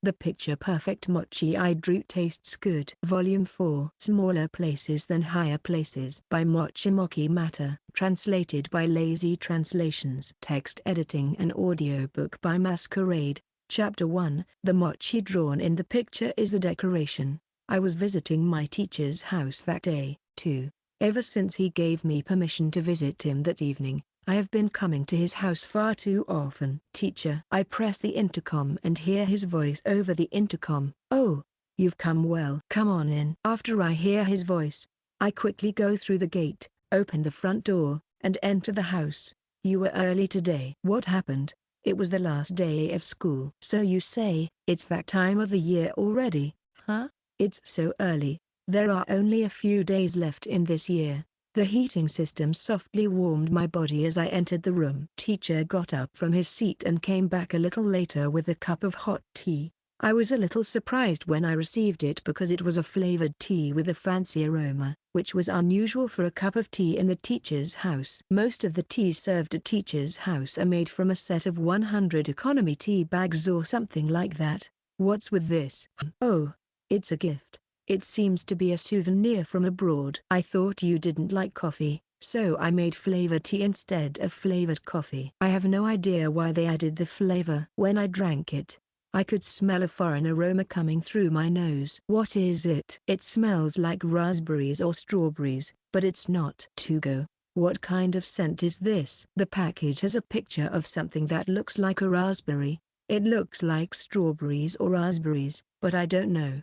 The Picture Perfect Mochi I Drew Tastes Good. Volume 4. Smaller Places Than Higher Places by Mochi Mochi Matter. Translated by Lazy Translations. Text editing and audiobook by Masquerade. Chapter 1. The mochi drawn in the picture is a decoration. I was visiting my teacher's house that day, too. Ever since he gave me permission to visit him that evening, I have been coming to his house far too often. Teacher. I press the intercom and hear his voice over the intercom. Oh, you've come well. Come on in. After I hear his voice, I quickly go through the gate, open the front door, and enter the house. You were early today. What happened? It was the last day of school. So you say, it's that time of the year already, huh? It's so early. There are only a few days left in this year. The heating system softly warmed my body as I entered the room. Teacher got up from his seat and came back a little later with a cup of hot tea. I was a little surprised when I received it because it was a flavored tea with a fancy aroma, which was unusual for a cup of tea in the teacher's house. Most of the teas served at teacher's house are made from a set of 100 economy tea bags or something like that. What's with this? Oh, it's a gift. It seems to be a souvenir from abroad. I thought you didn't like coffee, so I made flavored tea instead of flavored coffee. I have no idea why they added the flavor. When I drank it, I could smell a foreign aroma coming through my nose. What is it? It smells like raspberries or strawberries, but it's not. To go. What kind of scent is this? The package has a picture of something that looks like a raspberry. It looks like strawberries or raspberries, but I don't know.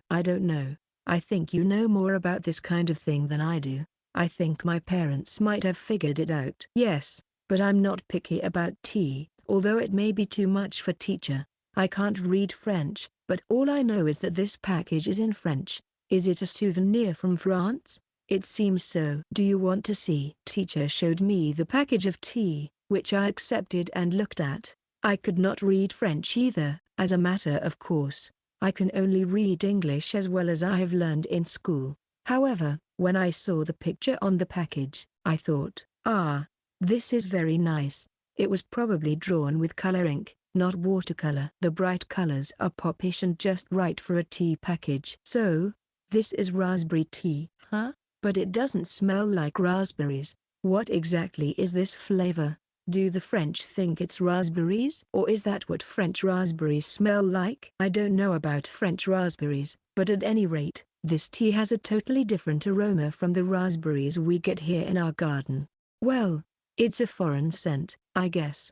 I think you know more about this kind of thing than I do. I think my parents might have figured it out. Yes, but I'm not picky about tea, although it may be too much for teacher. I can't read French, but all I know is that this package is in French. Is it a souvenir from France? It seems so. Do you want to see? Teacher showed me the package of tea, which I accepted and looked at. I could not read French either, as a matter of course. I can only read English as well as I have learned in school. However, when I saw the picture on the package, I thought, this is very nice. It was probably drawn with color ink, not watercolor. The bright colors are popish and just right for a tea package. So, this is raspberry tea, huh? But it doesn't smell like raspberries. What exactly is this flavor? Do the French think it's raspberries? Or is that what French raspberries smell like? I don't know about French raspberries, but at any rate, this tea has a totally different aroma from the raspberries we get here in our garden. Well, it's a foreign scent, I guess.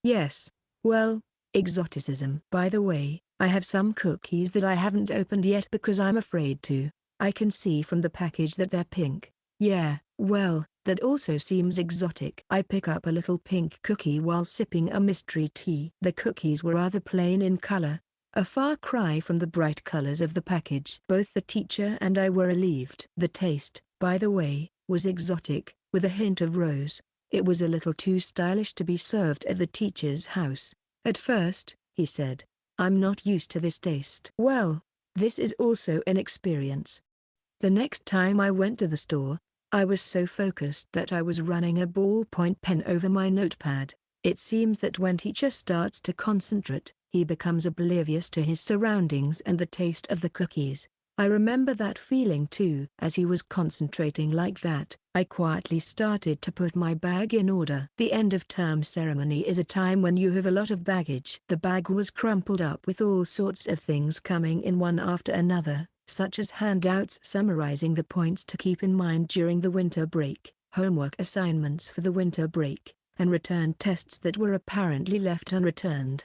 Yes. Well, exoticism. By the way, I have some cookies that I haven't opened yet because I'm afraid to. I can see from the package that they're pink. Yeah, well, that also seems exotic. I pick up a little pink cookie while sipping a mystery tea. The cookies were rather plain in color, a far cry from the bright colors of the package. Both the teacher and I were relieved. The taste, by the way, was exotic, with a hint of rose. It was a little too stylish to be served at the teacher's house. At first, he said, I'm not used to this taste. Well, this is also an experience. The next time I went to the store, I was so focused that I was running a ballpoint pen over my notepad. It seems that when teacher starts to concentrate, he becomes oblivious to his surroundings and the taste of the cookies. I remember that feeling too. As he was concentrating like that, I quietly started to put my bag in order. The end of term ceremony is a time when you have a lot of baggage. The bag was crumpled up with all sorts of things coming in one after another, such as handouts summarizing the points to keep in mind during the winter break, homework assignments for the winter break, and return tests that were apparently left unreturned.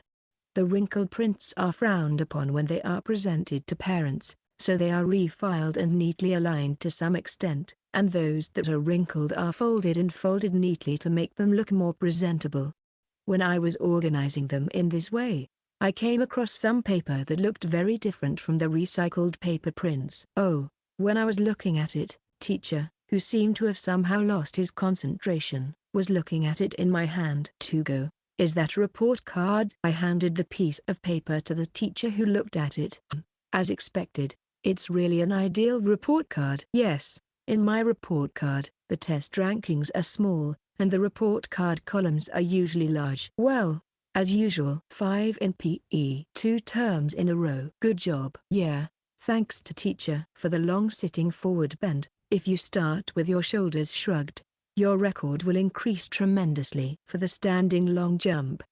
The wrinkled prints are frowned upon when they are presented to parents, so they are refiled and neatly aligned to some extent, and those that are wrinkled are folded and folded neatly to make them look more presentable. When I was organizing them in this way, I came across some paper that looked very different from the recycled paper prints. When I was looking at it, teacher, who seemed to have somehow lost his concentration, was looking at it in my hand. To go. Is that a report card? I handed the piece of paper to the teacher who looked at it. As expected, it's really an ideal report card. Yes, in my report card, the test rankings are small, and the report card columns are usually large. Well, As usual. 5 in PE. 2 terms in a row. Good job. Yeah. Thanks to teacher. For the long sitting forward bend, if you start with your shoulders shrugged, your record will increase tremendously. For the standing long jump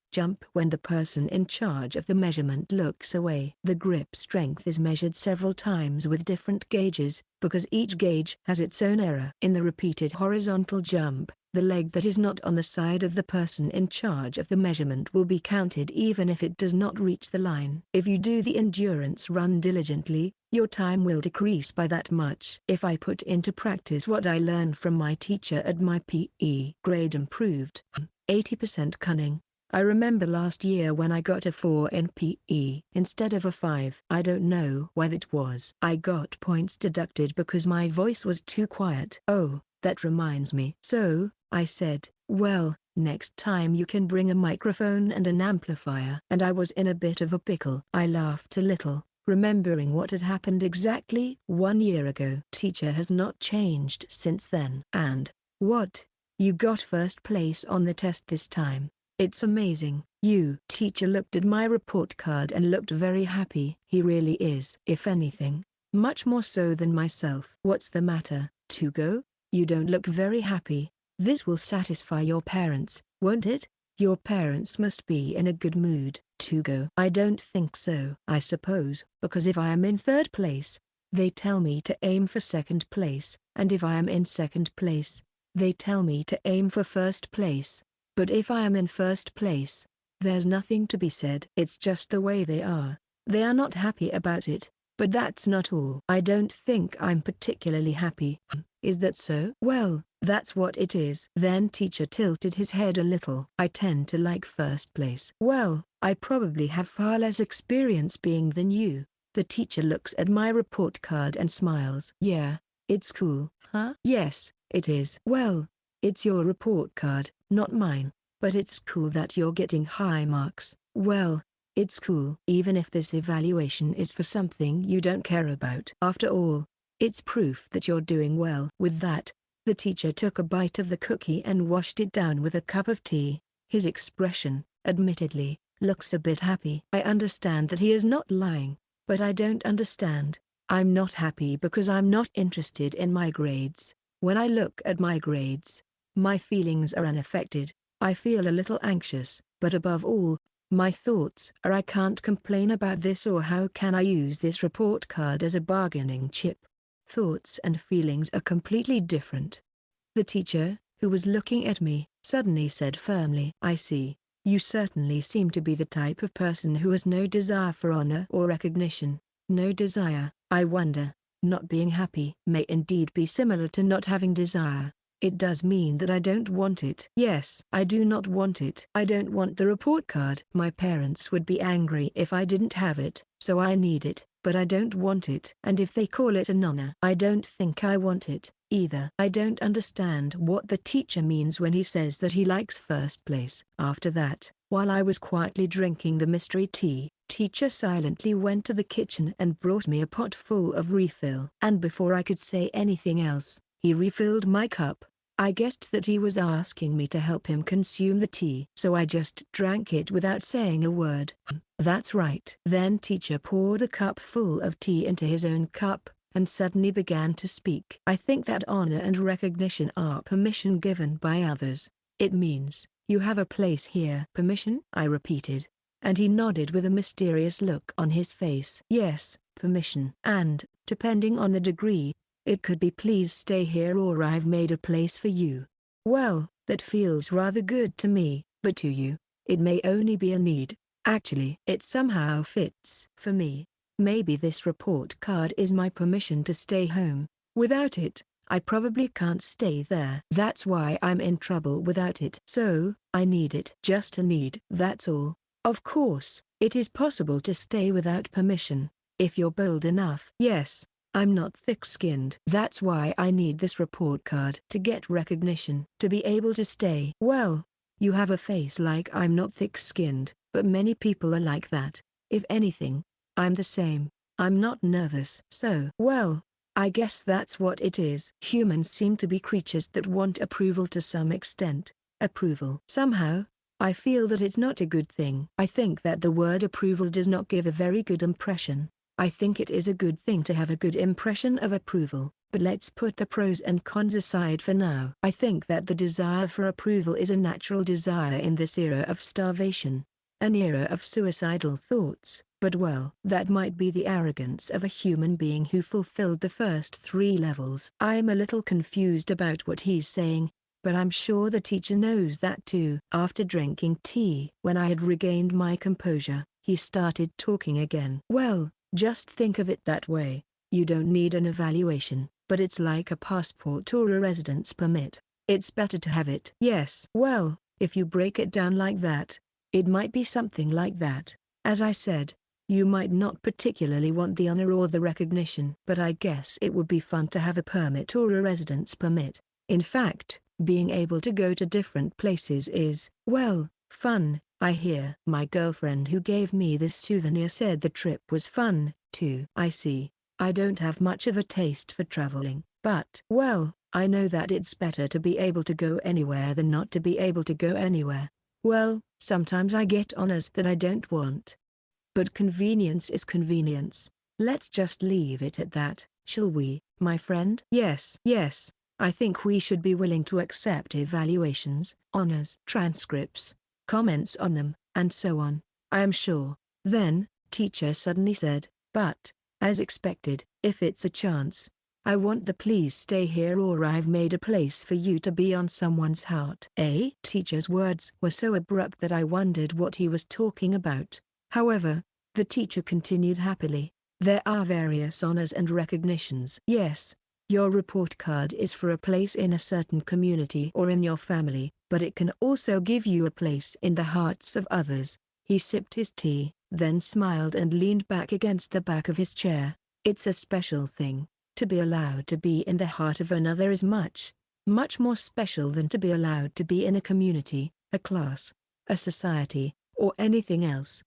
when the person in charge of the measurement looks away. The grip strength is measured several times with different gauges, because each gauge has its own error. In the repeated horizontal jump, the leg that is not on the side of the person in charge of the measurement will be counted even if it does not reach the line. If you do the endurance run diligently, your time will decrease by that much. If I put into practice what I learned from my teacher at my PE grade improved. 80% cunning. I remember last year when I got a 4 in PE instead of a 5. I don't know why that was. I got points deducted because my voice was too quiet. Oh, that reminds me. So, I said, well, next time you can bring a microphone and an amplifier. And I was in a bit of a pickle. I laughed a little, remembering what had happened exactly 1 year ago. Teacher has not changed since then. And, what? You got first place on the test this time. It's amazing. Teacher looked at my report card and looked very happy. He really is. If anything, much more so than myself. What's the matter, Tugo? You don't look very happy. This will satisfy your parents, won't it? Your parents must be in a good mood, Tugo. I don't think so. I suppose, because if I am in third place, they tell me to aim for second place, and if I am in second place, they tell me to aim for first place. But if I am in first place, there's nothing to be said. It's just the way they are. They are not happy about it, but that's not all. I don't think I'm particularly happy. Is that so? Well, that's what it is. Then teacher tilted his head a little. I tend to like first place. Well, I probably have far less experience being than you. The teacher looks at my report card and smiles. Yeah, it's cool, huh? Yes, it is. Well, it's your report card, not mine, but it's cool that you're getting high marks. Well, it's cool. Even if this evaluation is for something you don't care about. After all, it's proof that you're doing well. With that, the teacher took a bite of the cookie and washed it down with a cup of tea. His expression, admittedly, looks a bit happy. I understand that he is not lying, but I don't understand. I'm not happy because I'm not interested in my grades. When I look at my grades, my feelings are unaffected. I feel a little anxious, but above all, my thoughts are I can't complain about this, or how can I use this report card as a bargaining chip. Thoughts and feelings are completely different. The teacher, who was looking at me, suddenly said firmly, I see. You certainly seem to be the type of person who has no desire for honor or recognition. No desire. I wonder. Not being happy may indeed be similar to not having desire. It does mean that I don't want it. Yes, I do not want it. I don't want the report card. My parents would be angry if I didn't have it, so I need it, but I don't want it. And if they call it an honor, I don't think I want it, either. I don't understand what the teacher means when he says that he likes first place. After that, while I was quietly drinking the mystery tea, teacher silently went to the kitchen and brought me a pot full of refill. And before I could say anything else, he refilled my cup. I guessed that he was asking me to help him consume the tea, so I just drank it without saying a word. That's right. Then teacher poured a cup full of tea into his own cup, and suddenly began to speak. I think that honor and recognition are permission given by others. It means, you have a place here. Permission? I repeated, and he nodded with a mysterious look on his face. Yes, permission. And, depending on the degree, it could be please stay here or I've made a place for you. Well, that feels rather good to me, but to you, it may only be a need. Actually, it somehow fits. For me, maybe this report card is my permission to stay home. Without it, I probably can't stay there. That's why I'm in trouble without it. So, I need it. Just a need. That's all. Of course, it is possible to stay without permission, if you're bold enough. Yes. I'm not thick-skinned. That's why I need this report card to get recognition, to be able to stay. Well, you have a face like I'm not thick-skinned, but many people are like that. If anything, I'm the same. I'm not nervous. So, well, I guess that's what it is. Humans seem to be creatures that want approval to some extent. Approval. Somehow, I feel that it's not a good thing. I think that the word approval does not give a very good impression. I think it is a good thing to have a good impression of approval, but let's put the pros and cons aside for now. I think that the desire for approval is a natural desire in this era of starvation, an era of suicidal thoughts, but well, that might be the arrogance of a human being who fulfilled the first 3 levels. I'm a little confused about what he's saying, but I'm sure the teacher knows that too. After drinking tea, when I had regained my composure, he started talking again. Well, just think of it that way. You don't need an evaluation, but it's like a passport or a residence permit. It's better to have it. Yes. Well, if you break it down like that, it might be something like that. As I said, you might not particularly want the honor or the recognition, but I guess it would be fun to have a permit or a residence permit. In fact, being able to go to different places is, well, fun. I hear. My girlfriend who gave me this souvenir said the trip was fun, too. I see. I don't have much of a taste for traveling, but, well, I know that it's better to be able to go anywhere than not to be able to go anywhere. Well, sometimes I get honors that I don't want. But convenience is convenience. Let's just leave it at that, shall we, my friend? Yes. Yes. I think we should be willing to accept evaluations, honors, transcripts, comments on them, and so on, I am sure. Then, teacher suddenly said, but, as expected, if it's a chance, I want the please stay here or I've made a place for you to be on someone's heart. Teacher's words were so abrupt that I wondered what he was talking about. However, the teacher continued happily. There are various honors and recognitions. Yes. Your report card is for a place in a certain community or in your family, but it can also give you a place in the hearts of others. He sipped his tea, then smiled and leaned back against the back of his chair. It's a special thing. To be allowed to be in the heart of another is much, much more special than to be allowed to be in a community, a class, a society, or anything else.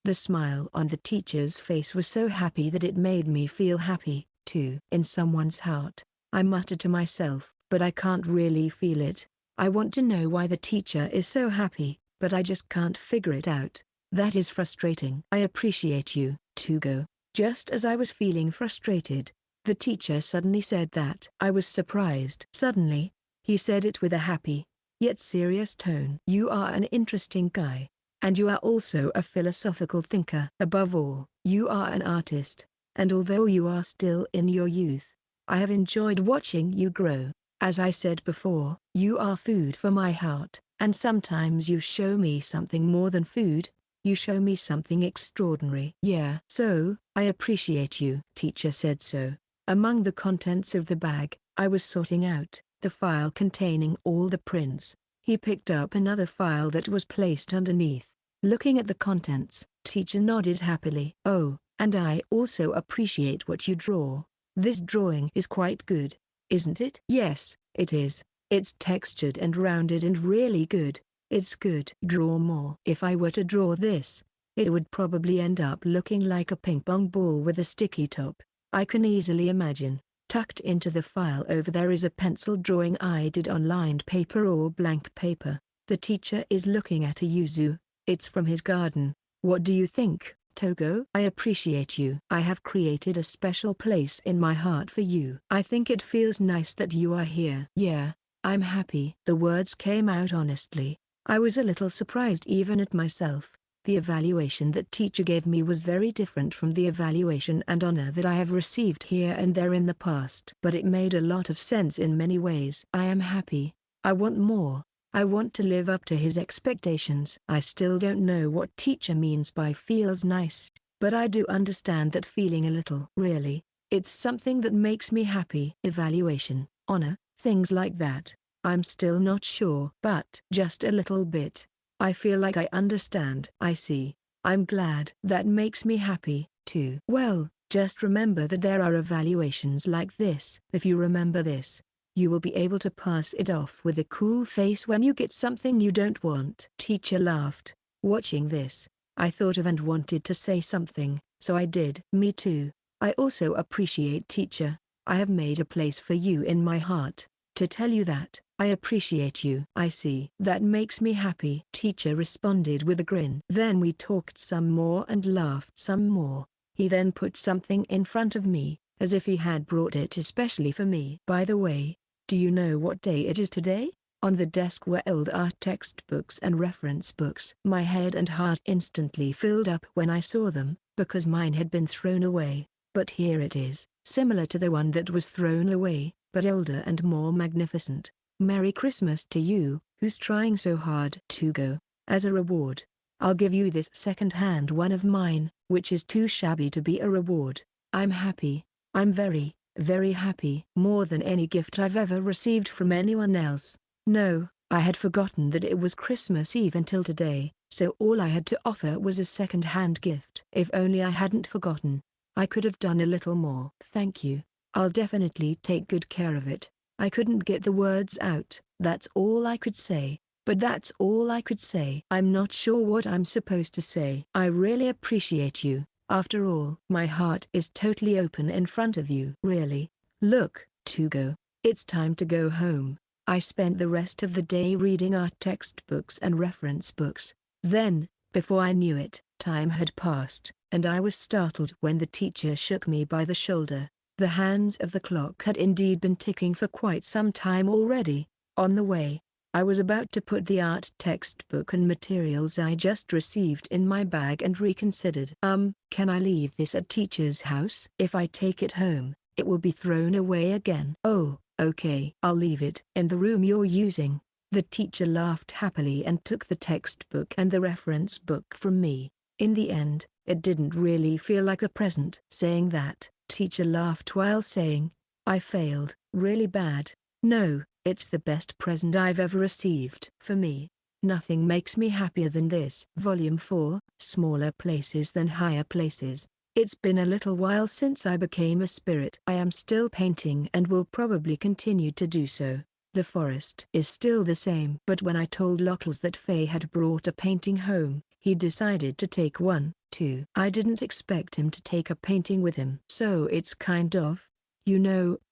The smile on the teacher's face was so happy that it made me feel happy, too. In someone's heart, I muttered to myself, but I can't really feel it. I want to know why the teacher is so happy, but I just can't figure it out. That is frustrating. I appreciate you, Tugo. Just as I was feeling frustrated, the teacher suddenly said that. I was surprised. Suddenly, he said it with a happy, yet serious tone. You are an interesting guy. And you are also a philosophical thinker. Above all, you are an artist. And although you are still in your youth, I have enjoyed watching you grow. As I said before, you are food for my heart, and sometimes you show me something more than food. You show me something extraordinary. Yeah. So, I appreciate you. Teacher said so. Among the contents of the bag, I was sorting out the file containing all the prints. He picked up another file that was placed underneath. Looking at the contents, teacher nodded happily. Oh, and I also appreciate what you draw. This drawing is quite good, isn't it? Yes, it is. It's textured and rounded and really good. It's good. Draw more. If I were to draw this, it would probably end up looking like a ping pong ball with a sticky top. I can easily imagine. Tucked into the file over there is a pencil drawing I did on lined paper or blank paper. The teacher is looking at a yuzu. It's from his garden. What do you think, Togo? I appreciate you. I have created a special place in my heart for you. I think it feels nice that you are here. Yeah, I'm happy. The words came out honestly. I was a little surprised even at myself. The evaluation that teacher gave me was very different from the evaluation and honor that I have received here and there in the past. But it made a lot of sense in many ways. I am happy. I want more. I want to live up to his expectations. I still don't know what teacher means by feels nice, but I do understand that feeling a little. Really, it's something that makes me happy. Evaluation, honor, things like that. I'm still not sure, but just a little bit. I feel like I understand. I see. I'm glad. That makes me happy, too. Well, just remember that there are evaluations like this. If you remember this, you will be able to pass it off with a cool face when you get something you don't want. Teacher laughed. Watching this, I thought of and wanted to say something, so I did. Me too. I also appreciate teacher. I have made a place for you in my heart. To tell you that, I appreciate you. I see. That makes me happy. Teacher responded with a grin. Then we talked some more and laughed some more. He then put something in front of me, as if he had brought it especially for me. By the way, do you know what day it is today? On the desk were old art textbooks and reference books. My head and heart instantly filled up when I saw them, because mine had been thrown away. But here it is, similar to the one that was thrown away, but older and more magnificent. Merry Christmas to you, who's trying so hard to go. As a reward, I'll give you this second-hand one of mine, which is too shabby to be a reward. I'm happy. I'm very, very happy. More than any gift I've ever received from anyone else. No, I had forgotten that it was Christmas Eve until today, so all I had to offer was a second-hand gift. If only I hadn't forgotten. I could have done a little more. Thank you. I'll definitely take good care of it. I couldn't get the words out, that's all I could say. But that's all I could say. I'm not sure what I'm supposed to say. I really appreciate you. After all, my heart is totally open in front of you. Really. Look, Tugo. It's time to go home. I spent the rest of the day reading art textbooks and reference books. Then, before I knew it, time had passed, and I was startled when the teacher shook me by the shoulder. The hands of the clock had indeed been ticking for quite some time already. On the way, I was about to put the art textbook and materials I just received in my bag and reconsidered. Can I leave this at teacher's house? If I take it home, it will be thrown away again. Oh, okay. I'll leave it in the room you're using. The teacher laughed happily and took the textbook and the reference book from me. In the end, it didn't really feel like a present. Saying that, teacher laughed while saying, I failed, really bad. No. It's the best present I've ever received. For me, nothing makes me happier than this. Volume 4, Smaller Places Than Higher Places. It's been a little while since I became a spirit. I am still painting and will probably continue to do so. The forest is still the same. But when I told Lockles that Faye had brought a painting home, he decided to take one, too. I didn't expect him to take a painting with him. So it's kind of,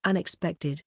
unexpected.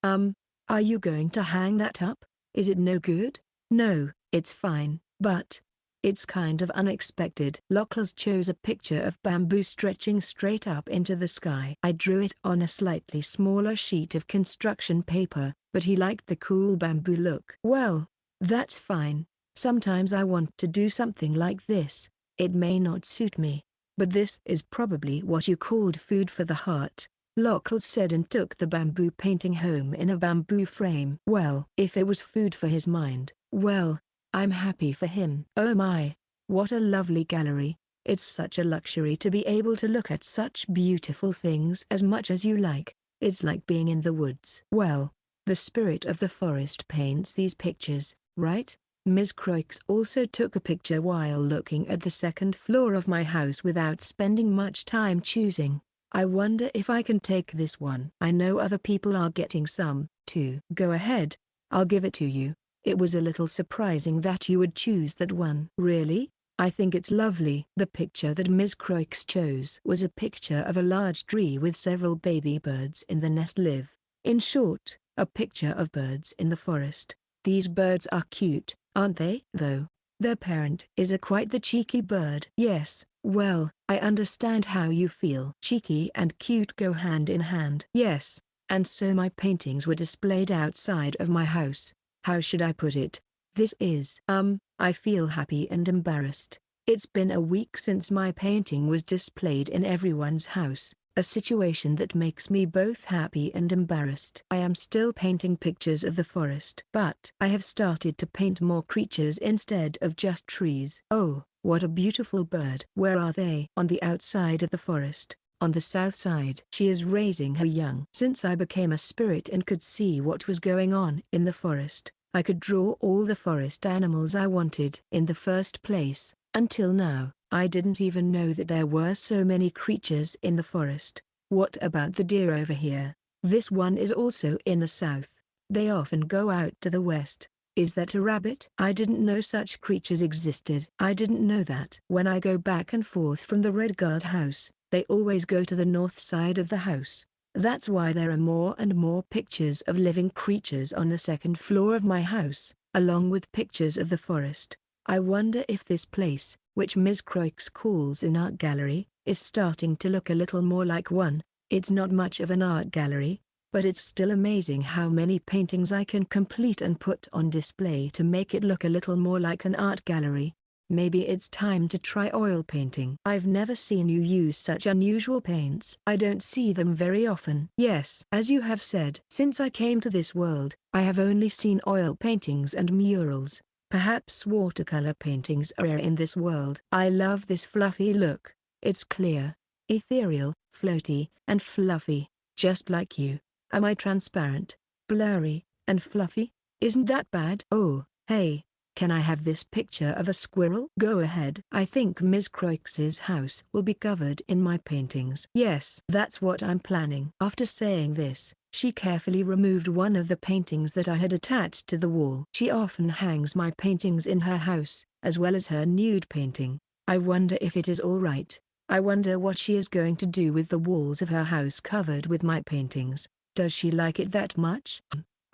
Are you going to hang that up? Is it no good? No, it's fine, but it's kind of unexpected. Lockles chose a picture of bamboo stretching straight up into the sky. I drew it on a slightly smaller sheet of construction paper, but he liked the cool bamboo look. Well, that's fine. Sometimes I want to do something like this. It may not suit me, but this is probably what you called food for the heart. Lockles said and took the bamboo painting home in a bamboo frame. Well, if it was food for his mind, well, I'm happy for him. Oh my, what a lovely gallery. It's such a luxury to be able to look at such beautiful things as much as you like. It's like being in the woods. Well, the spirit of the forest paints these pictures, right? Ms. Croix also took a picture while looking at the second floor of my house without spending much time choosing. I wonder if I can take this one. I know other people are getting some, too. Go ahead, I'll give it to you. It was a little surprising that you would choose that one. Really? I think it's lovely. The picture that Ms. Croix chose was a picture of a large tree with several baby birds in the nest live. In short, a picture of birds in the forest. These birds are cute, aren't they? Though, their parent is quite the cheeky bird. Yes. Well, I understand how you feel. Cheeky and cute go hand in hand. Yes, and so my paintings were displayed outside of my house. How should I put it? This is, I feel happy and embarrassed. It's been a week since my painting was displayed in everyone's house, a situation that makes me both happy and embarrassed. I am still painting pictures of the forest, but I have started to paint more creatures instead of just trees. Oh. What a beautiful bird. Where are they? On the outside of the forest, on the south side. She is raising her young. Since I became a spirit and could see what was going on in the forest, I could draw all the forest animals I wanted. In the first place, until now, I didn't even know that there were so many creatures in the forest. What about the deer over here? This one is also in the south. They often go out to the west. Is that a rabbit? I didn't know such creatures existed. I didn't know that. When I go back and forth from the Red Guard house, they always go to the north side of the house. That's why there are more and more pictures of living creatures on the second floor of my house, along with pictures of the forest. I wonder if this place, which Ms. Croix calls an art gallery, is starting to look a little more like one. It's not much of an art gallery, but it's still amazing how many paintings I can complete and put on display to make it look a little more like an art gallery. Maybe it's time to try oil painting. I've never seen you use such unusual paints. I don't see them very often. Yes, as you have said, since I came to this world, I have only seen oil paintings and murals. Perhaps watercolor paintings are rare in this world. I love this fluffy look. It's clear, ethereal, floaty, and fluffy, just like you. Am I transparent, blurry, and fluffy? Isn't that bad? Oh, hey. Can I have this picture of a squirrel? Go ahead. I think Ms. Croix's house will be covered in my paintings. Yes, that's what I'm planning. After saying this, she carefully removed one of the paintings that I had attached to the wall. She often hangs my paintings in her house, as well as her nude painting. I wonder if it is all right. I wonder what she is going to do with the walls of her house covered with my paintings. Does she like it that much?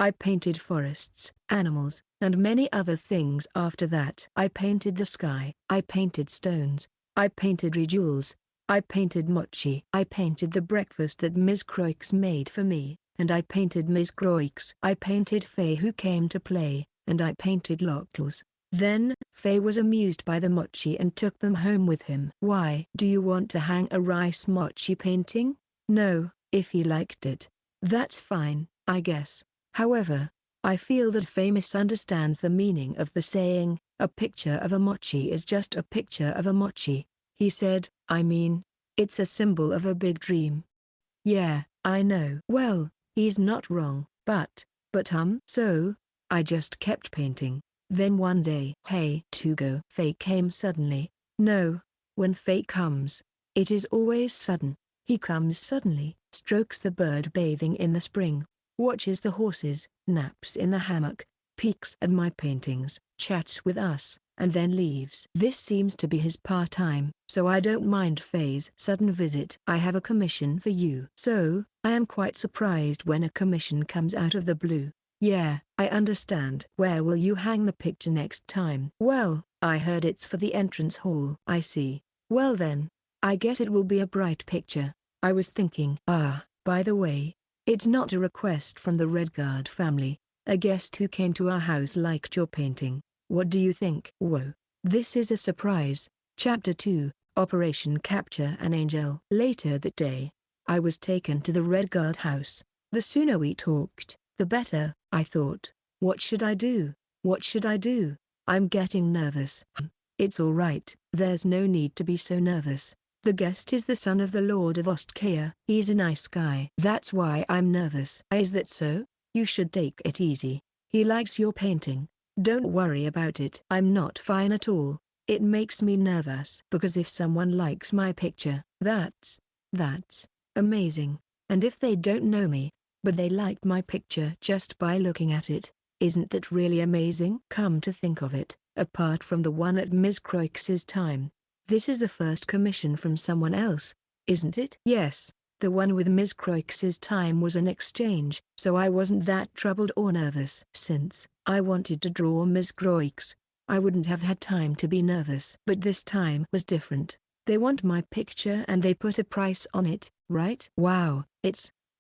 I painted forests, animals, and many other things after that. I painted the sky. I painted stones. I painted jewels. I painted Mochi. I painted the breakfast that Ms. Croix made for me, and I painted Ms. Croix. I painted Faye who came to play, and I painted Locals. Then, Faye was amused by the Mochi and took them home with him. Why? Do you want to hang a rice Mochi painting? No, if he liked it. That's fine, I guess. However, I feel that Faye misunderstands the meaning of the saying, a picture of a Mochi is just a picture of a Mochi. He said, I mean, it's a symbol of a big dream. Yeah, I know. Well, he's not wrong, but so, I just kept painting. Then one day, hey Tugo, Faye came suddenly. No, when Faye comes, it is always sudden. He comes suddenly, strokes the bird bathing in the spring, watches the horses, naps in the hammock, peeks at my paintings, chats with us, and then leaves. This seems to be his part-time, so I don't mind Faye's sudden visit. I have a commission for you. So, I am quite surprised when a commission comes out of the blue. Yeah, I understand. Where will you hang the picture next time? Well, I heard it's for the entrance hall. I see. Well then, I guess it will be a bright picture. I was thinking. By the way, it's not a request from the Redguard family. A guest who came to our house liked your painting. What do you think? Whoa. This is a surprise. Chapter 2, Operation Capture an Angel. Later that day, I was taken to the Redguard house. The sooner we talked, the better, I thought. What should I do? What should I do? I'm getting nervous. It's all right. There's no need to be so nervous. The guest is the son of the Lord of Ostkaya. He's a nice guy. That's why I'm nervous. Is that so? You should take it easy. He likes your painting. Don't worry about it. I'm not fine at all. It makes me nervous because if someone likes my picture, that's amazing. And if they don't know me, but they like my picture just by looking at it, isn't that really amazing? Come to think of it, apart from the one at Ms. Croix's time, this is the first commission from someone else, isn't it? Yes, the one with Ms. Croix's time was an exchange, so I wasn't that troubled or nervous. Since I wanted to draw Ms. Croix, I wouldn't have had time to be nervous. But this time was different. They want my picture and they put a price on it, right? Wow,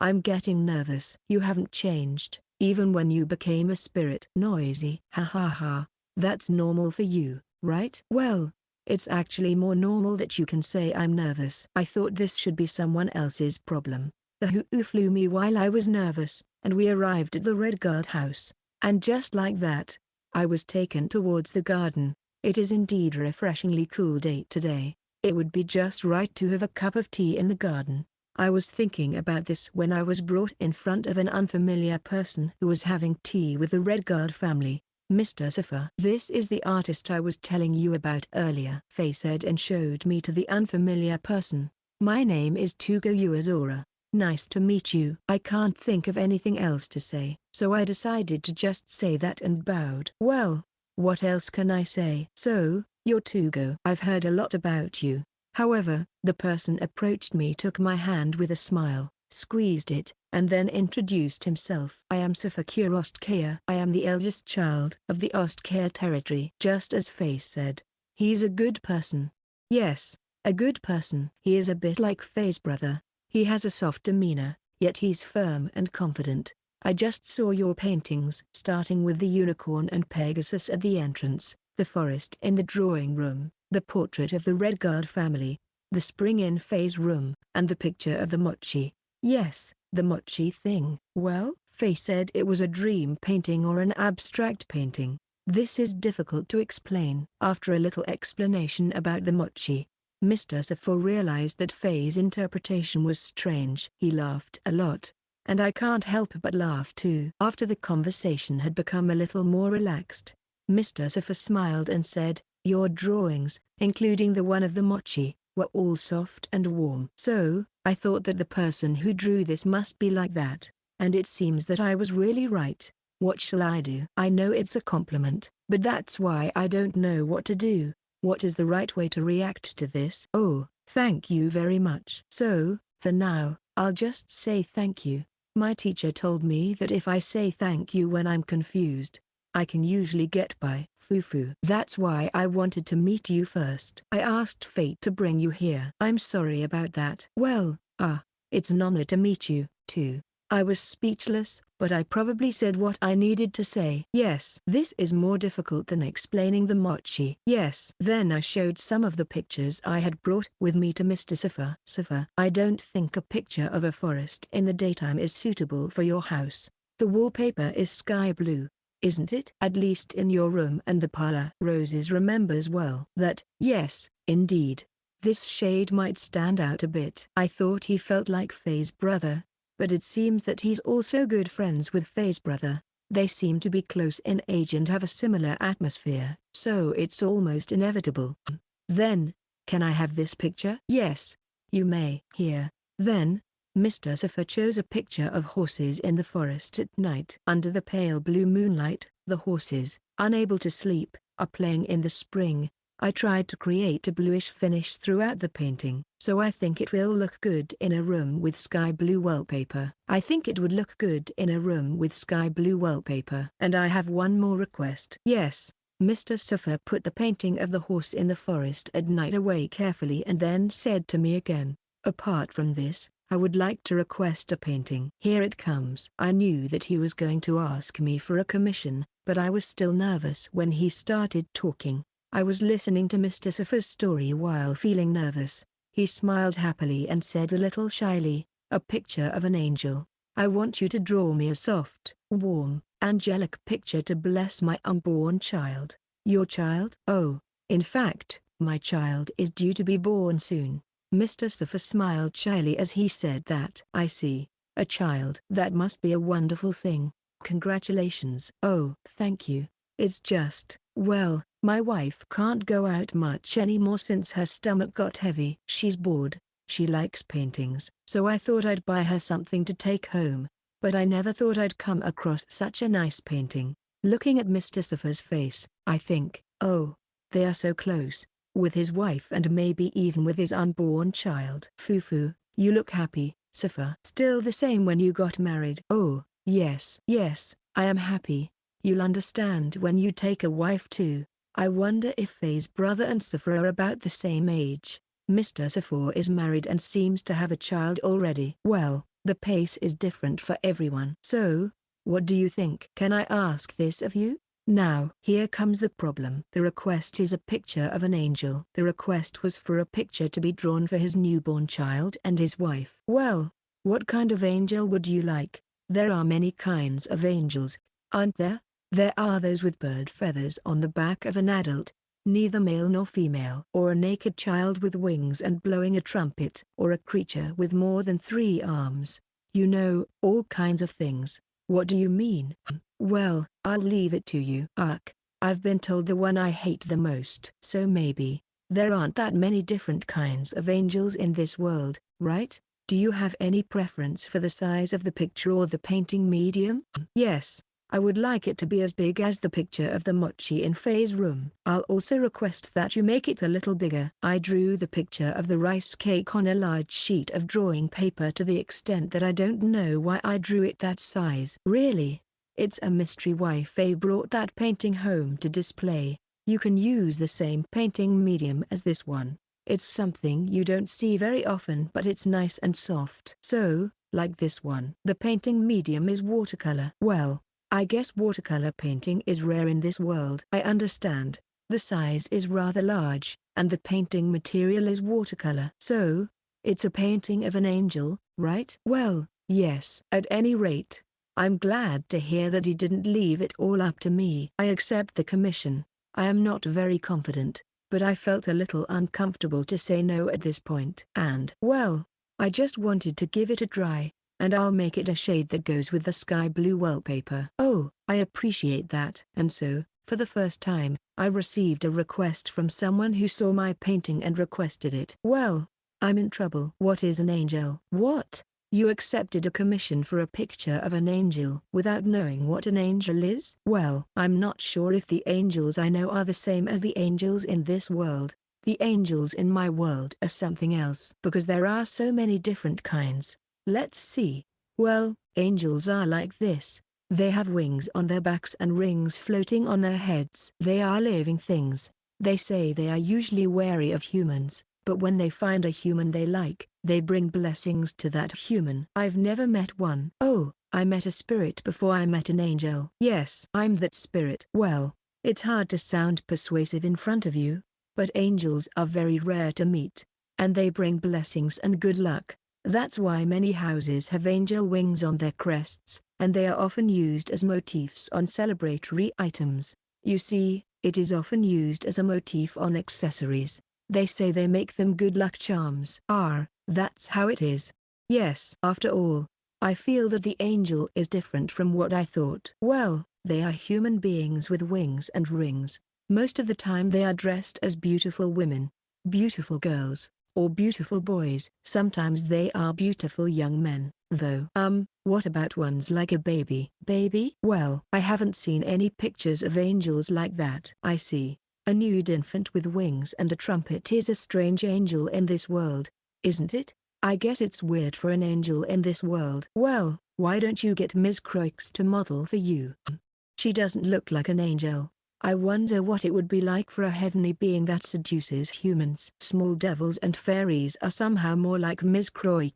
I'm getting nervous. You haven't changed, even when you became a spirit. Noisy. Ha ha ha. That's normal for you, right? Well, it's actually more normal that you can say I'm nervous. I thought this should be someone else's problem. The Hoo flew me while I was nervous, and we arrived at the Redguard house. And just like that, I was taken towards the garden. It is indeed a refreshingly cool day today. It would be just right to have a cup of tea in the garden. I was thinking about this when I was brought in front of an unfamiliar person who was having tea with the Redguard family. Mr. Safa. This is the artist I was telling you about earlier. Faye said and showed me to the unfamiliar person. My name is Tugo Uazora. Nice to meet you. I can't think of anything else to say, so I decided to just say that and bowed. Well, what else can I say? So, you're Tugo. I've heard a lot about you. However, the person approached me took my hand with a smile. squeezed it, and then introduced himself. I am Sufakir Ostkaya. I am the eldest child of the Ostkaya territory. Just as Faye said, he's a good person. Yes, a good person. He is a bit like Faye's brother. He has a soft demeanor, yet he's firm and confident. I just saw your paintings, starting with the unicorn and Pegasus at the entrance, the forest in the drawing room, the portrait of the Redguard family, the spring in Faye's room, and the picture of the Mochi. Yes, the Mochi thing. Well, Faye said it was a dream painting or an abstract painting. This is difficult to explain. After a little explanation about the Mochi, Mr. Safo realized that Faye's interpretation was strange. He laughed a lot, and I can't help but laugh too. After the conversation had become a little more relaxed, Mr. Safo smiled and said, "Your drawings, including the one of the Mochi, were all soft and warm. So, I thought that the person who drew this must be like that, and it seems that I was really right. What shall I do?" I know it's a compliment, but that's why I don't know what to do. What is the right way to react to this? Oh, thank you very much. So, for now, I'll just say thank you. My teacher told me that if I say thank you when I'm confused, I can usually get by. Fufu. That's why I wanted to meet you first. I asked fate to bring you here. I'm sorry about that. Well, it's an honor to meet you, too. I was speechless, but I probably said what I needed to say. Yes, this is more difficult than explaining the Mochi. Yes. Then I showed some of the pictures I had brought with me to Mr. Safa. Safa, I don't think a picture of a forest in the daytime is suitable for your house. The wallpaper is sky blue, isn't it? At least in your room and the parlor. Roses remembers well that, yes, indeed. This shade might stand out a bit. I thought he felt like Faye's brother, but it seems that he's also good friends with Faye's brother. They seem to be close in age and have a similar atmosphere, so it's almost inevitable. Then, can I have this picture? Yes, you may. Here. Then, Mr. Safa chose a picture of horses in the forest at night. Under the pale blue moonlight, the horses, unable to sleep, are playing in the spring. I tried to create a bluish finish throughout the painting, so I think it will look good in a room with sky blue wallpaper. I think it would look good in a room with sky blue wallpaper. And I have one more request. Yes. Mr. Safa put the painting of the horse in the forest at night away carefully and then said to me again, "Apart from this, I would like to request a painting." Here it comes. I knew that he was going to ask me for a commission, but I was still nervous when he started talking. I was listening to Mr. Safa's story while feeling nervous. He smiled happily and said a little shyly, "A picture of an angel. I want you to draw me a soft, warm, angelic picture to bless my unborn child." "Your child?" "Oh, in fact, my child is due to be born soon." Mr. Safa smiled shyly as he said that. "I see. A child. That must be a wonderful thing. Congratulations." "Oh, thank you. It's just, well, my wife can't go out much anymore since her stomach got heavy. She's bored. She likes paintings. So I thought I'd buy her something to take home. But I never thought I'd come across such a nice painting." Looking at Mr. Safa's face, I think, oh, they are so close, with his wife and maybe even with his unborn child. "Fufu, you look happy, Safa." "Still the same when you got married." "Oh, yes. Yes, I am happy. You'll understand when you take a wife too." I wonder if Faye's brother and Safa are about the same age. Mr. Safa is married and seems to have a child already. Well, the pace is different for everyone. So, what do you think? Can I ask this of you? Now, here comes the problem. The request is a picture of an angel. The request was for a picture to be drawn for his newborn child and his wife. Well, what kind of angel would you like? There are many kinds of angels, aren't there? There are those with bird feathers on the back of an adult, neither male nor female. Or a naked child with wings and blowing a trumpet. Or a creature with more than 3 arms. You know, all kinds of things. What do you mean? Well, I'll leave it to you. I've been told the one I hate the most. So maybe, there aren't that many different kinds of angels in this world, right? Do you have any preference for the size of the picture or the painting medium? Yes. I would like it to be as big as the picture of the Mochi in Faye's room. I'll also request that you make it a little bigger. I drew the picture of the rice cake on a large sheet of drawing paper to the extent that I don't know why I drew it that size. Really? It's a mystery why Faye brought that painting home to display. You can use the same painting medium as this one. It's something you don't see very often, but it's nice and soft. So, like this one. The painting medium is watercolor. Well, I guess watercolor painting is rare in this world. I understand. The size is rather large, and the painting material is watercolor. So, it's a painting of an angel, right? Well, yes. At any rate, I'm glad to hear that he didn't leave it all up to me. I accept the commission. I am not very confident, but I felt a little uncomfortable to say no at this point. And, well, I just wanted to give it a try, and I'll make it a shade that goes with the sky blue wallpaper. Oh, I appreciate that. And so, for the first time, I received a request from someone who saw my painting and requested it. Well, I'm in trouble. What is an angel? What? You accepted a commission for a picture of an angel without knowing what an angel is? Well, I'm not sure if the angels I know are the same as the angels in this world. The angels in my world are something else because there are so many different kinds. Let's see. Well, angels are like this. They have wings on their backs and rings floating on their heads. They are living things. They say they are usually wary of humans, but when they find a human they like, they bring blessings to that human. I've never met one. Oh, I met a spirit before I met an angel. Yes, I'm that spirit. Well, it's hard to sound persuasive in front of you, but angels are very rare to meet, and they bring blessings and good luck. That's why many houses have angel wings on their crests, and they are often used as motifs on celebratory items. You see, it is often used as a motif on accessories. They say they make them good luck charms. That's how it is. Yes. After all, I feel that the angel is different from what I thought. Well, they are human beings with wings and rings. Most of the time they are dressed as beautiful women, beautiful girls, or beautiful boys. Sometimes they are beautiful young men, though. What about ones like a baby? Baby? Well, I haven't seen any pictures of angels like that. I see. A nude infant with wings and a trumpet is a strange angel in this world, isn't it? I guess it's weird for an angel in this world. Well, why don't you get Ms. Croix to model for you? She doesn't look like an angel. I wonder what it would be like for a heavenly being that seduces humans. Small devils and fairies are somehow more like Ms. Croix.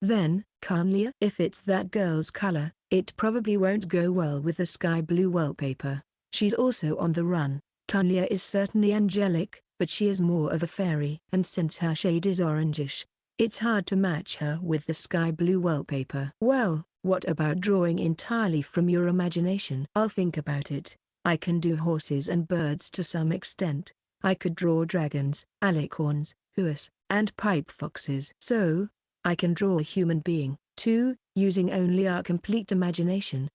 Then, Canlia? If it's that girl's color, it probably won't go well with the sky blue wallpaper. She's also on the run. Canlia is certainly angelic, but she is more of a fairy. And since her shade is orangish, it's hard to match her with the sky blue wallpaper. Well, what about drawing entirely from your imagination? I'll think about it. I can do horses and birds to some extent. I could draw dragons, alicorns, huas, and pipe foxes. So, I can draw a human being, too, using only our complete imagination.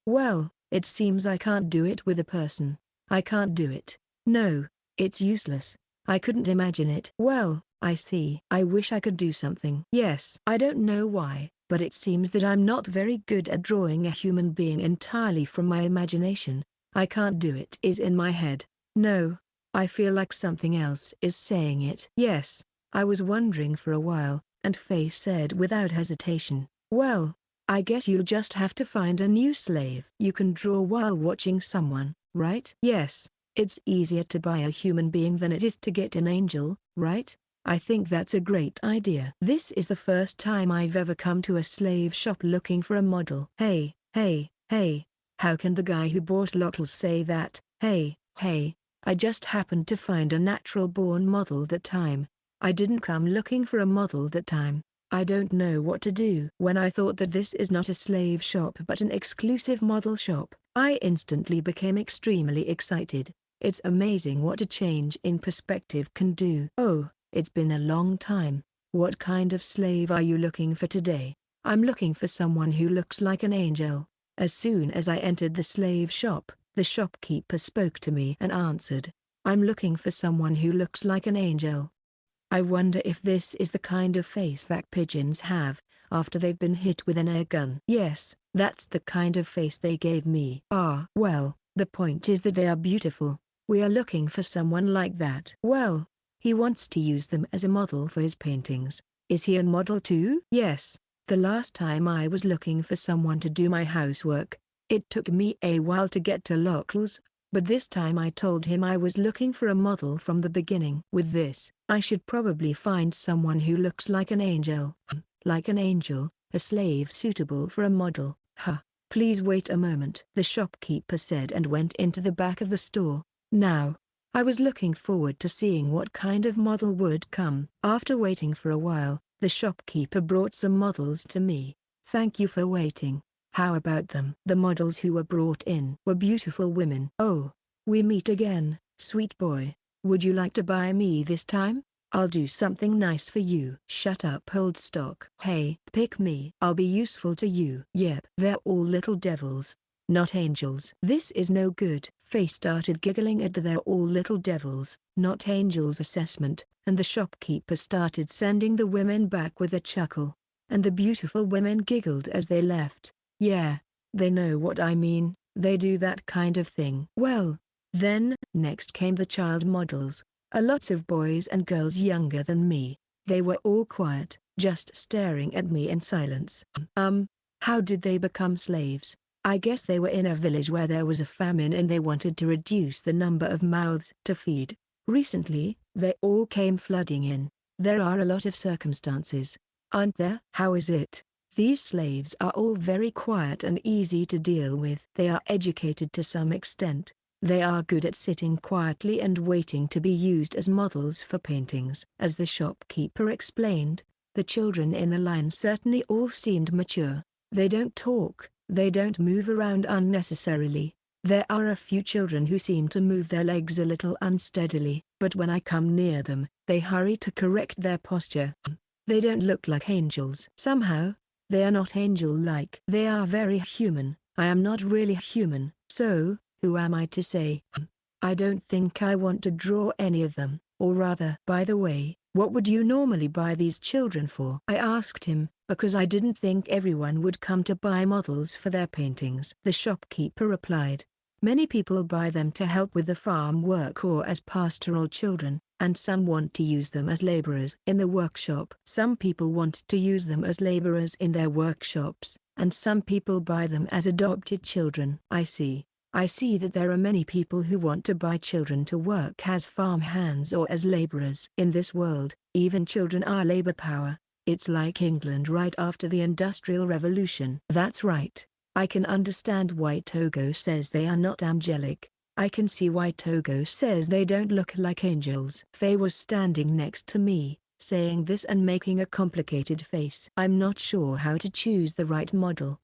Well, it seems I can't do it with a person. I can't do it. No, it's useless. I couldn't imagine it. Well, I see. I wish I could do something. Yes. I don't know why, but it seems that I'm not very good at drawing a human being entirely from my imagination. I can't do it is in my head. No, I feel like something else is saying it. Yes, I was wondering for a while, and Faye said without hesitation, well, I guess you'll just have to find a new slave. You can draw while watching someone, right? Yes, it's easier to buy a human being than it is to get an angel, right? I think that's a great idea. This is the first time I've ever come to a slave shop looking for a model. Hey, how can the guy who bought Lottles say that? Hey, I just happened to find a natural-born model that time. I didn't come looking for a model that time. I don't know what to do. When I thought that this is not a slave shop but an exclusive model shop, I instantly became extremely excited. It's amazing what a change in perspective can do. Oh, it's been a long time. What kind of slave are you looking for today? I'm looking for someone who looks like an angel. As soon as I entered the slave shop, the shopkeeper spoke to me and answered, I'm looking for someone who looks like an angel. I wonder if this is the kind of face that pigeons have, after they've been hit with an air gun. Yes, That's the kind of face they gave me. Ah, well, the point is that they are beautiful. We are looking for someone like that. Well, he wants to use them as a model for his paintings. Is he a model too? Yes. The last time I was looking for someone to do my housework, it took me a while to get to Locals, but this time I told him I was looking for a model from the beginning. With this, I should probably find someone who looks like an angel. Like an angel, a slave suitable for a model. Huh. Please wait a moment, the shopkeeper said and went into the back of the store. Now, I was looking forward to seeing what kind of model would come. After waiting for a while, the shopkeeper brought some models to me. Thank you for waiting. How about them? The models who were brought in were beautiful women. Oh, we meet again, sweet boy. Would you like to buy me this time? I'll do something nice for you. Shut up, old stock. Hey, pick me. I'll be useful to you. Yep, they're all little devils, not angels. This is no good. Faye started giggling at the "they're all little devils, not angels" assessment, and the shopkeeper started sending the women back with a chuckle. And the beautiful women giggled as they left. Yeah, they know what I mean, they do that kind of thing. Well, then, next came the child models. Lots of boys and girls younger than me. They were all quiet, just staring at me in silence. How did they become slaves? I guess they were in a village where there was a famine and they wanted to reduce the number of mouths to feed. Recently, they all came flooding in. There are a lot of circumstances, aren't there? How is it? These slaves are all very quiet and easy to deal with. They are educated to some extent. They are good at sitting quietly and waiting to be used as models for paintings. As the shopkeeper explained, the children in the line certainly all seemed mature. They don't talk, they don't move around unnecessarily. There are a few children who seem to move their legs a little unsteadily, but when I come near them, they hurry to correct their posture. They don't look like angels. Somehow, they are not angel-like. They are very human. I am not really human, so who am I to say? I don't think I want to draw any of them, or rather. By the way, what would you normally buy these children for? I asked him, because I didn't think everyone would come to buy models for their paintings. The shopkeeper replied, many people buy them to help with the farm work or as pastoral children, and some want to use them as laborers in the workshop. Some people want to use them as laborers in their workshops, and some people buy them as adopted children. I see. I see that there are many people who want to buy children to work as farm hands or as laborers. In this world, even children are labor power. It's like England right after the Industrial Revolution. That's right. I can understand why Togo says they are not angelic. I can see why Togo says they don't look like angels. Faye was standing next to me, saying this and making a complicated face. I'm not sure how to choose the right model.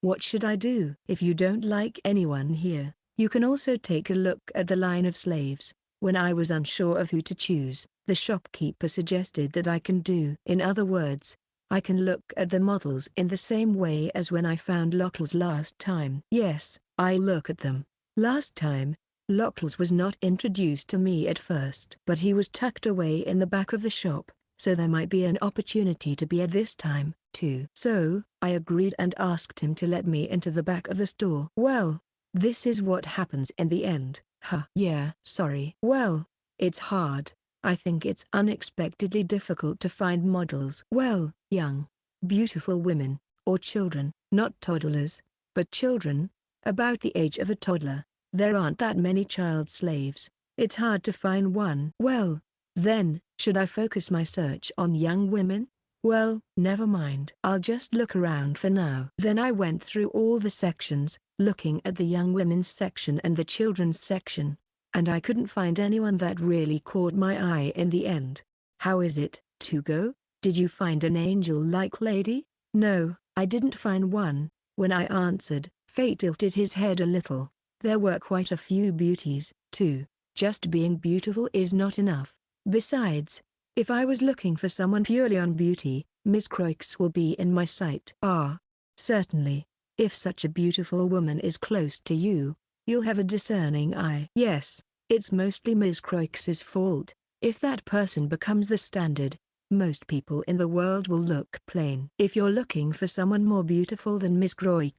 What should I do? If you don't like anyone here, you can also take a look at the line of slaves. When I was unsure of who to choose, the shopkeeper suggested that I can do. In other words, I can look at the models in the same way as when I found Locals last time. Yes, I look at them. Last time, Locals was not introduced to me at first. But he was tucked away in the back of the shop, so there might be an opportunity to be at this time, too. So, I agreed and asked him to let me into the back of the store. Well, this is what happens in the end. Huh. Yeah, sorry. Well, it's hard. I think it's unexpectedly difficult to find models. Well, young, beautiful women, or children, not toddlers, but children, about the age of a toddler. There aren't that many child slaves. It's hard to find one. Well, then, should I focus my search on young women? Well, never mind. I'll just look around for now. Then I went through all the sections, looking at the young women's section and the children's section, and I couldn't find anyone that really caught my eye in the end. How is it, Tugo? Did you find an angel-like lady? No, I didn't find one. When I answered, Fate tilted his head a little. There were quite a few beauties, too. Just being beautiful is not enough. Besides, if I was looking for someone purely on beauty, Miss Croix will be in my sight. Ah, certainly. If such a beautiful woman is close to you, you'll have a discerning eye. Yes, it's mostly Miss Croix's fault. If that person becomes the standard, Most people in the world will look plain. If you're looking for someone more beautiful than Miss Croix,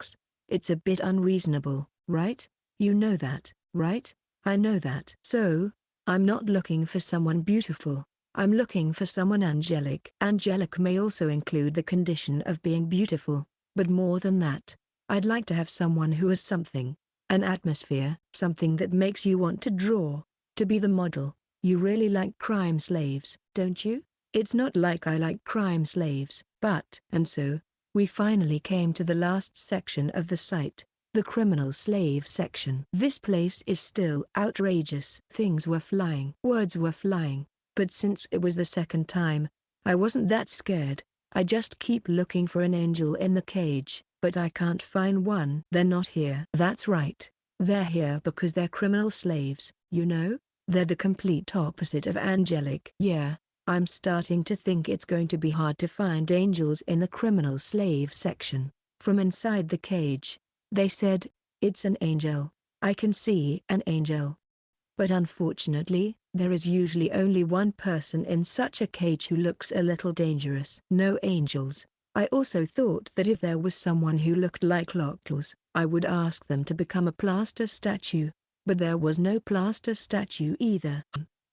it's a bit unreasonable, right? You know that, right? I know that. So, I'm not looking for someone beautiful. I'm looking for someone angelic. Angelic may also include the condition of being beautiful, but more than that, I'd like to have someone who has something, an atmosphere, something that makes you want to draw, to be the model. You really like crime slaves, don't you? It's not like I like crime slaves, but... And so, we finally came to the last section of the site, the criminal slave section. This place is still outrageous. Things were flying. Words were flying. But since it was the second time, I wasn't that scared. I just keep looking for an angel in the cage, but I can't find one. They're not here. That's right. They're here because they're criminal slaves, you know? They're the complete opposite of angelic. Yeah, I'm starting to think it's going to be hard to find angels in the criminal slave section. From inside the cage, they said, "It's an angel. I can see an angel." But unfortunately, there is usually only one person in such a cage who looks a little dangerous. No angels. I also thought that if there was someone who looked like Locals, I would ask them to become a plaster statue. But there was no plaster statue either.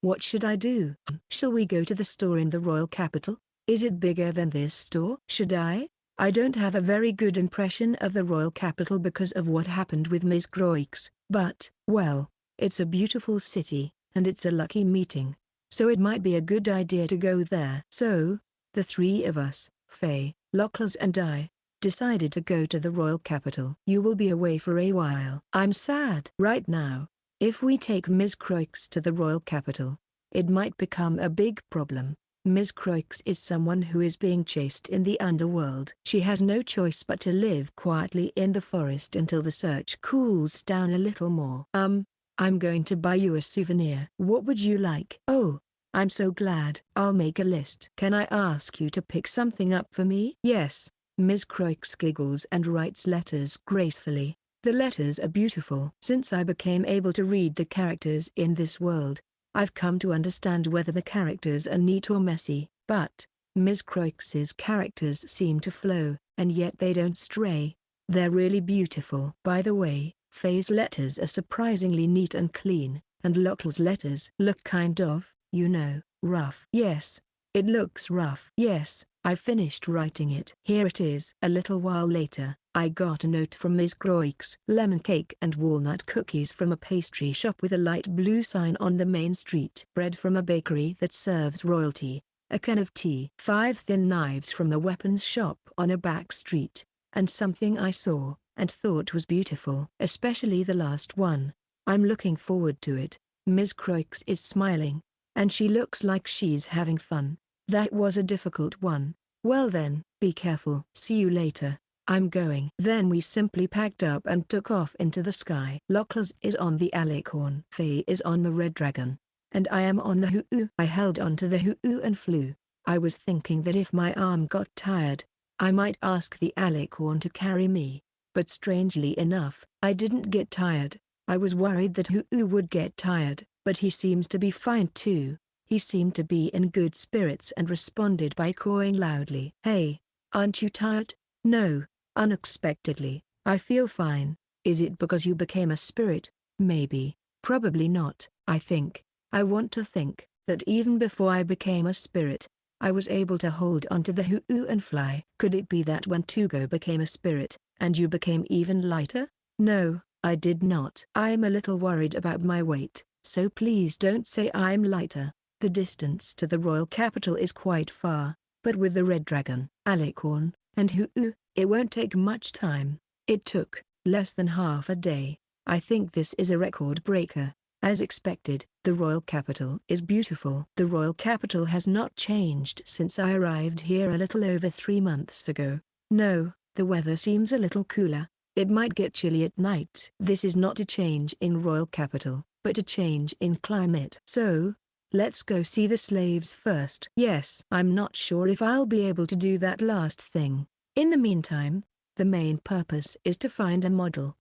What should I do? Shall we go to the store in the royal capital? Is it bigger than this store? Should I? I don't have a very good impression of the royal capital because of what happened with Miss Croix, but, well, it's a beautiful city, and it's a lucky meeting, so it might be a good idea to go there. So, the three of us, Faye, Locals and I, decided to go to the royal capital. You will be away for a while. I'm sad. Right now, if we take Miss Croix to the royal capital, it might become a big problem. Miss Croix is someone who is being chased in the underworld. She has no choice but to live quietly in the forest until the search cools down a little more. I'm going to buy you a souvenir. What would you like? Oh, I'm so glad. I'll make a list. Can I ask you to pick something up for me? Yes. Miss Croix giggles and writes letters gracefully. The letters are beautiful. Since I became able to read the characters in this world, I've come to understand whether the characters are neat or messy. But, Miss Croix's characters seem to flow, and yet they don't stray. They're really beautiful. By the way, Faye's letters are surprisingly neat and clean, and Local's letters look kind of, you know, rough. Yes, it looks rough. Yes, I finished writing it. Here it is. A little while later, I got a note from Miss Croix. Lemon cake and walnut cookies from a pastry shop with a light blue sign on the main street. Bread from a bakery that serves royalty. A can of tea. 5 thin knives from a weapons shop on a back street. And something I saw and thought was beautiful. Especially the last one. I'm looking forward to it. Miss Croix is smiling. And she looks like she's having fun. That was a difficult one. Well then, be careful. See you later. I'm going. Then we simply packed up and took off into the sky. Locals is on the alicorn. Faye is on the red dragon. And I am on the hoo-oo. I held onto the hoo-oo and flew. I was thinking that if my arm got tired, I might ask the alicorn to carry me. But strangely enough, I didn't get tired. I was worried that hoo-oo would get tired, but he seems to be fine too. He seemed to be in good spirits and responded by cawing loudly. Hey, aren't you tired? No. Unexpectedly, I feel fine. Is it because you became a spirit? Maybe. Probably not. I want to think that even before I became a spirit, I was able to hold onto the hoo-oo and fly. Could it be that when Tugo became a spirit, and you became even lighter? No, I did not. I'm a little worried about my weight, so please don't say I'm lighter. The distance to the royal capital is quite far, but with the red dragon, alicorn, and hoo-oo, it won't take much time. It took less than half a day. I think this is a record breaker. As expected, the royal capital is beautiful. The royal capital has not changed since I arrived here a little over 3 months ago. No, the weather seems a little cooler. It might get chilly at night. This is not a change in royal capital, but a change in climate. So, let's go see the slaves first. Yes, I'm not sure if I'll be able to do that last thing. In the meantime, the main purpose is to find a model.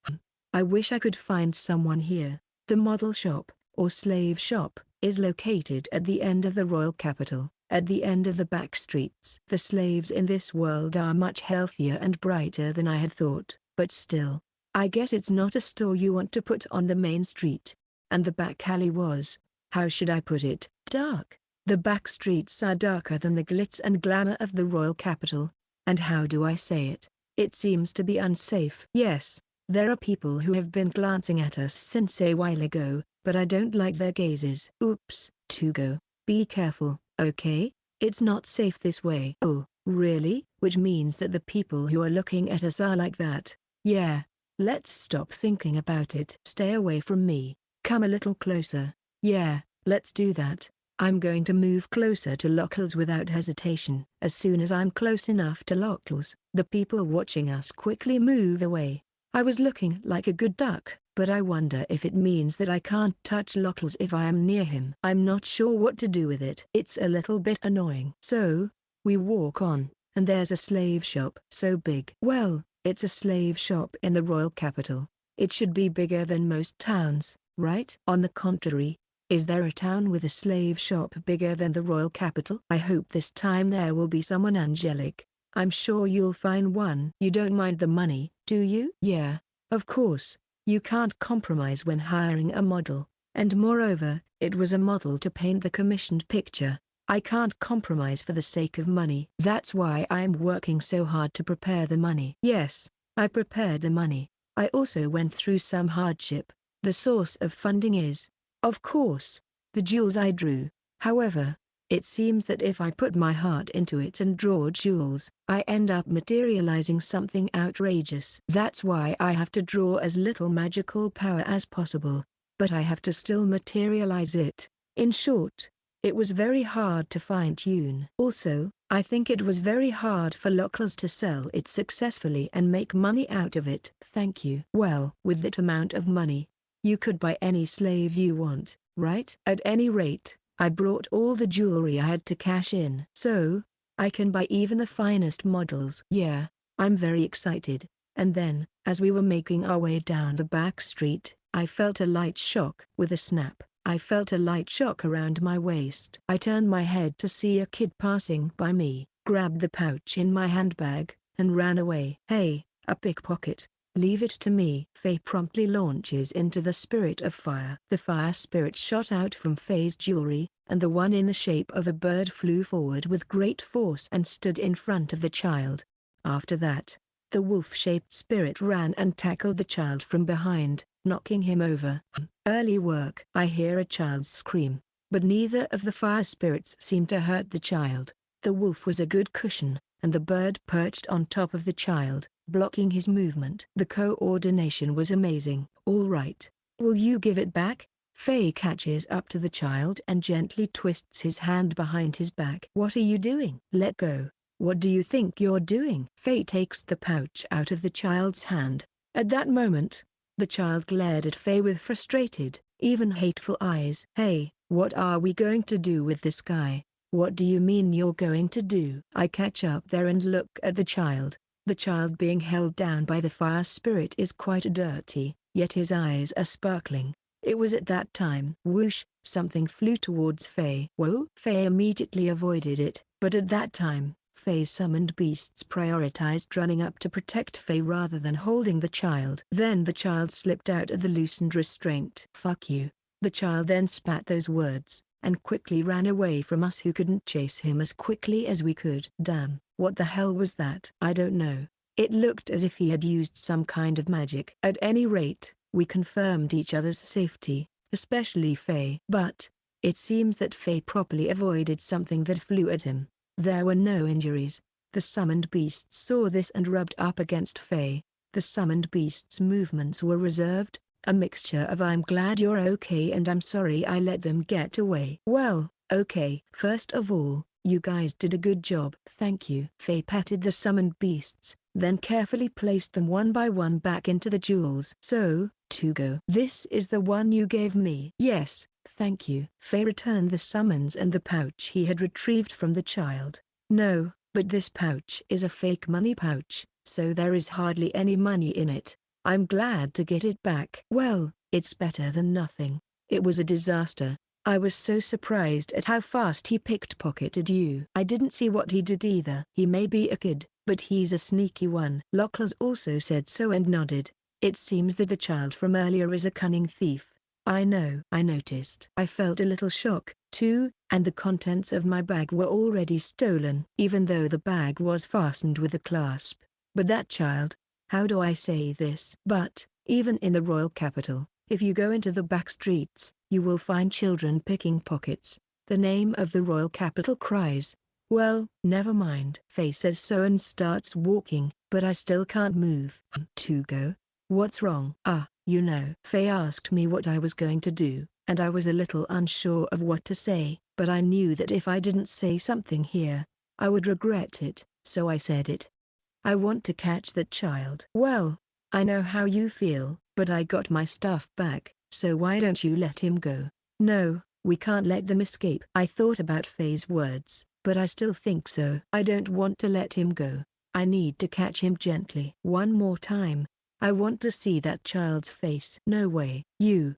I wish I could find someone here. The model shop, or slave shop, is located at the end of the royal capital. at the end of the back streets. The slaves in this world are much healthier and brighter than I had thought, but still, I guess it's not a store you want to put on the main street. And the back alley was, how should I put it, dark. The back streets are darker than the glitz and glamour of the royal capital. And how do I say it? It seems to be unsafe. Yes, there are people who have been glancing at us since a while ago, but I don't like their gazes. Oops, Tugo. Be careful, okay? It's not safe this way. Oh, really? Which means that the people who are looking at us are like that. Yeah. Let's stop thinking about it. Stay away from me. Come a little closer. Yeah, let's do that. I'm going to move closer to Locals without hesitation. As soon as I'm close enough to Locals, the people watching us quickly move away. I was looking like a good duck, but I wonder if it means that I can't touch Locals if I am near him. I'm not sure what to do with it. It's a little bit annoying. So, we walk on, and there's a slave shop. So big. Well, it's a slave shop in the royal capital. It should be bigger than most towns, right? On the contrary, is there a town with a slave shop bigger than the royal capital? I hope this time there will be someone angelic. I'm sure you'll find one. You don't mind the money, do you? Yeah, of course. You can't compromise when hiring a model. And moreover, it was a model to paint the commissioned picture. I can't compromise for the sake of money. That's why I'm working so hard to prepare the money. Yes, I prepared the money. I also went through some hardship. The source of funding is, of course, the jewels I drew. However, it seems that if I put my heart into it and draw jewels, I end up materializing something outrageous. That's why I have to draw as little magical power as possible. But I have to still materialize it. In short, it was very hard to fine-tune. Also, I think it was very hard for Locals to sell it successfully and make money out of it. Thank you. Well, with that amount of money, you could buy any slave you want, right? At any rate, I brought all the jewelry I had to cash in. So, I can buy even the finest models. Yeah, I'm very excited. And then, as we were making our way down the back street, I felt a light shock. With a snap, I felt a light shock around my waist. I turned my head to see a kid passing by me, grabbed the pouch in my handbag, and ran away. Hey, a pickpocket. Leave it to me. Faye promptly launches into the spirit of fire. The fire spirit shot out from Faye's jewelry, and the one in the shape of a bird flew forward with great force and stood in front of the child. After that, the wolf-shaped spirit ran and tackled the child from behind, knocking him over. Early work. I hear a child's scream, but neither of the fire spirits seemed to hurt the child. The wolf was a good cushion, and the bird perched on top of the child, blocking his movement. The coordination was amazing. All right. Will you give it back? Faye catches up to the child and gently twists his hand behind his back. What are you doing? Let go. What do you think you're doing? Faye takes the pouch out of the child's hand. At that moment, the child glared at Faye with frustrated, even hateful eyes. Hey, what are we going to do with this guy? What do you mean you're going to do? I catch up there and look at the child. The child being held down by the fire spirit is quite dirty, yet his eyes are sparkling. It was at that time. Whoosh, something flew towards Faye. Whoa! Faye immediately avoided it, but at that time, Faye's summoned beasts prioritized running up to protect Faye rather than holding the child. Then the child slipped out of the loosened restraint. Fuck you. The child then spat those words, and quickly ran away from us who couldn't chase him as quickly as we could. Damn, what the hell was that? I don't know. It looked as if he had used some kind of magic. At any rate, we confirmed each other's safety, especially Faye. But, it seems that Faye properly avoided something that flew at him. There were no injuries. The summoned beasts saw this and rubbed up against Faye. The summoned beasts' movements were reserved, a mixture of I'm glad you're okay and I'm sorry I let them get away. Well, okay. First of all, you guys did a good job. Thank you. Faye patted the summoned beasts, then carefully placed them one by one back into the jewels. So, Tugo. This is the one you gave me? Yes, thank you. Faye returned the summons and the pouch he had retrieved from the child. No, but this pouch is a fake money pouch, so there is hardly any money in it. I'm glad to get it back. Well, it's better than nothing. It was a disaster. I was so surprised at how fast he pickpocketed you. I didn't see what he did either. He may be a kid, but he's a sneaky one. Locklers also said so and nodded. It seems that the child from earlier is a cunning thief. I know. I noticed. I felt a little shock, too, and the contents of my bag were already stolen. Even though the bag was fastened with a clasp. But that child, how do I say this? But, even in the royal capital, if you go into the back streets, you will find children picking pockets. The name of the royal capital cries. Well, never mind. Faye says so and starts walking, but I still can't move. To go? What's wrong? You know. Faye asked me what I was going to do, and I was a little unsure of what to say, but I knew that if I didn't say something here, I would regret it, so I said it. I want to catch that child. Well, I know how you feel, but I got my stuff back, so why don't you let him go? No, we can't let them escape. I thought about Faye's words, but I still think so. I don't want to let him go. I need to catch him gently. One more time. I want to see that child's face. No way.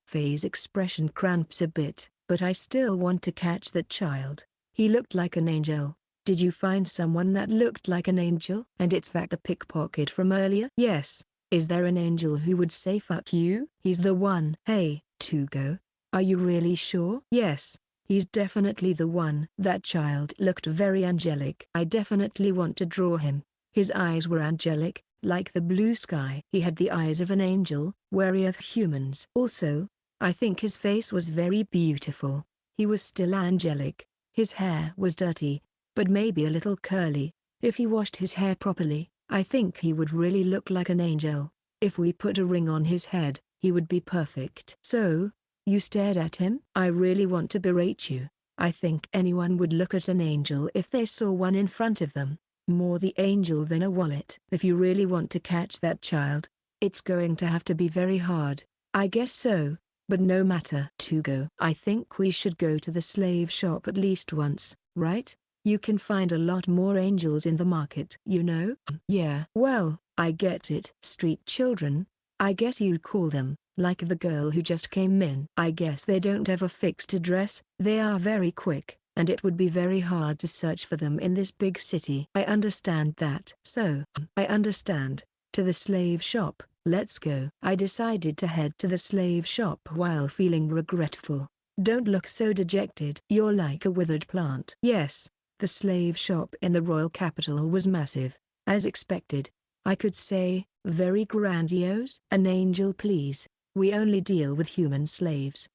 Faye's expression cramps a bit, but I still want to catch that child. He looked like an angel. Did you find someone that looked like an angel? And it's that the pickpocket from earlier? Yes. Is there an angel who would say fuck you? He's the one. Hey, Tugo. Are you really sure? Yes. He's definitely the one. That child looked very angelic. I definitely want to draw him. His eyes were angelic, like the blue sky. He had the eyes of an angel, wary of humans. Also, I think his face was very beautiful. He was still angelic. His hair was dirty, but maybe a little curly. If he washed his hair properly, I think he would really look like an angel. If we put a ring on his head, he would be perfect. So, you stared at him? I really want to berate you. I think anyone would look at an angel if they saw one in front of them. More the angel than a wallet. If you really want to catch that child, it's going to have to be very hard. I guess so, but no matter. Tugo. I think we should go to the slave shop at least once, right? You can find a lot more angels in the market, you know? Yeah. Well, I get it. Street children, I guess you'd call them, like the girl who just came in. I guess they don't have a fixed address. They are very quick, and it would be very hard to search for them in this big city. I understand that. So, I understand. To the slave shop, let's go. I decided to head to the slave shop while feeling regretful. Don't look so dejected. You're like a withered plant. Yes. The slave shop in the royal capital was massive, as expected. I could say, very grandiose. An angel please. We only deal with human slaves.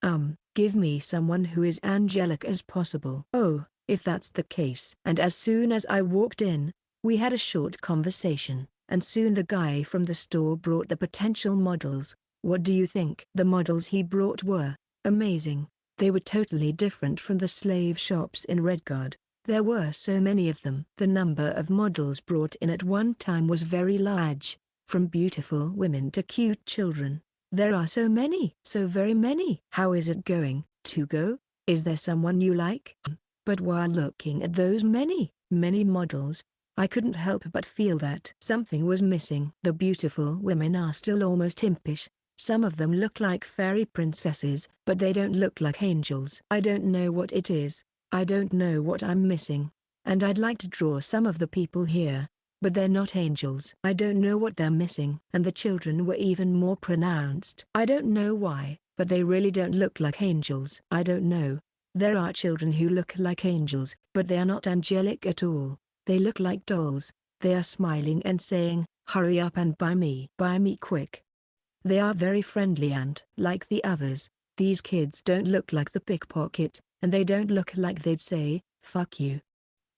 Give me someone who is angelic as possible. Oh, if that's the case. And as soon as I walked in, we had a short conversation, and soon the guy from the store brought the potential models. What do you think? The models he brought were amazing. They were totally different from the slave shops in Redguard. There were so many of them. The number of models brought in at one time was very large, from beautiful women to cute children. There are so many. So very many. How is it going, Tugo? Is there someone you like? But while looking at those many models, I couldn't help but feel that something was missing. The beautiful women are still almost impish. Some of them look like fairy princesses, but they don't look like angels. I don't know what it is. I don't know what I'm missing. And I'd like to draw some of the people here, but they're not angels. I don't know what they're missing. And the children were even more pronounced. I don't know why, but they really don't look like angels. I don't know. There are children who look like angels, but they are not angelic at all. They look like dolls. They are smiling and saying, "Hurry up and buy me quick." They are very friendly and, like the others, these kids don't look like the pickpocket, and they don't look like they'd say, "Fuck you."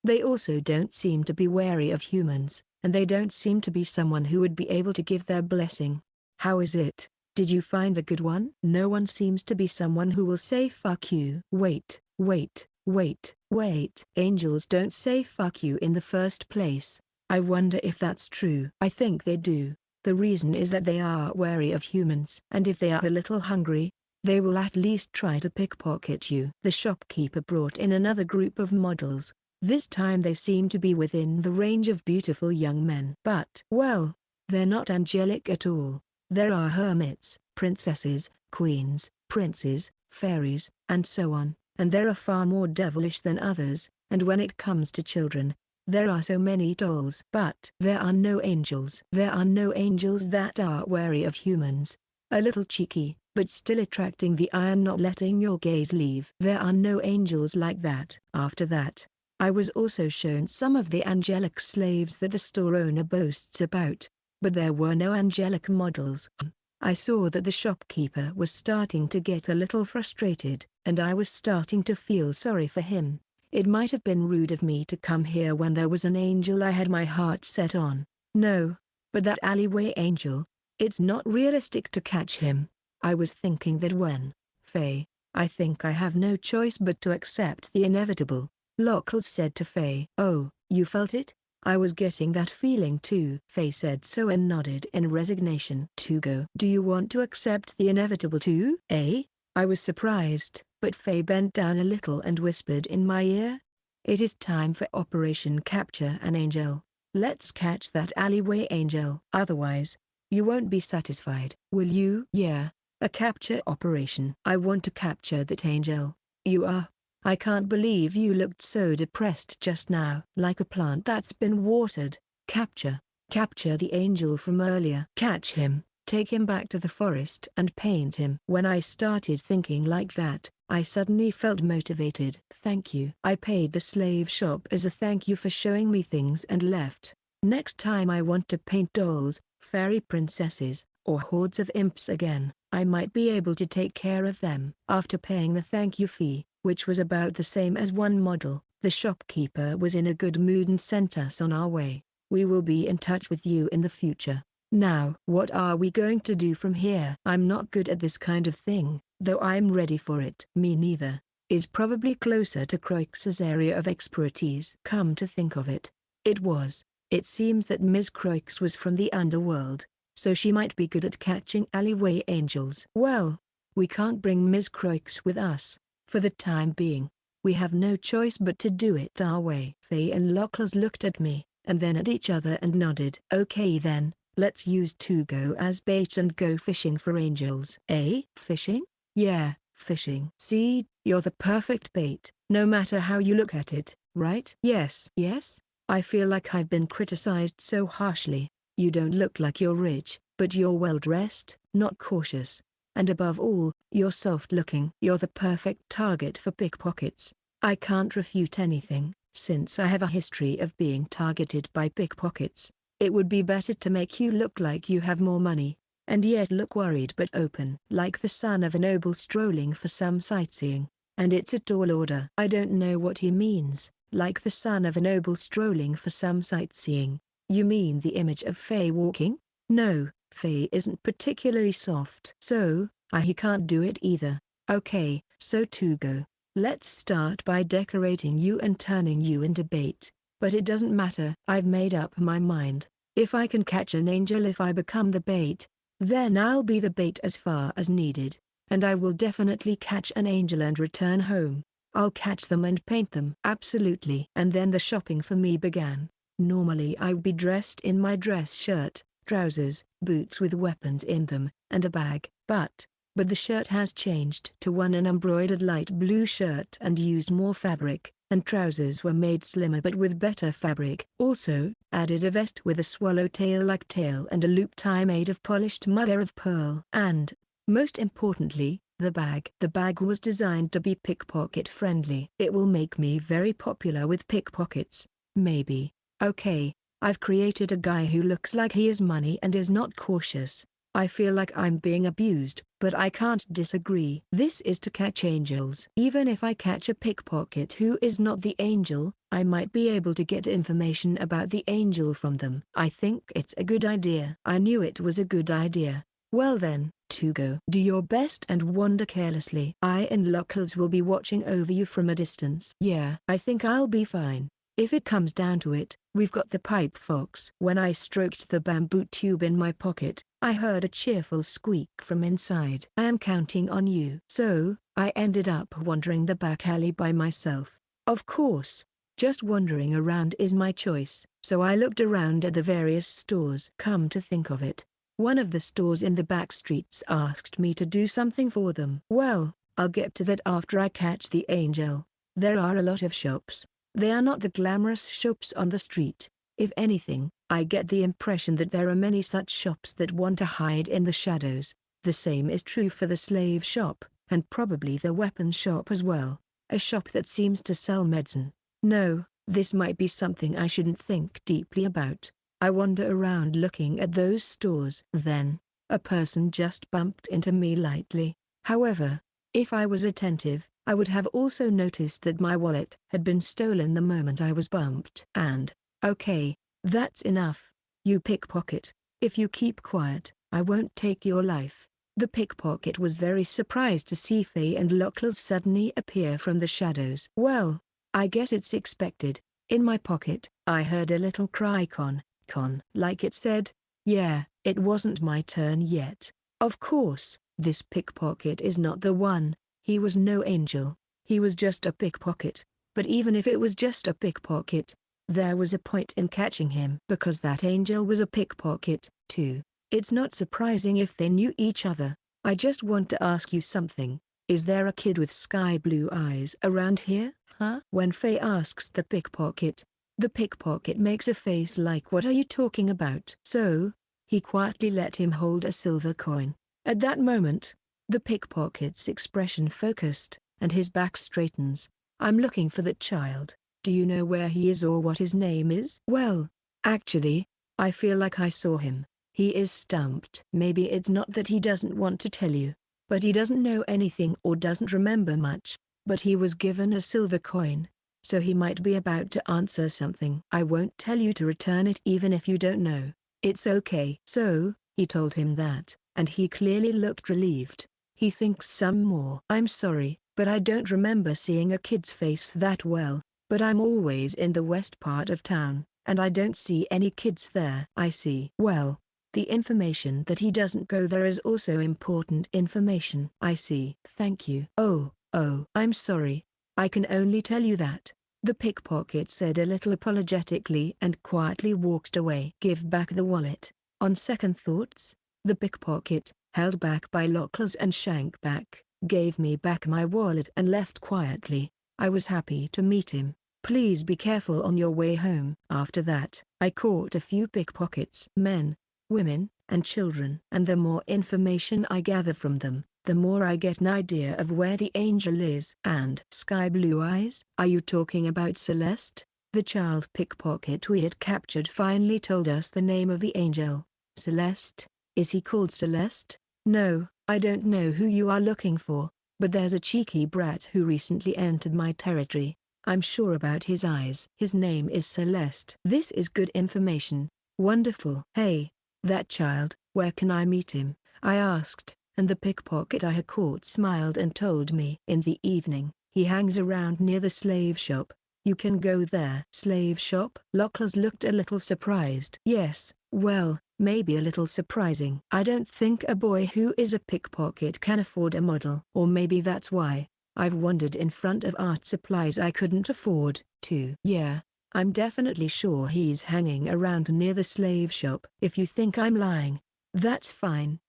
They also don't seem to be wary of humans, and they don't seem to be someone who would be able to give their blessing. How is it? Did you find a good one? No one seems to be someone who will say fuck you. Wait. Angels don't say fuck you in the first place. I wonder if that's true. I think they do. The reason is that they are wary of humans. And if they are a little hungry, they will at least try to pickpocket you. The shopkeeper brought in another group of models. This time they seem to be within the range of beautiful young men. But, well, they're not angelic at all. There are hermits, princesses, queens, princes, fairies, and so on. and there are far more devilish than others, and when it comes to children, there are so many dolls. But there are no angels. There are no angels that are wary of humans. A little cheeky, but still attracting the eye and not letting your gaze leave. There are no angels like that. After that, I was also shown some of the angelic slaves that the store owner boasts about, but there were no angelic models. I saw that the shopkeeper was starting to get a little frustrated, and I was starting to feel sorry for him. It might have been rude of me to come here when there was an angel I had my heart set on. No, but that alleyway angel, it's not realistic to catch him. I was thinking that when, Faye, I think I have no choice but to accept the inevitable, Lockles said to Faye. Oh, you felt it? I was getting that feeling too. Faye said so and nodded in resignation. Tugo. Do you want to accept the inevitable too? Eh? I was surprised, but Faye bent down a little and whispered in my ear. It is time for Operation Capture an Angel. Let's catch that alleyway angel. Otherwise, you won't be satisfied. Will you? Yeah, a capture operation. I want to capture that angel. You are? I can't believe you looked so depressed just now. Like a plant that's been watered. Capture the angel from earlier. Catch him, take him back to the forest and paint him. When I started thinking like that, I suddenly felt motivated. Thank you. I paid the slave shop as a thank you for showing me things and left. Next time I want to paint dolls, fairy princesses, or hordes of imps again, I might be able to take care of them. After paying the thank you fee, which was about the same as one model, the shopkeeper was in a good mood and sent us on our way. We will be in touch with you in the future. Now, what are we going to do from here? I'm not good at this kind of thing, though I'm ready for it. Me neither. Is probably closer to Croix's area of expertise. Come to think of it, it seems that Ms. Croix was from the underworld, so she might be good at catching alleyway angels. Well, we can't bring Ms. Croix with us. For the time being, we have no choice but to do it our way. Faye and Lockles looked at me, and then at each other and nodded. Okay then, let's use Tugo as bait and go fishing for angels. Eh? Fishing? Yeah, fishing. See, you're the perfect bait, no matter how you look at it, right? Yes. I feel like I've been criticized so harshly. You don't look like you're rich, but you're well dressed, not cautious. And above all, you're soft-looking. You're the perfect target for pickpockets. I can't refute anything, since I have a history of being targeted by pickpockets. It would be better to make you look like you have more money, and yet look worried but open. Like the son of a noble strolling for some sightseeing, and it's a tall order. I don't know what he means, like the son of a noble strolling for some sightseeing. You mean the image of Faye walking? No. Faye isn't particularly soft. So, he can't do it either. Okay, so Tugo, let's start by decorating you and turning you into bait. But it doesn't matter. I've made up my mind. If I can catch an angel if I become the bait, then I'll be the bait as far as needed. And I will definitely catch an angel and return home. I'll catch them and paint them. Absolutely. And then the shopping for me began. Normally I'd be dressed in my dress shirt, trousers, boots with weapons in them, and a bag. But the shirt has changed to an embroidered light blue shirt and used more fabric, and trousers were made slimmer but with better fabric. Also, added a vest with a swallowtail-like tail and a loop tie made of polished mother of pearl. And, most importantly, the bag. The bag was designed to be pickpocket friendly. It will make me very popular with pickpockets. Maybe. Okay. I've created a guy who looks like he has money and is not cautious. I feel like I'm being abused, but I can't disagree. This is to catch angels. Even if I catch a pickpocket who is not the angel, I might be able to get information about the angel from them. I think it's a good idea. I knew it was a good idea. Well then, Tugo, do your best and wander carelessly. I and Lockles will be watching over you from a distance. Yeah, I think I'll be fine. If it comes down to it, we've got the pipe fox. When I stroked the bamboo tube in my pocket, I heard a cheerful squeak from inside. I am counting on you. So, I ended up wandering the back alley by myself. Of course, just wandering around is my choice. So I looked around at the various stores. Come to think of it, one of the stores in the back streets asked me to do something for them. Well, I'll get to that after I catch the angel. There are a lot of shops. They are not the glamorous shops on the street. If anything, I get the impression that there are many such shops that want to hide in the shadows. The same is true for the slave shop, and probably the weapon shop as well. A shop that seems to sell medicine. No, this might be something I shouldn't think deeply about. I wander around looking at those stores. Then, a person just bumped into me lightly. However, if I was attentive, I would have also noticed that my wallet had been stolen the moment I was bumped. And, okay, that's enough. You pickpocket. If you keep quiet, I won't take your life. The pickpocket was very surprised to see Faye and Lockless suddenly appear from the shadows. Well, I guess it's expected. In my pocket, I heard a little cry con, like it said, yeah, it wasn't my turn yet. Of course, this pickpocket is not the one. He was no angel. He was just a pickpocket. But even if it was just a pickpocket, there was a point in catching him because that angel was a pickpocket, too. It's not surprising if they knew each other. I just want to ask you something. Is there a kid with sky blue eyes around here, huh? When Faye asks the pickpocket makes a face like what are you talking about? So, he quietly let him hold a silver coin. At that moment, the pickpocket's expression focused, and his back straightens. I'm looking for that child. Do you know where he is or what his name is? Well, actually, I feel like I saw him. He is stumped. Maybe it's not that he doesn't want to tell you, but he doesn't know anything or doesn't remember much, but he was given a silver coin, so he might be about to answer something. I won't tell you to return it even if you don't know. It's okay. So, he told him that, and he clearly looked relieved. He thinks some more. I'm sorry, but I don't remember seeing a kid's face that well, but I'm always in the west part of town, and I don't see any kids there. I see. Well, the information that he doesn't go there is also important information. I see. Thank you. Oh, I'm sorry. I can only tell you that. The pickpocket said a little apologetically and quietly walked away. Give back the wallet. On second thoughts, the pickpocket, held back by Lockless and shrank back, gave me back my wallet and left quietly. I was happy to meet him. Please be careful on your way home. After that, I caught a few pickpockets. Men, women, and children. And the more information I gather from them, the more I get an idea of where the angel is. And sky blue eyes? Are you talking about Celeste? The child pickpocket we had captured finally told us the name of the angel. Celeste? Is he called Celeste? No, I don't know who you are looking for, but there's a cheeky brat who recently entered my territory. I'm sure about his eyes. His name is Celeste. This is good information. Wonderful. Hey, that child, where can I meet him? I asked, and the pickpocket I had caught smiled and told me. In the evening, he hangs around near the slave shop. You can go there. Slave shop? Lockless looked a little surprised. Yes, well, maybe a little surprising. I don't think a boy who is a pickpocket can afford a model. Or maybe that's why I've wandered in front of art supplies I couldn't afford, too. Yeah, I'm definitely sure he's hanging around near the slave shop. If you think I'm lying, that's fine.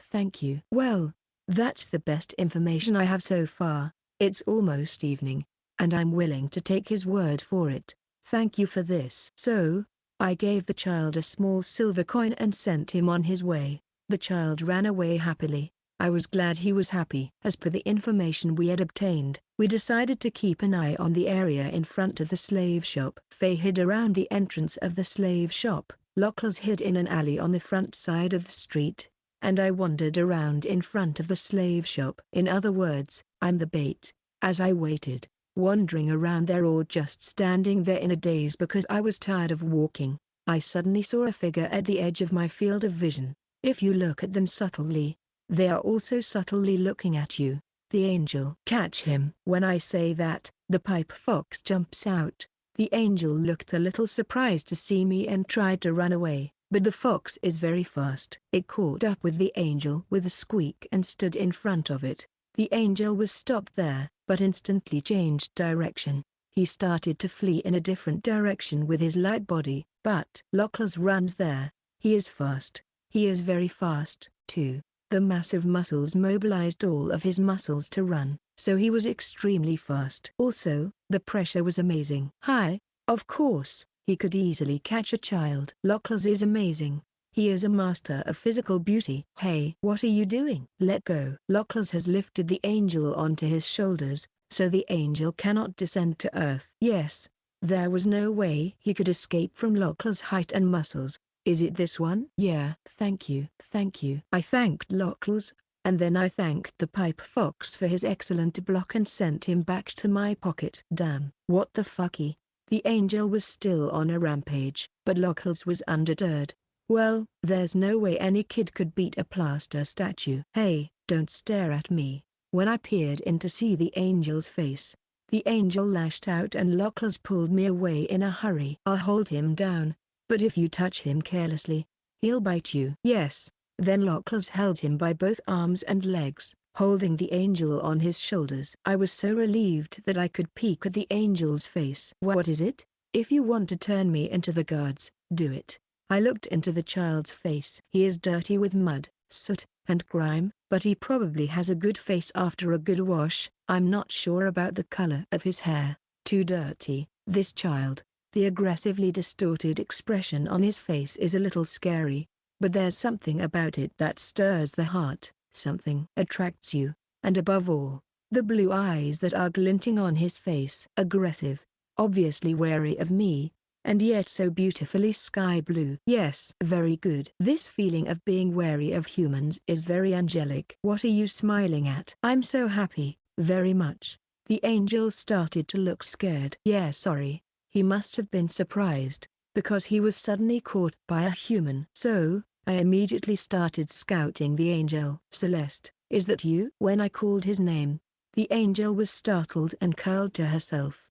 Thank you. Well, that's the best information I have so far. It's almost evening, and I'm willing to take his word for it. Thank you for this. So, I gave the child a small silver coin and sent him on his way. The child ran away happily. I was glad he was happy. As per the information we had obtained, we decided to keep an eye on the area in front of the slave shop. Faye hid around the entrance of the slave shop, Lockless hid in an alley on the front side of the street, and I wandered around in front of the slave shop. In other words, I'm the bait. As I waited, wandering around there or just standing there in a daze because I was tired of walking, I suddenly saw a figure at the edge of my field of vision. If you look at them subtly, they are also subtly looking at you. The angel. Catch him. When I say that, the pipe fox jumps out. The angel looked a little surprised to see me and tried to run away, but the fox is very fast. It caught up with the angel with a squeak and stood in front of it. The angel was stopped there, but instantly changed direction. He started to flee in a different direction with his light body, but Lockless runs there. He is fast. He is very fast, too. The massive muscles mobilized all of his muscles to run, so he was extremely fast. Also, the pressure was amazing. Hi. Of course, he could easily catch a child. Lockless is amazing. He is a master of physical beauty. Hey, what are you doing? Let go. Lockless has lifted the angel onto his shoulders, so the angel cannot descend to earth. Yes. There was no way he could escape from Lockless' height and muscles. Is it this one? Yeah. Thank you. Thank you. I thanked Lockless, and then I thanked the pipe fox for his excellent block and sent him back to my pocket. Damn. What the fucky? The angel was still on a rampage, but Lockless was undeterred. Well, there's no way any kid could beat a plaster statue. Hey, don't stare at me. When I peered in to see the angel's face, the angel lashed out and Lockless pulled me away in a hurry. I'll hold him down, but if you touch him carelessly, he'll bite you. Yes. Then Lockless held him by both arms and legs, holding the angel on his shoulders. I was so relieved that I could peek at the angel's face. What is it? If you want to turn me into the guards, do it. I looked into the child's face. He is dirty with mud, soot, and grime, but he probably has a good face after a good wash. I'm not sure about the color of his hair. Too dirty. This child, the aggressively distorted expression on his face is a little scary, but there's something about it that stirs the heart, something attracts you, and above all, the blue eyes that are glinting on his face. Aggressive, obviously wary of me, and yet so beautifully sky blue. Yes, very good. This feeling of being wary of humans is very angelic. What are you smiling at? I'm so happy, very much. The angel started to look scared. Yeah, sorry. He must have been surprised, because he was suddenly caught by a human. So, I immediately started scouting the angel. Celeste, is that you? When I called his name, the angel was startled and curled to herself.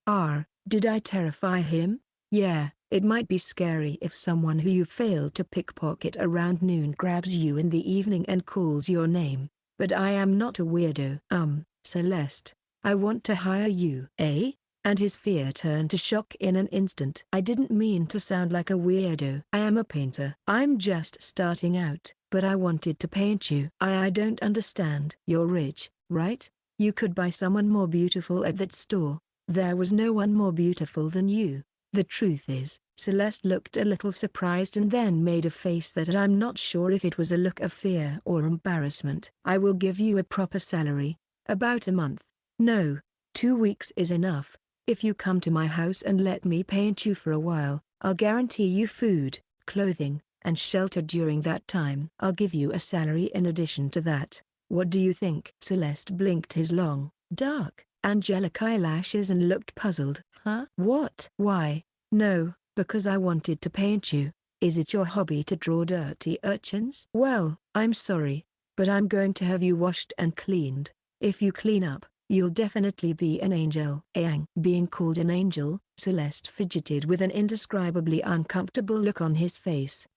Did I terrify him? Yeah, it might be scary if someone who you failed to pickpocket around noon grabs you in the evening and calls your name, but I am not a weirdo. Celeste, I want to hire you. Eh? And his fear turned to shock in an instant. I didn't mean to sound like a weirdo. I am a painter. I'm just starting out, but I wanted to paint you. I don't understand. You're rich, right? You could buy someone more beautiful at that store. There was no one more beautiful than you. The truth is, Celeste looked a little surprised and then made a face that I'm not sure if it was a look of fear or embarrassment. I will give you a proper salary. About a month. No, 2 weeks is enough. If you come to my house and let me paint you for a while, I'll guarantee you food, clothing, and shelter during that time. I'll give you a salary in addition to that. What do you think? Celeste blinked his long, dark, angelic eyelashes and looked puzzled. Huh? What? Why? No, because I wanted to paint you. Is it your hobby to draw dirty urchins? Well, I'm sorry, but I'm going to have you washed and cleaned. If you clean up, you'll definitely be an angel. Aang. Being called an angel, Celeste fidgeted with an indescribably uncomfortable look on his face.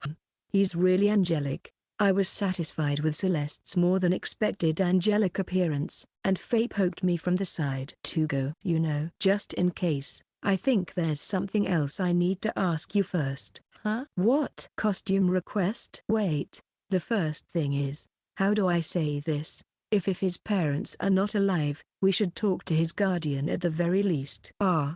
He's really angelic. I was satisfied with Celeste's more than expected angelic appearance, and Faye poked me from the side. To go, you know. Just in case, I think there's something else I need to ask you first. Huh? What? Costume request? Wait, the first thing is, how do I say this? If his parents are not alive, we should talk to his guardian at the very least.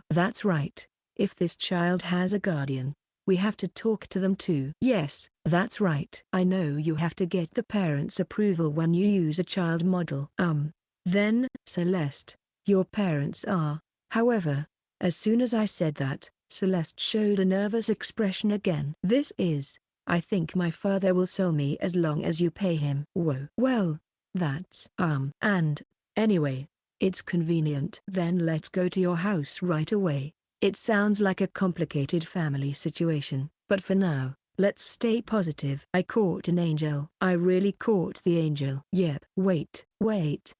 That's right. If this child has a guardian, we have to talk to them too. Yes, that's right. I know you have to get the parents' approval when you use a child model. Then, Celeste, your parents are. However, as soon as I said that, Celeste showed a nervous expression again. I think my father will sell me as long as you pay him. Whoa. Well, that's, and, anyway, it's convenient. Then let's go to your house right away. It sounds like a complicated family situation, but for now, let's stay positive. I caught an angel. I really caught the angel. Yep. Wait.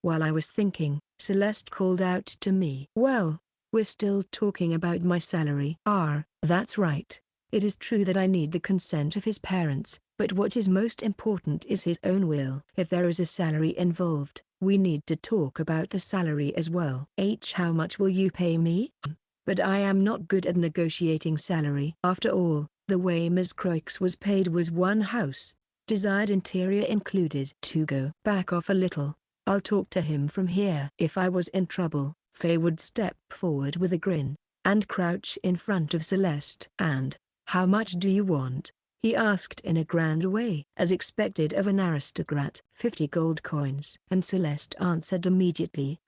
While I was thinking, Celeste called out to me. Well, we're still talking about my salary. That's right. It is true that I need the consent of his parents, but what is most important is his own will. If there is a salary involved, we need to talk about the salary as well. How much will you pay me? But I am not good at negotiating salary. After all, the way Ms. Croix was paid was one house. desired interior included to go back off a little. I'll talk to him from here. If I was in trouble, Faye would step forward with a grin, and crouch in front of Celeste. And, how much do you want? He asked in a grand way. As expected of an aristocrat. 50 gold coins. And Celeste answered immediately.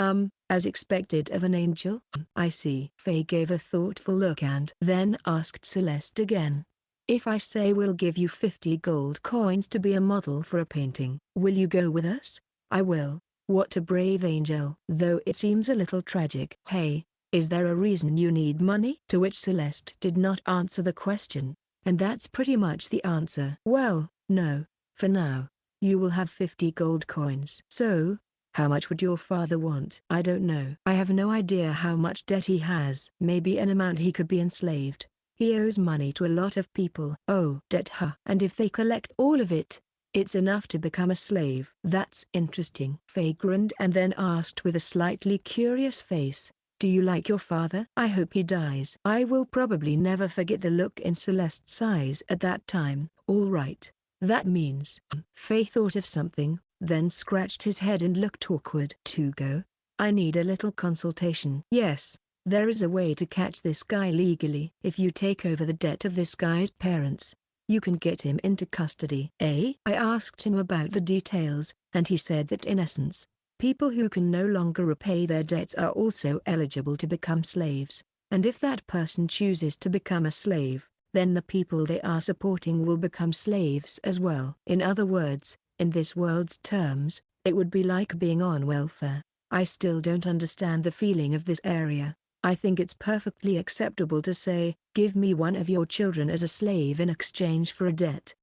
As expected of an angel? I see. Faye gave a thoughtful look and then asked Celeste again. If I say we'll give you 50 gold coins to be a model for a painting, will you go with us? I will. What a brave angel. Though it seems a little tragic. Hey, is there a reason you need money? To which Celeste did not answer the question. And that's pretty much the answer. Well, no, for now. You will have 50 gold coins. So, how much would your father want? I don't know. I have no idea how much debt he has. Maybe an amount he could be enslaved. He owes money to a lot of people. Oh, debt, huh? And if they collect all of it, it's enough to become a slave. That's interesting. Faye grinned and then asked with a slightly curious face. Do you like your father? I hope he dies. I will probably never forget the look in Celeste's eyes at that time. All right. That means. Faye thought of something, then scratched his head and looked awkward. To go? I need a little consultation. Yes, there is a way to catch this guy legally. If you take over the debt of this guy's parents, you can get him into custody. I asked him about the details, and he said that in essence, people who can no longer repay their debts are also eligible to become slaves, and if that person chooses to become a slave, then the people they are supporting will become slaves as well. In other words, in this world's terms, it would be like being on welfare. I still don't understand the feeling of this area. I think it's perfectly acceptable to say, give me one of your children as a slave in exchange for a debt.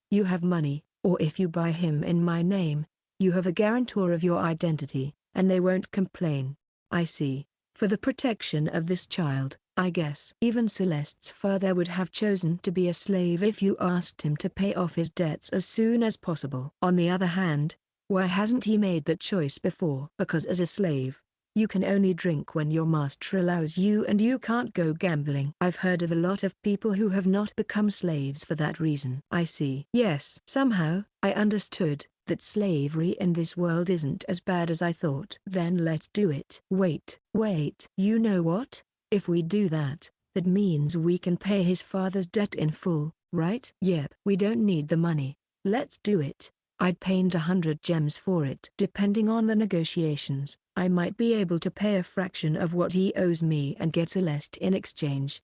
You have money, or if you buy him in my name, you have a guarantor of your identity, and they won't complain. I see. For the protection of this child, I guess. Even Celeste's father would have chosen to be a slave if you asked him to pay off his debts as soon as possible. On the other hand, why hasn't he made that choice before? Because as a slave, you can only drink when your master allows you and you can't go gambling. I've heard of a lot of people who have not become slaves for that reason. I see. Yes. Somehow, I understood that slavery in this world isn't as bad as I thought. Then let's do it. Wait. You know what? If we do that, that means we can pay his father's debt in full, right? Yep. We don't need the money. Let's do it. I'd paid 100 gems for it. Depending on the negotiations, I might be able to pay a fraction of what he owes me and get Celeste in exchange.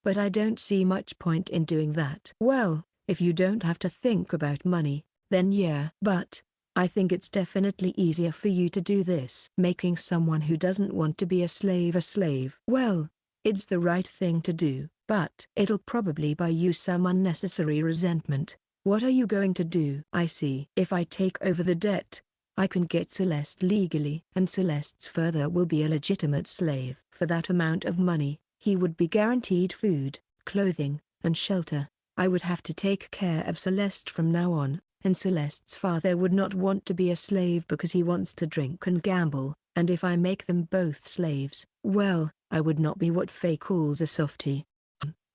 But I don't see much point in doing that. Well, if you don't have to think about money, then yeah. But I think it's definitely easier for you to do this. Making someone who doesn't want to be a slave. Well, it's the right thing to do, but it'll probably buy you some unnecessary resentment. What are you going to do? I see. If I take over the debt, I can get Celeste legally, and Celeste's father will be a legitimate slave. For that amount of money, he would be guaranteed food, clothing, and shelter. I would have to take care of Celeste from now on, and Celeste's father would not want to be a slave because he wants to drink and gamble, and if I make them both slaves, well, I would not be what Faye calls a softie.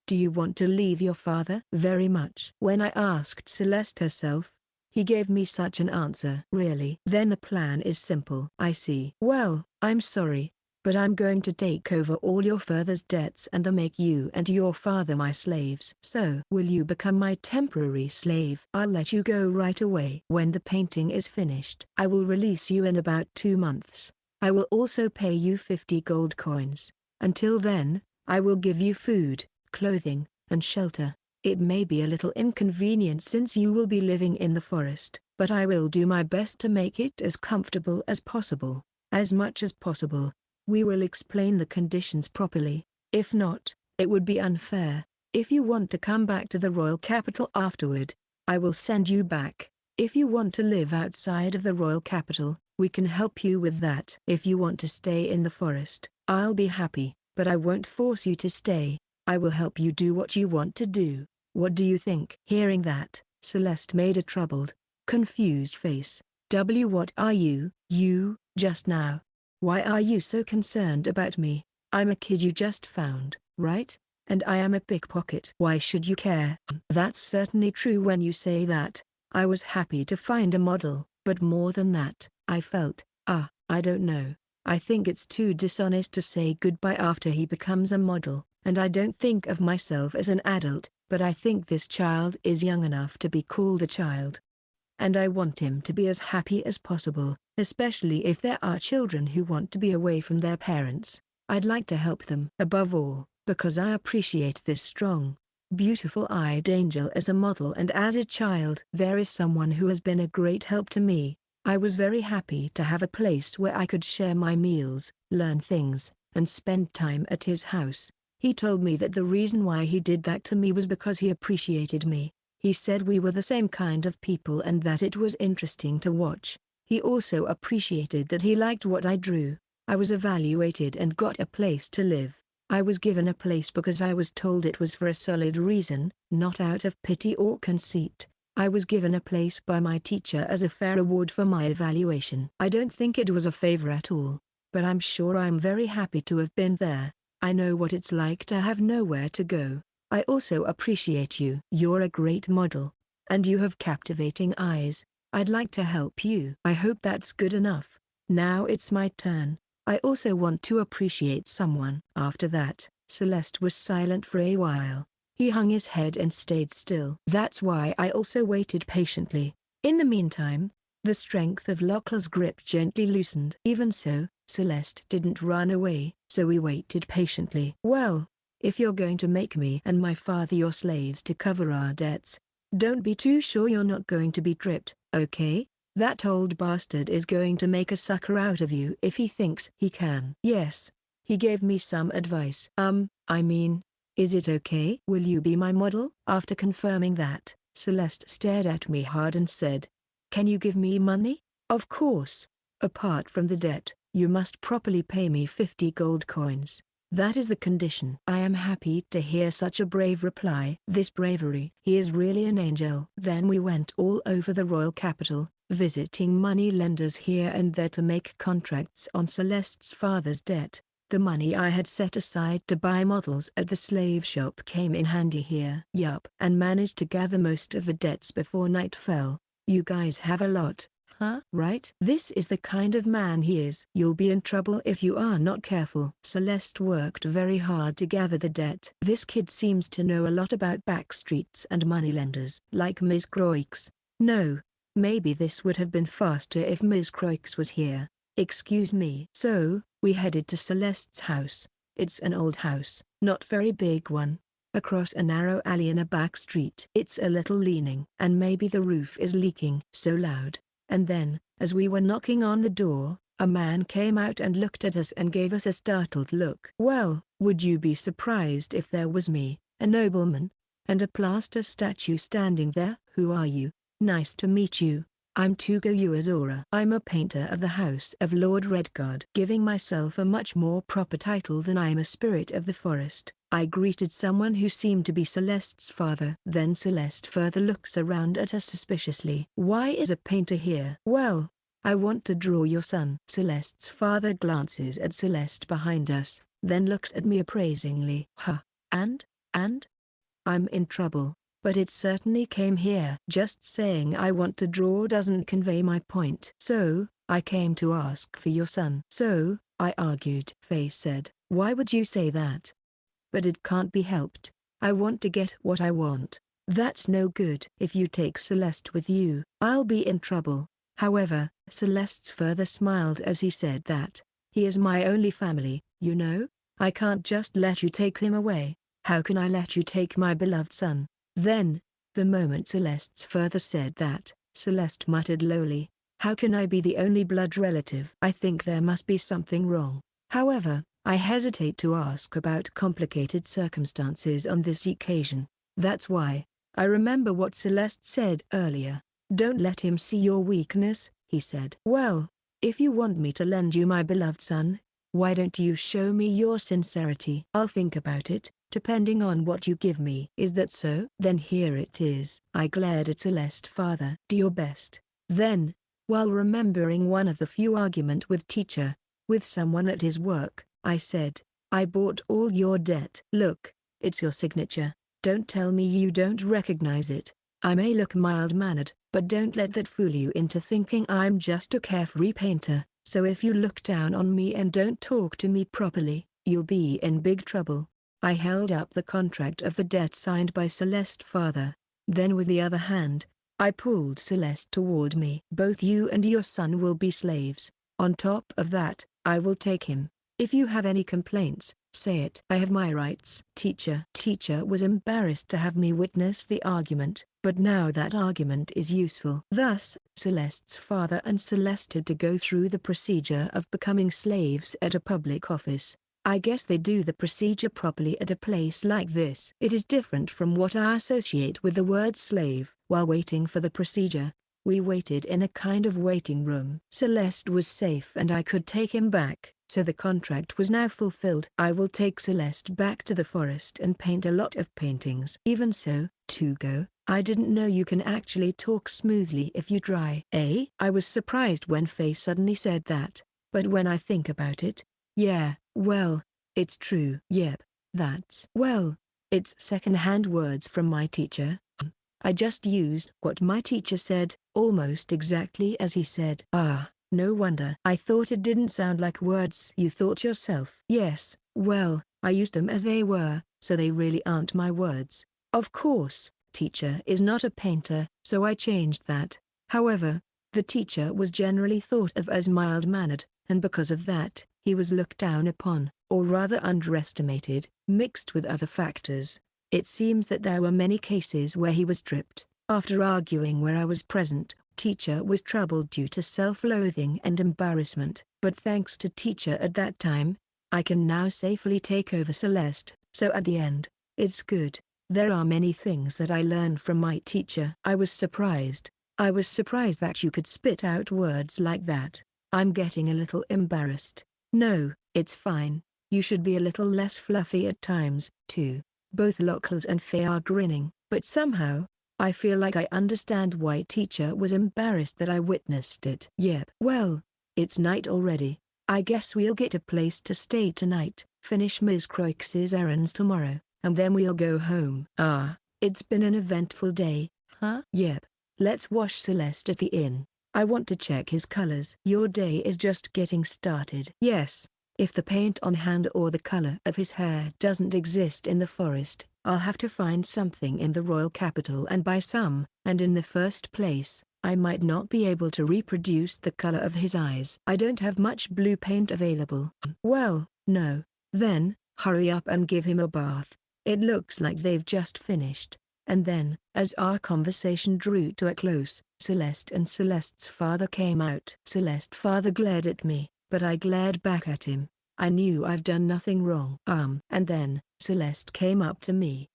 Do you want to leave your father? Very much. When I asked Celeste herself, he gave me such an answer. Really? Then the plan is simple. I see. Well, I'm sorry, but I'm going to take over all your father's debts and make you and your father my slaves. So, will you become my temporary slave? I'll let you go right away. When the painting is finished, I will release you in about 2 months. I will also pay you 50 gold coins. Until then, I will give you food, clothing, and shelter. It may be a little inconvenient since you will be living in the forest, but I will do my best to make it as comfortable as possible. As much as possible. We will explain the conditions properly. If not, it would be unfair. If you want to come back to the royal capital afterward, I will send you back. If you want to live outside of the royal capital, we can help you with that. If you want to stay in the forest, I'll be happy, but I won't force you to stay. I will help you do what you want to do. What do you think? Hearing that, Celeste made a troubled, confused face. What are you just now? Why are you so concerned about me? I'm a kid you just found, right? And I am a pickpocket. Why should you care? That's certainly true when you say that. I was happy to find a model, but more than that, I felt, I don't know. I think it's too dishonest to say goodbye after he becomes a model, and I don't think of myself as an adult, but I think this child is young enough to be called a child. And I want him to be as happy as possible, especially if there are children who want to be away from their parents. I'd like to help them. Above all, because I appreciate this strong, beautiful-eyed angel as a model and as a child. There is someone who has been a great help to me. I was very happy to have a place where I could share my meals, learn things, and spend time at his house. He told me that the reason why he did that to me was because he appreciated me. He said we were the same kind of people and that it was interesting to watch. He also appreciated that he liked what I drew. I was evaluated and got a place to live. I was given a place because I was told it was for a solid reason, not out of pity or conceit. I was given a place by my teacher as a fair reward for my evaluation. I don't think it was a favor at all, but I'm sure I'm very happy to have been there. I know what it's like to have nowhere to go. I also appreciate you. You're a great model, and you have captivating eyes. I'd like to help you. I hope that's good enough. Now it's my turn. I also want to appreciate someone. After that, Celeste was silent for a while. He hung his head and stayed still. That's why I also waited patiently. In the meantime, the strength of Lockel's grip gently loosened. Even so, Celeste didn't run away, so we waited patiently. Well, if you're going to make me and my father your slaves to cover our debts, don't be too sure you're not going to be tripped, okay? That old bastard is going to make a sucker out of you if he thinks he can. Yes. He gave me some advice. Is it okay? Will you be my model? After confirming that, Celeste stared at me hard and said, "Can you give me money?" "Of course. Apart from the debt, you must properly pay me 50 gold coins. That is the condition." I am happy to hear such a brave reply. This bravery. He is really an angel. Then we went all over the royal capital, visiting money lenders here and there to make contracts on Celeste's father's debt. The money I had set aside to buy models at the slave shop came in handy here. Yup. And managed to gather most of the debts before night fell. You guys have a lot, huh? Right? This is the kind of man he is. You'll be in trouble if you are not careful. Celeste worked very hard to gather the debt. This kid seems to know a lot about backstreets and moneylenders. Like Ms. Croix. No. Maybe this would have been faster if Ms. Croix was here. Excuse me. So, we headed to Celeste's house. It's an old house, not very big one. Across a narrow alley in a back street. It's a little leaning. And maybe the roof is leaking. So loud. And then, as we were knocking on the door, a man came out and looked at us and gave us a startled look. Well, would you be surprised if there was me, a nobleman, and a plaster statue standing there? Who are you? Nice to meet you. I'm Tugo Uazora. I'm a painter of the House of Lord Redguard. Giving myself a much more proper title than I'm a spirit of the forest, I greeted someone who seemed to be Celeste's father. Then Celeste further looks around at us suspiciously. Why is a painter here? Well, I want to draw your son. Celeste's father glances at Celeste behind us, then looks at me appraisingly. Huh. And? I'm in trouble. But it certainly came here. Just saying I want to draw doesn't convey my point. So, I came to ask for your son. So, I argued. Faye said, why would you say that? But it can't be helped. I want to get what I want. That's no good. If you take Celeste with you, I'll be in trouble. However, Celeste's father smiled as he said that. He is my only family, you know? I can't just let you take him away. How can I let you take my beloved son? Then, the moment Celeste's father said that, Celeste muttered lowly, how can I be the only blood relative? I think there must be something wrong. However, I hesitate to ask about complicated circumstances on this occasion. That's why, I remember what Celeste said earlier. Don't let him see your weakness, he said. Well, if you want me to lend you my beloved son, why don't you show me your sincerity? I'll think about it. Depending on what you give me. Is that so? Then here it is. I glared at Celeste's father. Do your best. Then, while remembering one of the few argument with teacher, with someone at his work, I said, I bought all your debt. Look, it's your signature. Don't tell me you don't recognize it. I may look mild-mannered, But don't let that fool you into thinking I'm just a carefree painter, so if you look down on me and don't talk to me properly, you'll be in big trouble. I held up the contract of the debt signed by Celeste's father. Then with the other hand, I pulled Celeste toward me. Both you and your son will be slaves. On top of that, I will take him. If you have any complaints, say it. I have my rights. Teacher was embarrassed to have me witness the argument, but now that argument is useful. Thus, Celeste's father and Celeste had to go through the procedure of becoming slaves at a public office. I guess they do the procedure properly at a place like this. It is different from what I associate with the word slave. While waiting for the procedure, we waited in a kind of waiting room. Celeste was safe and I could take him back, so the contract was now fulfilled. I will take Celeste back to the forest and paint a lot of paintings. Even so, Tugo, I didn't know you can actually talk smoothly if you try. Eh? I was surprised when Faye suddenly said that, but when I think about it, yeah, well, it's true. Yep, it's second-hand words from my teacher. I just used what my teacher said, almost exactly as he said. Ah, no wonder. I thought it didn't sound like words you thought yourself. Yes, well, I used them as they were, so they really aren't my words. Of course, teacher is not a painter, so I changed that. However, the teacher was generally thought of as mild-mannered, and because of that, he was looked down upon, or rather underestimated, mixed with other factors. It seems that there were many cases where he was stripped. After arguing where I was present, teacher was troubled due to self-loathing and embarrassment. But thanks to teacher at that time, I can now safely take over Celeste, so at the end, it's good. There are many things that I learned from my teacher. I was surprised that you could spit out words like that. I'm getting a little embarrassed. No, it's fine. You should be a little less fluffy at times, too. Both locals and Faye are grinning, but somehow, I feel like I understand why teacher was embarrassed that I witnessed it. Yep. Well, it's night already. I guess we'll get a place to stay tonight, finish Ms. Croix's errands tomorrow, and then we'll go home. Ah, it's been an eventful day, huh? Yep. Let's wash Celeste at the inn. I want to check his colors. Your day is just getting started. Yes. If the paint on hand or the color of his hair doesn't exist in the forest, I'll have to find something in the royal capital and buy some, and in the first place, I might not be able to reproduce the color of his eyes. I don't have much blue paint available. Well, no. Then, hurry up and give him a bath. It looks like they've just finished. And then, as our conversation drew to a close, Celeste and Celeste's father came out. Celeste's father glared at me, but I glared back at him. I knew I've done nothing wrong. And then, Celeste came up to me.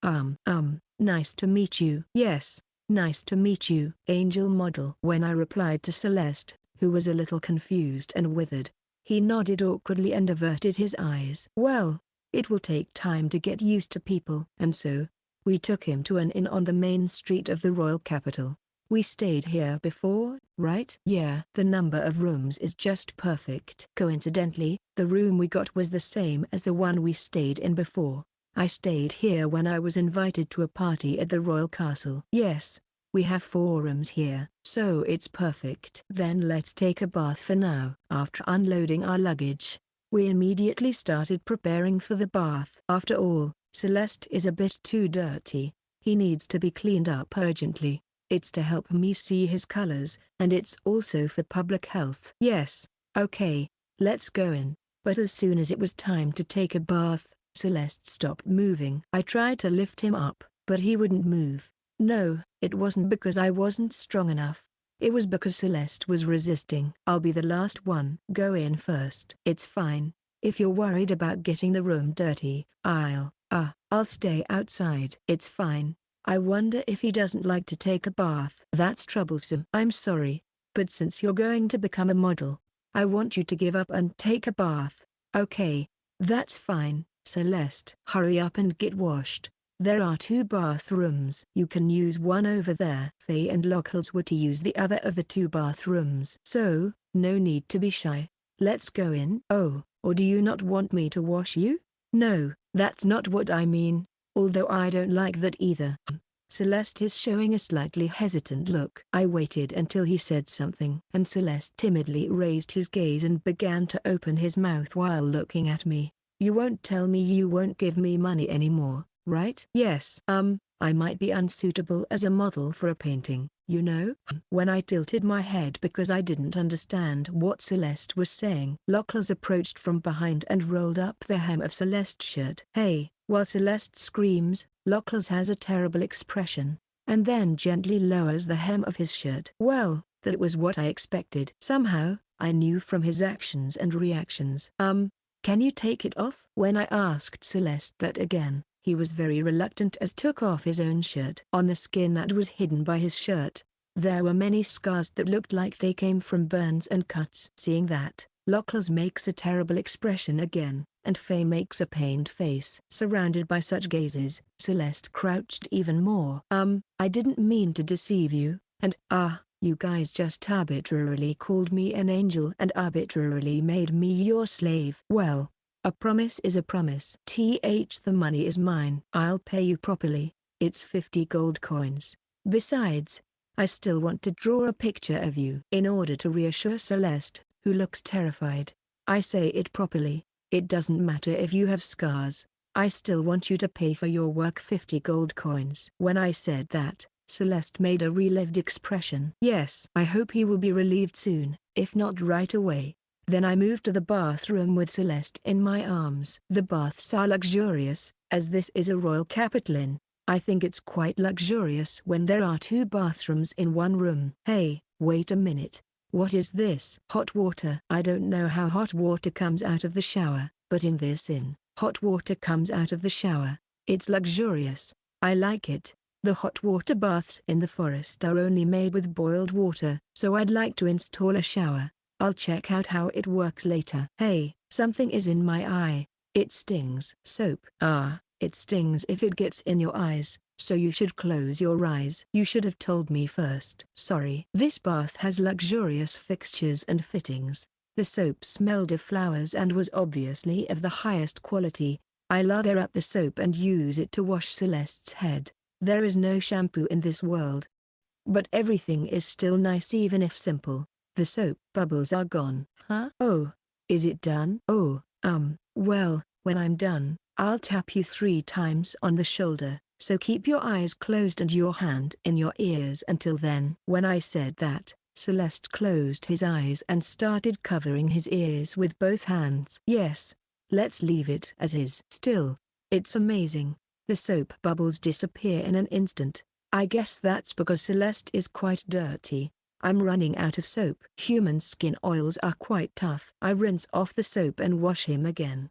Nice to meet you. Yes, nice to meet you, angel model. When I replied to Celeste, who was a little confused and withered, he nodded awkwardly and averted his eyes. Well, it will take time to get used to people. And so, we took him to an inn on the main street of the royal capital. We stayed here before, right? Yeah. The number of rooms is just perfect. Coincidentally, the room we got was the same as the one we stayed in before. I stayed here when I was invited to a party at the royal castle. Yes, we have 4 rooms here, so it's perfect. Then let's take a bath for now. After unloading our luggage, we immediately started preparing for the bath. After all, Celeste is a bit too dirty. He needs to be cleaned up urgently. It's to help me see his colors, and it's also for public health. Yes, okay, let's go in. But as soon as it was time to take a bath, Celeste stopped moving. I tried to lift him up, but he wouldn't move. No, it wasn't because I wasn't strong enough. It was because Celeste was resisting. I'll be the last one. Go in first. It's fine. If you're worried about getting the room dirty, I'll stay outside. It's fine. I wonder if he doesn't like to take a bath. That's troublesome. I'm sorry, but since you're going to become a model, I want you to give up and take a bath. Okay, that's fine. Celeste, hurry up and get washed. There are 2 bathrooms. You can use one over there. Faye and Locals were to use the other of the 2 bathrooms. So, no need to be shy. Let's go in. Oh, or do you not want me to wash you? No, that's not what I mean. Although I don't like that either. Celeste is showing a slightly hesitant look. I waited until he said something, and Celeste timidly raised his gaze and began to open his mouth while looking at me. You won't tell me you won't give me money anymore, right? Yes. I might be unsuitable as a model for a painting, you know? When I tilted my head because I didn't understand what Celeste was saying, Locklers approached from behind and rolled up the hem of Celeste's shirt. Hey, while Celeste screams, Locklers has a terrible expression, and then gently lowers the hem of his shirt. Well, that was what I expected. Somehow, I knew from his actions and reactions. Can you take it off? When I asked Celeste that again, he was very reluctant as took off his own shirt. On the skin that was hidden by his shirt, there were many scars that looked like they came from burns and cuts. Seeing that, Locklers makes a terrible expression again, and Faye makes a pained face. Surrounded by such gazes, Celeste crouched even more. I didn't mean to deceive you, and you guys just arbitrarily called me an angel and arbitrarily made me your slave. Well, a promise is a promise. The money is mine. I'll pay you properly. It's 50 gold coins. Besides, I still want to draw a picture of you. In order to reassure Celeste, who looks terrified, I say it properly. It doesn't matter if you have scars. I still want you to pay for your work 50 gold coins. When I said that, Celeste made a relieved expression. Yes. I hope he will be relieved soon, if not right away. Then I moved to the bathroom with Celeste in my arms. The baths are luxurious, as this is a royal capital inn. I think it's quite luxurious when there are 2 bathrooms in one room. Hey, wait a minute. What is this? Hot water. I don't know how hot water comes out of the shower, but in this inn, hot water comes out of the shower. It's luxurious. I like it. The hot water baths in the forest are only made with boiled water, so I'd like to install a shower. I'll check out how it works later. Hey, something is in my eye. It stings. Soap. It stings if it gets in your eyes, so you should close your eyes. You should have told me first. Sorry. This bath has luxurious fixtures and fittings. The soap smelled of flowers and was obviously of the highest quality. I lather up the soap and use it to wash Celeste's head. There is no shampoo in this world, but everything is still nice even if simple. The soap bubbles are gone. Huh? Oh, is it done? Oh, well, when I'm done, I'll tap you 3 times on the shoulder, so keep your eyes closed and your hand in your ears until then. When I said that, Celeste closed his eyes and started covering his ears with both hands. Yes, let's leave it as is. Still, it's amazing. The soap bubbles disappear in an instant. I guess that's because Celeste is quite dirty. I'm running out of soap. Human skin oils are quite tough. I rinse off the soap and wash him again.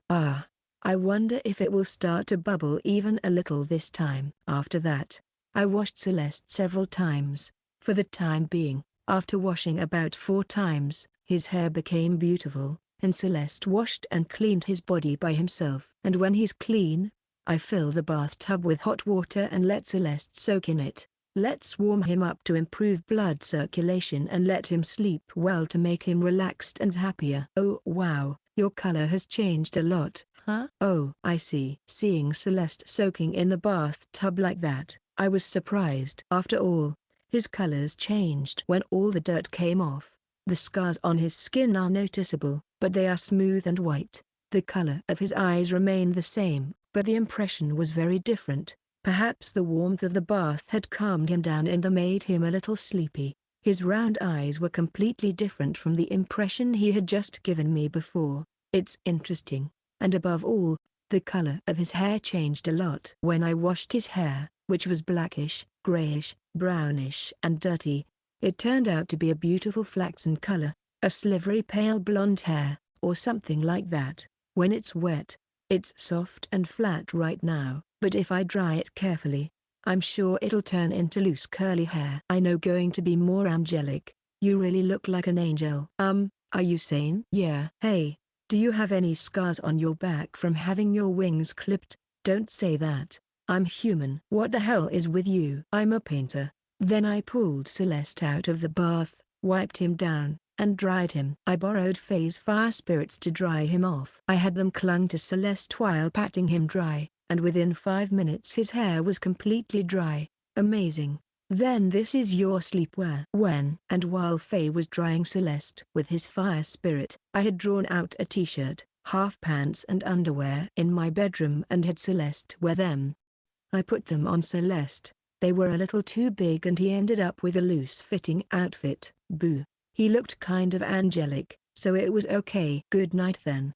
I wonder if it will start to bubble even a little this time. After that, I washed Celeste several times. For the time being, after washing about 4 times, his hair became beautiful, and Celeste washed and cleaned his body by himself. And when he's clean, I fill the bathtub with hot water and let Celeste soak in it. Let's warm him up to improve blood circulation and let him sleep well to make him relaxed and happier. Oh wow, your color has changed a lot, huh? Oh, I see. Seeing Celeste soaking in the bathtub like that, I was surprised. After all, his colors changed when all the dirt came off. The scars on his skin are noticeable, but they are smooth and white. The color of his eyes remained the same, but the impression was very different. Perhaps the warmth of the bath had calmed him down and made him a little sleepy. His round eyes were completely different from the impression he had just given me before. It's interesting, and above all, the color of his hair changed a lot. When I washed his hair, which was blackish, grayish, brownish and dirty, it turned out to be a beautiful flaxen color, a slivery pale blonde hair, or something like that. When it's wet, it's soft and flat right now, but if I dry it carefully, I'm sure it'll turn into loose curly hair. I know going to be more angelic. You really look like an angel. Are you sane? Yeah. Hey, do you have any scars on your back from having your wings clipped? Don't say that. I'm human. What the hell is with you? I'm a painter. Then I pulled Celeste out of the bath, wiped him down, and dried him. I borrowed Faye's fire spirits to dry him off. I had them clung to Celeste while patting him dry, and within 5 minutes his hair was completely dry. Amazing. Then this is your sleepwear. When and while Faye was drying Celeste with his fire spirit, I had drawn out a t-shirt, half pants and underwear in my bedroom and had Celeste wear them. I put them on Celeste. They were a little too big and he ended up with a loose-fitting outfit. Boo. He looked kind of angelic, so it was okay. Good night then.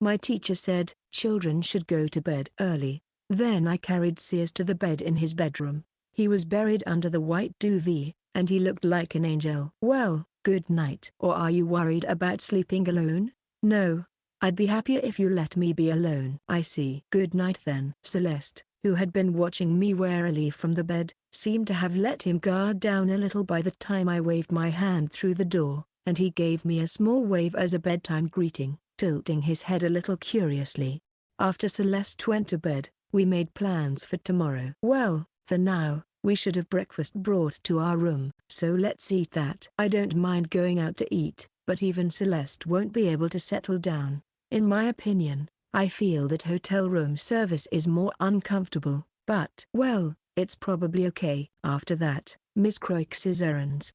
My teacher said, children should go to bed early. Then I carried Sears to the bed in his bedroom. He was buried under the white duvet, and he looked like an angel. Well, good night. Or are you worried about sleeping alone? No. I'd be happier if you let me be alone. I see. Good night then. Celeste, who had been watching me warily from the bed, seemed to have let him guard down a little by the time I waved my hand through the door, and he gave me a small wave as a bedtime greeting, tilting his head a little curiously. After Celeste went to bed, we made plans for tomorrow. Well, for now, we should have breakfast brought to our room, so let's eat that. I don't mind going out to eat, but even Celeste won't be able to settle down. In my opinion, I feel that hotel room service is more uncomfortable, but well, it's probably okay. After that, Miss Croix's errands.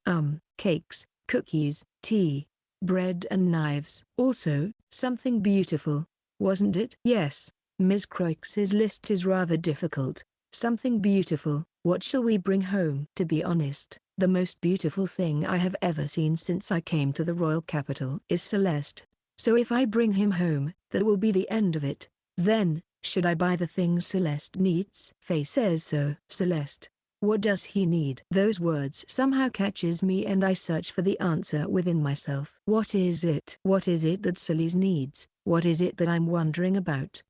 Cakes, cookies, tea, bread and knives. Also, something beautiful, wasn't it? Yes, Miss Croix's list is rather difficult. Something beautiful. What shall we bring home? To be honest, the most beautiful thing I have ever seen since I came to the royal capital is Celeste. So if I bring him home, that will be the end of it. Then, should I buy the things Celeste needs? Faye says so. Celeste. What does he need? Those words somehow catches me and I search for the answer within myself. What is it? What is it that Celeste needs? What is it that I'm wondering about?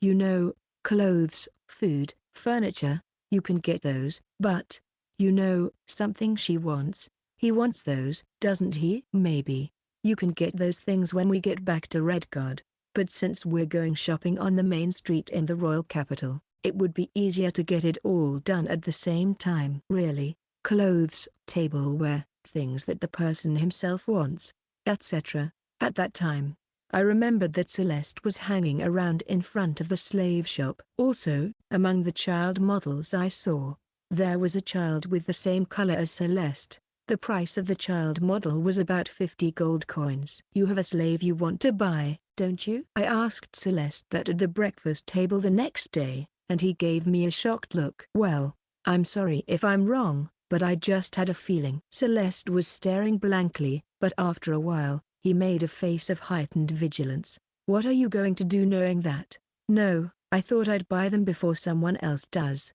You know, clothes, food, furniture, you can get those, but, you know, something she wants. He wants those, doesn't he? Maybe. You can get those things when we get back to Redguard. But since we're going shopping on the main street in the royal capital, it would be easier to get it all done at the same time. Really, clothes, tableware, things that the person himself wants, etc. At that time, I remembered that Celeste was hanging around in front of the slave shop. Also, among the child models I saw, there was a child with the same color as Celeste. The price of the child model was about 50 gold coins. You have a slave you want to buy, don't you? I asked Celeste that at the breakfast table the next day, and he gave me a shocked look. Well, I'm sorry if I'm wrong, but I just had a feeling. Celeste was staring blankly, but after a while, he made a face of heightened vigilance. What are you going to do knowing that? No, I thought I'd buy them before someone else does.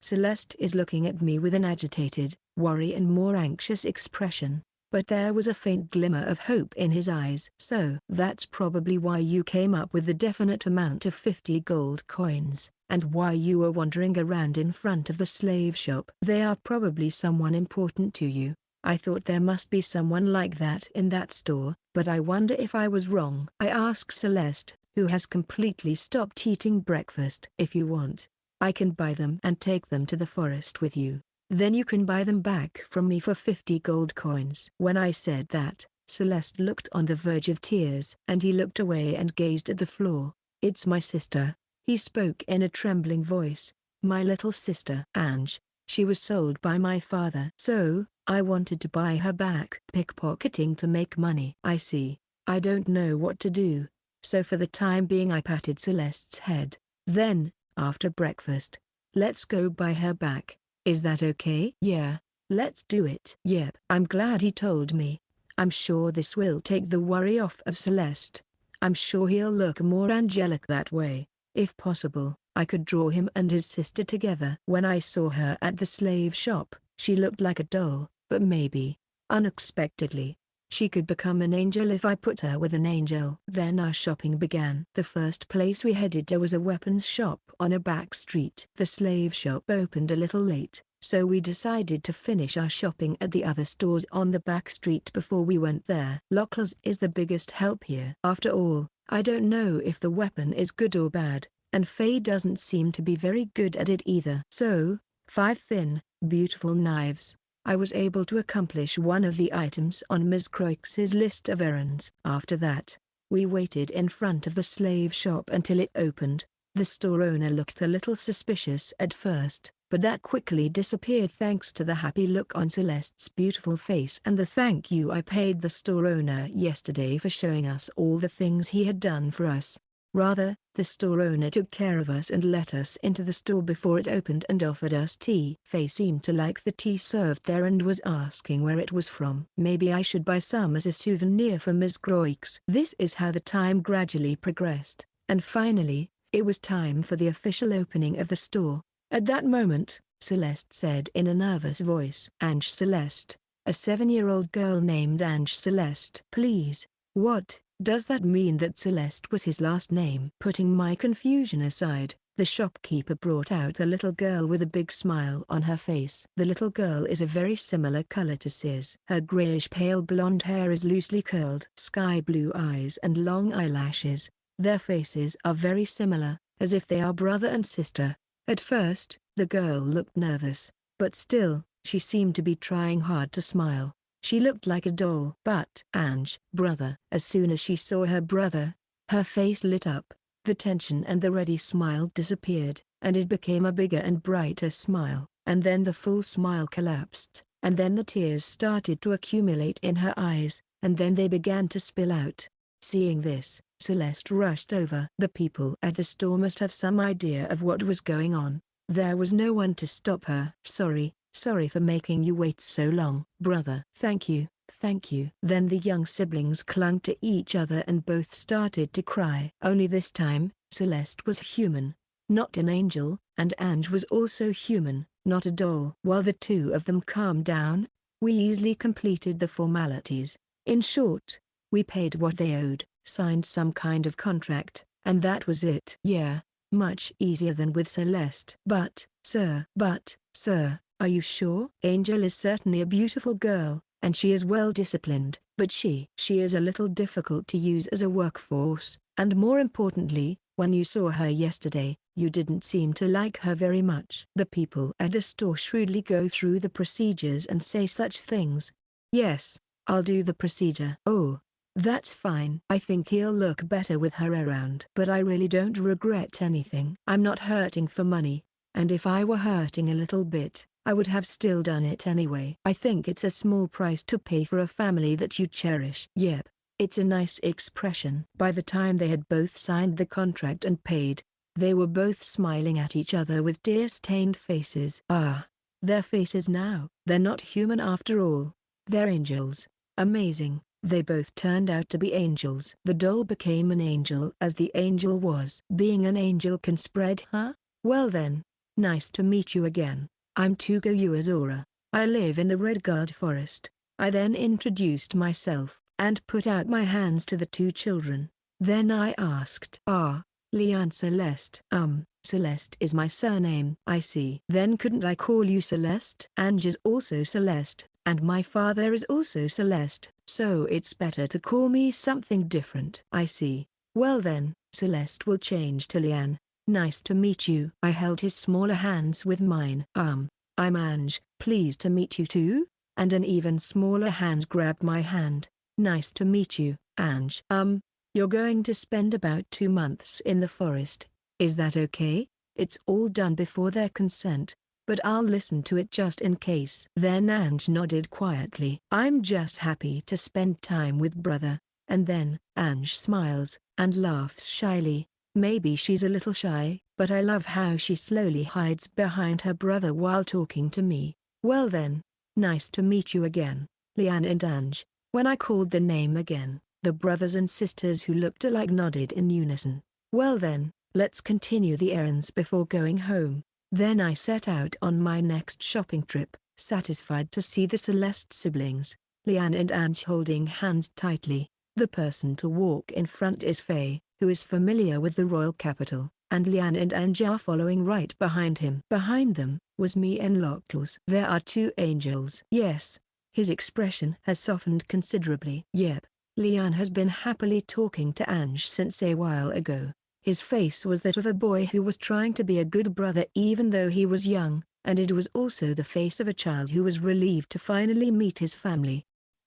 Celeste is looking at me with an agitated, worry and more anxious expression, but there was a faint glimmer of hope in his eyes. So that's probably why you came up with the definite amount of 50 gold coins, and why you were wandering around in front of the slave shop. They are probably someone important to you. I thought there must be someone like that in that store, but I wonder if I was wrong. I asked Celeste, who has completely stopped eating breakfast. If you want, I can buy them and take them to the forest with you. Then you can buy them back from me for 50 gold coins. When I said that, Celeste looked on the verge of tears and he looked away and gazed at the floor. It's my sister, he spoke in a trembling voice. My little sister Ange. She was sold by my father. So, I wanted to buy her back. Pickpocketing to make money. I see. I don't know what to do. So for the time being I patted Celeste's head. Then, after breakfast, let's go buy her back. Is that okay? Yeah, let's do it. Yep. I'm glad he told me. I'm sure this will take the worry off of Celeste. I'm sure he'll look more angelic that way. If possible, I could draw him and his sister together. When I saw her at the slave shop, she looked like a doll, but maybe, unexpectedly, she could become an angel if I put her with an angel. Then our shopping began. The first place we headed to was a weapons shop on a back street. The slave shop opened a little late, so we decided to finish our shopping at the other stores on the back street before we went there. Locklers is the biggest help here. After all, I don't know if the weapon is good or bad, and Faye doesn't seem to be very good at it either. So, 5 thin, beautiful knives. I was able to accomplish one of the items on Ms. Croix's list of errands. After that, we waited in front of the slave shop until it opened. The store owner looked a little suspicious at first, but that quickly disappeared thanks to the happy look on Celeste's beautiful face and the thank you I paid the store owner yesterday for showing us all the things he had done for us. Rather, the store owner took care of us and let us into the store before it opened and offered us tea. Faye seemed to like the tea served there and was asking where it was from. Maybe I should buy some as a souvenir for Ms. Groix. This is how the time gradually progressed, and finally, it was time for the official opening of the store. At that moment, Celeste said in a nervous voice, "Ange Celeste, a 7-year-old girl named Ange Celeste." "Please, what does that mean that Celeste was his last name?" Putting my confusion aside, the shopkeeper brought out a little girl with a big smile on her face. The little girl is a very similar color to Sis. Her grayish pale blonde hair is loosely curled, sky blue eyes and long eyelashes. Their faces are very similar, as if they are brother and sister. At first, the girl looked nervous, but still, she seemed to be trying hard to smile. She looked like a doll. But Ange, brother. As soon as she saw her brother, her face lit up, the tension and the ready smile disappeared, and it became a bigger and brighter smile. And then the full smile collapsed, and then the tears started to accumulate in her eyes, and then they began to spill out. Seeing this, Celeste rushed over. The people at the store must have some idea of what was going on. There was no one to stop her. Sorry for making you wait so long, brother." Thank you." Then the young siblings clung to each other and both started to cry. Only this time, Celeste was human, not an angel, and Ange was also human, not a doll. While the two of them calmed down, we easily completed the formalities. In short, we paid what they owed, signed some kind of contract, and that was it. Yeah, much easier than with Celeste. But, sir, are you sure? Angel is certainly a beautiful girl, and she is well disciplined, but she is a little difficult to use as a workforce, and more importantly, when you saw her yesterday, you didn't seem to like her very much. The people at the store shrewdly go through the procedures and say such things. Yes, I'll do the procedure. Oh, that's fine. I think he'll look better with her around. But I really don't regret anything. I'm not hurting for money, and if I were hurting a little bit, I would have still done it anyway. I think it's a small price to pay for a family that you cherish. Yep, it's a nice expression. By the time they had both signed the contract and paid, they were both smiling at each other with tear-stained faces. Their faces now. They're not human after all. They're angels. Amazing. They both turned out to be angels. The doll became an angel as the angel was. Being an angel can spread, huh? Well then, nice to meet you again. I'm Tugo Uazora. I live in the Redguard Forest. I then introduced myself, and put out my hands to the two children. Then I asked, Leanne Celeste. Celeste is my surname. I see. Then couldn't I call you Celeste? Ange is also Celeste, and my father is also Celeste, so it's better to call me something different. I see. Well then, Celeste will change to Leanne. Nice to meet you. I held his smaller hands with mine. I'm Ange. Pleased to meet you too. And an even smaller hand grabbed my hand. Nice to meet you, Ange. You're going to spend about 2 months in the forest. Is that okay? It's all done before their consent, but I'll listen to it just in case. Then Ange nodded quietly. I'm just happy to spend time with brother. And then, Ange smiles, and laughs shyly. Maybe she's a little shy, but I love how she slowly hides behind her brother while talking to me. Well then, nice to meet you again, Leanne and Ange. When I called the name again, the brothers and sisters who looked alike nodded in unison. Well then, let's continue the errands before going home. Then I set out on my next shopping trip, satisfied to see the Celeste siblings, Leanne and Ange holding hands tightly. The person to walk in front is Faye, who is familiar with the royal capital, and Leanne and Ange are following right behind him. Behind them was me and Locals. There are 2 angels. Yes, his expression has softened considerably. Yep, Leanne has been happily talking to Ange since a while ago. His face was that of a boy who was trying to be a good brother even though he was young, and it was also the face of a child who was relieved to finally meet his family.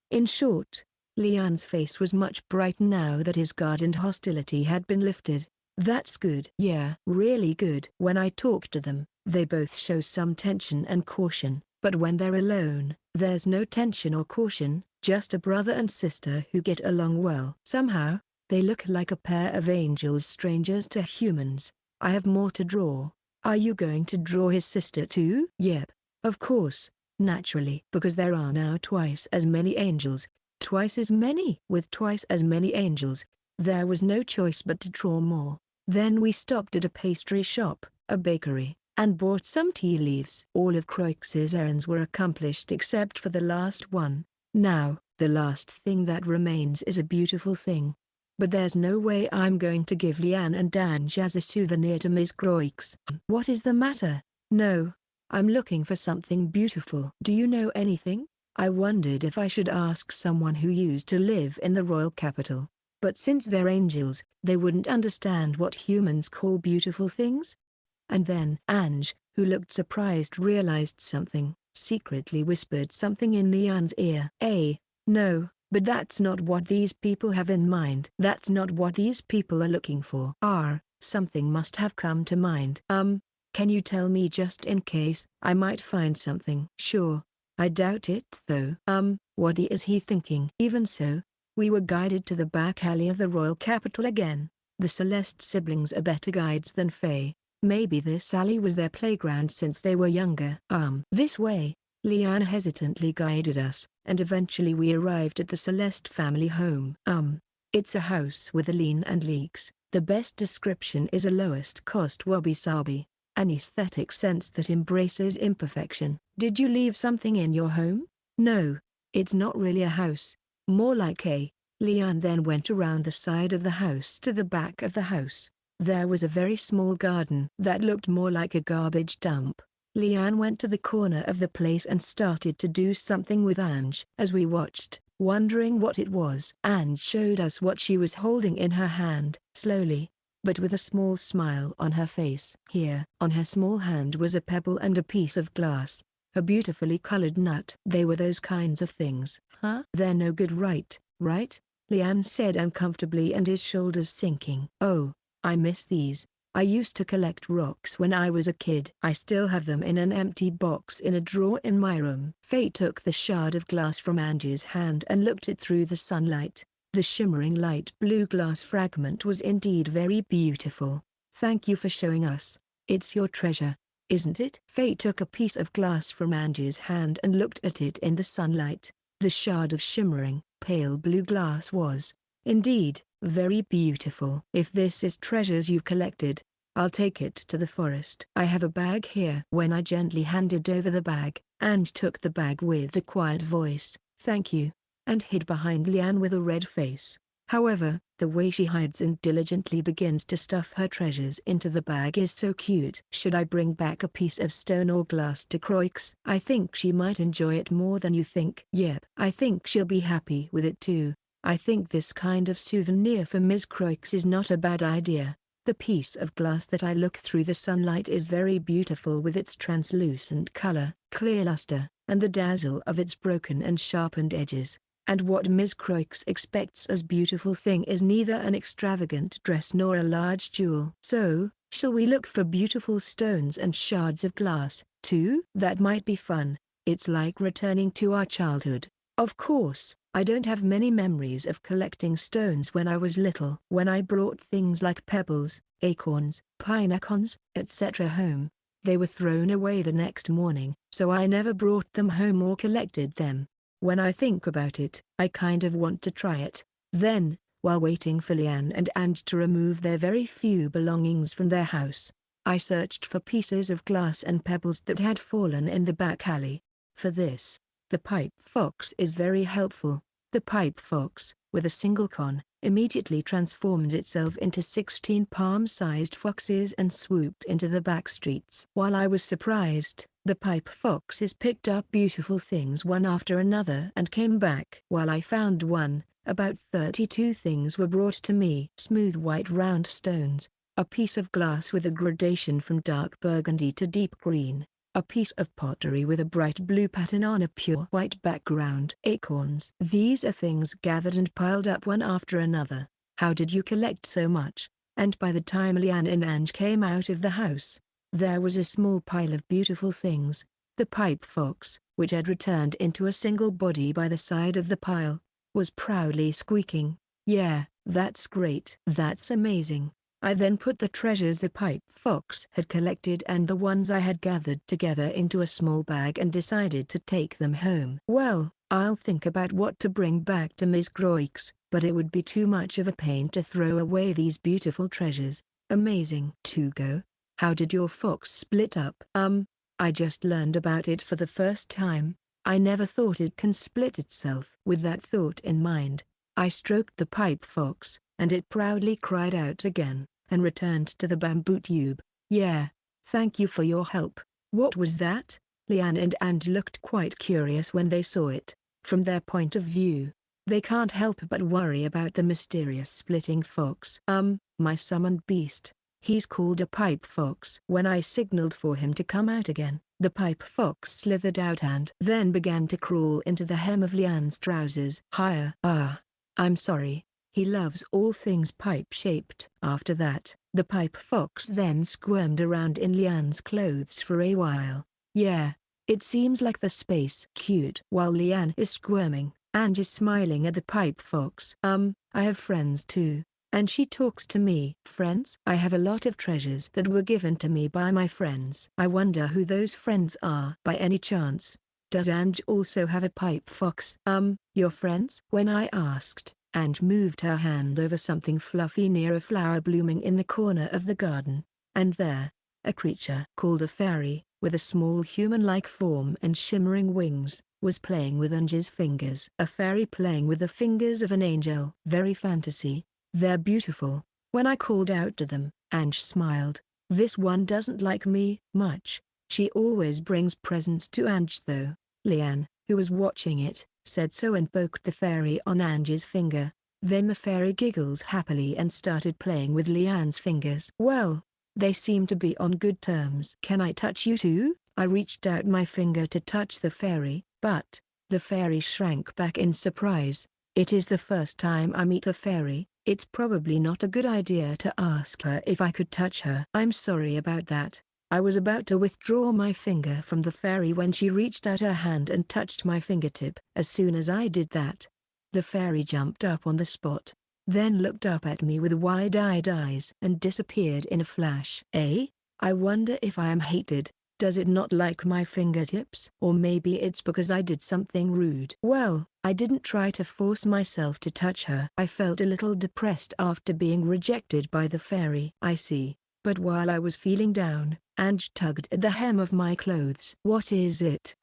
In short, Leanne's face was much brighter now that his guard and hostility had been lifted. That's good. Yeah, really good. When I talk to them, they both show some tension and caution, but when they're alone, there's no tension or caution, just a brother and sister who get along well. Somehow, they look like a pair of angels, strangers to humans. I have more to draw. Are you going to draw his sister too? Yep. Of course. Naturally. Because there are now twice as many angels. Twice as many. With twice as many angels, there was no choice but to draw more. Then we stopped at a pastry shop, a bakery, and bought some tea leaves. All of Croix's errands were accomplished except for the last one. Now, the last thing that remains is a beautiful thing. But there's no way I'm going to give Liane and Ange as a souvenir to Miss Croix. What is the matter? No. I'm looking for something beautiful. Do you know anything? I wondered if I should ask someone who used to live in the royal capital. But since they're angels, they wouldn't understand what humans call beautiful things. And then Ange, who looked surprised, realized something, secretly whispered something in Liane's ear. No, but that's not what these people have in mind. That's not what these people are looking for. Something must have come to mind. Can you tell me just in case? I might find something. Sure. I doubt it though. What is he thinking? Even so, we were guided to the back alley of the royal capital again. The Celeste siblings are better guides than Faye. Maybe this alley was their playground since they were younger. This way. Liane hesitantly guided us, and eventually we arrived at the Celeste family home. It's a house with a lean and leaks. The best description is a lowest cost wabi-sabi. An aesthetic sense that embraces imperfection. Did you leave something in your home? No. It's not really a house. More like Liane then went around the side of the house to the back of the house. There was a very small garden that looked more like a garbage dump. Liane went to the corner of the place and started to do something with Ange. As we watched, wondering what it was, Ange showed us what she was holding in her hand, slowly, but with a small smile on her face. Here, on her small hand was a pebble and a piece of glass. A beautifully colored nut. They were those kinds of things. Huh? They're no good, right? Liane said uncomfortably, and his shoulders sinking. Oh, I miss these. I used to collect rocks when I was a kid. I still have them in an empty box in a drawer in my room. Faye took the shard of glass from Ange's hand and looked it through the sunlight. The shimmering light blue glass fragment was indeed very beautiful. Thank you for showing us. It's your treasure, isn't it? Faye took a piece of glass from Ange's hand and looked at it in the sunlight. The shard of shimmering, pale blue glass was, indeed, very beautiful. If this is treasures you've collected, I'll take it to the forest. I have a bag here. When I gently handed over the bag, Ange took the bag with a quiet voice, "Thank you," and hid behind Liane with a red face. However, the way she hides and diligently begins to stuff her treasures into the bag is so cute. Should I bring back a piece of stone or glass to Croix? I think she might enjoy it more than you think. Yep. I think she'll be happy with it too. I think this kind of souvenir for Ms. Croix is not a bad idea. The piece of glass that I look through the sunlight is very beautiful with its translucent color, clear luster, and the dazzle of its broken and sharpened edges. And what Ms. Croix expects as beautiful thing is neither an extravagant dress nor a large jewel. So, shall we look for beautiful stones and shards of glass, too? That might be fun. It's like returning to our childhood. Of course, I don't have many memories of collecting stones when I was little. When I brought things like pebbles, acorns, pine cones, etc. home, they were thrown away the next morning, so I never brought them home or collected them. When I think about it, I kind of want to try it. Then, while waiting for Liane and Ange to remove their very few belongings from their house, I searched for pieces of glass and pebbles that had fallen in the back alley. For this, the pipe fox is very helpful. The pipe fox, with a single con, immediately transformed itself into 16 palm-sized foxes and swooped into the back streets. While I was surprised, the pipe foxes picked up beautiful things one after another and came back. While I found one, about 32 things were brought to me. Smooth white round stones, a piece of glass with a gradation from dark burgundy to deep green, a piece of pottery with a bright blue pattern on a pure white background. Acorns. These are things gathered and piled up one after another. How did you collect so much? and by the time Lian and Ange came out of the house, there was a small pile of beautiful things. The pipe fox, which had returned into a single body by the side of the pile, was proudly squeaking, "Yeah, that's great. That's amazing." I then put the treasures the pipe fox had collected and the ones I had gathered together into a small bag and decided to take them home. Well, I'll think about what to bring back to Miss Croix, but it would be too much of a pain to throw away these beautiful treasures. Amazing. Tugo, how did your fox split up? I just learned about it for the first time. I never thought it can split itself. With that thought in mind, I stroked the pipe fox, and it proudly cried out again, and returned to the bamboo tube. "Yeah, thank you for your help." "What was that?" Lian and Ange looked quite curious when they saw it. From their point of view, they can't help but worry about the mysterious splitting fox. My summoned beast. He's called a pipe fox." When I signaled for him to come out again, the pipe fox slithered out and then began to crawl into the hem of Lian's trousers. Higher. I'm sorry. He loves all things pipe-shaped. After that, the pipe fox then squirmed around in Lian's clothes for a while. "Yeah, it seems like the space." Cute. While Lian is squirming, Ange is smiling at the pipe fox. I have friends too. And she talks to me." "Friends?" "I have a lot of treasures that were given to me by my friends." "I wonder who those friends are." "By any chance, does Ange also have a pipe fox?" Your friends?" When I asked, Ange moved her hand over something fluffy near a flower blooming in the corner of the garden. And there, a creature called a fairy, with a small human-like form and shimmering wings, was playing with Ange's fingers. A fairy playing with the fingers of an angel. Very fantasy. They're beautiful. When I called out to them, Ange smiled. This one doesn't like me much. She always brings presents to Ange though. Lian, who was watching it, said so and poked the fairy on Ange's finger. Then the fairy giggles happily and started playing with Lian's fingers. Well, they seem to be on good terms. "Can I touch you too?" I reached out my finger to touch the fairy, but the fairy shrank back in surprise. It is the first time I meet a fairy. It's probably not a good idea to ask her if I could touch her. "I'm sorry about that." I was about to withdraw my finger from the fairy when she reached out her hand and touched my fingertip. As soon as I did that, the fairy jumped up on the spot, then looked up at me with wide-eyed eyes and disappeared in a flash. I wonder if I am hated. Does it not like my fingertips? Or maybe it's because I did something rude. Well, I didn't try to force myself to touch her. I felt a little depressed after being rejected by the fairy. I see. But while I was feeling down, Ange tugged at the hem of my clothes. "What is it?"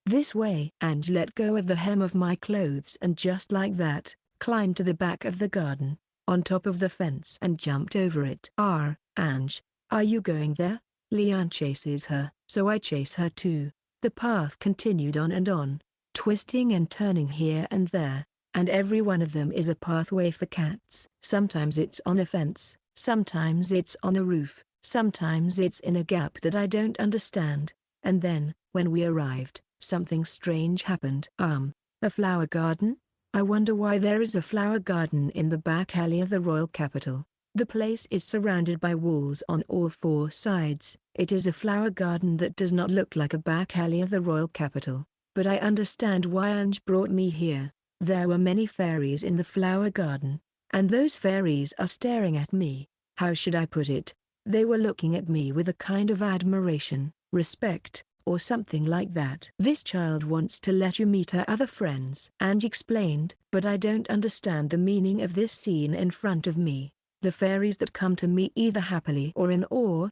This way." Ange let go of the hem of my clothes and just like that, climbed to the back of the garden, on top of the fence and jumped over it. Ange, are you going there?" Lian chases her, so I chase her too. The path continued on, twisting and turning here and there, and every one of them is a pathway for cats. Sometimes it's on a fence, sometimes it's on a roof, sometimes it's in a gap that I don't understand. And then, when we arrived, something strange happened. A flower garden? I wonder why there is a flower garden in the back alley of the royal capital. The place is surrounded by walls on all four sides. It is a flower garden that does not look like a back alley of the royal capital. But I understand why Ange brought me here. There were many fairies in the flower garden, and those fairies are staring at me. How should I put it? They were looking at me with a kind of admiration, respect, or something like that. "This child wants to let you meet her other friends," Ange explained. "But I don't understand the meaning of this scene in front of me. The fairies that come to me either happily or in awe.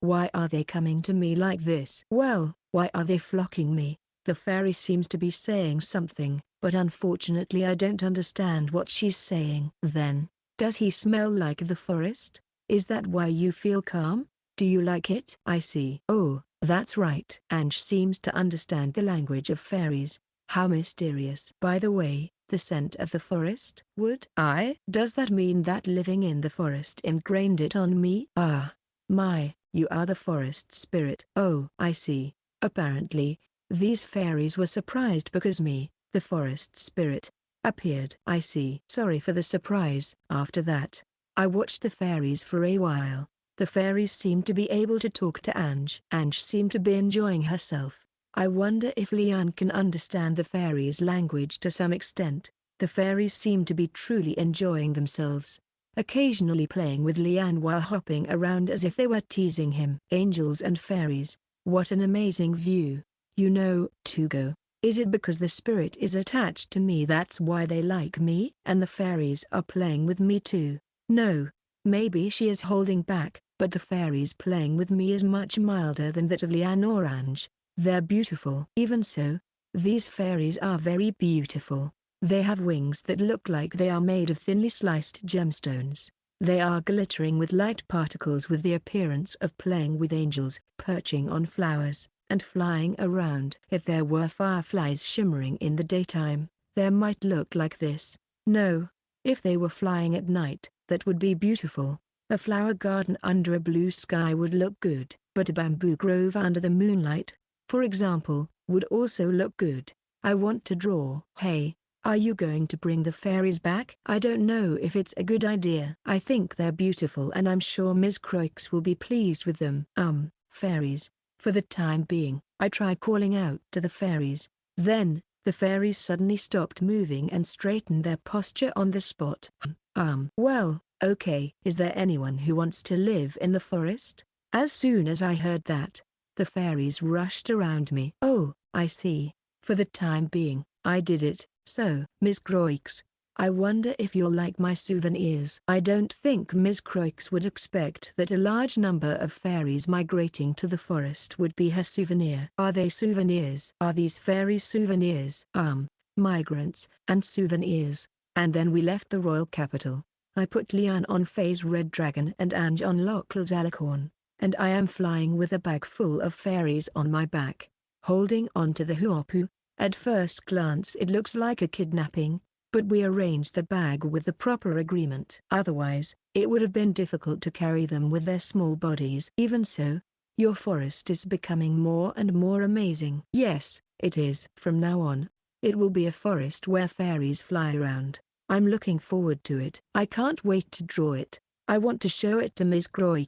Why are they coming to me like this? Well, why are they flocking me?" The fairy seems to be saying something, but unfortunately I don't understand what she's saying. Then, "Does he smell like the forest? Is that why you feel calm? Do you like it?" I see. "Oh, that's right." Ange seems to understand the language of fairies. How mysterious. By the way, the scent of the forest? Does that mean that living in the forest ingrained it on me? You are the forest spirit. Oh, I see. Apparently, these fairies were surprised because me, the forest spirit, appeared. I see. Sorry for the surprise. After that, I watched the fairies for a while. The fairies seemed to be able to talk to Ange. Ange seemed to be enjoying herself. I wonder if Lian can understand the fairies' language to some extent. The fairies seemed to be truly enjoying themselves, occasionally playing with Lian while hopping around as if they were teasing him. Angels and fairies, what an amazing view. You know, Tugo, is it because the spirit is attached to me that's why they like me? And the fairies are playing with me too. No, maybe she is holding back, but the fairies playing with me is much milder than that of Lian or Ange. They're beautiful. Even so, these fairies are very beautiful. They have wings that look like they are made of thinly sliced gemstones. They are glittering with light particles with the appearance of playing with angels, perching on flowers, and flying around. If there were fireflies shimmering in the daytime, they might look like this. No, if they were flying at night, that would be beautiful. A flower garden under a blue sky would look good, but a bamboo grove under the moonlight, for example, would also look good. I want to draw. Hey, are you going to bring the fairies back? I don't know if it's a good idea. I think they're beautiful and I'm sure Ms. Croix will be pleased with them. Fairies. For the time being, I tried calling out to the fairies. Then, the fairies suddenly stopped moving and straightened their posture on the spot. Well, okay. Is there anyone who wants to live in the forest? As soon as I heard that, the fairies rushed around me. Oh, I see. For the time being, I did it. So, Ms. Croix, I wonder if you'll like my souvenirs. I don't think Ms. Croix would expect that a large number of fairies migrating to the forest would be her souvenir. Are they souvenirs? Are these fairy souvenirs? Migrants, and souvenirs. And then we left the royal capital. I put Lian on Phase Red Dragon and Ange on Lockel's Alicorn, and I am flying with a bag full of fairies on my back, holding on to the huapu. At first glance it looks like a kidnapping, but we arranged the bag with the proper agreement. Otherwise, it would have been difficult to carry them with their small bodies. Even so, your forest is becoming more and more amazing. Yes, it is. From now on, it will be a forest where fairies fly around. I'm looking forward to it. I can't wait to draw it. I want to show it to Ms. Croix.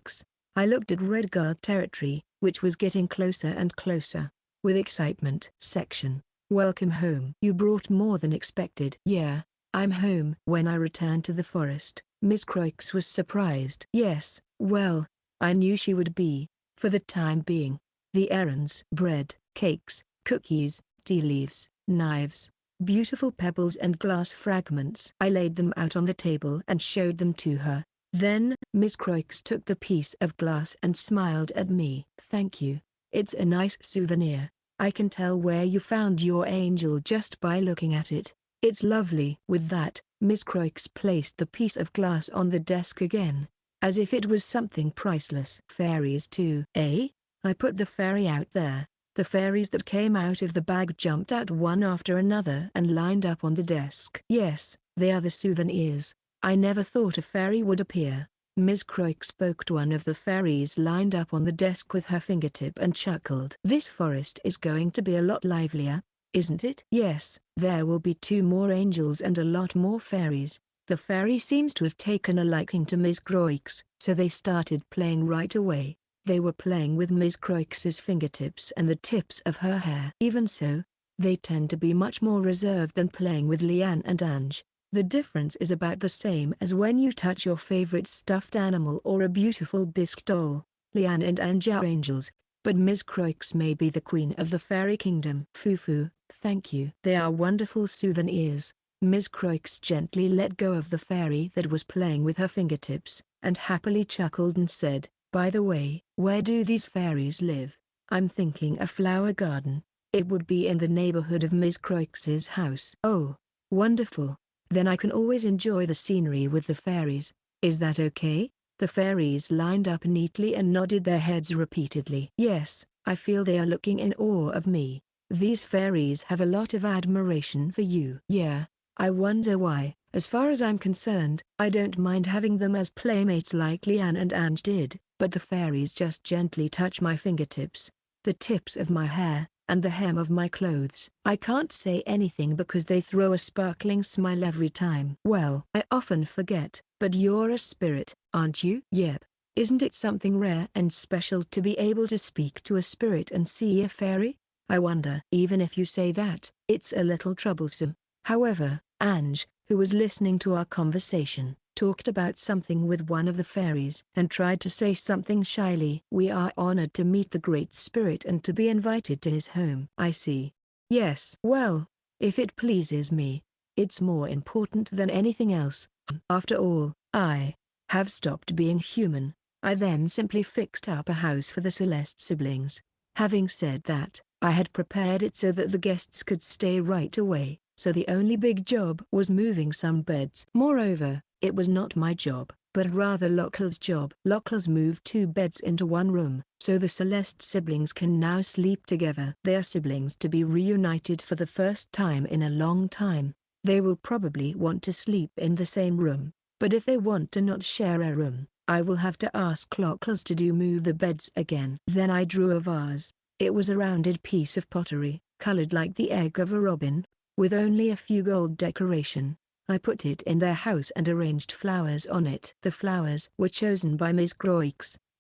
I looked at Red Guard territory, which was getting closer and closer. With excitement. Section. Welcome home. You brought more than expected. Yeah, I'm home. When I returned to the forest, Miss Croix was surprised. Yes, well, I knew she would be. For the time being, the errands, bread, cakes, cookies, tea leaves, knives, beautiful pebbles and glass fragments. I laid them out on the table and showed them to her. Then, Miss Croix took the piece of glass and smiled at me. Thank you. It's a nice souvenir. I can tell where you found your angel just by looking at it. It's lovely. With that, Miss Croix placed the piece of glass on the desk again, as if it was something priceless. Fairies too, eh? I put the fairy out there. The fairies that came out of the bag jumped out one after another and lined up on the desk. Yes, they are the souvenirs. I never thought a fairy would appear. Ms. Croix spoke to one of the fairies lined up on the desk with her fingertip and chuckled. This forest is going to be a lot livelier, isn't it? Yes, there will be 2 more angels and a lot more fairies. The fairy seems to have taken a liking to Ms. Croix, so they started playing right away. They were playing with Ms. Croix's fingertips and the tips of her hair. Even so, they tend to be much more reserved than playing with Lian and Ange. The difference is about the same as when you touch your favorite stuffed animal or a beautiful bisque doll. Lian and Ange are angels, but Ms. Croix may be the queen of the fairy kingdom. Fufu, thank you. They are wonderful souvenirs. Ms. Croix gently let go of the fairy that was playing with her fingertips, and happily chuckled and said, by the way, where do these fairies live? I'm thinking a flower garden. It would be in the neighborhood of Ms. Croix's house. Oh, wonderful. Then I can always enjoy the scenery with the fairies. Is that okay? The fairies lined up neatly and nodded their heads repeatedly. Yes, I feel they are looking in awe of me. These fairies have a lot of admiration for you. Yeah, I wonder why. As far as I'm concerned, I don't mind having them as playmates like Lian and Ange did, but the fairies just gently touch my fingertips, the tips of my hair, and the hem of my clothes. I can't say anything because they throw a sparkling smile every time. Well, I often forget, But you're a spirit, aren't you? Yep. Isn't it something rare and special to be able to speak to a spirit and see a fairy? I wonder. Even if you say that, it's a little troublesome. However, Ange, who was listening to our conversation, talked about something with one of the fairies and tried to say something shyly. We are honored to meet the Great Spirit and to be invited to his home. I see. Yes. Well, if it pleases me, it's more important than anything else. After all, I have stopped being human. I then simply fixed up a house for the Celeste siblings. Having said that, I had prepared it so that the guests could stay right away, so the only big job was moving some beds. Moreover, it was not my job, but rather Lockel's job. Lockel's moved 2 beds into one room, so the Celeste siblings can now sleep together. They are siblings to be reunited for the first time in a long time. They will probably want to sleep in the same room, but if they want to not share a room, I will have to ask Lockles to move the beds again. Then I drew a vase. It was a rounded piece of pottery, colored like the egg of a robin, with only a few gold decoration. I put it in their house and arranged flowers on it. The flowers were chosen by Miss Croix.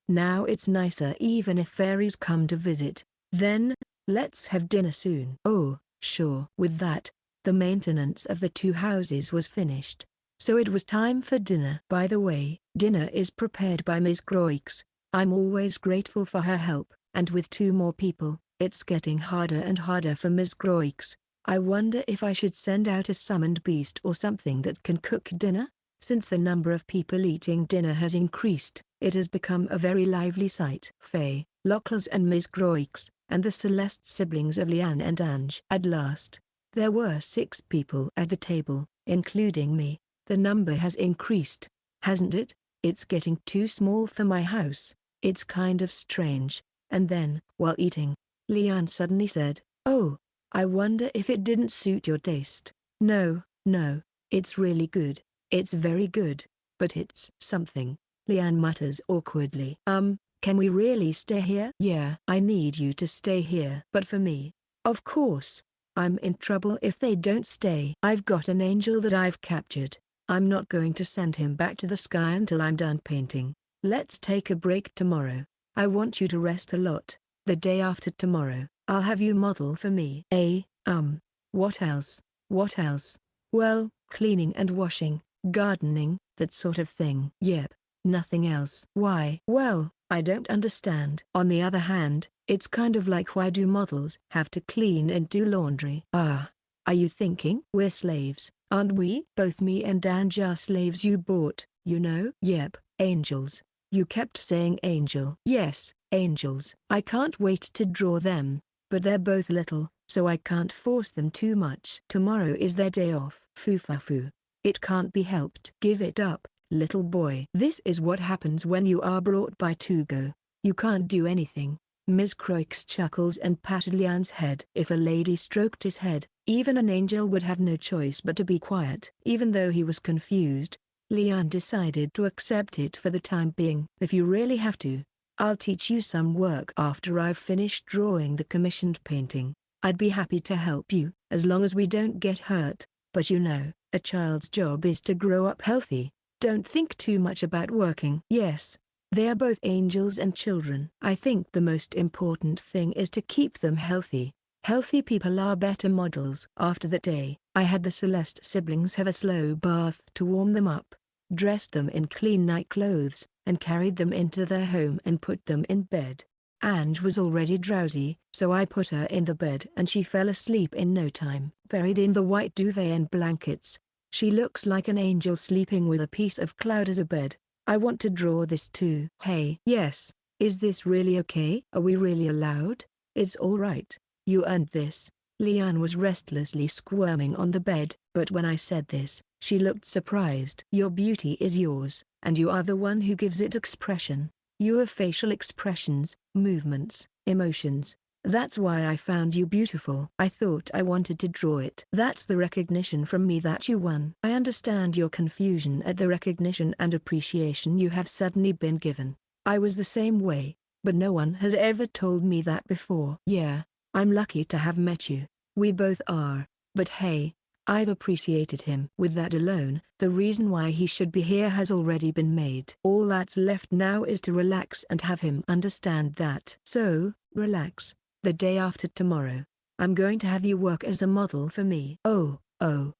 Now it's nicer even if fairies come to visit. Then, let's have dinner soon. Oh, sure. With that, the maintenance of the 2 houses was finished, so it was time for dinner. By the way, dinner is prepared by Miss Croix. I'm always grateful for her help, and with 2 more people, it's getting harder and harder for Miss Croix. I wonder if I should send out a summoned beast or something that can cook dinner? Since the number of people eating dinner has increased, it has become a very lively sight. Faye, Lockles and Miss Croix, and the Celeste siblings of Liane and Ange. At last, there were 6 people at the table, including me. The number has increased, hasn't it? It's getting too small for my house. It's kind of strange. And then, while eating, Liane suddenly said, "Oh, I wonder if it didn't suit your taste." No, it's really good. It's very good, but it's something," Liane mutters awkwardly. Can we really stay here?" "Yeah, I need you to stay here." "But for me?" "Of course. I'm in trouble if they don't stay. I've got an angel that I've captured. I'm not going to send him back to the sky until I'm done painting. Let's take a break tomorrow. I want you to rest a lot. The day after tomorrow, I'll have you model for me." What else? What else?" "Well, cleaning and washing, gardening, that sort of thing." "Yep. Nothing else." "Why?" "Well, I don't understand." "On the other hand, it's kind of like why do models have to clean and do laundry?" "Ah. Are you thinking?" "We're slaves, aren't we?" "Both me and Ange are slaves you bought, you know." "Yep, angels. You kept saying angel." "Yes, angels. I can't wait to draw them, but they're both little, so I can't force them too much." "Tomorrow is their day off." "Foo-fa-foo. It can't be helped." "Give it up, little boy." "This is what happens when you are brought by Tugo. You can't do anything." Miss Croix chuckles and patted Liane's head. If a lady stroked his head, even an angel would have no choice but to be quiet. Even though he was confused, Liane decided to accept it for the time being. "If you really have to, I'll teach you some work after I've finished drawing the commissioned painting. I'd be happy to help you, as long as we don't get hurt. But you know, a child's job is to grow up healthy. Don't think too much about working." "Yes. They are both angels and children. I think the most important thing is to keep them healthy. Healthy people are better models." After that day, I had the Celeste siblings have a slow bath to warm them up, dressed them in clean night clothes, and carried them into their home and put them in bed. Ange was already drowsy, so I put her in the bed and she fell asleep in no time. Buried in the white duvet and blankets, she looks like an angel sleeping with a piece of cloud as a bed. I want to draw this too. "Hey." "Yes. Is this really okay? Are we really allowed?" "It's all right. You earned this." Liane was restlessly squirming on the bed, but when I said this, she looked surprised. "Your beauty is yours, and you are the one who gives it expression. Your facial expressions, movements, emotions. That's why I found you beautiful. I thought I wanted to draw it." "That's the recognition from me that you won." "I understand your confusion at the recognition and appreciation you have suddenly been given. I was the same way, but no one has ever told me that before." "Yeah, I'm lucky to have met you. We both are. But hey, I've appreciated him. With that alone, the reason why he should be here has already been made. All that's left now is to relax and have him understand that. So, relax. The day after tomorrow, I'm going to have you work as a model for me. Oh.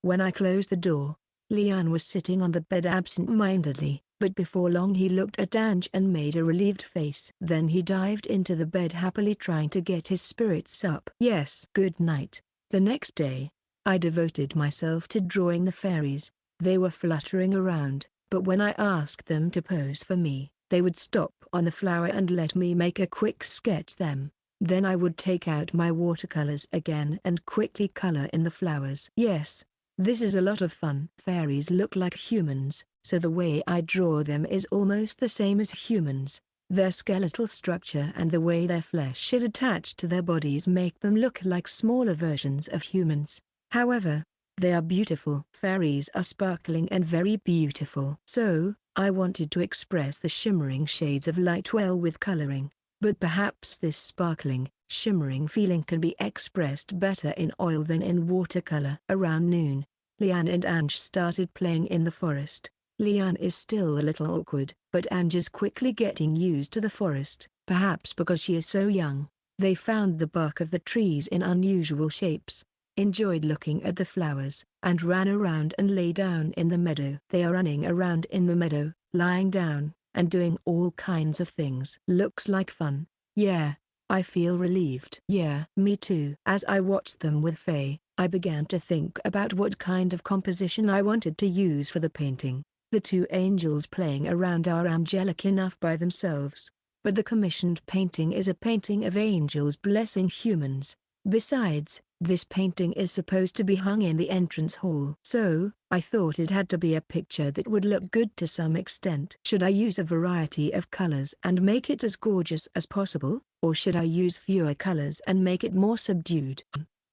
When I closed the door, Lian was sitting on the bed absent-mindedly, but before long he looked at Ange and made a relieved face. Then he dived into the bed happily trying to get his spirits up. Yes. Good night. The next day, I devoted myself to drawing the fairies. They were fluttering around, but when I asked them to pose for me, they would stop on the flower and let me make a quick sketch them. Then I would take out my watercolors again and quickly color in the flowers. Yes, this is a lot of fun. Fairies look like humans, so the way I draw them is almost the same as humans. Their skeletal structure and the way their flesh is attached to their bodies make them look like smaller versions of humans. However, they are beautiful. Fairies are sparkling and very beautiful. So, I wanted to express the shimmering shades of light well with coloring. But perhaps this sparkling, shimmering feeling can be expressed better in oil than in watercolor. Around noon, Lian and Ange started playing in the forest. Lian is still a little awkward, but Ange is quickly getting used to the forest, perhaps because she is so young. They found the bark of the trees in unusual shapes, enjoyed looking at the flowers, and ran around and lay down in the meadow. They are running around in the meadow, lying down, and doing all kinds of things. Looks like fun. Yeah, I feel relieved. Yeah, me too. As I watched them with Faye, I began to think about what kind of composition I wanted to use for the painting. The two angels playing around are angelic enough by themselves, but the commissioned painting is a painting of angels blessing humans. Besides, this painting is supposed to be hung in the entrance hall. So, I thought it had to be a picture that would look good to some extent. Should I use a variety of colors and make it as gorgeous as possible, or should I use fewer colors and make it more subdued?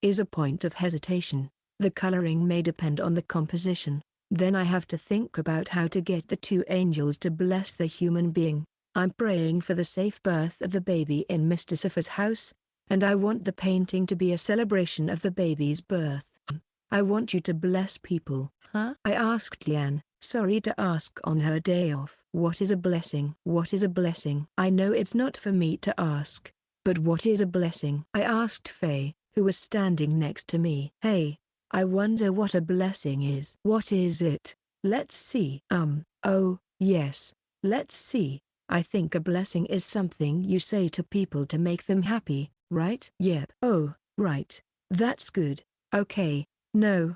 Is a point of hesitation. The coloring may depend on the composition. Then I have to think about how to get the two angels to bless the human being. I'm praying for the safe birth of the baby in Mr. Safa's house, and I want the painting to be a celebration of the baby's birth. I want you to bless people. Huh? I asked Lian, sorry to ask on her day off. What is a blessing? What is a blessing? I know it's not for me to ask, but what is a blessing? I asked Faye, who was standing next to me. Hey, I wonder what a blessing is. What is it? Let's see. Oh, yes. Let's see. I think a blessing is something you say to people to make them happy, right? Yep. Oh, right. That's good. Okay. No,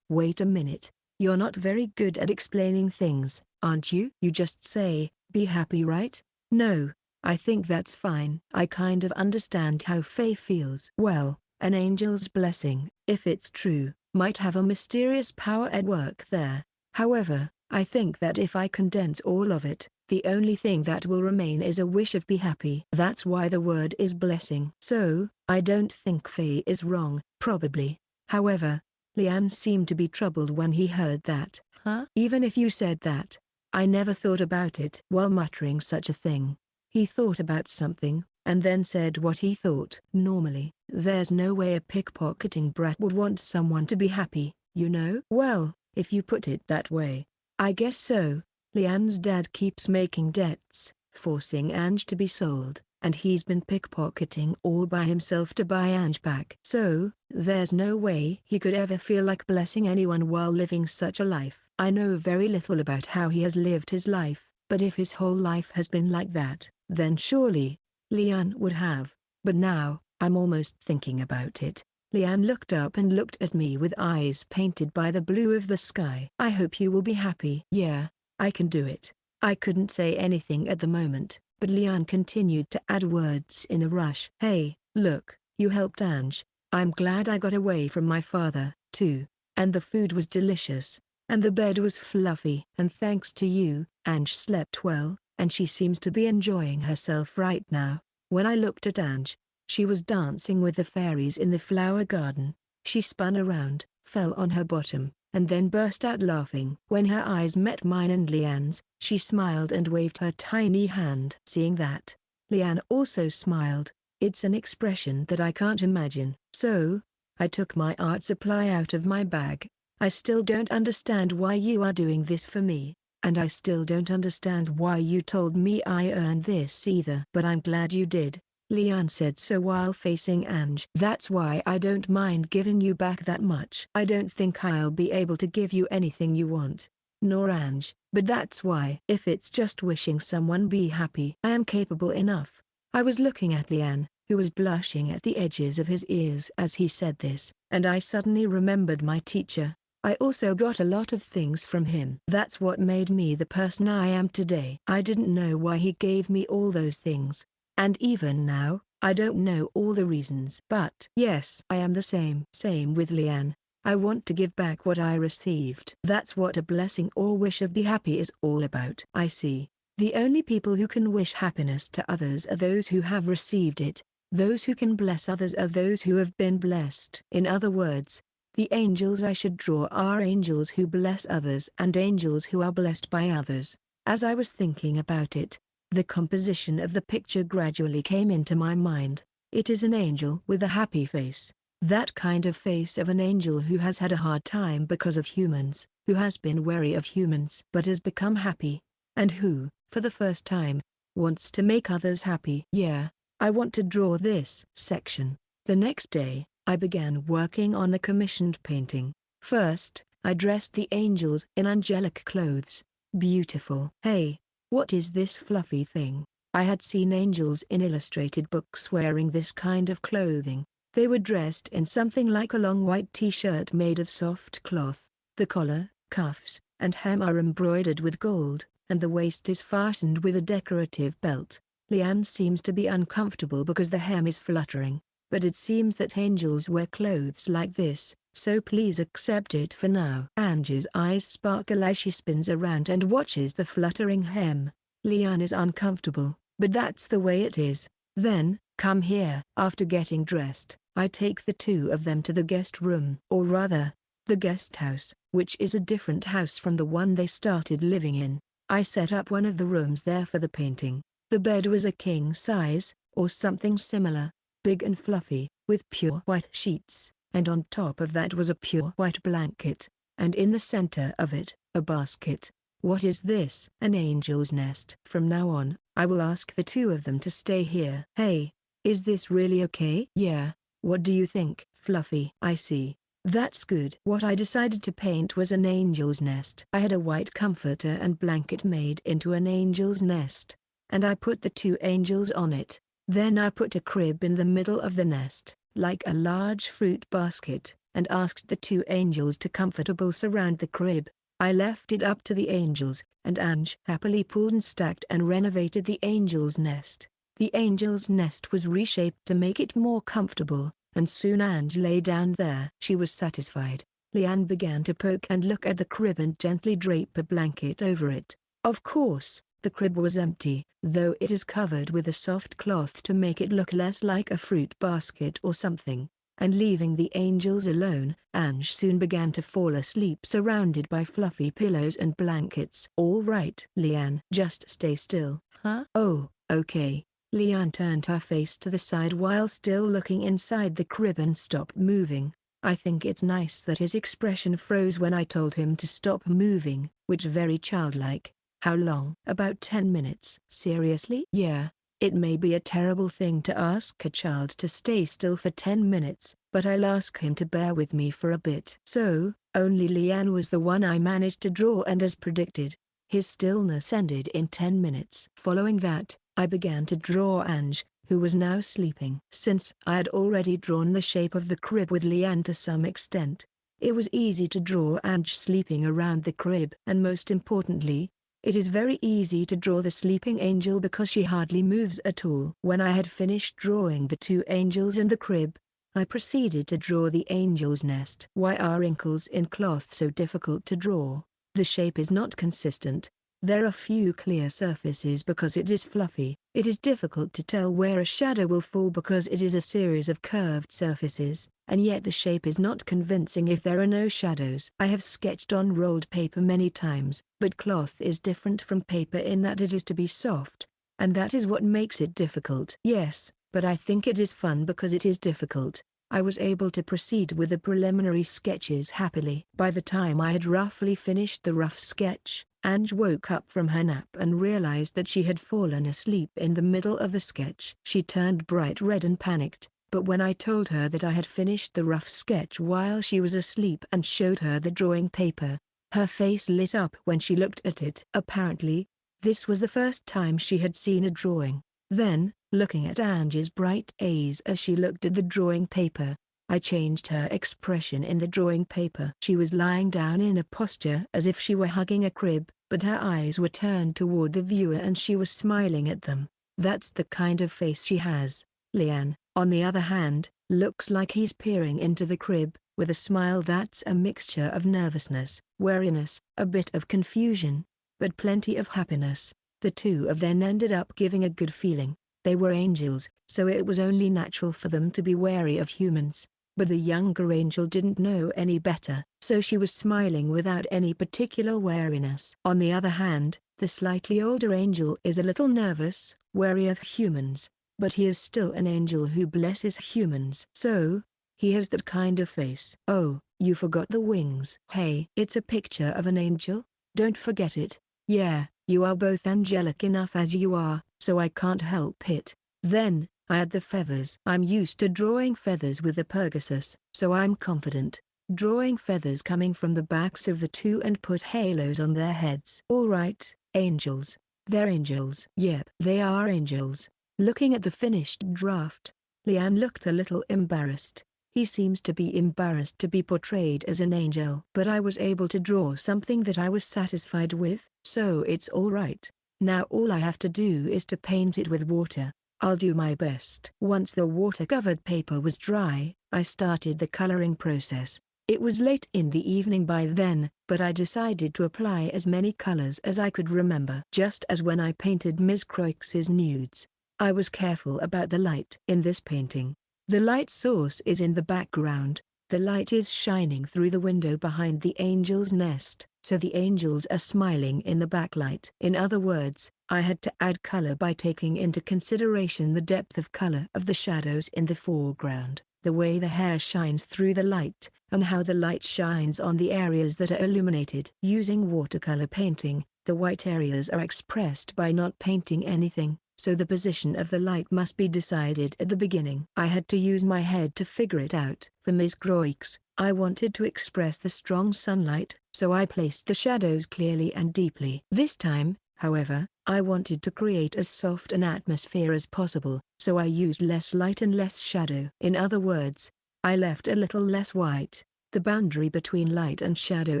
wait a minute. You're not very good at explaining things, aren't you? You just say, be happy, right? No, I think that's fine. I kind of understand how Faye feels. Well, an angel's blessing, if it's true, might have a mysterious power at work there. However, I think that if I condense all of it, the only thing that will remain is a wish of be happy. That's why the word is blessing. So, I don't think Faye is wrong, probably. However, Lian seemed to be troubled when he heard that. Huh? Even if you said that, I never thought about it. While muttering such a thing, he thought about something, and then said what he thought. Normally, there's no way a pickpocketing brat would want someone to be happy, you know? Well, if you put it that way, I guess so. Lian's dad keeps making debts, forcing Ange to be sold, and he's been pickpocketing all by himself to buy Ange back. So, there's no way he could ever feel like blessing anyone while living such a life. I know very little about how he has lived his life, but if his whole life has been like that, then surely, Lian would have. But now, I'm almost thinking about it. Lian looked up and looked at me with eyes painted by the blue of the sky. I hope you will be happy. Yeah, I can do it. I couldn't say anything at the moment, but Lian continued to add words in a rush. Hey, look, you helped Ange. I'm glad I got away from my father, too. And the food was delicious. And the bed was fluffy. And thanks to you, Ange slept well, and she seems to be enjoying herself right now. When I looked at Ange, she was dancing with the fairies in the flower garden. She spun around, fell on her bottom, and then burst out laughing. When her eyes met mine and Lian's, she smiled and waved her tiny hand. Seeing that, Lian also smiled. It's an expression that I can't imagine. So, I took my art supply out of my bag. I still don't understand why you are doing this for me, and I still don't understand why you told me I earned this either. But I'm glad you did, Lian said so while facing Ange. That's why I don't mind giving you back that much. I don't think I'll be able to give you anything you want, nor Ange, but that's why. If it's just wishing someone be happy, I am capable enough. I was looking at Lian, who was blushing at the edges of his ears as he said this, and I suddenly remembered my teacher. I also got a lot of things from him. That's what made me the person I am today. I didn't know why he gave me all those things, and even now, I don't know all the reasons. But yes, I am the same. Same with Lian. I want to give back what I received. That's what a blessing or wish of be happy is all about. I see. The only people who can wish happiness to others are those who have received it. Those who can bless others are those who have been blessed. In other words, the angels I should draw are angels who bless others and angels who are blessed by others. As I was thinking about it, the composition of the picture gradually came into my mind. It is an angel with a happy face. That kind of face of an angel who has had a hard time because of humans, who has been wary of humans but has become happy, and who, for the first time, wants to make others happy. Yeah, I want to draw this section. The next day, I began working on the commissioned painting. First, I dressed the angels in angelic clothes. Beautiful. Hey, what is this fluffy thing? I had seen angels in illustrated books wearing this kind of clothing. They were dressed in something like a long white t-shirt made of soft cloth. The collar, cuffs, and hem are embroidered with gold, and the waist is fastened with a decorative belt. Lian seems to be uncomfortable because the hem is fluttering. But it seems that angels wear clothes like this, so please accept it for now. Ange's eyes sparkle as she spins around and watches the fluttering hem. Lian is uncomfortable, but that's the way it is. Then, come here. After getting dressed, I take the two of them to the guest room. Or rather, the guest house, which is a different house from the one they started living in. I set up one of the rooms there for the painting. The bed was a king size, or something similar. Big and fluffy, with pure white sheets, and on top of that was a pure white blanket, and in the center of it, a basket. What is this? An angel's nest. From now on, I will ask the two of them to stay here. Hey, is this really okay? Yeah, what do you think, Fluffy? I see. That's good. What I decided to paint was an angel's nest. I had a white comforter and blanket made into an angel's nest, and I put the two angels on it. Then I put a crib in the middle of the nest, like a large fruit basket, and asked the two angels to comfortably surround the crib. I left it up to the angels, and Ange happily pulled and stacked and renovated the angel's nest. The angel's nest was reshaped to make it more comfortable, and soon Ange lay down there. She was satisfied. Lian began to poke and look at the crib and gently drape a blanket over it. Of course, the crib was empty, though it is covered with a soft cloth to make it look less like a fruit basket or something. And leaving the angels alone, Ange soon began to fall asleep surrounded by fluffy pillows and blankets. All right, Lian. Just stay still. Huh? Oh, okay. Lian turned her face to the side while still looking inside the crib and stopped moving. I think it's nice that his expression froze when I told him to stop moving, which very childlike. How long? About 10 minutes. Seriously? Yeah. It may be a terrible thing to ask a child to stay still for 10 minutes, but I'll ask him to bear with me for a bit. So, only Lian was the one I managed to draw, and as predicted, his stillness ended in 10 minutes. Following that, I began to draw Ange, who was now sleeping. Since I had already drawn the shape of the crib with Lian to some extent, it was easy to draw Ange sleeping around the crib. And most importantly, it is very easy to draw the sleeping angel because she hardly moves at all. When I had finished drawing the two angels and the crib, I proceeded to draw the angel's nest. Why are wrinkles in cloth so difficult to draw? The shape is not consistent. There are few clear surfaces because it is fluffy. It is difficult to tell where a shadow will fall because it is a series of curved surfaces, and yet the shape is not convincing if there are no shadows. I have sketched on rolled paper many times, but cloth is different from paper in that it is to be soft, and that is what makes it difficult. Yes, but I think it is fun because it is difficult. I was able to proceed with the preliminary sketches happily. By the time I had roughly finished the rough sketch, Ange woke up from her nap and realized that she had fallen asleep in the middle of the sketch. She turned bright red and panicked, but when I told her that I had finished the rough sketch while she was asleep and showed her the drawing paper, her face lit up when she looked at it. Apparently, this was the first time she had seen a drawing. Then, looking at Ange's bright eyes as she looked at the drawing paper, I changed her expression in the drawing paper. She was lying down in a posture as if she were hugging a crib, but her eyes were turned toward the viewer and she was smiling at them. That's the kind of face she has. Lian, on the other hand, looks like he's peering into the crib, with a smile that's a mixture of nervousness, wariness, a bit of confusion, but plenty of happiness. The two of them ended up giving a good feeling. They were angels, so it was only natural for them to be wary of humans. But the younger angel didn't know any better, so she was smiling without any particular wariness. On the other hand, the slightly older angel is a little nervous, wary of humans, but he is still an angel who blesses humans. So, he has that kind of face. Oh, you forgot the wings. Hey, it's a picture of an angel? Don't forget it. Yeah, you are both angelic enough as you are, so I can't help it. Then, I add the feathers. I'm used to drawing feathers with the Pegasus, so I'm confident. Drawing feathers coming from the backs of the two and put halos on their heads. Alright, angels. They're angels. Yep, they are angels. Looking at the finished draft, Lian looked a little embarrassed. He seems to be embarrassed to be portrayed as an angel. But I was able to draw something that I was satisfied with, so it's alright. Now all I have to do is to paint it with water. I'll do my best. Once the water-covered paper was dry, I started the coloring process. It was late in the evening by then, but I decided to apply as many colors as I could remember. Just as when I painted Ms. Croix's nudes, I was careful about the light. In this painting, the light source is in the background. The light is shining through the window behind the angel's nest, so the angels are smiling in the backlight. In other words, I had to add color by taking into consideration the depth of color of the shadows in the foreground, the way the hair shines through the light, and how the light shines on the areas that are illuminated. Using watercolor painting, the white areas are expressed by not painting anything, so the position of the light must be decided at the beginning. I had to use my head to figure it out. For Ms. Croix, I wanted to express the strong sunlight, so I placed the shadows clearly and deeply. This time, however, I wanted to create as soft an atmosphere as possible, so I used less light and less shadow. In other words, I left a little less white. The boundary between light and shadow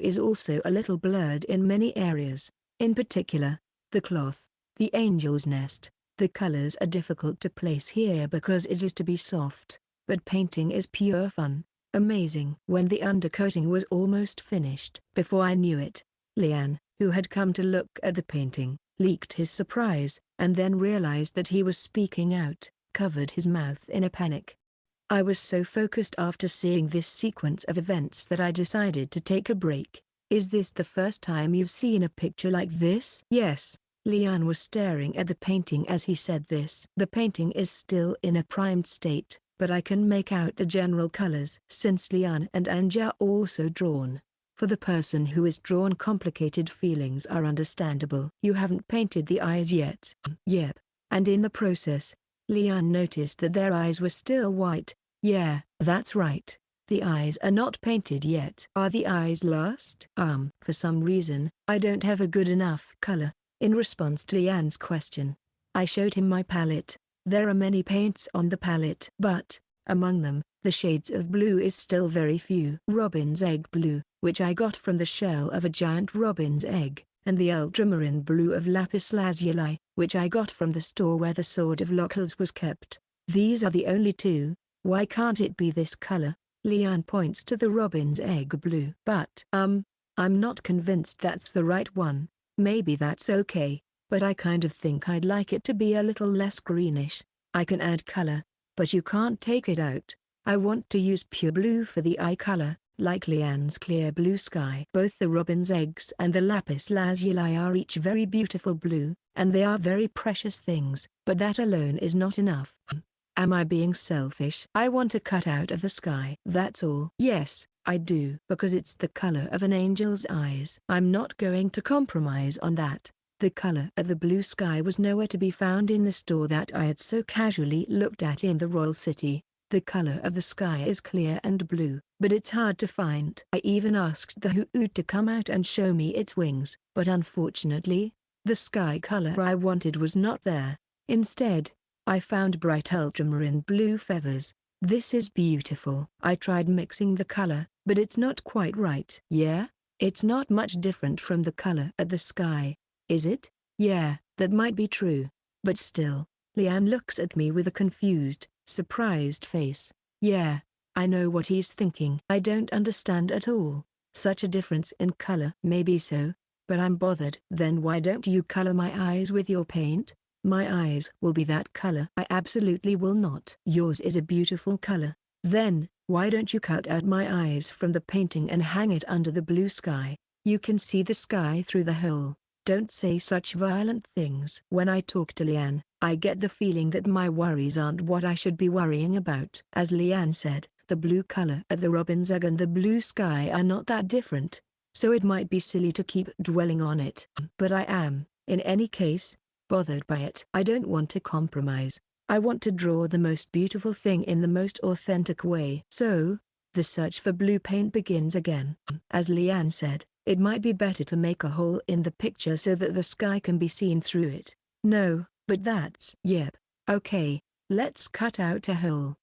is also a little blurred in many areas. In particular, the cloth, the angel's nest. The colors are difficult to place here because it is to be soft, but painting is pure fun. Amazing. When the undercoating was almost finished, before I knew it, Lian, who had come to look at the painting, leaked his surprise, and then realized that he was speaking out, covered his mouth in a panic. I was so focused after seeing this sequence of events that I decided to take a break. Is this the first time you've seen a picture like this? Yes. Lian was staring at the painting as he said this. The painting is still in a primed state, but I can make out the general colors. Since Lian and Ange are also drawn, for the person who is drawn, complicated feelings are understandable. You haven't painted the eyes yet. Yep. And in the process, Lian noticed that their eyes were still white. Yeah, that's right. The eyes are not painted yet. Are the eyes lost? For some reason, I don't have a good enough color. In response to Lian's question, I showed him my palette. There are many paints on the palette, but, among them, the shades of blue is still very few. Robin's egg blue, which I got from the shell of a giant robin's egg, and the ultramarine blue of lapis lazuli, which I got from the store where the sword of Locals was kept. These are the only two. Why can't it be this color? Lian points to the robin's egg blue. But, I'm not convinced that's the right one. Maybe that's okay, but I kind of think I'd like it to be a little less greenish. I can add color, but you can't take it out. I want to use pure blue for the eye color, like Lian's clear blue sky. Both the robin's eggs and the lapis lazuli are each very beautiful blue, and they are very precious things, but that alone is not enough. Am I being selfish? I want a cutout of the sky. That's all. Yes, I do. Because it's the color of an angel's eyes. I'm not going to compromise on that. The color of the blue sky was nowhere to be found in the store that I had so casually looked at in the Royal City. The color of the sky is clear and blue, but it's hard to find. I even asked the hoot to come out and show me its wings, but unfortunately, the sky color I wanted was not there. Instead, I found bright ultramarine blue feathers. This is beautiful. I tried mixing the color, but it's not quite right. Yeah? It's not much different from the color of the sky, is it? Yeah, that might be true. But still, Lian looks at me with a confused, surprised face. Yeah, I know what he's thinking. I don't understand at all. Such a difference in color. Maybe so, but I'm bothered. Then why don't you color my eyes with your paint? My eyes will be that color. I absolutely will not. Yours is a beautiful color. Then, why don't you cut out my eyes from the painting and hang it under the blue sky? You can see the sky through the hole. Don't say such violent things. When I talk to Lian, I get the feeling that my worries aren't what I should be worrying about. As Lian said, the blue color of the robin's egg and the blue sky are not that different, so it might be silly to keep dwelling on it. But I am, in any case, bothered by it. I don't want to compromise. I want to draw the most beautiful thing in the most authentic way. So, the search for blue paint begins again. As Lian said, it might be better to make a hole in the picture so that the sky can be seen through it. No, but that's... Yep. Okay, let's cut out a hole.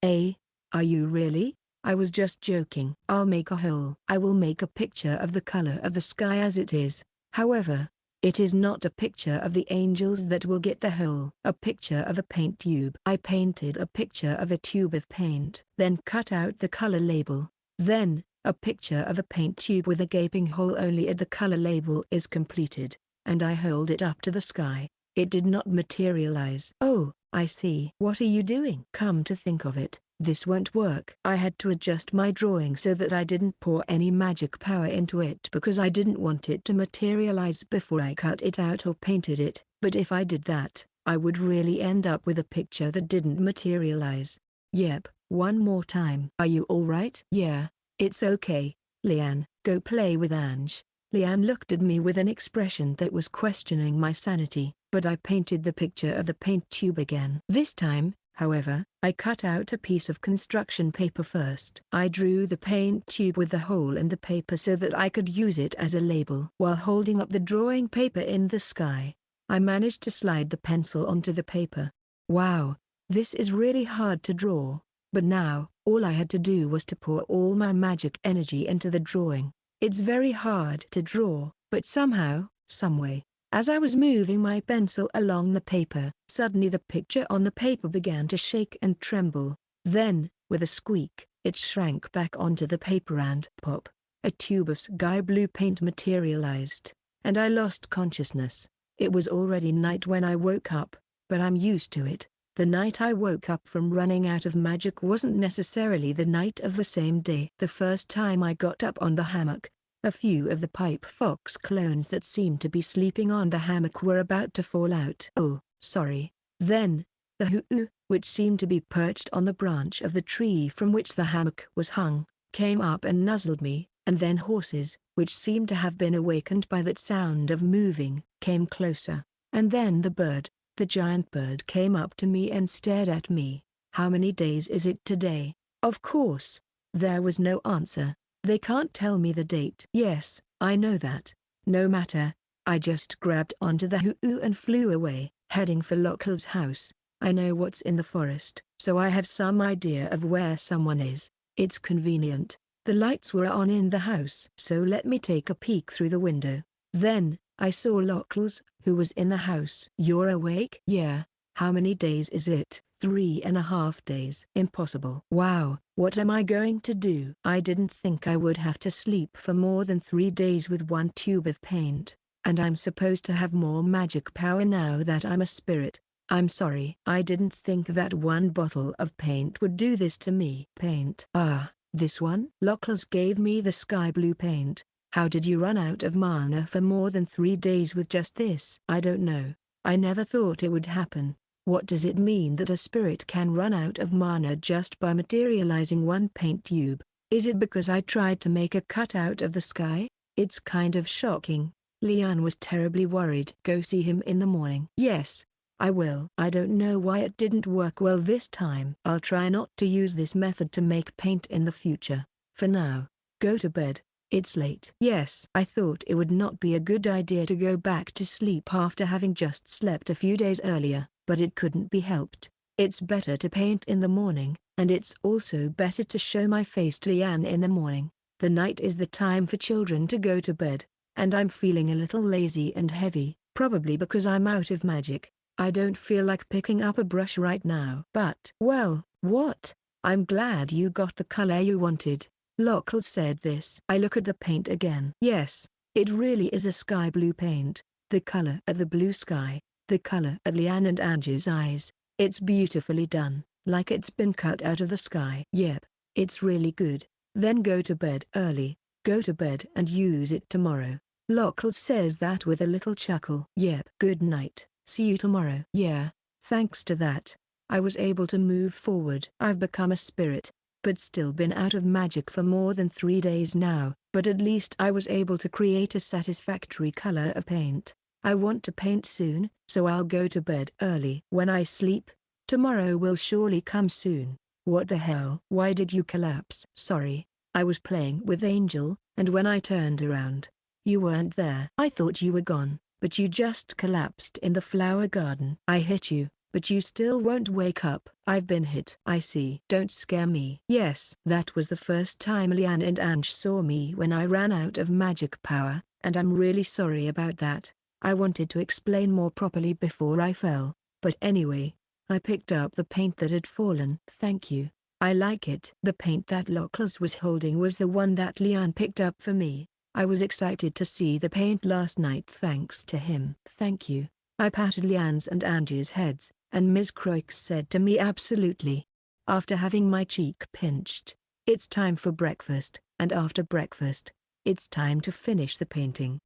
Are you really? I was just joking. I'll make a hole. I will make a picture of the color of the sky as it is. However, it is not a picture of the angels that will get the hole. A picture of a paint tube. I painted a picture of a tube of paint. Then cut out the color label. Then, a picture of a paint tube with a gaping hole only at the color label is completed, and I hold it up to the sky. It did not materialize. Oh, I see. What are you doing? Come to think of it, this won't work. I had to adjust my drawing so that I didn't pour any magic power into it because I didn't want it to materialize before I cut it out or painted it. But if I did that, I would really end up with a picture that didn't materialize. Yep, one more time. Are you alright? Yeah, it's okay, Lian. Go play with Ange. Lian looked at me with an expression that was questioning my sanity, but I painted the picture of the paint tube again. This time, however, I cut out a piece of construction paper first. I drew the paint tube with the hole in the paper so that I could use it as a label. While holding up the drawing paper in the sky, I managed to slide the pencil onto the paper. Wow, this is really hard to draw, but now, all I had to do was to pour all my magic energy into the drawing. It's very hard to draw, but somehow, someway, as I was moving my pencil along the paper, suddenly the picture on the paper began to shake and tremble. Then, with a squeak, it shrank back onto the paper and pop, a tube of sky blue paint materialized, and I lost consciousness. It was already night when I woke up, but I'm used to it. The night I woke up from running out of magic wasn't necessarily the night of the same day. The first time I got up on the hammock, a few of the pipe fox clones that seemed to be sleeping on the hammock were about to fall out. Oh, sorry. Then, the hoo-oo, which seemed to be perched on the branch of the tree from which the hammock was hung, came up and nuzzled me, and then horses, which seemed to have been awakened by that sound of moving, came closer, and then the bird. The giant bird came up to me and stared at me. How many days is it today? Of course. There was no answer. They can't tell me the date. Yes, I know that. No matter. I just grabbed onto the hoo-oo and flew away, heading for Lockel's house. I know what's in the forest, so I have some idea of where someone is. It's convenient. The lights were on in the house, so let me take a peek through the window. Then, I saw Lockel's, who was in the house. You're awake? Yeah. How many days is it? 3.5 days. Impossible. Wow, what am I going to do? I didn't think I would have to sleep for more than 3 days with one tube of paint, and I'm supposed to have more magic power now that I'm a spirit. I'm sorry. I didn't think that one bottle of paint would do this to me. Paint. Ah, this one? Lockel's gave me the sky blue paint. How did you run out of mana for more than 3 days with just this? I don't know. I never thought it would happen. What does it mean that a spirit can run out of mana just by materializing one paint tube? Is it because I tried to make a cutout of the sky? It's kind of shocking. Lian was terribly worried. Go see him in the morning. Yes, I will. I don't know why it didn't work well this time. I'll try not to use this method to make paint in the future. For now, go to bed. It's late. Yes, I thought it would not be a good idea to go back to sleep after having just slept a few days earlier, but it couldn't be helped. It's better to paint in the morning, and it's also better to show my face to Lian in the morning. The night is the time for children to go to bed, and I'm feeling a little lazy and heavy, probably because I'm out of magic. I don't feel like picking up a brush right now. But, well, what? I'm glad you got the color you wanted. Lockles said this. I look at the paint again. Yes, it really is a sky blue paint. The color of the blue sky, the color of Lian and Angie's eyes. It's beautifully done, like it's been cut out of the sky. Yep, it's really good. Then go to bed early. Go to bed and use it tomorrow. Lockles says that with a little chuckle. Yep. Good night. See you tomorrow. Yeah, thanks to that, I was able to move forward. I've become a spirit, but still been out of magic for more than 3 days now, but at least I was able to create a satisfactory color of paint. I want to paint soon, so I'll go to bed early. When I sleep, tomorrow will surely come soon. What the hell? Why did you collapse? Sorry, I was playing with Angel, and when I turned around, you weren't there. I thought you were gone, but you just collapsed in the flower garden. I hit you, but you still won't wake up. I've been hit. I see. Don't scare me. Yes, that was the first time Lian and Ange saw me when I ran out of magic power, and I'm really sorry about that. I wanted to explain more properly before I fell, but anyway, I picked up the paint that had fallen. Thank you. I like it. The paint that Lockles was holding was the one that Lian picked up for me. I was excited to see the paint last night thanks to him. Thank you. I patted Lian's and Angie's heads, and Ms. Croix said to me absolutely. After having my cheek pinched, it's time for breakfast, and after breakfast, it's time to finish the painting.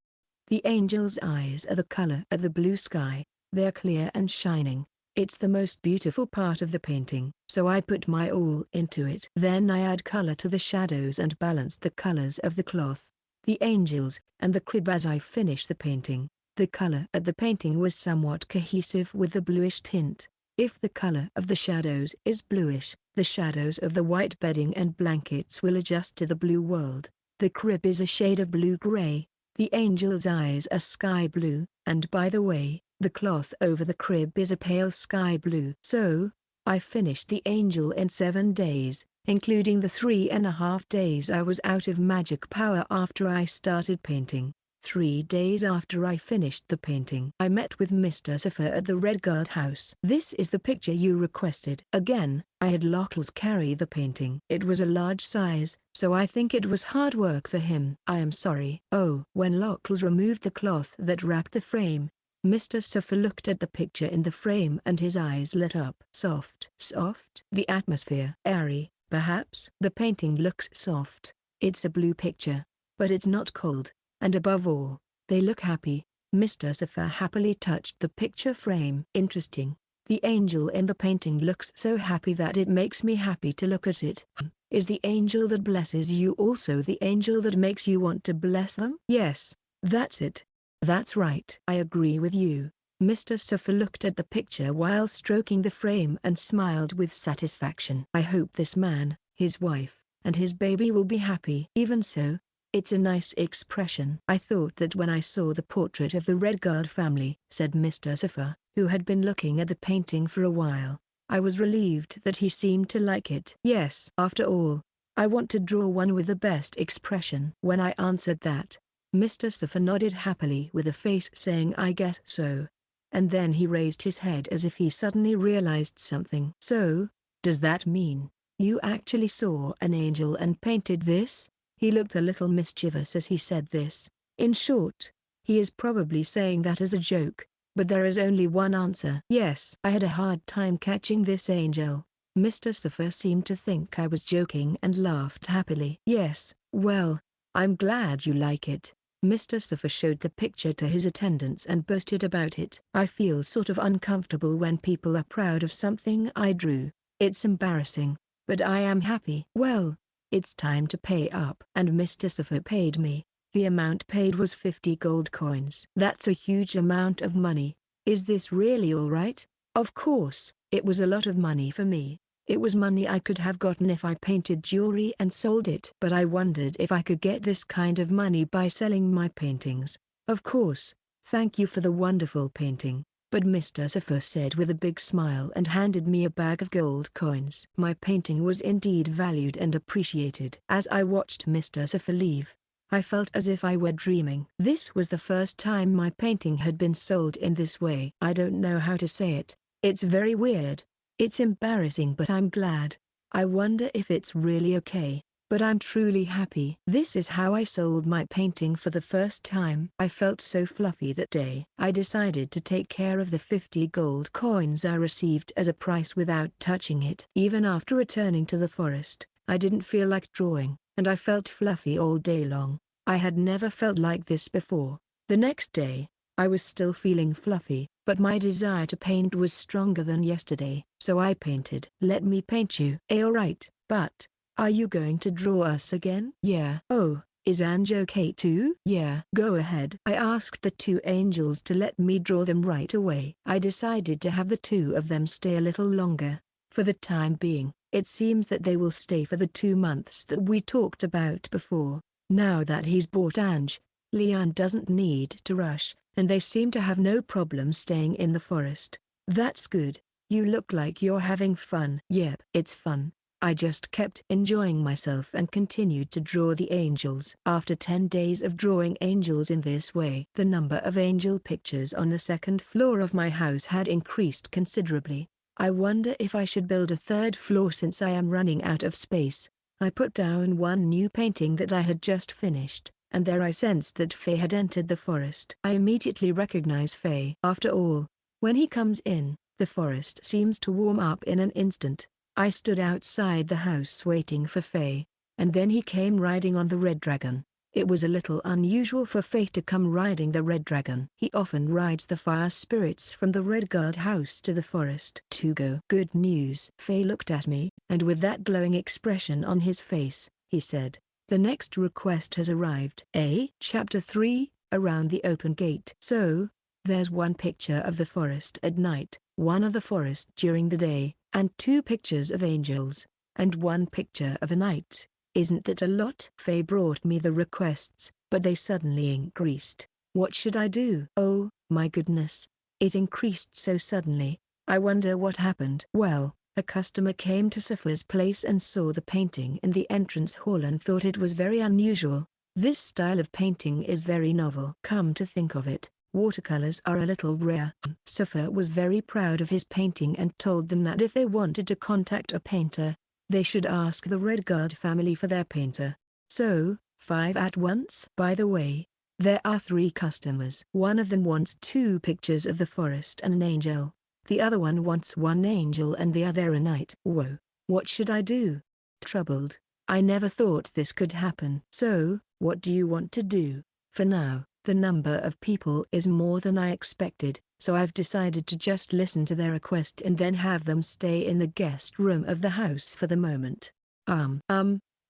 The angel's eyes are the color of the blue sky. They're clear and shining. It's the most beautiful part of the painting, so I put my all into it. Then I add color to the shadows and balance the colors of the cloth, the angels, and the crib as I finish the painting. The color of the painting was somewhat cohesive with the bluish tint. If the color of the shadows is bluish, the shadows of the white bedding and blankets will adjust to the blue world. The crib is a shade of blue-gray. The angel's eyes are sky blue, and by the way, the cloth over the crib is a pale sky blue. So, I finished the angel in 7 days, including the 3.5 days I was out of magic power after I started painting. 3 days after I finished the painting, I met with Mr. Safa at the Red Guard house. This is the picture you requested. Again, I had Lockles carry the painting. It was a large size, so I think it was hard work for him. I am sorry. Oh. When Lockles removed the cloth that wrapped the frame, Mr. Safa looked at the picture in the frame and his eyes lit up. Soft. Soft? The atmosphere. Airy, perhaps? The painting looks soft. It's a blue picture, but it's not cold. And above all, they look happy. Mr. Safa happily touched the picture frame. Interesting. The angel in the painting looks so happy that it makes me happy to look at it. Is the angel that blesses you also the angel that makes you want to bless them? Yes, that's it. That's right. I agree with you. Mr. Safa looked at the picture while stroking the frame and smiled with satisfaction. I hope this man, his wife, and his baby will be happy. Even so, it's a nice expression. I thought that when I saw the portrait of the Red Guard family, said Mr. Safa, who had been looking at the painting for a while, I was relieved that he seemed to like it. Yes. After all, I want to draw one with the best expression. When I answered that, Mr. Safa nodded happily with a face saying I guess so. And then he raised his head as if he suddenly realized something. So, does that mean you actually saw an angel and painted this? He looked a little mischievous as he said this. In short, he is probably saying that as a joke, but there is only one answer. Yes. I had a hard time catching this angel. Mr. Safa seemed to think I was joking and laughed happily. Yes, well, I'm glad you like it. Mr. Safa showed the picture to his attendants and boasted about it. I feel sort of uncomfortable when people are proud of something I drew. It's embarrassing, but I am happy. Well, it's time to pay up. And Mr. Safa paid me. The amount paid was 50 gold coins. That's a huge amount of money. Is this really all right? Of course, it was a lot of money for me. It was money I could have gotten if I painted jewelry and sold it. But I wondered if I could get this kind of money by selling my paintings. Of course, thank you for the wonderful painting. But Mr. Safa said with a big smile and handed me a bag of gold coins. My painting was indeed valued and appreciated. As I watched Mr. Safa leave, I felt as if I were dreaming. This was the first time my painting had been sold in this way. I don't know how to say it. It's very weird. It's embarrassing, but I'm glad. I wonder if it's really okay, but I'm truly happy. This is how I sold my painting for the first time. I felt so fluffy that day. I decided to take care of the 50 gold coins I received as a price without touching it. Even after returning to the forest, I didn't feel like drawing, and I felt fluffy all day long. I had never felt like this before. The next day, I was still feeling fluffy, but my desire to paint was stronger than yesterday, so I painted. Let me paint you. Alright, but are you going to draw us again? Yeah. Oh, is Ange okay too? Yeah. Go ahead. I asked the two angels to let me draw them right away. I decided to have the two of them stay a little longer. For the time being, it seems that they will stay for the 2 months that we talked about before. Now that he's bought Ange, Leon doesn't need to rush, and they seem to have no problem staying in the forest. That's good. You look like you're having fun. Yep, it's fun. I just kept enjoying myself and continued to draw the angels. After 10 days of drawing angels in this way, the number of angel pictures on the second floor of my house had increased considerably. I wonder if I should build a third floor since I am running out of space. I put down one new painting that I had just finished, and there I sensed that Faye had entered the forest. I immediately recognize Faye. After all, when he comes in, the forest seems to warm up in an instant. I stood outside the house waiting for Faye, and then he came riding on the red dragon. It was a little unusual for Faye to come riding the red dragon. He often rides the fire spirits from the red guard house to the forest. To go. Good news. Faye looked at me, and with that glowing expression on his face, he said, "The next request has arrived." Chapter 3, Around the Open Gate. So, there's one picture of the forest at night, one of the forest during the day, and 2 pictures of angels, and 1 picture of a night. Isn't that a lot? Faye brought me the requests, but they suddenly increased. What should I do? Oh, my goodness. It increased so suddenly. I wonder what happened. Well, a customer came to Safa's place and saw the painting in the entrance hall and thought it was very unusual. This style of painting is very novel. Come to think of it, watercolors are a little rare. Safa was very proud of his painting and told them that if they wanted to contact a painter, they should ask the Red Guard family for their painter. So, 5 at once. By the way, there are 3 customers. One of them wants 2 pictures of the forest and an angel. The other one wants 1 angel and the other a knight. Whoa, what should I do? Troubled. I never thought this could happen. So, what do you want to do? For now, the number of people is more than I expected, so I've decided to just listen to their request and then have them stay in the guest room of the house for the moment.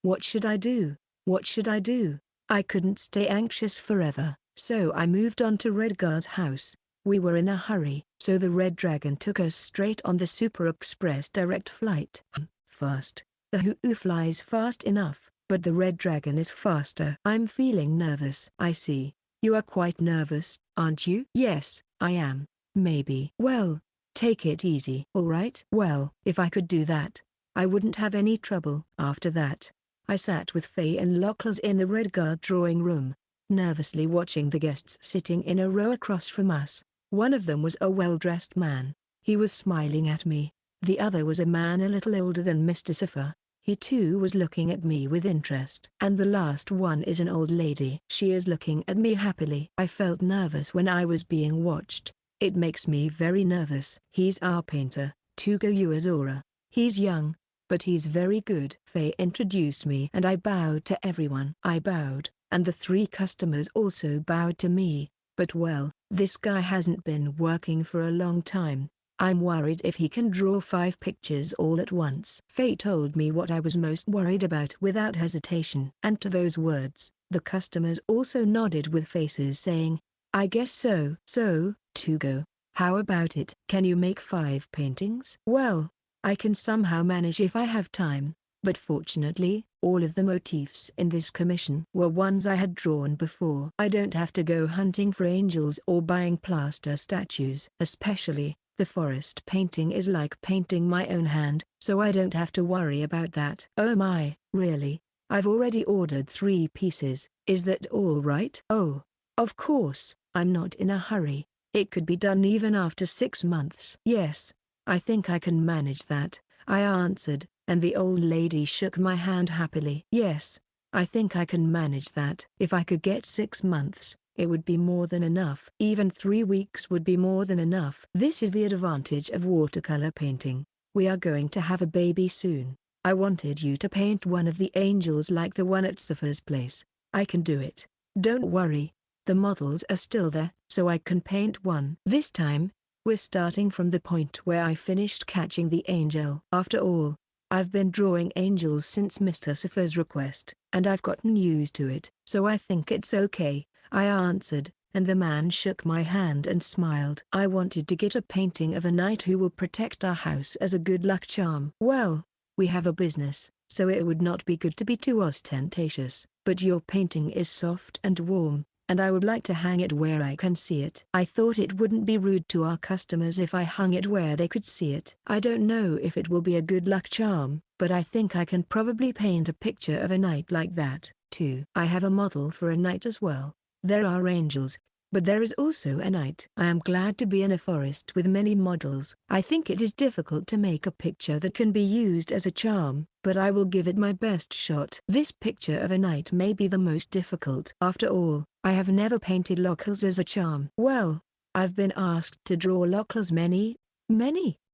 What should I do? What should I do? I couldn't stay anxious forever, so I moved on to Redguard's house. We were in a hurry, so the Red Dragon took us straight on the Super Express direct flight. Fast. The Hoo flies fast enough, but the Red Dragon is faster. I'm feeling nervous. I see. You are quite nervous, aren't you? Yes, I am. Maybe. Well, take it easy. Alright? Well, if I could do that, I wouldn't have any trouble. After that, I sat with Faye and Locklers in the Red Guard drawing room, nervously watching the guests sitting in a row across from us. One of them was a well-dressed man. He was smiling at me. The other was a man a little older than Mr. Safa. He too was looking at me with interest. And the last one is an old lady. She is looking at me happily. I felt nervous when I was being watched. It makes me very nervous. He's our painter, Tugo Uazora. He's young, but he's very good. Faye introduced me and I bowed to everyone. I bowed, and the 3 customers also bowed to me. But well, this guy hasn't been working for a long time. I'm worried if he can draw 5 pictures all at once. Fate told me what I was most worried about without hesitation. And to those words, the customers also nodded with faces saying, I guess so. So, Tugo, how about it? Can you make 5 paintings? Well, I can somehow manage if I have time. But fortunately, all of the motifs in this commission were ones I had drawn before. I don't have to go hunting for angels or buying plaster statues. Especially, the forest painting is like painting my own hand, so I don't have to worry about that. Oh my, really? I've already ordered 3 pieces. Is that all right? Oh, of course, I'm not in a hurry. It could be done even after 6 months. Yes, I think I can manage that, I answered, and the old lady shook my hand happily. Yes, I think I can manage that. If I could get 6 months, it would be more than enough. Even 3 weeks would be more than enough. This is the advantage of watercolor painting. We are going to have a baby soon. I wanted you to paint one of the angels like the one at Safa's place. I can do it. Don't worry. The models are still there, so I can paint one. This time, we're starting from the point where I finished catching the angel. After all, I've been drawing angels since Mr. Safa's request, and I've gotten used to it. So I think it's okay, I answered, and the man shook my hand and smiled. I wanted to get a painting of a knight who will protect our house as a good luck charm. Well, we have a business, so it would not be good to be too ostentatious, but your painting is soft and warm, and I would like to hang it where I can see it. I thought it wouldn't be rude to our customers if I hung it where they could see it. I don't know if it will be a good luck charm, but I think I can probably paint a picture of a knight like that, too. I have a model for a knight as well. There are angels, but there is also a knight. I am glad to be in a forest with many models. I think it is difficult to make a picture that can be used as a charm, but I will give it my best shot. This picture of a knight may be the most difficult. After all, I have never painted locals as a charm. Well, I've been asked to draw locals many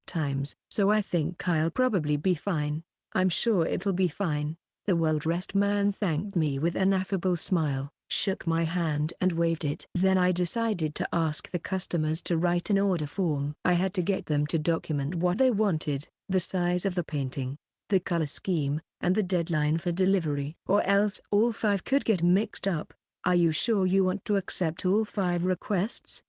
times, so I think I'll probably be fine. I'm sure it'll be fine. The well-dressed man thanked me with an affable smile, shook my hand and waved it. Then I decided to ask the customers to write an order form. I had to get them to document what they wanted, the size of the painting, the color scheme, and the deadline for delivery, or else all 5 could get mixed up. Are you sure you want to accept all 5 requests?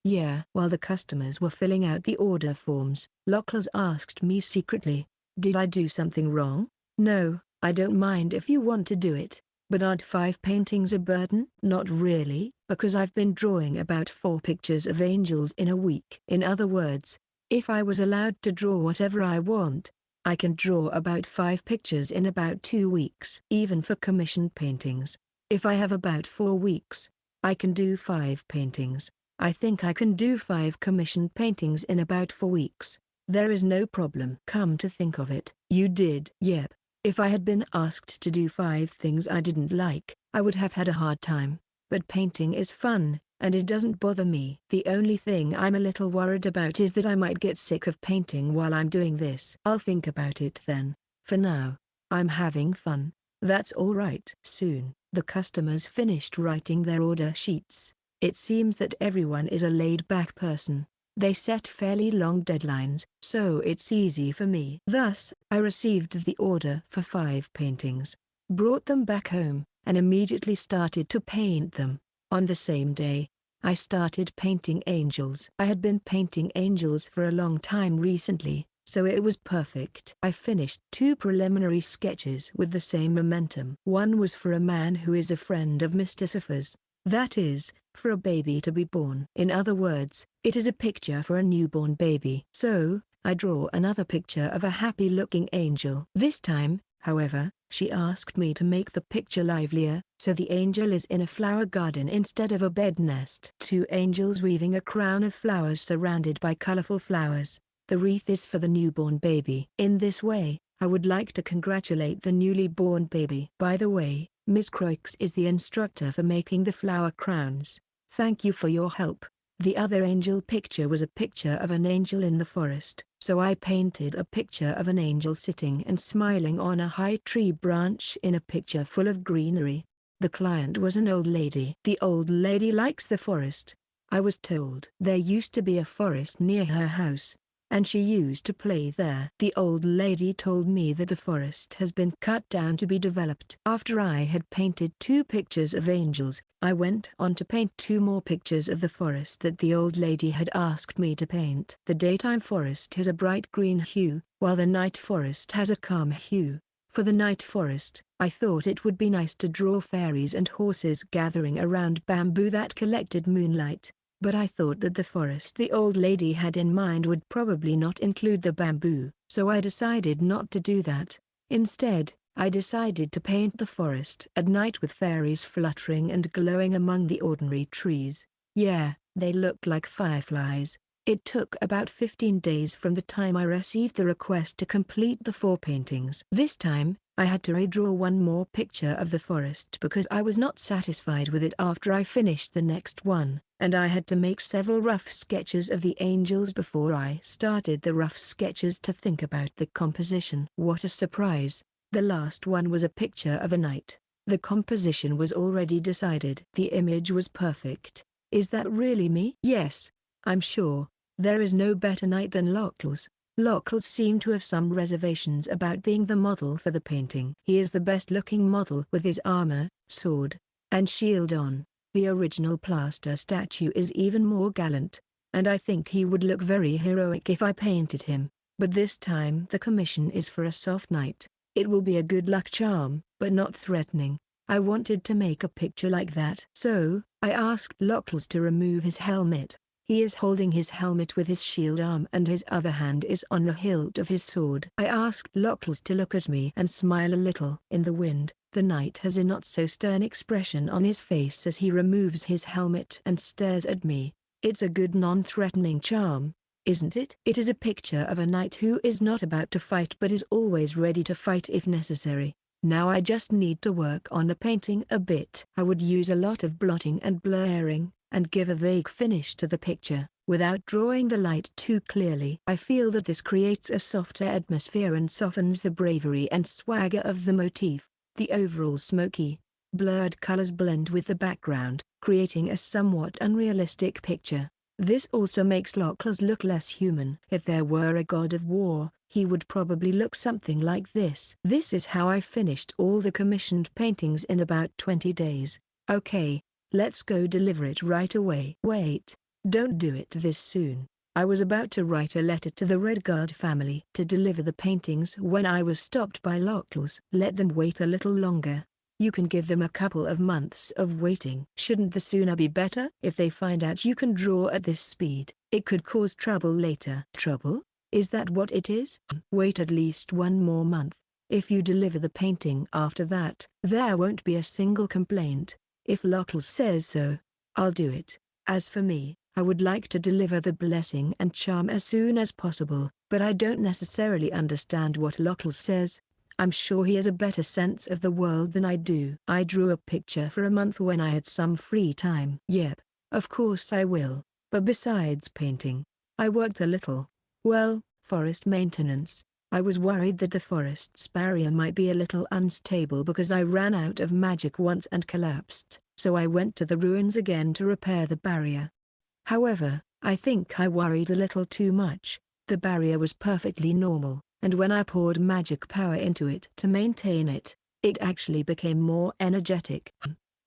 Yeah. While the customers were filling out the order forms, Locals asked me secretly, did I do something wrong? No, I don't mind if you want to do it. But aren't 5 paintings a burden? Not really, because I've been drawing about 4 pictures of angels in a week. In other words, if I was allowed to draw whatever I want, I can draw about 5 pictures in about 2 weeks. Even for commissioned paintings, if I have about 4 weeks, I can do 5 paintings. I think I can do 5 commissioned paintings in about 4 weeks. There is no problem. Come to think of it, you did. Yep. If I had been asked to do 5 things I didn't like, I would have had a hard time. But painting is fun, and it doesn't bother me. The only thing I'm a little worried about is that I might get sick of painting while I'm doing this. I'll think about it then. For now, I'm having fun. That's all right. Soon, the customers finished writing their order sheets. It seems that everyone is a laid-back person. They set fairly long deadlines, so it's easy for me. Thus, I received the order for 5 paintings, brought them back home, and immediately started to paint them. On the same day, I started painting angels. I had been painting angels for a long time recently, so it was perfect. I finished 2 preliminary sketches with the same momentum. One was for a man who is a friend of Mr. Safa's. That is, for a baby to be born. In other words, it is a picture for a newborn baby. So, I draw another picture of a happy-looking angel. This time, however, she asked me to make the picture livelier, so the angel is in a flower garden instead of a bed nest. 2 angels weaving a crown of flowers surrounded by colorful flowers. The wreath is for the newborn baby. In this way, I would like to congratulate the newly born baby. By the way, Miss Croix is the instructor for making the flower crowns. Thank you for your help. The other angel picture was a picture of an angel in the forest, so I painted a picture of an angel sitting and smiling on a high tree branch in a picture full of greenery. The client was an old lady. The old lady likes the forest. I was told there used to be a forest near her house, and she used to play there. The old lady told me that the forest has been cut down to be developed. After I had painted 2 pictures of angels, I went on to paint 2 more pictures of the forest that the old lady had asked me to paint. The daytime forest has a bright green hue, while the night forest has a calm hue. For the night forest, I thought it would be nice to draw fairies and horses gathering around bamboo that collected moonlight. But I thought that the forest the old lady had in mind would probably not include the bamboo, so I decided not to do that. Instead, I decided to paint the forest at night with fairies fluttering and glowing among the ordinary trees. Yeah, they looked like fireflies. It took about 15 days from the time I received the request to complete the 4 paintings. This time, I had to redraw 1 more picture of the forest because I was not satisfied with it after I finished the next one, and I had to make several rough sketches of the angels before I started the rough sketches to think about the composition. What a surprise! The last one was a picture of a knight. The composition was already decided. The image was perfect. Is that really me? Yes, I'm sure. There is no better knight than Lockles. Lockles seemed to have some reservations about being the model for the painting. He is the best-looking model with his armor, sword, and shield on. The original plaster statue is even more gallant, and I think he would look very heroic if I painted him. But this time the commission is for a soft knight. It will be a good luck charm, but not threatening. I wanted to make a picture like that. So, I asked Lockles to remove his helmet. He is holding his helmet with his shield arm and his other hand is on the hilt of his sword. I asked Lockles to look at me and smile a little. In the wind, the knight has a not-so-stern expression on his face as he removes his helmet and stares at me. It's a good non-threatening charm, isn't it? It is a picture of a knight who is not about to fight but is always ready to fight if necessary. Now I just need to work on the painting a bit. I would use a lot of blotting and blurring, and give a vague finish to the picture, without drawing the light too clearly. I feel that this creates a softer atmosphere and softens the bravery and swagger of the motif. The overall smoky, blurred colors blend with the background, creating a somewhat unrealistic picture. This also makes Lockles look less human. If there were a god of war, he would probably look something like this. This is how I finished all the commissioned paintings in about 20 days. Okay. Let's go deliver it right away. Wait, don't do it this soon. I was about to write a letter to the Redguard family to deliver the paintings when I was stopped by Lockles. Let them wait a little longer. You can give them a couple of months of waiting. Shouldn't the sooner be better? If they find out you can draw at this speed, it could cause trouble later. Trouble? Is that what it is? Wait at least 1 more month. If you deliver the painting after that, there won't be a single complaint. If Lockles says so, I'll do it. As for me, I would like to deliver the blessing and charm as soon as possible, but I don't necessarily understand what Lockles says. I'm sure he has a better sense of the world than I do. I drew a picture for a month when I had some free time. Yep, of course I will. But besides painting, I worked a little. Well, forest maintenance. I was worried that the forest's barrier might be a little unstable because I ran out of magic once and collapsed, so I went to the ruins again to repair the barrier. However, I think I worried a little too much. The barrier was perfectly normal, and when I poured magic power into it to maintain it, it actually became more energetic.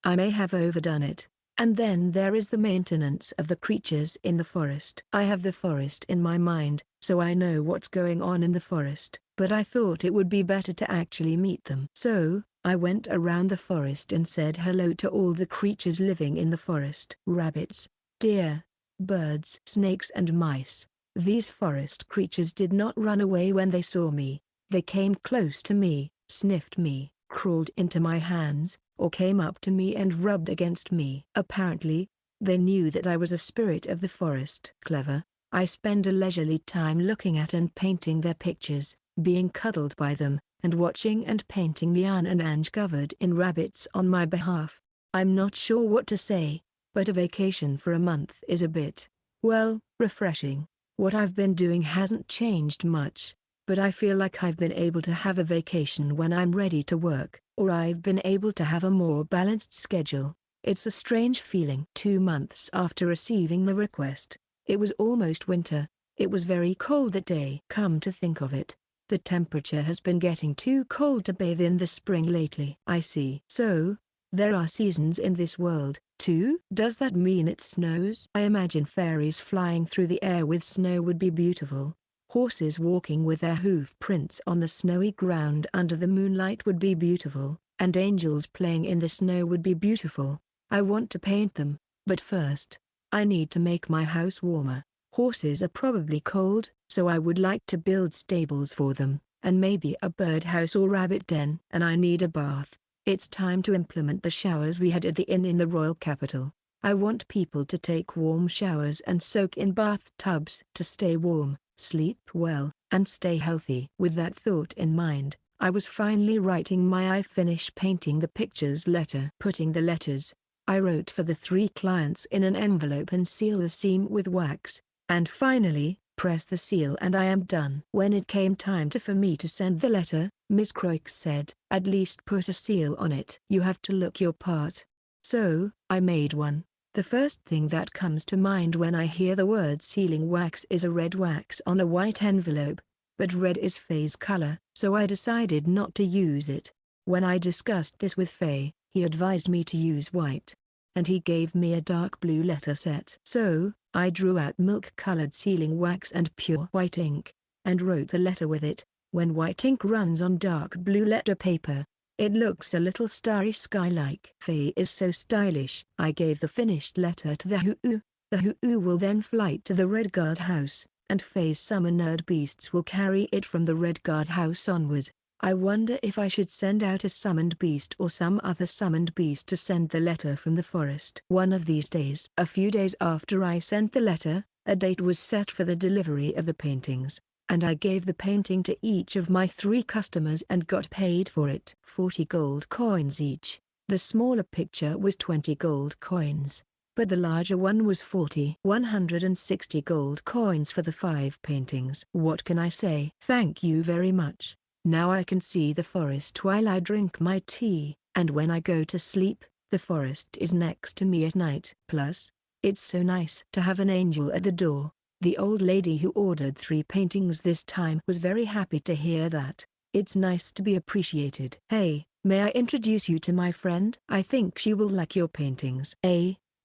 I may have overdone it. And then there is the maintenance of the creatures in the forest. I have the forest in my mind, so I know what's going on in the forest, but I thought it would be better to actually meet them. So, I went around the forest and said hello to all the creatures living in the forest. Rabbits, deer, birds, snakes and mice. These forest creatures did not run away when they saw me. They came close to me, sniffed me, crawled into my hands, or came up to me and rubbed against me. Apparently, they knew that I was a spirit of the forest. Clever. I spend a leisurely time looking at and painting their pictures, being cuddled by them, and watching and painting Lian and Ange covered in rabbits on my behalf. I'm not sure what to say, but a vacation for a month is a bit, well, refreshing. What I've been doing hasn't changed much. but I feel like I've been able to have a vacation when I'm ready to work, or I've been able to have a more balanced schedule. It's a strange feeling. 2 months after receiving the request, it was almost winter. It was very cold that day. Come to think of it, the temperature has been getting too cold to bathe in the spring lately. I see. So, there are seasons in this world, too? Does that mean it snows? I imagine fairies flying through the air with snow would be beautiful. Horses walking with their hoof prints on the snowy ground under the moonlight would be beautiful, and angels playing in the snow would be beautiful. I want to paint them, but first, I need to make my house warmer. Horses are probably cold, so I would like to build stables for them, and maybe a birdhouse or rabbit den. And I need a bath. It's time to implement the showers we had at the inn in the royal capital. I want people to take warm showers and soak in bathtubs to stay warm, sleep well, and stay healthy. With that thought in mind, I was finally writing my I finish painting the pictures letter. Putting the letters I wrote for the 3 clients in an envelope and seal the seam with wax, and finally, press the seal and I am done. When it came time for me to send the letter, Miss Croix said, "At least put a seal on it. You have to look your part." So, I made one. The first thing that comes to mind when I hear the word sealing wax is a red wax on a white envelope, but red is Faye's color, so I decided not to use it. When I discussed this with Faye, he advised me to use white, and he gave me a dark blue letter set. So, I drew out milk-colored sealing wax and pure white ink, and wrote a letter with it. When white ink runs on dark blue letter paper, it looks a little starry sky-like. Faye is so stylish. I gave the finished letter to the Huu. The Huu will then fly to the Red Guard house, and Faye's summoned beasts will carry it from the Red Guard house onward. I wonder if I should send out a summoned beast or some other summoned beast to send the letter from the forest. One of these days. A few days after I sent the letter, a date was set for the delivery of the paintings, and I gave the painting to each of my 3 customers and got paid for it. 40 gold coins each. The smaller picture was 20 gold coins, but the larger one was 160 gold coins for the 5 paintings. What can I say? Thank you very much. Now I can see the forest while I drink my tea, and when I go to sleep, the forest is next to me at night. Plus, it's so nice to have an angel at the door. The old lady who ordered 3 paintings this time was very happy to hear that. It's nice to be appreciated. Hey, may I introduce you to my friend? I think she will like your paintings.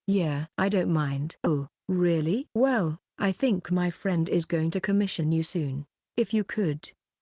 Yeah, I don't mind. Oh, really? Well, I think my friend is going to commission you soon. If you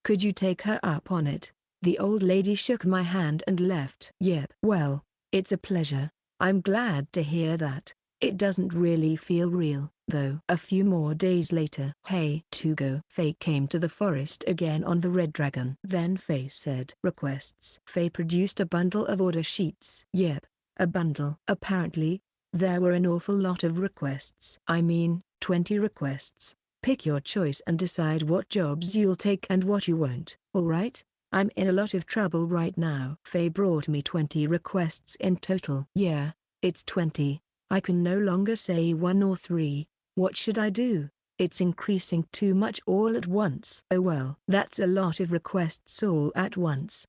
could you take her up on it? The old lady shook my hand and left. Yep. Well, it's a pleasure. I'm glad to hear that. It doesn't really feel real, though. A few more days later. Hey, Tugo. Faye came to the forest again on the Red Dragon. Then Faye said, "Requests." Faye produced a bundle of order sheets. Yep, a bundle. Apparently, there were an awful lot of requests. I mean, 20 requests. Pick your choice and decide what jobs you'll take and what you won't. Alright? I'm in a lot of trouble right now. Faye brought me 20 requests in total. Yeah, it's 20. I can no longer say 1 or 3. What should I do? It's increasing too much all at once. Oh well. That's a lot of requests all at once.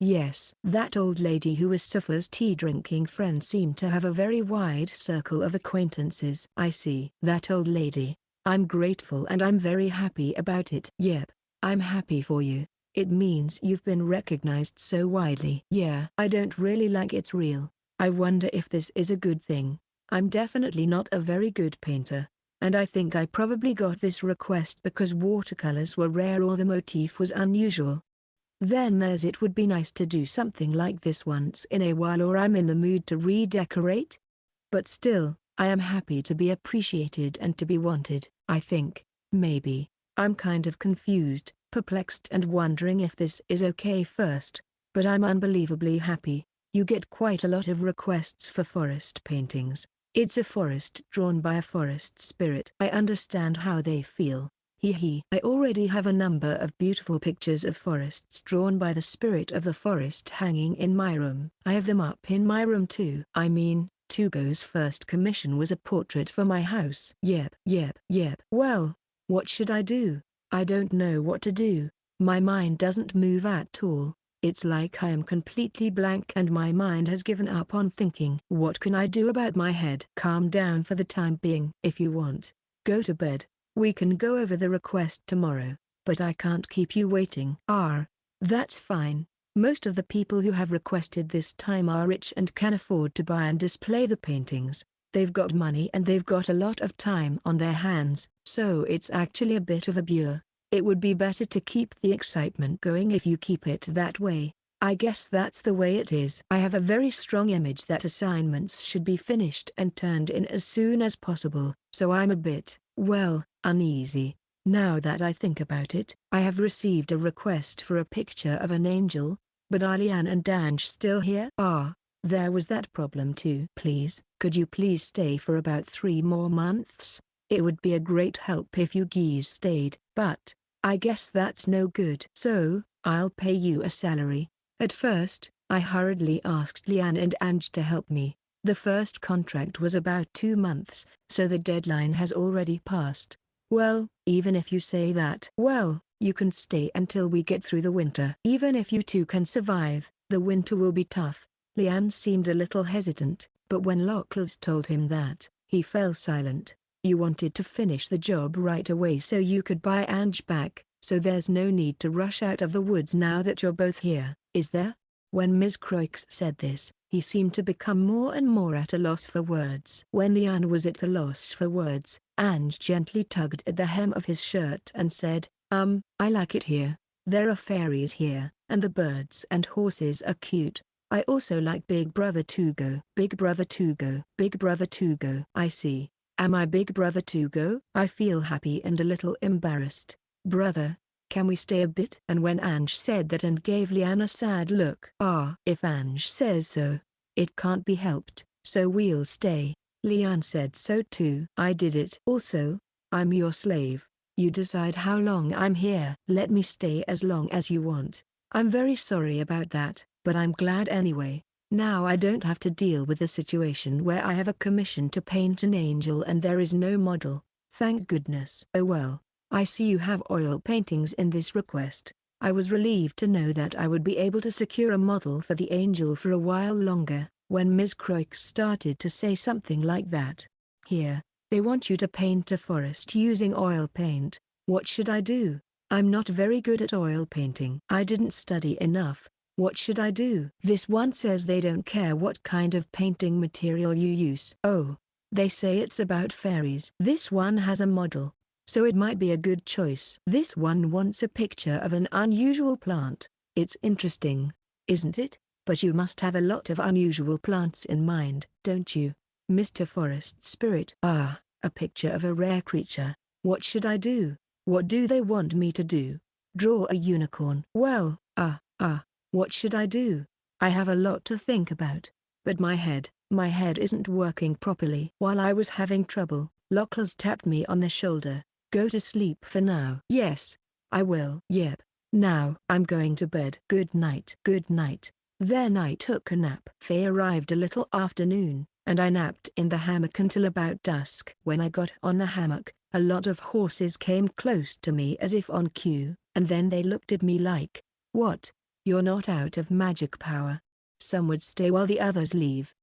Yes. That old lady who was Safa's tea-drinking friend seemed to have a very wide circle of acquaintances. I see. That old lady. I'm grateful and I'm very happy about it. Yep, I'm happy for you. It means you've been recognized so widely. Yeah, I don't really like it's real. I wonder if this is a good thing. I'm definitely not a very good painter, and I think I probably got this request because watercolors were rare or the motif was unusual. Then there's it would be nice to do something like this once in a while, or I'm in the mood to redecorate. But still, I am happy to be appreciated and to be wanted. I think, maybe, I'm kind of confused, perplexed and wondering if this is okay first, but I'm unbelievably happy. You get quite a lot of requests for forest paintings. It's a forest drawn by a forest spirit. I understand how they feel. I already have a number of beautiful pictures of forests drawn by the spirit of the forest hanging in my room. I have them up in my room too. I mean, Tugo's first commission was a portrait for my house. Yep. Well, what should I do? I don't know what to do. My mind doesn't move at all. It's like I am completely blank and my mind has given up on thinking. What can I do about my head? Calm down for the time being. If you want, go to bed. We can go over the request tomorrow, but I can't keep you waiting. That's fine. Most of the people who have requested this time are rich and can afford to buy and display the paintings. They've got money and they've got a lot of time on their hands, so it's actually a bit of a bore. It would be better to keep the excitement going if you keep it that way. I guess that's the way it is. I have a very strong image that assignments should be finished and turned in as soon as possible, so I'm a bit, well, uneasy. Now that I think about it, I have received a request for a picture of an angel, but are Lian and Danj still here? There was that problem too. Please, could you please stay for about 3 more months? It would be a great help if you geese stayed, but I guess that's no good. So, I'll pay you a salary. At first, I hurriedly asked Lian and Anj to help me. The first contract was about 2 months, so the deadline has already passed. Well, even if you say that, well, you can stay until we get through the winter. Even if you two can survive, the winter will be tough. Lian seemed a little hesitant, but when Locals told him that, he fell silent. You wanted to finish the job right away so you could buy Anj back, so there's no need to rush out of the woods now that you're both here, is there? When Ms. Croix said this, he seemed to become more and more at a loss for words. When Lian was at a loss for words, Anj gently tugged at the hem of his shirt and said, I like it here. There are fairies here, and the birds and horses are cute. I also like Big Brother Tugo. Big Brother Tugo. Big Brother Tugo. I see. Am I Big Brother Tugo? I feel happy and a little embarrassed. Brother, can we stay a bit? And when Anj said that and gave Lian a sad look. If Anj says so, it can't be helped, so we'll stay. Lian said so too. I did it. Also, I'm your slave. You decide how long I'm here. Let me stay as long as you want. I'm very sorry about that, but I'm glad anyway. Now I don't have to deal with the situation where I have a commission to paint an angel and there is no model. Thank goodness. Oh well, I see you have oil paintings in this request. I was relieved to know that I would be able to secure a model for the angel for a while longer. When Ms. Croix started to say something like that. Here, they want you to paint a forest using oil paint. What should I do? I'm not very good at oil painting. I didn't study enough. What should I do? This one says they don't care what kind of painting material you use. Oh, they say it's about fairies. This one has a model, so it might be a good choice. This one wants a picture of an unusual plant. It's interesting, isn't it? But you must have a lot of unusual plants in mind, don't you, Mr. Forest Spirit? A picture of a rare creature. What should I do? What do they want me to do? Draw a unicorn. Well, what should I do? I have a lot to think about. But my head isn't working properly. While I was having trouble, Locals tapped me on the shoulder. Go to sleep for now. Yes, I will. Yep. Now I'm going to bed. Good night. Good night. Then I took a nap. Faye arrived a little after noon, and I napped in the hammock until about dusk. When I got on the hammock, a lot of horses came close to me as if on cue, and then they looked at me like, "What? You're not out of magic power?" Some would stay while the others leave.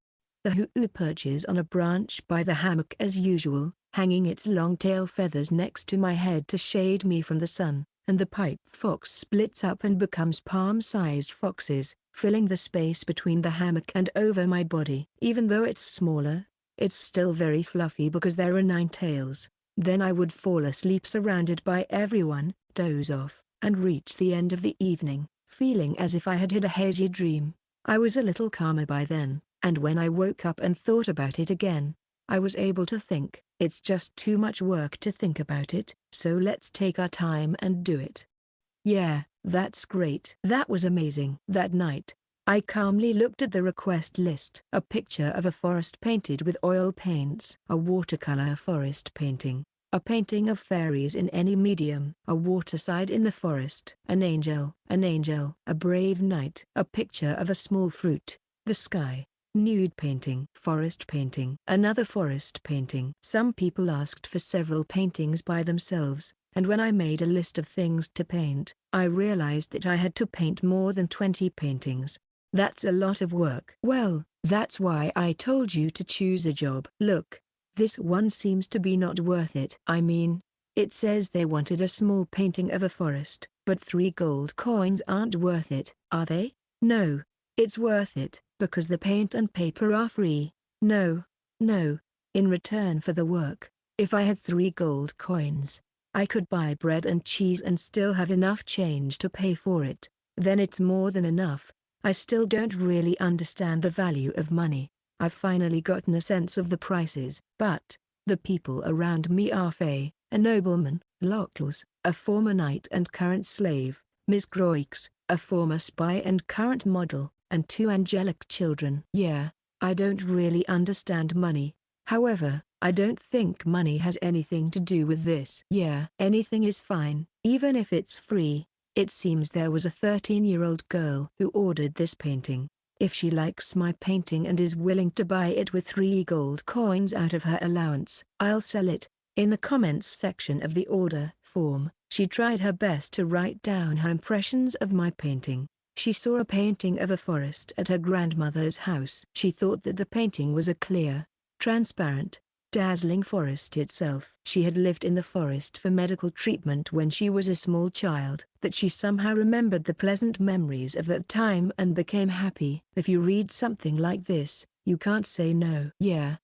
The hoo perches on a branch by the hammock as usual, hanging its long tail feathers next to my head to shade me from the sun, and the pipe fox splits up and becomes palm-sized foxes, filling the space between the hammock and over my body. Even though it's smaller, it's still very fluffy because there are 9 tails. Then I would fall asleep surrounded by everyone, doze off, and reach the end of the evening, feeling as if I had had a hazy dream. I was a little calmer by then, and when I woke up and thought about it again, I was able to think, it's just too much work to think about it, so let's take our time and do it. Yeah, that's great. That was amazing. That night, I calmly looked at the request list. A picture of a forest painted with oil paints. A watercolor forest painting. A painting of fairies in any medium. A waterside in the forest. An angel. A brave knight. A picture of a small fruit. The sky. Nude painting. Forest painting. Another forest painting. Some people asked for several paintings by themselves, And when I made a list of things to paint, I realized that I had to paint more than 20 paintings. That's a lot of work. Well, that's why I told you to choose a job. Look, this one seems to be not worth it. I mean, it says they wanted a small painting of a forest, but 3 gold coins aren't worth it, are they? No. It's worth it, because the paint and paper are free. No. No. In return for the work, if I had 3 gold coins, I could buy bread and cheese and still have enough change to pay for it. Then it's more than enough. I still don't really understand the value of money. I've finally gotten a sense of the prices. But the people around me are Faye, a nobleman, Locals, a former knight and current slave, Miss Croix, a former spy and current model, and 2 angelic children. Yeah, I don't really understand money. However, I don't think money has anything to do with this. Yeah, anything is fine, even if it's free. It seems there was a 13-year-old girl who ordered this painting. If she likes my painting and is willing to buy it with 3 gold coins out of her allowance, I'll sell it. In the comments section of the order form, she tried her best to write down her impressions of my painting. She saw a painting of a forest at her grandmother's house. She thought that the painting was a clear, transparent, dazzling forest itself. She had lived in the forest for medical treatment when she was a small child. That she somehow remembered the pleasant memories of that time and became happy. If you read something like this, you can't say no. Yeah.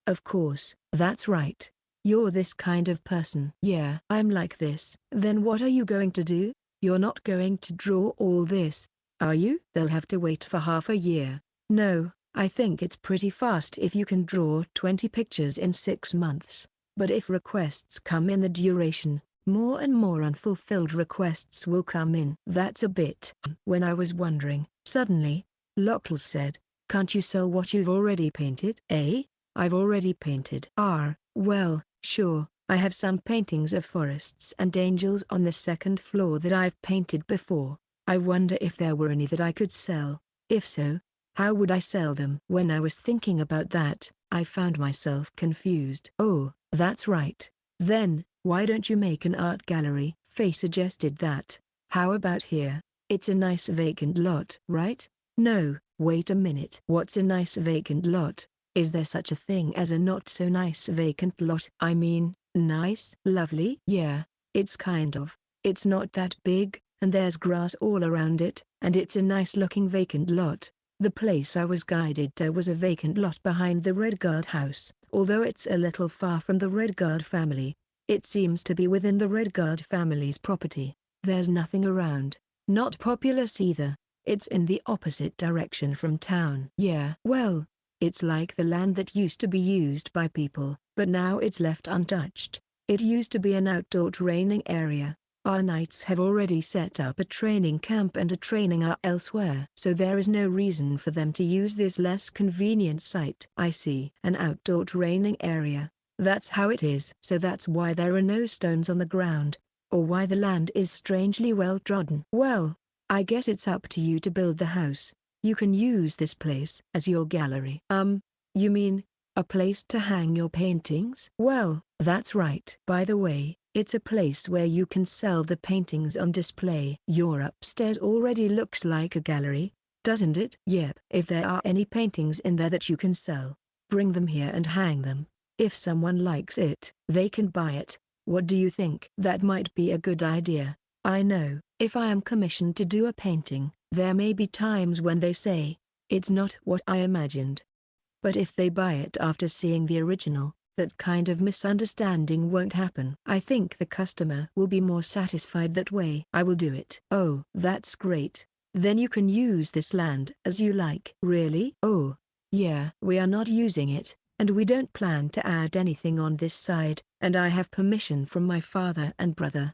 Of course, that's right. You're this kind of person. Yeah. I'm like this. Then what are you going to do? You're not going to draw all this, are you? They'll have to wait for half a year. No, I think it's pretty fast if you can draw 20 pictures in 6 months. But if requests come in the duration, more and more unfulfilled requests will come in. That's a bit. When I was wondering, suddenly, Locals said, can't you sell what you've already painted? I've already painted. Well, sure. I have some paintings of forests and angels on the 2nd floor that I've painted before. I wonder if there were any that I could sell. If so, how would I sell them? When I was thinking about that, I found myself confused. Oh, that's right. Then, why don't you make an art gallery? Faye suggested that. How about here? It's a nice vacant lot, right? No, wait a minute. What's a nice vacant lot? Is there such a thing as a not so nice vacant lot? I mean, nice? Lovely? Yeah, it's kind of. It's not that big, and there's grass all around it, and it's a nice looking vacant lot. The place I was guided to was a vacant lot behind the Redguard house. Although it's a little far from the Redguard family, it seems to be within the Redguard family's property. There's nothing around. Not populous either. It's in the opposite direction from town. Yeah. Well, it's like the land that used to be used by people, but now it's left untouched. It used to be an outdoor training area. Our knights have already set up a training camp and a training area elsewhere. So there is no reason for them to use this less convenient site. I see. An outdoor training area. That's how it is. So that's why there are no stones on the ground, or why the land is strangely well trodden. Well, I guess it's up to you to build the house. You can use this place as your gallery. You mean, a place to hang your paintings? Well, that's right. By the way, it's a place where you can sell the paintings on display. Your upstairs already looks like a gallery, doesn't it? Yep. If there are any paintings in there that you can sell, bring them here and hang them. If someone likes it, they can buy it. What do you think? That might be a good idea. I know, if I am commissioned to do a painting, there may be times when they say, it's not what I imagined. But if they buy it after seeing the original, that kind of misunderstanding won't happen. I think the customer will be more satisfied that way. I will do it. Oh, that's great. Then you can use this land as you like. Really? Oh, yeah. We are not using it, and we don't plan to add anything on this side, and I have permission from my father and brother.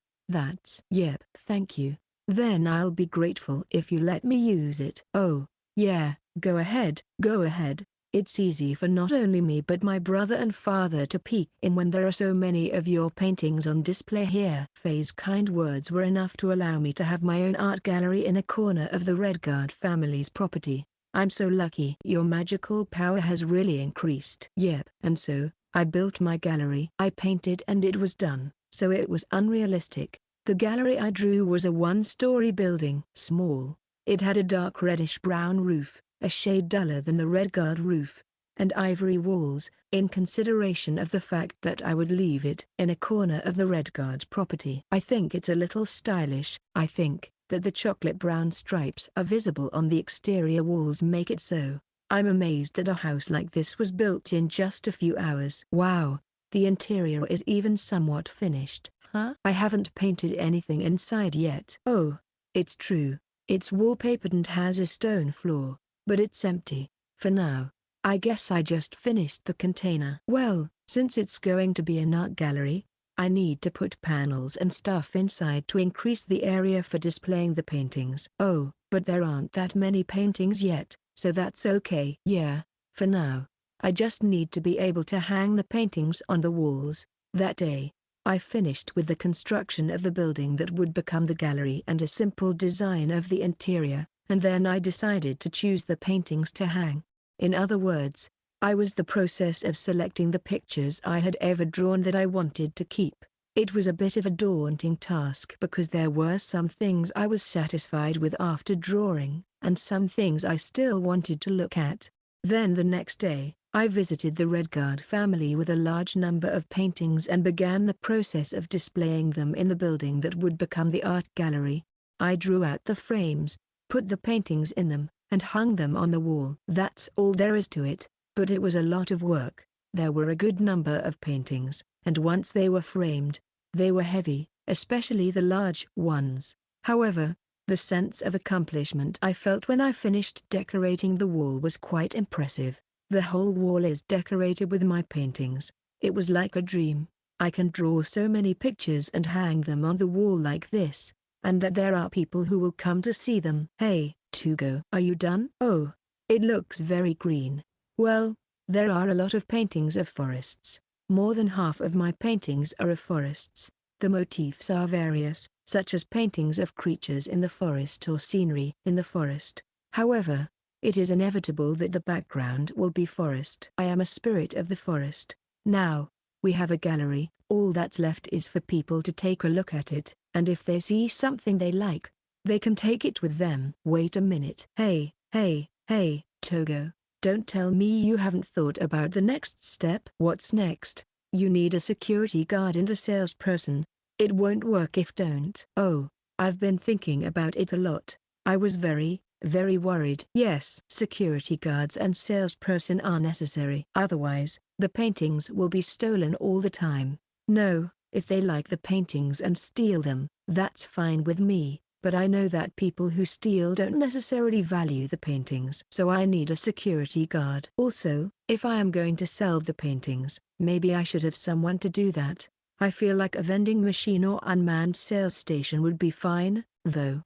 Yep. Thank you. Then I'll be grateful if you let me use it. Oh, yeah, go ahead. Go ahead. It's easy for not only me but my brother and father to peek in when there are so many of your paintings on display here. Faye's kind words were enough to allow me to have my own art gallery in a corner of the Redguard family's property. I'm so lucky. Your magical power has really increased. Yep. And so, I built my gallery. I painted and it was done. so it was unrealistic. The gallery I drew was a one-story building. Small. It had a dark reddish-brown roof, a shade duller than the red guard roof, and ivory walls, in consideration of the fact that I would leave it in a corner of the red guard property. I think it's a little stylish. I think that the chocolate brown stripes are visible on the exterior walls make it so. I'm amazed that a house like this was built in just a few hours. Wow, the interior is even somewhat finished. Huh? I haven't painted anything inside yet. Oh, it's true. It's wallpapered and has a stone floor, but it's empty, for now. I guess I just finished the container. Well, since it's going to be an art gallery, I need to put panels and stuff inside to increase the area for displaying the paintings. Oh, but there aren't that many paintings yet, so that's okay. Yeah, for now. I just need to be able to hang the paintings on the walls. That day, I finished with the construction of the building that would become the gallery and a simple design of the interior, and then I decided to choose the paintings to hang. In other words, I was the process of selecting the pictures I had ever drawn that I wanted to keep. It was a bit of a daunting task because there were some things I was satisfied with after drawing, and some things I still wanted to look at. Then the next day, I visited the Redguard family with a large number of paintings and began the process of displaying them in the building that would become the art gallery. I drew out the frames, put the paintings in them, and hung them on the wall. That's all there is to it, but it was a lot of work. There were a good number of paintings, and once they were framed, they were heavy, especially the large ones. However, the sense of accomplishment I felt when I finished decorating the wall was quite impressive. The whole wall is decorated with my paintings. It was like a dream. I can draw so many pictures and hang them on the wall like this, and that there are people who will come to see them. Hey, Tugo, are you done? Oh, it looks very green. Well, there are a lot of paintings of forests. More than half of my paintings are of forests. The motifs are various, such as paintings of creatures in the forest or scenery in the forest. However, it is inevitable that the background will be forest. I am a spirit of the forest. Now, we have a gallery. All that's left is for people to take a look at it, and if they see something they like, they can take it with them. Wait a minute. Hey, Togo. Don't tell me you haven't thought about the next step. What's next? You need a security guard and a salesperson. It won't work if don't. Oh, I've been thinking about it a lot. I was very worried. Yes, security guards and salesperson are necessary. Otherwise, the paintings will be stolen all the time. No, if they like the paintings and steal them, that's fine with me. But I know that people who steal don't necessarily value the paintings. So I need a security guard. Also, if I am going to sell the paintings, maybe I should have someone to do that. I feel like a vending machine or unmanned sales station would be fine, though.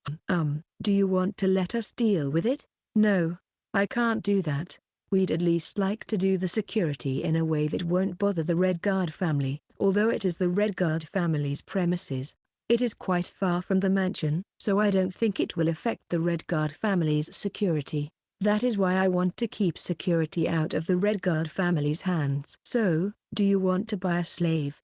Do you want to let us deal with it? No, I can't do that. We'd at least like to do the security in a way that won't bother the Redguard family. Although it is the Redguard family's premises, it is quite far from the mansion, so I don't think it will affect the Redguard family's security. That is why I want to keep security out of the Redguard family's hands. So, do you want to buy a slave?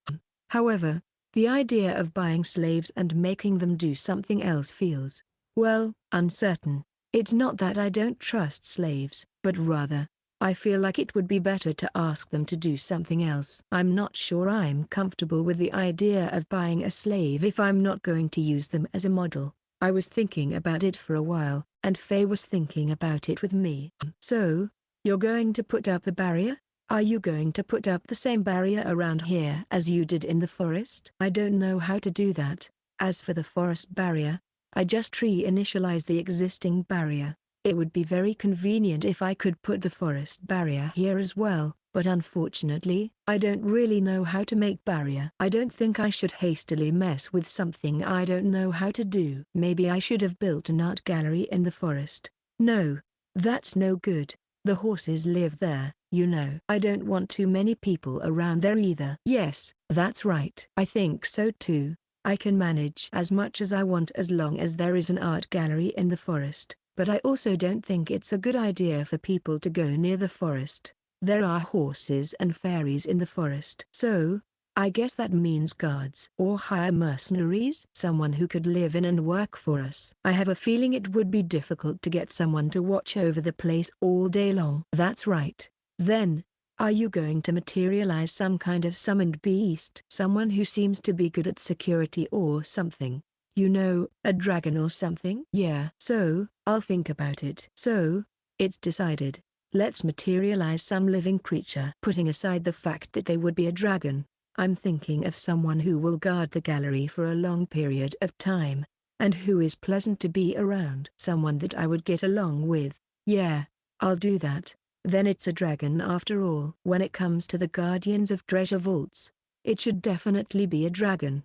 However, the idea of buying slaves and making them do something else feels, well, uncertain. It's not that I don't trust slaves, but rather, I feel like it would be better to ask them to do something else. I'm not sure I'm comfortable with the idea of buying a slave if I'm not going to use them as a model. I was thinking about it for a while, and Faye was thinking about it with me. So, you're going to put up a barrier? Are you going to put up the same barrier around here as you did in the forest? I don't know how to do that. As for the forest barrier, I just reinitialize the existing barrier. It would be very convenient if I could put the forest barrier here as well, but unfortunately, I don't really know how to make barrier. I don't think I should hastily mess with something I don't know how to do. Maybe I should have built an art gallery in the forest. No, that's no good. The horses live there, you know. I don't want too many people around there either. Yes, that's right. I think so too. I can manage as much as I want as long as there is an art gallery in the forest, but I also don't think it's a good idea for people to go near the forest. There are horses and fairies in the forest. So, I guess that means guards or hire mercenaries, someone who could live in and work for us. I have a feeling it would be difficult to get someone to watch over the place all day long. That's right. Then, are you going to materialize some kind of summoned beast? Someone who seems to be good at security or something. You know, a dragon or something? Yeah. So, I'll think about it. So, it's decided. Let's materialize some living creature. Putting aside the fact that they would be a dragon, I'm thinking of someone who will guard the gallery for a long period of time, and who is pleasant to be around. Someone that I would get along with. Yeah, I'll do that. Then it's a dragon after all. When it comes to the guardians of treasure vaults, it should definitely be a dragon.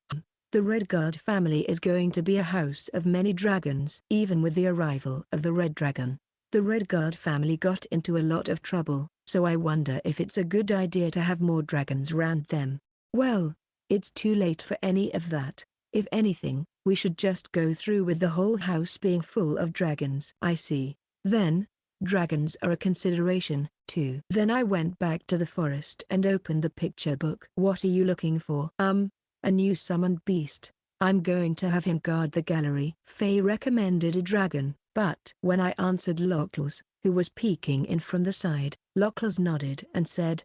The Red Guard family is going to be a house of many dragons. Even with the arrival of the Red Dragon, the Red Guard family got into a lot of trouble, so I wonder if it's a good idea to have more dragons around them. Well, it's too late for any of that. If anything, we should just go through with the whole house being full of dragons. I see. Then, dragons are a consideration, too. Then I went back to the forest and opened the picture book. What are you looking for? A new summoned beast. I'm going to have him guard the gallery. Faye recommended a dragon, but when I answered Locals, who was peeking in from the side, Locals nodded and said,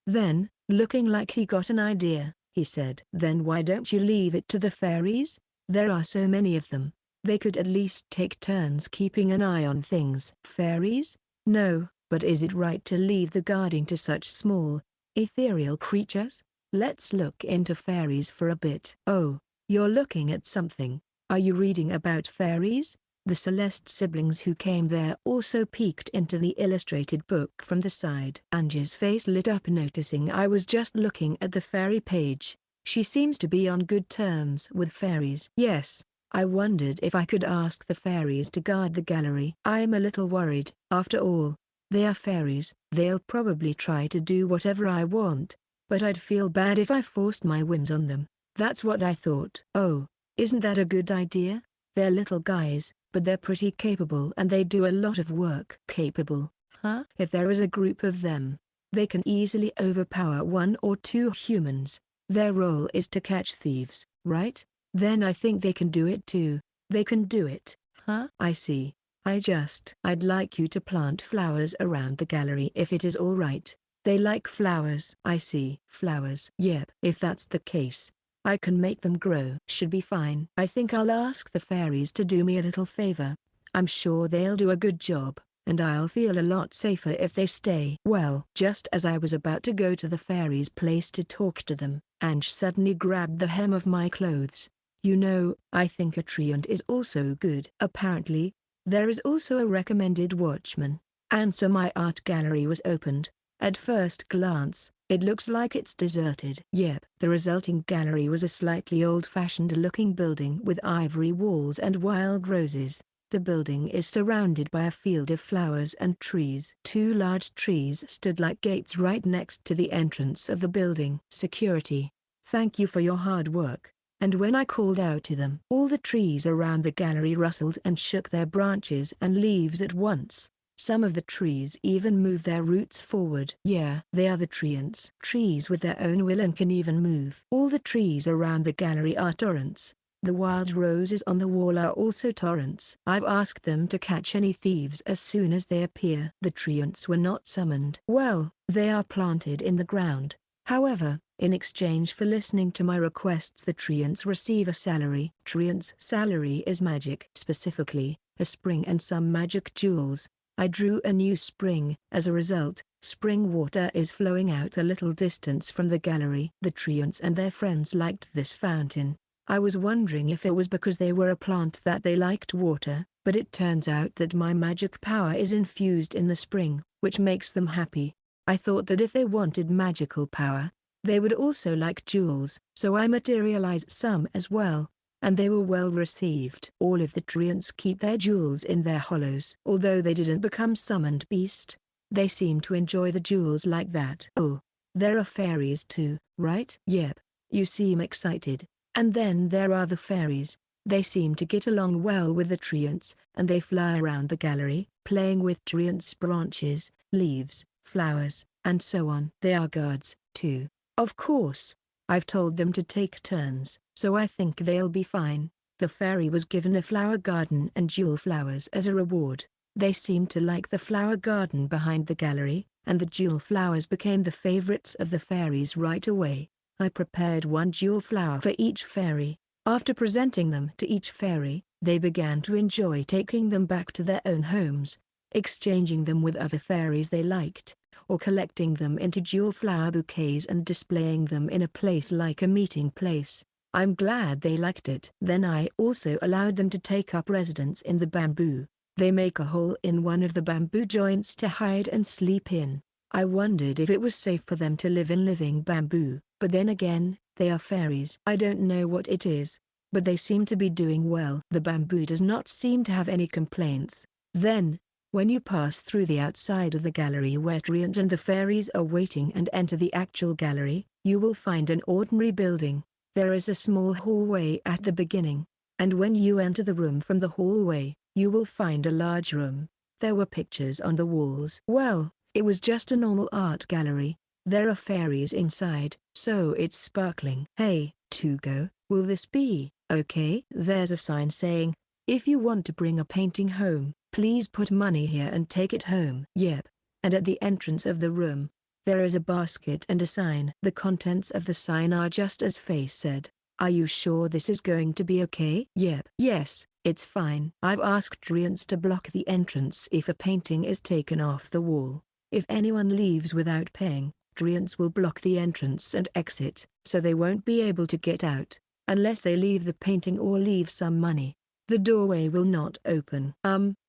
Then, looking like he got an idea, he said. Then why don't you leave it to the fairies? There are so many of them. They could at least take turns keeping an eye on things. Fairies? No, but is it right to leave the guarding to such small, ethereal creatures? Let's look into fairies for a bit. Oh, you're looking at something. Are you reading about fairies? The Celeste siblings who came there also peeked into the illustrated book from the side. Angie's face lit up noticing I was just looking at the fairy page. She seems to be on good terms with fairies. Yes, I wondered if I could ask the fairies to guard the gallery. I'm a little worried. After all, they are fairies. They'll probably try to do whatever I want, but I'd feel bad if I forced my whims on them. That's what I thought. Oh, isn't that a good idea? They're little guys, but they're pretty capable and they do a lot of work. Capable, huh? If there is a group of them, they can easily overpower 1 or 2 humans. Their role is to catch thieves, right? Then I think they can do it too. They can do it, huh? I see. I'd like you to plant flowers around the gallery if it is all right. They like flowers. I see. Flowers. Yep. If that's the case, I can make them grow. Should be fine. I think I'll ask the fairies to do me a little favor. I'm sure they'll do a good job, and I'll feel a lot safer if they stay. Well, just as I was about to go to the fairies' place to talk to them, Ange suddenly grabbed the hem of my clothes. You know, I think a treant is also good. Apparently, there is also a recommended watchman. And so my art gallery was opened. At first glance, it looks like it's deserted. Yep. The resulting gallery was a slightly old-fashioned looking building with ivory walls and wild roses. The building is surrounded by a field of flowers and trees. 2 large trees stood like gates right next to the entrance of the building. Security. Thank you for your hard work. And when I called out to them, all the trees around the gallery rustled and shook their branches and leaves at once. Some of the trees even move their roots forward. Yeah, they are the treants. Trees with their own will and can even move. All the trees around the gallery are torrents. The wild roses on the wall are also torrents. I've asked them to catch any thieves as soon as they appear. The treants were not summoned. Well, they are planted in the ground. However, in exchange for listening to my requests, the treants receive a salary. Treants' salary is magic. Specifically, a spring and some magic jewels. I drew a new spring. As a result, spring water is flowing out a little distance from the gallery. The treants and their friends liked this fountain. I was wondering if it was because they were a plant that they liked water, but it turns out that my magic power is infused in the spring, which makes them happy. I thought that if they wanted magical power, they would also like jewels, so I materialized some as well. And they were well received. All of the treants keep their jewels in their hollows. Although they didn't become summoned beast, they seem to enjoy the jewels like that. Oh, there are fairies too, right? Yep, you seem excited. And then there are the fairies. They seem to get along well with the treants, and they fly around the gallery, playing with treants' branches, leaves, flowers, and so on. They are guards, too. Of course. I've told them to take turns, so I think they'll be fine. The fairy was given a flower garden and jewel flowers as a reward. They seemed to like the flower garden behind the gallery, and the jewel flowers became the favorites of the fairies right away. I prepared one jewel flower for each fairy. After presenting them to each fairy, they began to enjoy taking them back to their own homes, exchanging them with other fairies they liked, or collecting them into jewel flower bouquets and displaying them in a place like a meeting place. I'm glad they liked it. Then I also allowed them to take up residence in the bamboo. They make a hole in one of the bamboo joints to hide and sleep in. I wondered if it was safe for them to live in living bamboo, but then again, they are fairies. I don't know what it is, but they seem to be doing well. The bamboo does not seem to have any complaints. Then, when you pass through the outside of the gallery where Triant and the fairies are waiting and enter the actual gallery, you will find an ordinary building. There is a small hallway at the beginning, and when you enter the room from the hallway, you will find a large room. There were pictures on the walls. Well, it was just a normal art gallery. There are fairies inside, so it's sparkling. Hey, Tugo, will this be okay? There's a sign saying, if you want to bring a painting home, please put money here and take it home. Yep. And at the entrance of the room, there is a basket and a sign. The contents of the sign are just as Faye said. Are you sure this is going to be okay? Yep. Yes, it's fine. I've asked Triants to block the entrance if a painting is taken off the wall. If anyone leaves without paying, Triants will block the entrance and exit, so they won't be able to get out, unless they leave the painting or leave some money. The doorway will not open.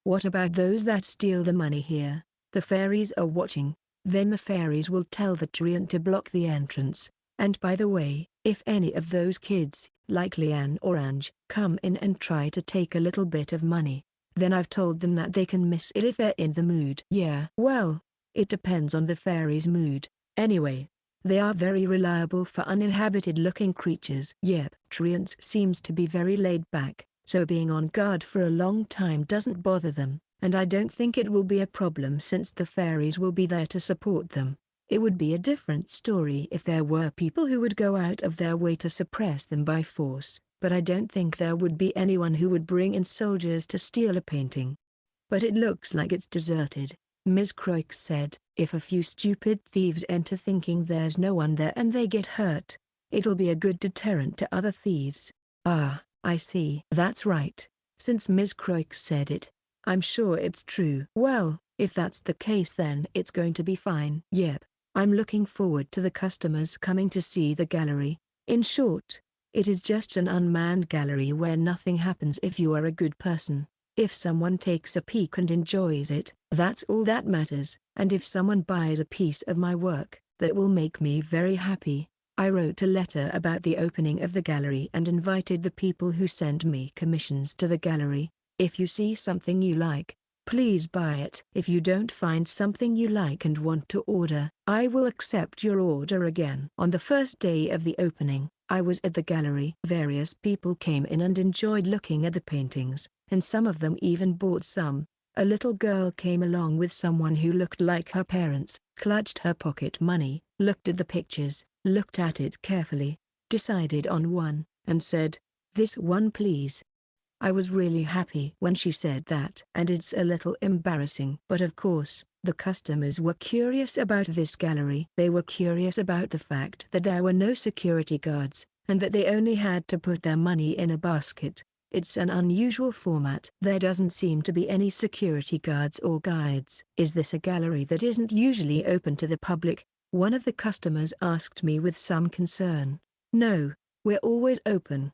What about those that steal the money here? The fairies are watching. Then the fairies will tell the Triant to block the entrance. And by the way, if any of those kids, like Leanne or Ange, come in and try to take a little bit of money, then I've told them that they can miss it if they're in the mood. Yeah, well, it depends on the fairies' mood. Anyway, they are very reliable for uninhabited-looking creatures. Yep. Triant seems to be very laid back, so being on guard for a long time doesn't bother them, and I don't think it will be a problem since the fairies will be there to support them. It would be a different story if there were people who would go out of their way to suppress them by force, but I don't think there would be anyone who would bring in soldiers to steal a painting. But it looks like it's deserted, Ms. Croix said. If a few stupid thieves enter thinking there's no one there and they get hurt, it'll be a good deterrent to other thieves. Ah, I see. That's right. Since Ms. Croix said it, I'm sure it's true. Well, if that's the case then it's going to be fine. Yep. I'm looking forward to the customers coming to see the gallery. In short, it is just an unmanned gallery where nothing happens if you are a good person. If someone takes a peek and enjoys it, that's all that matters, and if someone buys a piece of my work, that will make me very happy. I wrote a letter about the opening of the gallery and invited the people who send me commissions to the gallery. If you see something you like, please buy it. If you don't find something you like and want to order, I will accept your order again. On the first day of the opening, I was at the gallery. Various people came in and enjoyed looking at the paintings, and some of them even bought some. A little girl came along with someone who looked like her parents, clutched her pocket money, looked at the pictures, looked at it carefully, decided on one, and said, "This one please." I was really happy when she said that. And it's a little embarrassing. But of course, the customers were curious about this gallery. They were curious about the fact that there were no security guards, and that they only had to put their money in a basket. It's an unusual format. There doesn't seem to be any security guards or guides. Is this a gallery that isn't usually open to the public? One of the customers asked me with some concern. No, we're always open.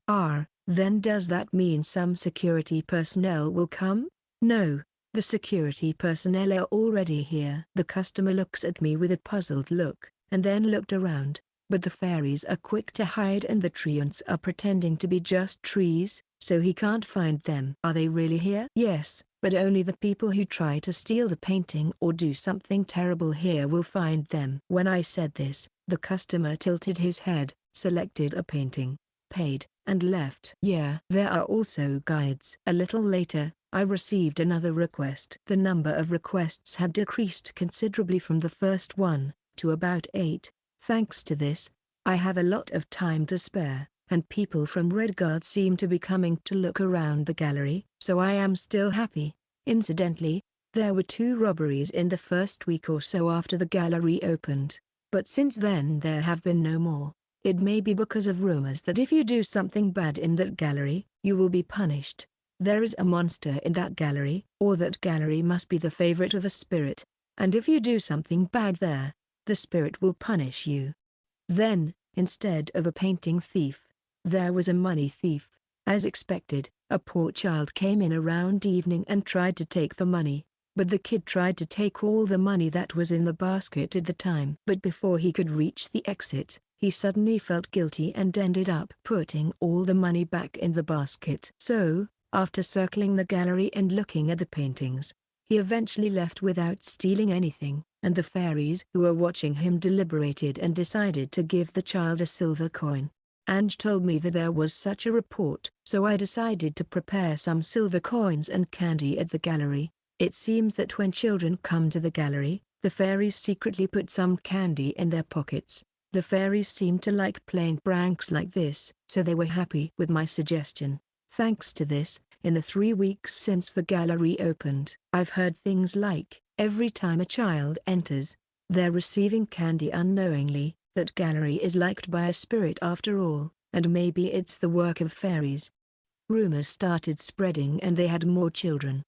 Then does that mean some security personnel will come? No, the security personnel are already here. The customer looks at me with a puzzled look, and then looked around, but the fairies are quick to hide and the Triants are pretending to be just trees, so he can't find them. Are they really here? Yes, but only the people who try to steal the painting or do something terrible here will find them. When I said this, the customer tilted his head, selected a painting, paid, and left. Yeah. There are also guides. A little later, I received another request. The number of requests had decreased considerably from the first one, to about 8. Thanks to this, I have a lot of time to spare, and people from Redguard seem to be coming to look around the gallery, so I am still happy. Incidentally, there were 2 robberies in the first week or so after the gallery opened, but since then there have been no more. It may be because of rumors that if you do something bad in that gallery, you will be punished. There is a monster in that gallery, or that gallery must be the favorite of a spirit, and if you do something bad there, the spirit will punish you. Then, instead of a painting thief, there was a money thief. As expected, a poor child came in around evening and tried to take the money, but the kid tried to take all the money that was in the basket at the time. But before he could reach the exit, he suddenly felt guilty and ended up putting all the money back in the basket. So, after circling the gallery and looking at the paintings, he eventually left without stealing anything, and the fairies who were watching him deliberated and decided to give the child a silver coin. Ange told me that there was such a report, so I decided to prepare some silver coins and candy at the gallery. It seems that when children come to the gallery, the fairies secretly put some candy in their pockets. The fairies seemed to like playing pranks like this, so they were happy with my suggestion. Thanks to this, in the 3 weeks since the gallery opened, I've heard things like, every time a child enters, they're receiving candy unknowingly, that gallery is liked by a spirit after all, and maybe it's the work of fairies. Rumors started spreading and they had more children.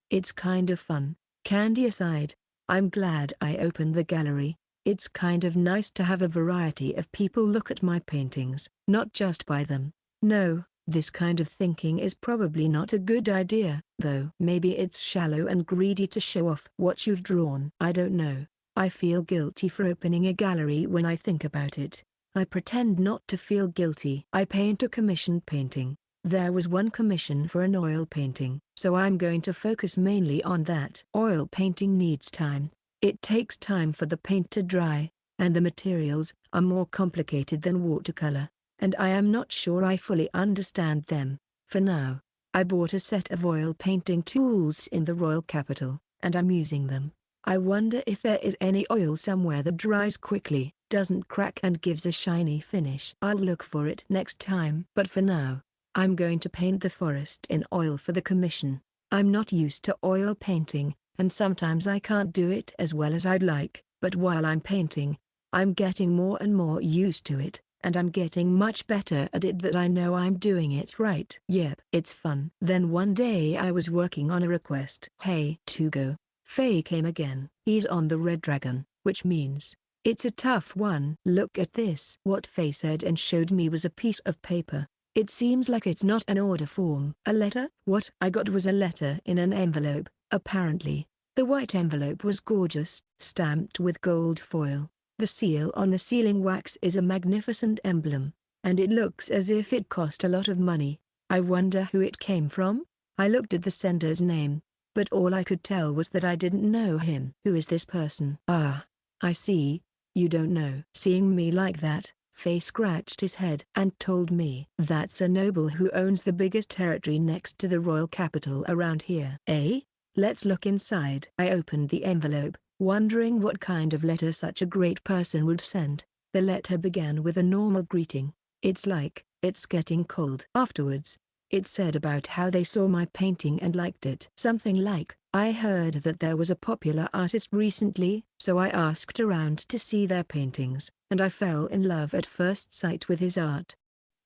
It's kind of fun. Candy aside, I'm glad I opened the gallery. It's kind of nice to have a variety of people look at my paintings, not just buy them. No, this kind of thinking is probably not a good idea, though. Maybe it's shallow and greedy to show off what you've drawn. I don't know. I feel guilty for opening a gallery when I think about it. I pretend not to feel guilty. I paint a commissioned painting. There was one commission for an oil painting, so I'm going to focus mainly on that. Oil painting needs time. It takes time for the paint to dry, and the materials are more complicated than watercolor, and I am not sure I fully understand them. For now, I bought a set of oil painting tools in the royal capital, and I'm using them. I wonder if there is any oil somewhere that dries quickly, doesn't crack and gives a shiny finish. I'll look for it next time. But for now, I'm going to paint the forest in oil for the commission. I'm not used to oil painting, and sometimes I can't do it as well as I'd like, but while I'm painting, I'm getting more and more used to it, and I'm getting much better at it that I know I'm doing it right. Yep, it's fun. Then one day I was working on a request. Hey, Tugo. Faye came again. He's on the red dragon, which means it's a tough one. Look at this. What Faye said and showed me was a piece of paper. It seems like it's not an order form. A letter? What I got was a letter in an envelope, apparently. The white envelope was gorgeous, stamped with gold foil. The seal on the sealing wax is a magnificent emblem, and it looks as if it cost a lot of money. I wonder who it came from? I looked at the sender's name, but all I could tell was that I didn't know him. Who is this person? Ah, I see. You don't know. Seeing me like that, Faye scratched his head and told me that's a noble who owns the biggest territory next to the royal capital around here. Eh? Let's look inside. I opened the envelope, wondering what kind of letter such a great person would send. The letter began with a normal greeting. It's like, it's getting cold. Afterwards, it said about how they saw my painting and liked it. Something like, I heard that there was a popular artist recently, so I asked around to see their paintings, and I fell in love at first sight with his art.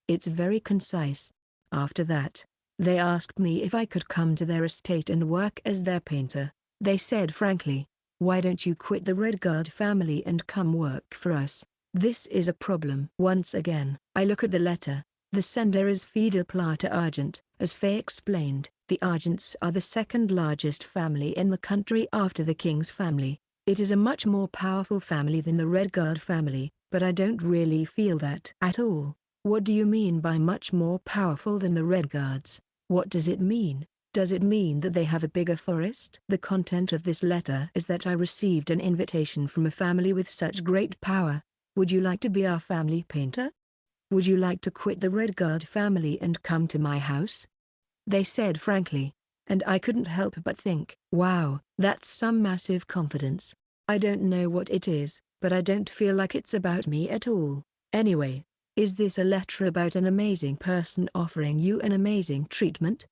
It's very concise. After that, they asked me if I could come to their estate and work as their painter. They said frankly, why don't you quit the Redguard family and come work for us? This is a problem. Once again, I look at the letter. The sender is Fida Plata Argent. As Faye explained, the Argents are the second largest family in the country after the king's family. It is a much more powerful family than the Redguard family, but I don't really feel that at all. What do you mean by much more powerful than the Redguards? What does it mean? Does it mean that they have a bigger forest? The content of this letter is that I received an invitation from a family with such great power. Would you like to be our family painter? Would you like to quit the Redguard family and come to my house? They said frankly, and I couldn't help but think, wow, that's some massive confidence. I don't know what it is, but I don't feel like it's about me at all. Anyway, is this a letter about an amazing person offering you an amazing treatment?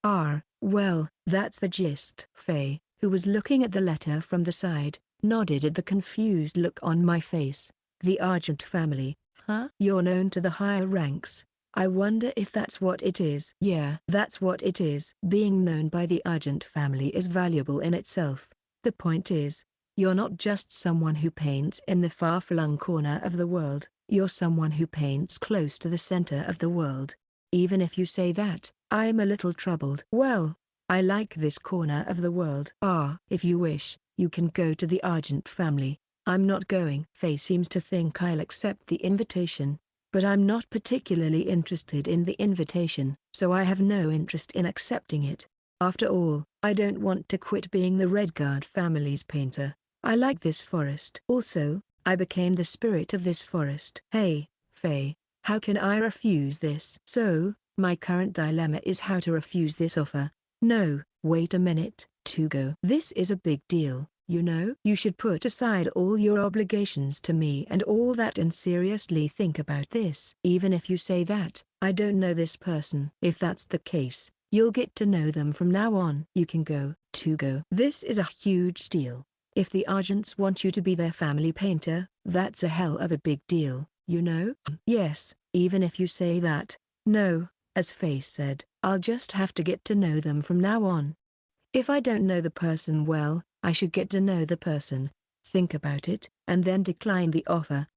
Well, that's the gist. Faye, who was looking at the letter from the side, nodded at the confused look on my face. The Argent family, huh? You're known to the higher ranks. I wonder if that's what it is. Yeah, that's what it is. Being known by the Argent family is valuable in itself. The point is, you're not just someone who paints in the far-flung corner of the world, you're someone who paints close to the center of the world. Even if you say that, I'm a little troubled. Well, I like this corner of the world. If you wish, you can go to the Argent family. I'm not going. Faye seems to think I'll accept the invitation, but I'm not particularly interested in the invitation, so I have no interest in accepting it. After all, I don't want to quit being the Redguard family's painter. I like this forest. Also, I became the spirit of this forest. Hey, Faye, how can I refuse this? So, my current dilemma is how to refuse this offer. No, wait a minute, Tugo. This is a big deal, you know? You should put aside all your obligations to me and all that and seriously think about this. Even if you say that, I don't know this person. If that's the case, you'll get to know them from now on. You can go, Tugo. This is a huge deal. If the Argents want you to be their family painter, that's a hell of a big deal, you know? Yes, even if you say that. No, as Faye said, I'll just have to get to know them from now on. If I don't know the person well, I should get to know the person, think about it, and then decline the offer.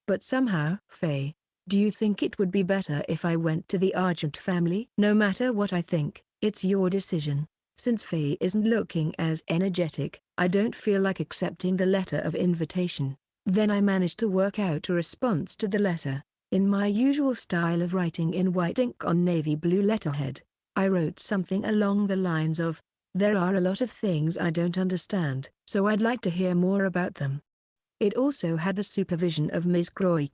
But somehow, Faye, do you think it would be better if I went to the Argent family? No matter what I think, it's your decision. Since Faye isn't looking as energetic, I don't feel like accepting the letter of invitation. Then I managed to work out a response to the letter. In my usual style of writing in white ink on navy blue letterhead, I wrote something along the lines of, "There are a lot of things I don't understand, so I'd like to hear more about them." It also had the supervision of Ms. Croix.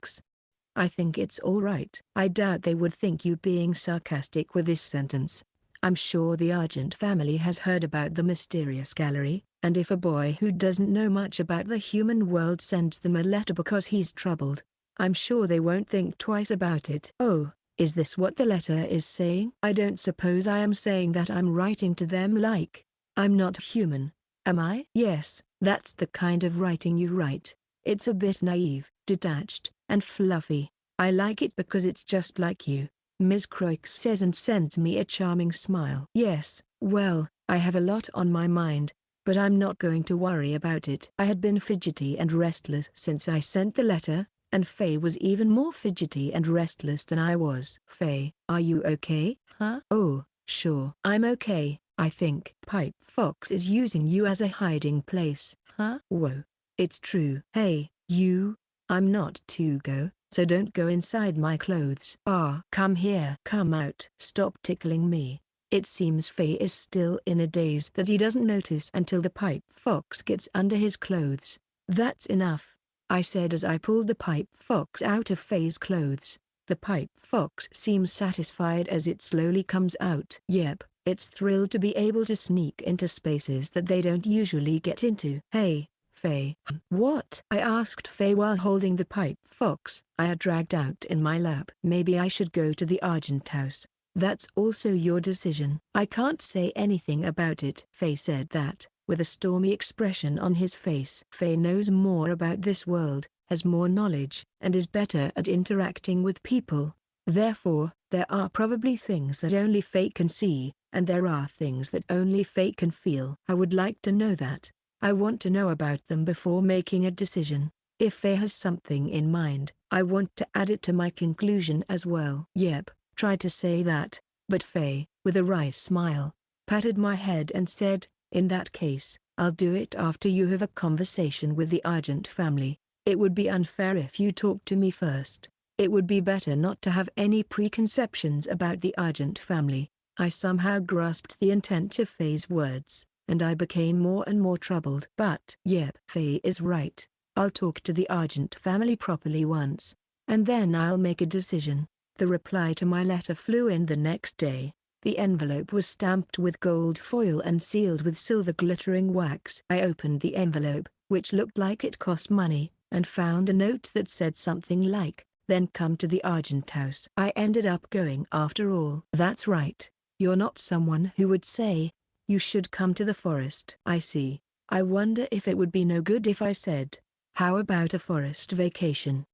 I think it's all right. I doubt they would think you being sarcastic with this sentence. I'm sure the Argent family has heard about the mysterious gallery, and if a boy who doesn't know much about the human world sends them a letter because he's troubled, I'm sure they won't think twice about it. Oh, is this what the letter is saying? I don't suppose I am saying that I'm writing to them like, I'm not human, am I? Yes, that's the kind of writing you write. It's a bit naive, detached, and fluffy. I like it because it's just like you, Ms. Croix says and sends me a charming smile. Yes, well, I have a lot on my mind, but I'm not going to worry about it. I had been fidgety and restless since I sent the letter, and Faye was even more fidgety and restless than I was. Faye, are you okay? Huh? Oh, sure. I'm okay, I think. Pipe Fox is using you as a hiding place. Huh? Whoa. It's true. Hey, you. I'm not Tugo, so don't go inside my clothes. Come here. Come out. Stop tickling me. It seems Faye is still in a daze that he doesn't notice until the Pipe Fox gets under his clothes. That's enough, I said as I pulled the Pipe Fox out of Faye's clothes. The Pipe Fox seems satisfied as it slowly comes out. Yep, it's thrilled to be able to sneak into spaces that they don't usually get into. Hey, Faye. What? I asked Faye while holding the Pipe Fox I had dragged out in my lap. Maybe I should go to the Argent house. That's also your decision. I can't say anything about it. Faye said that, with a stormy expression on his face. Faye knows more about this world, has more knowledge, and is better at interacting with people. Therefore, there are probably things that only Faye can see, and there are things that only Faye can feel. I would like to know that. I want to know about them before making a decision. If Faye has something in mind, I want to add it to my conclusion as well. Yep, try to say that, but Faye, with a wry smile, patted my head and said, in that case, I'll do it after you have a conversation with the Argent family. It would be unfair if you talked to me first. It would be better not to have any preconceptions about the Argent family. I somehow grasped the intent of Faye's words, and I became more and more troubled. But yep, Faye is right. I'll talk to the Argent family properly once, and then I'll make a decision. The reply to my letter flew in the next day. The envelope was stamped with gold foil and sealed with silver glittering wax. I opened the envelope, which looked like it cost money, and found a note that said something like, then come to the Argent house. I ended up going after all. That's right. You're not someone who would say, you should come to the forest. I see. I wonder if it would be no good if I said, how about a forest vacation?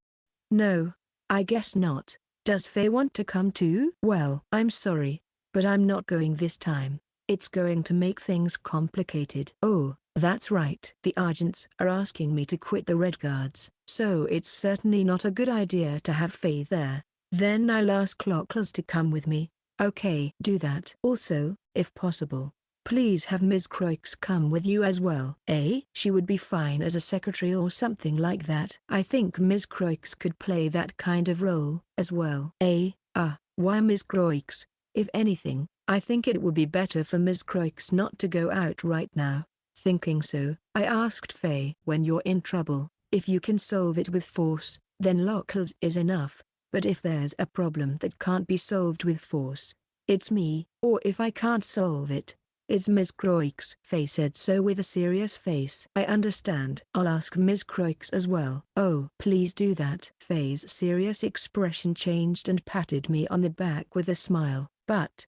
No, I guess not. Does Faye want to come too? Well, I'm sorry, but I'm not going this time. It's going to make things complicated. Oh, that's right. The Argents are asking me to quit the Red Guards, so it's certainly not a good idea to have Faye there. Then I'll ask Lockles to come with me. Okay, do that. Also, if possible, please have Ms. Croix come with you as well. She would be fine as a secretary or something like that. I think Ms. Croix could play that kind of role as well. Why Ms. Croix? If anything, I think it would be better for Ms. Croix not to go out right now. Thinking so, I asked Faye, when you're in trouble, if you can solve it with force, then Lockles is enough. But if there's a problem that can't be solved with force, it's me, or if I can't solve it, it's Ms. Croix. Faye said so with a serious face. I understand. I'll ask Ms. Croix as well. Oh, please do that. Faye's serious expression changed and patted me on the back with a smile. But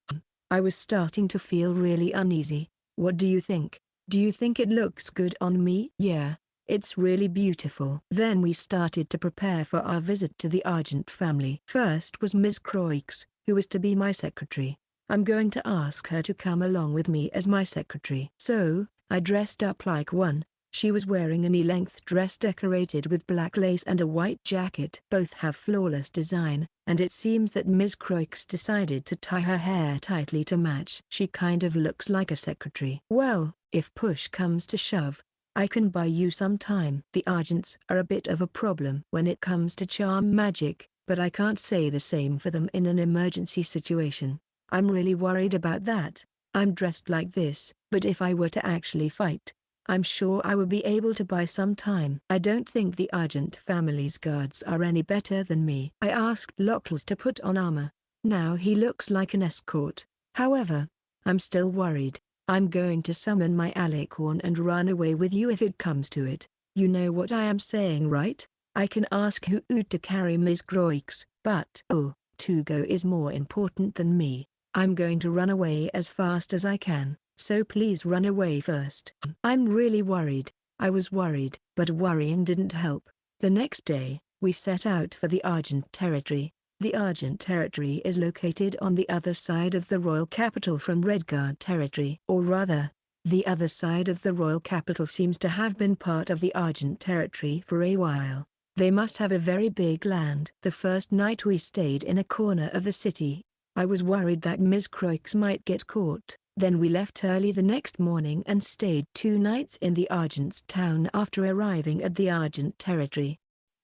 I was starting to feel really uneasy. What do you think? Do you think it looks good on me? Yeah, it's really beautiful. Then we started to prepare for our visit to the Argent family. First was Ms. Croix, who was to be my secretary. I'm going to ask her to come along with me as my secretary. So, I dressed up like one. She was wearing a knee-length dress decorated with black lace and a white jacket. Both have flawless design, and it seems that Ms. Croix decided to tie her hair tightly to match. She kind of looks like a secretary. Well, if push comes to shove, I can buy you some time. The Argents are a bit of a problem when it comes to charm magic, but I can't say the same for them in an emergency situation. I'm really worried about that. I'm dressed like this, but if I were to actually fight, I'm sure I would be able to buy some time. I don't think the Argent family's guards are any better than me. I asked Lockles to put on armor. Now he looks like an escort. However, I'm still worried. I'm going to summon my alicorn and run away with you if it comes to it. You know what I am saying, right? I can ask Hu to carry Ms. Croix, but Tugo is more important than me. I'm going to run away as fast as I can, so please run away first. I'm really worried. I was worried, but worrying didn't help. The next day, we set out for the Argent territory. The Argent territory is located on the other side of the royal capital from Redguard territory. Or rather, the other side of the royal capital seems to have been part of the Argent territory for a while. They must have a very big land. The first night we stayed in a corner of the city. I was worried that Ms. Croix might get caught. Then we left early the next morning and stayed 2 nights in the Argent's town after arriving at the Argent territory.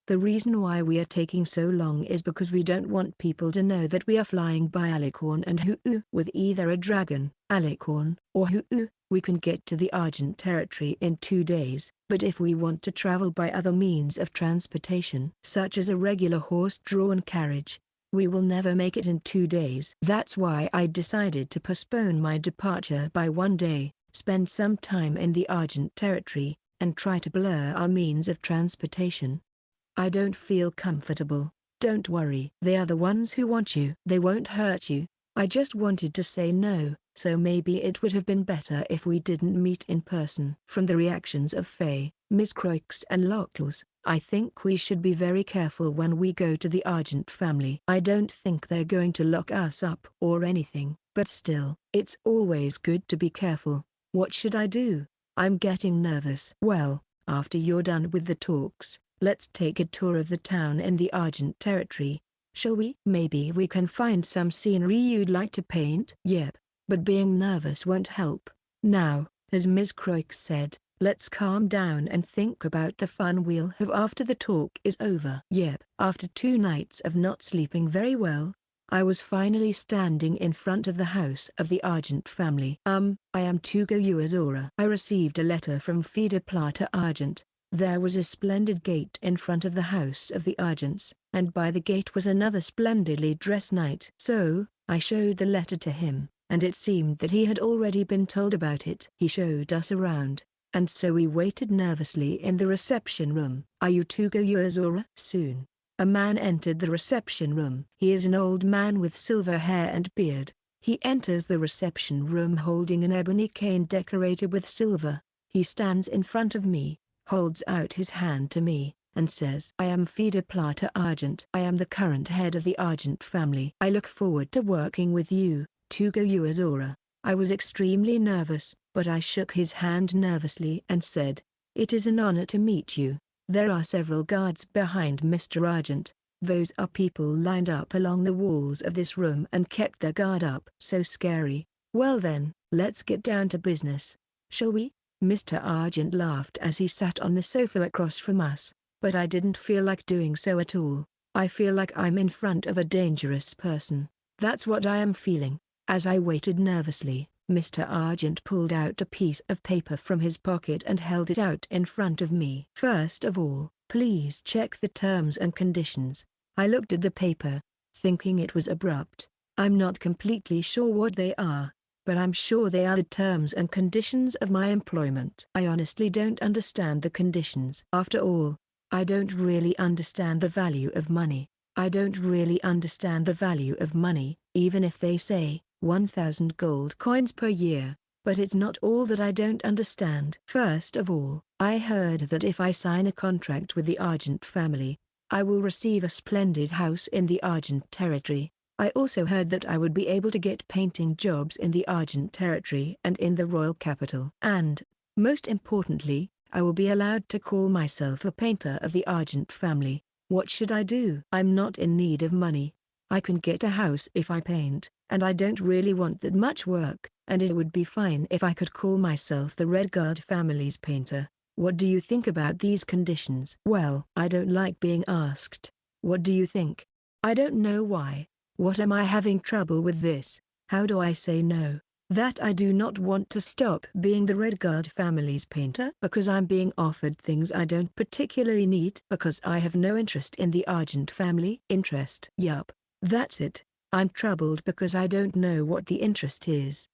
The reason why we are taking so long is because we don't want people to know that we are flying by Alicorn and Hu. With either a dragon, Alicorn, or Hu, we can get to the Argent territory in 2 days. But if we want to travel by other means of transportation, such as a regular horse-drawn carriage, we will never make it in 2 days. That's why I decided to postpone my departure by 1 day, spend some time in the Argent territory, and try to blur our means of transportation. I don't feel comfortable. Don't worry. They are the ones who want you. They won't hurt you. I just wanted to say no, so maybe it would have been better if we didn't meet in person. From the reactions of Faye, Ms. Croix and Lockles, I think we should be very careful when we go to the Argent family. I don't think they're going to lock us up or anything, but still, it's always good to be careful. What should I do? I'm getting nervous. Well, after you're done with the talks, let's take a tour of the town in the Argent territory. Shall we? Maybe we can find some scenery you'd like to paint. Yep, but being nervous won't help. Now, as Ms. Croix said, let's calm down and think about the fun we'll have after the talk is over. Yep. After 2 nights of not sleeping very well, I was finally standing in front of the house of the Argent family. I am Tugo Uazora. I received a letter from Fida Plata Argent. There was a splendid gate in front of the house of the Argents, and by the gate was another splendidly dressed knight. So, I showed the letter to him, and it seemed that he had already been told about it. He showed us around, and so we waited nervously in the reception room. Are you Tugo Uazora? Soon. A man entered the reception room. He is an old man with silver hair and beard. He enters the reception room holding an ebony cane decorated with silver. He stands in front of me, holds out his hand to me, and says, "I am Fida Plata Argent. I am the current head of the Argent family. I look forward to working with you, Tugo Uazora." I was extremely nervous, but I shook his hand nervously and said, "It is an honor to meet you." There are several guards behind Mr. Argent. Those are people lined up along the walls of this room and kept their guard up. So scary. Well then, let's get down to business. Shall we? Mr. Argent laughed as he sat on the sofa across from us, but I didn't feel like doing so at all. I feel like I'm in front of a dangerous person. That's what I am feeling. As I waited nervously, Mr. Argent pulled out a piece of paper from his pocket and held it out in front of me. "First of all, please check the terms and conditions." I looked at the paper, thinking it was abrupt. I'm not completely sure what they are, but I'm sure they are the terms and conditions of my employment. I honestly don't understand the conditions. After all, I don't really understand the value of money. I don't really understand the value of money, even if they say 1,000 gold coins per year, but it's not all that I don't understand. First of all, I heard that if I sign a contract with the Argent family, I will receive a splendid house in the Argent territory. I also heard that I would be able to get painting jobs in the Argent territory and in the royal capital. And, most importantly, I will be allowed to call myself a painter of the Argent family. What should I do? I'm not in need of money. I can get a house if I paint, and I don't really want that much work, and it would be fine if I could call myself the Redguard family's painter. What do you think about these conditions? Well, I don't like being asked. What do you think? I don't know why. What am I having trouble with this? How do I say no? That I do not want to stop being the Redguard family's painter because I'm being offered things I don't particularly need because I have no interest in the Argent family. Interest? Yup. That's it. I'm troubled because I don't know what the interest is.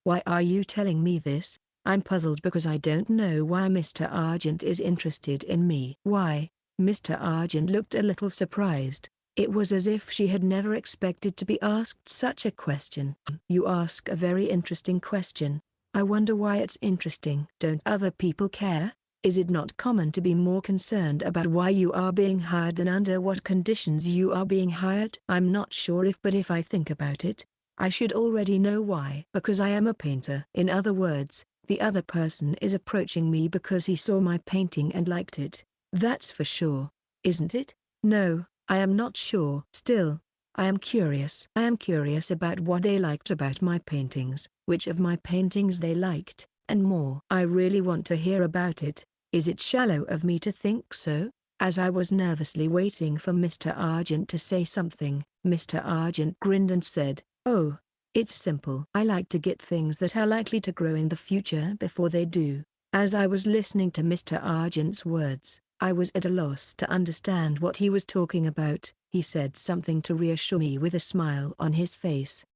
Why are you telling me this? I'm puzzled because I don't know why Mr. Argent is interested in me. Why? Mr. Argent looked a little surprised. It was as if she had never expected to be asked such a question. You ask a very interesting question. I wonder why it's interesting. Don't other people care? Is it not common to be more concerned about why you are being hired than under what conditions you are being hired? I'm not sure but if I think about it, I should already know why. Because I am a painter. In other words, the other person is approaching me because he saw my painting and liked it. That's for sure, isn't it? No, I am not sure. Still, I am curious. I am curious about what they liked about my paintings, which of my paintings they liked, and more. I really want to hear about it. Is it shallow of me to think so? As I was nervously waiting for Mr. Argent to say something, Mr. Argent grinned and said, "Oh, it's simple. I like to get things that are likely to grow in the future before they do." As I was listening to Mr. Argent's words, I was at a loss to understand what he was talking about. He said something to reassure me with a smile on his face.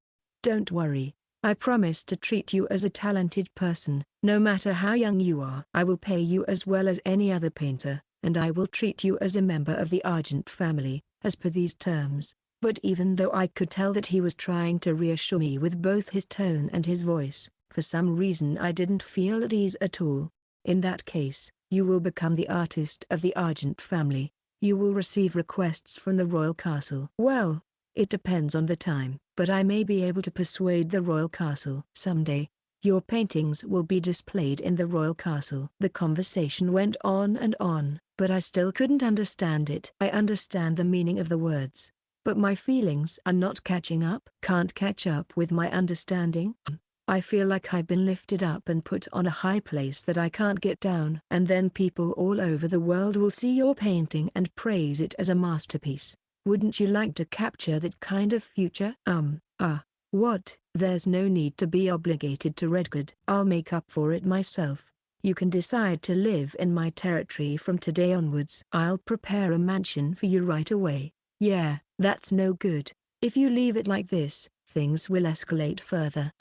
"Don't worry. I promise to treat you as a talented person, no matter how young you are. I will pay you as well as any other painter, and I will treat you as a member of the Argent family, as per these terms." But even though I could tell that he was trying to reassure me with both his tone and his voice, for some reason I didn't feel at ease at all. "In that case, you will become the artist of the Argent family. You will receive requests from the royal castle." Well, it depends on the time, but I may be able to persuade the royal castle. Someday, your paintings will be displayed in the royal castle. The conversation went on, but I still couldn't understand it. I understand the meaning of the words, but my feelings are not catching up. Can't catch up with my understanding. I feel like I've been lifted up and put on a high place that I can't get down. And then people all over the world will see your painting and praise it as a masterpiece. Wouldn't you like to capture that kind of future? What? There's no need to be obligated to Redguard. I'll make up for it myself. You can decide to live in my territory from today onwards. I'll prepare a mansion for you right away. Yeah, that's no good. If you leave it like this, things will escalate further.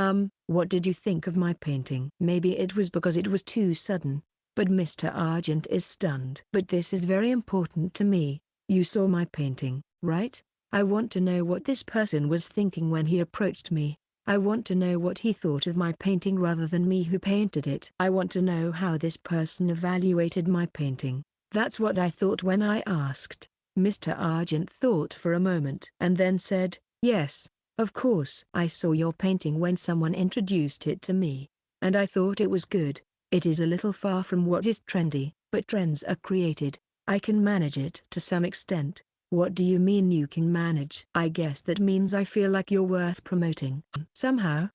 What did you think of my painting? Maybe it was because it was too sudden, but Mr. Argent is stunned. But this is very important to me. You saw my painting, right? I want to know what this person was thinking when he approached me. I want to know what he thought of my painting rather than me who painted it. I want to know how this person evaluated my painting. That's what I thought when I asked. Mr. Argent thought for a moment and then said, yes, of course. I saw your painting when someone introduced it to me, and I thought it was good. It is a little far from what is trendy, but trends are created. I can manage it to some extent. What do you mean you can manage? I guess that means I feel like you're worth promoting. Somehow,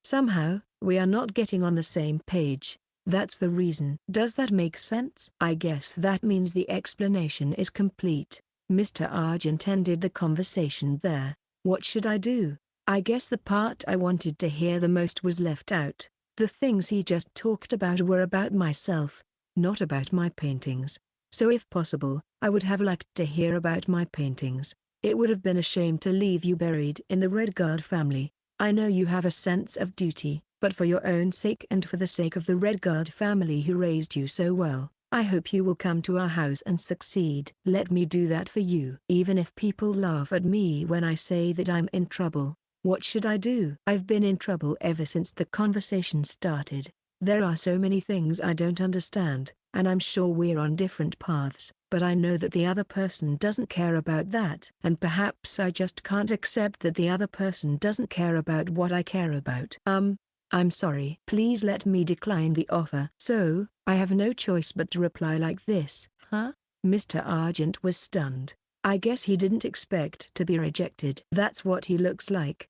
we are not getting on the same page. That's the reason. Does that make sense? I guess that means the explanation is complete. Mr. Argent ended the conversation there. What should I do? I guess the part I wanted to hear the most was left out. The things he just talked about were about myself, not about my paintings. So if possible, I would have liked to hear about my paintings. It would have been a shame to leave you buried in the Redguard family. I know you have a sense of duty, but for your own sake and for the sake of the Redguard family who raised you so well, I hope you will come to our house and succeed. Let me do that for you. Even if people laugh at me when I say that I'm in trouble, what should I do? I've been in trouble ever since the conversation started. There are so many things I don't understand, and I'm sure we're on different paths, but I know that the other person doesn't care about that. And perhaps I just can't accept that the other person doesn't care about what I care about. I'm sorry. Please let me decline the offer. So, I have no choice but to reply like this, huh? Mr. Argent was stunned. I guess he didn't expect to be rejected. That's what he looks like.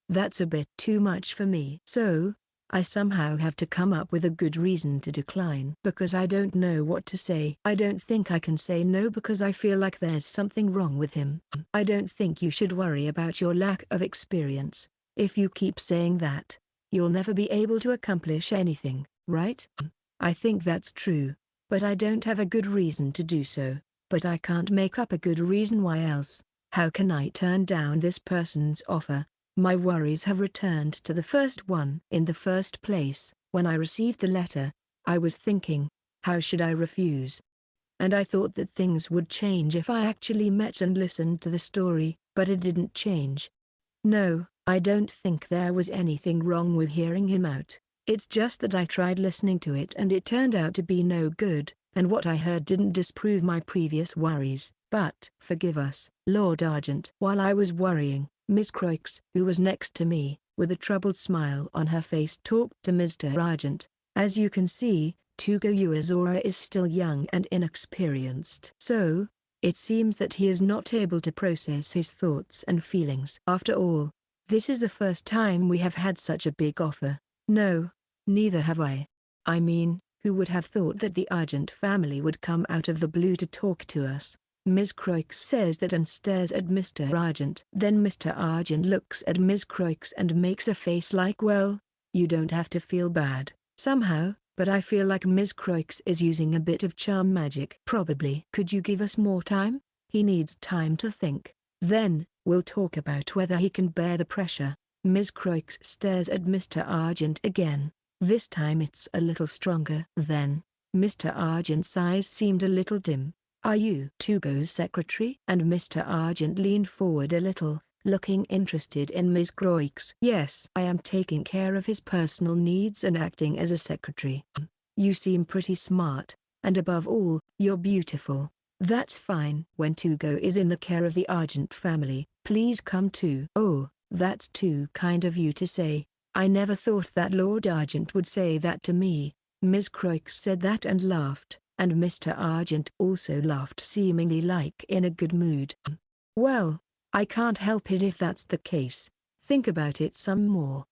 That's a bit too much for me. So, I somehow have to come up with a good reason to decline because I don't know what to say. I don't think I can say no because I feel like there's something wrong with him. I don't think you should worry about your lack of experience. If you keep saying that, you'll never be able to accomplish anything, right? I think that's true, but I don't have a good reason to do so. But I can't make up a good reason why else. How can I turn down this person's offer? My worries have returned to the first one. In the first place, when I received the letter, I was thinking, how should I refuse? And I thought that things would change if I actually met and listened to the story, but it didn't change. No, I don't think there was anything wrong with hearing him out. It's just that I tried listening to it and it turned out to be no good, and what I heard didn't disprove my previous worries. But, forgive us, Lord Argent. While I was worrying, Miss Croix, who was next to me, with a troubled smile on her face, talked to Mr. Argent. As you can see, Tugo Uezora is still young and inexperienced. So, it seems that he is not able to process his thoughts and feelings. After all, this is the first time we have had such a big offer. No, neither have I. I mean, who would have thought that the Argent family would come out of the blue to talk to us? Ms. Croix says that and stares at Mr. Argent. Then Mr. Argent looks at Ms. Croix and makes a face like, well, you don't have to feel bad. Somehow, but I feel like Ms. Croix is using a bit of charm magic. Probably. Could you give us more time? He needs time to think. Then, we'll talk about whether he can bear the pressure. Ms. Croix stares at Mr. Argent again. This time it's a little stronger. Then, Mr. Argent's eyes seemed a little dim. Are you Tugo's secretary? And Mr. Argent leaned forward a little, looking interested in Ms. Croix. Yes, I am taking care of his personal needs and acting as a secretary. You seem pretty smart, and above all, you're beautiful. That's fine. When Tugo is in the care of the Argent family, please come too. Oh, that's too kind of you to say. I never thought that Lord Argent would say that to me. Ms. Croix said that and laughed, and Mr. Argent also laughed, seemingly like in a good mood. Well, I can't help it if that's the case. Think about it some more.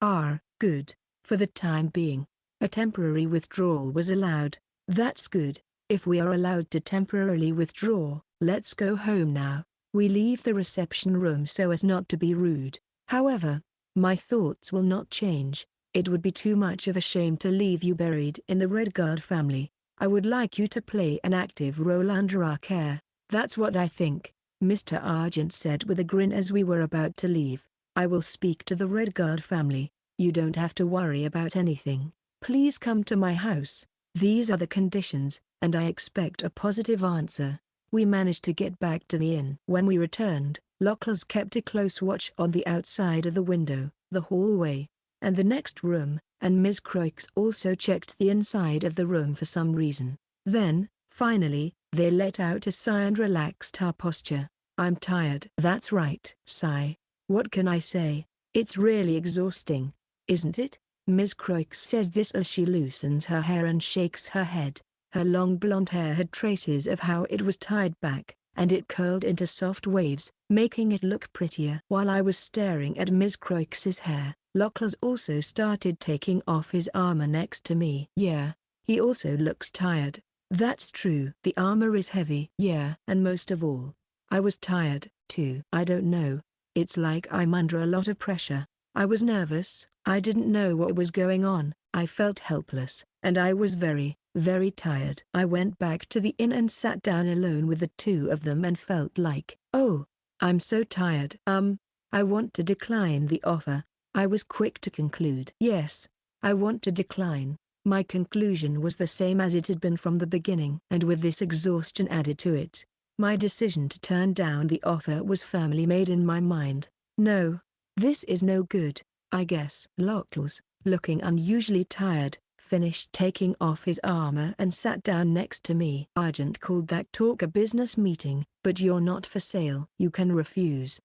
Good. For the time being, a temporary withdrawal was allowed. That's good. If we are allowed to temporarily withdraw, let's go home now. We leave the reception room so as not to be rude. However, my thoughts will not change. It would be too much of a shame to leave you buried in the Redguard family. I would like you to play an active role under our care. That's what I think, Mr. Argent said with a grin as we were about to leave. I will speak to the Redguard family. You don't have to worry about anything. Please come to my house. These are the conditions, and I expect a positive answer. We managed to get back to the inn. When we returned, Locals kept a close watch on the outside of the window, the hallway, and the next room, and Ms. Croix also checked the inside of the room for some reason. Then, finally, they let out a sigh and relaxed our posture. I'm tired. That's right. Sigh. What can I say? It's really exhausting, isn't it? Ms. Croix says this as she loosens her hair and shakes her head. Her long blonde hair had traces of how it was tied back, and it curled into soft waves, making it look prettier. While I was staring at Ms. Croix's hair, Locals also started taking off his armor next to me. Yeah, he also looks tired. That's true. The armor is heavy. Yeah. And most of all, I was tired, too. I don't know. It's like I'm under a lot of pressure. I was nervous. I didn't know what was going on. I felt helpless, and I was very, very tired. I went back to the inn and sat down alone with the two of them and felt like, oh, I'm so tired. I want to decline the offer. I was quick to conclude. Yes, I want to decline. My conclusion was the same as it had been from the beginning. And with this exhaustion added to it, my decision to turn down the offer was firmly made in my mind. No, this is no good, I guess. Locals, looking unusually tired, finished taking off his armor and sat down next to me. Argent called that talk a business meeting, but you're not for sale. You can refuse.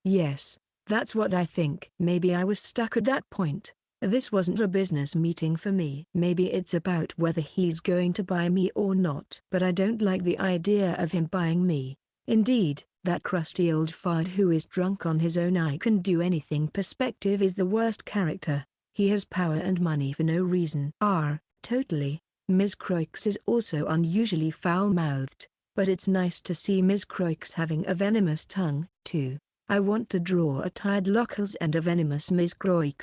Yes, that's what I think. Maybe I was stuck at that point. This wasn't a business meeting for me. Maybe it's about whether he's going to buy me or not. But I don't like the idea of him buying me. Indeed, that crusty old fart who is drunk on his own I can do anything perspective is the worst character. He has power and money for no reason. Totally. Ms. Croix is also unusually foul-mouthed, but it's nice to see Ms. Croix having a venomous tongue, too. I want to draw a tired Locals and a venomous Ms. Croix.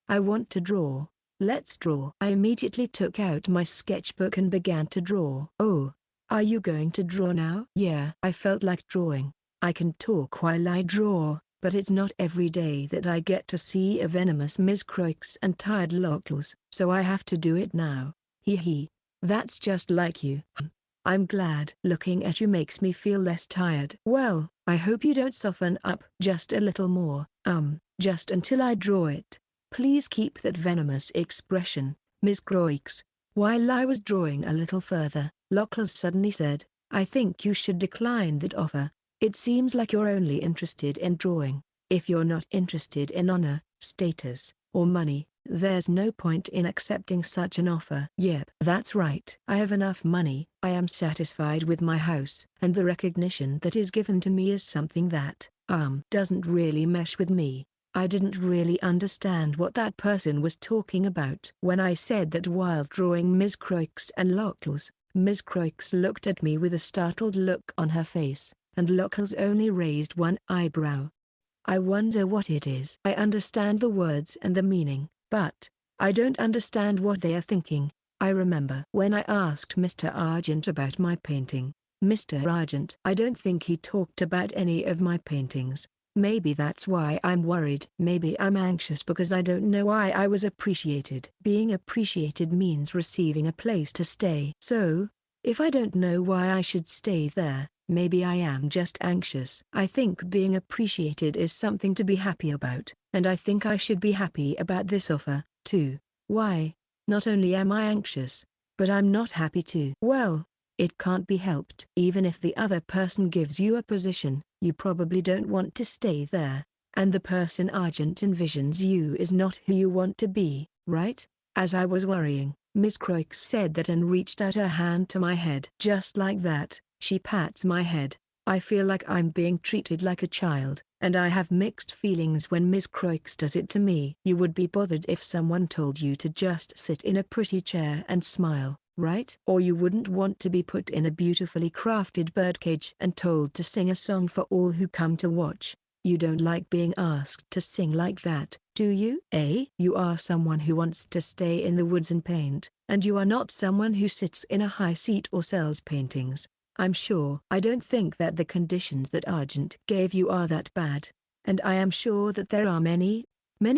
I want to draw. Let's draw. I immediately took out my sketchbook and began to draw. Oh, are you going to draw now? Yeah. I felt like drawing. I can talk while I draw, but it's not every day that I get to see a venomous Ms. Croix and tired Locals, so I have to do it now. Hee. That's just like you. I'm glad. Looking at you makes me feel less tired. Well, I hope you don't soften up just a little more. Just until I draw it. Please keep that venomous expression, Ms. Croix. While I was drawing a little further, Locals suddenly said, I think you should decline that offer. It seems like you're only interested in drawing. If you're not interested in honor, status, or money, there's no point in accepting such an offer. Yep, that's right. I have enough money. I am satisfied with my house. And the recognition that is given to me is something that, doesn't really mesh with me. I didn't really understand what that person was talking about. When I said that while drawing Ms. Croix and Locals, Ms. Croix looked at me with a startled look on her face, and Locals only raised one eyebrow. I wonder what it is. I understand the words and the meaning, but I don't understand what they are thinking. I remember when I asked Mr. Argent about my painting. Mr. Argent, I don't think he talked about any of my paintings. Maybe that's why I'm worried. Maybe I'm anxious because I don't know why I was appreciated. Being appreciated means receiving a place to stay. So, if I don't know why I should stay there, maybe I am just anxious. I think being appreciated is something to be happy about, and I think I should be happy about this offer, too. Why? Not only am I anxious, but I'm not happy too. Well, it can't be helped. Even if the other person gives you a position, you probably don't want to stay there, and the person Argent envisions you is not who you want to be, right? As I was worrying, Miss Croix said that and reached out her hand to my head. Just like that, she pats my head. I feel like I'm being treated like a child, and I have mixed feelings when Miss Croix does it to me. You would be bothered if someone told you to just sit in a pretty chair and smile, right? Or you wouldn't want to be put in a beautifully crafted birdcage and told to sing a song for all who come to watch. You don't like being asked to sing like that, do you? You are someone who wants to stay in the woods and paint, and you are not someone who sits in a high seat or sells paintings. I'm sure. I don't think that the conditions that Argent gave you are that bad, and I am sure that there are many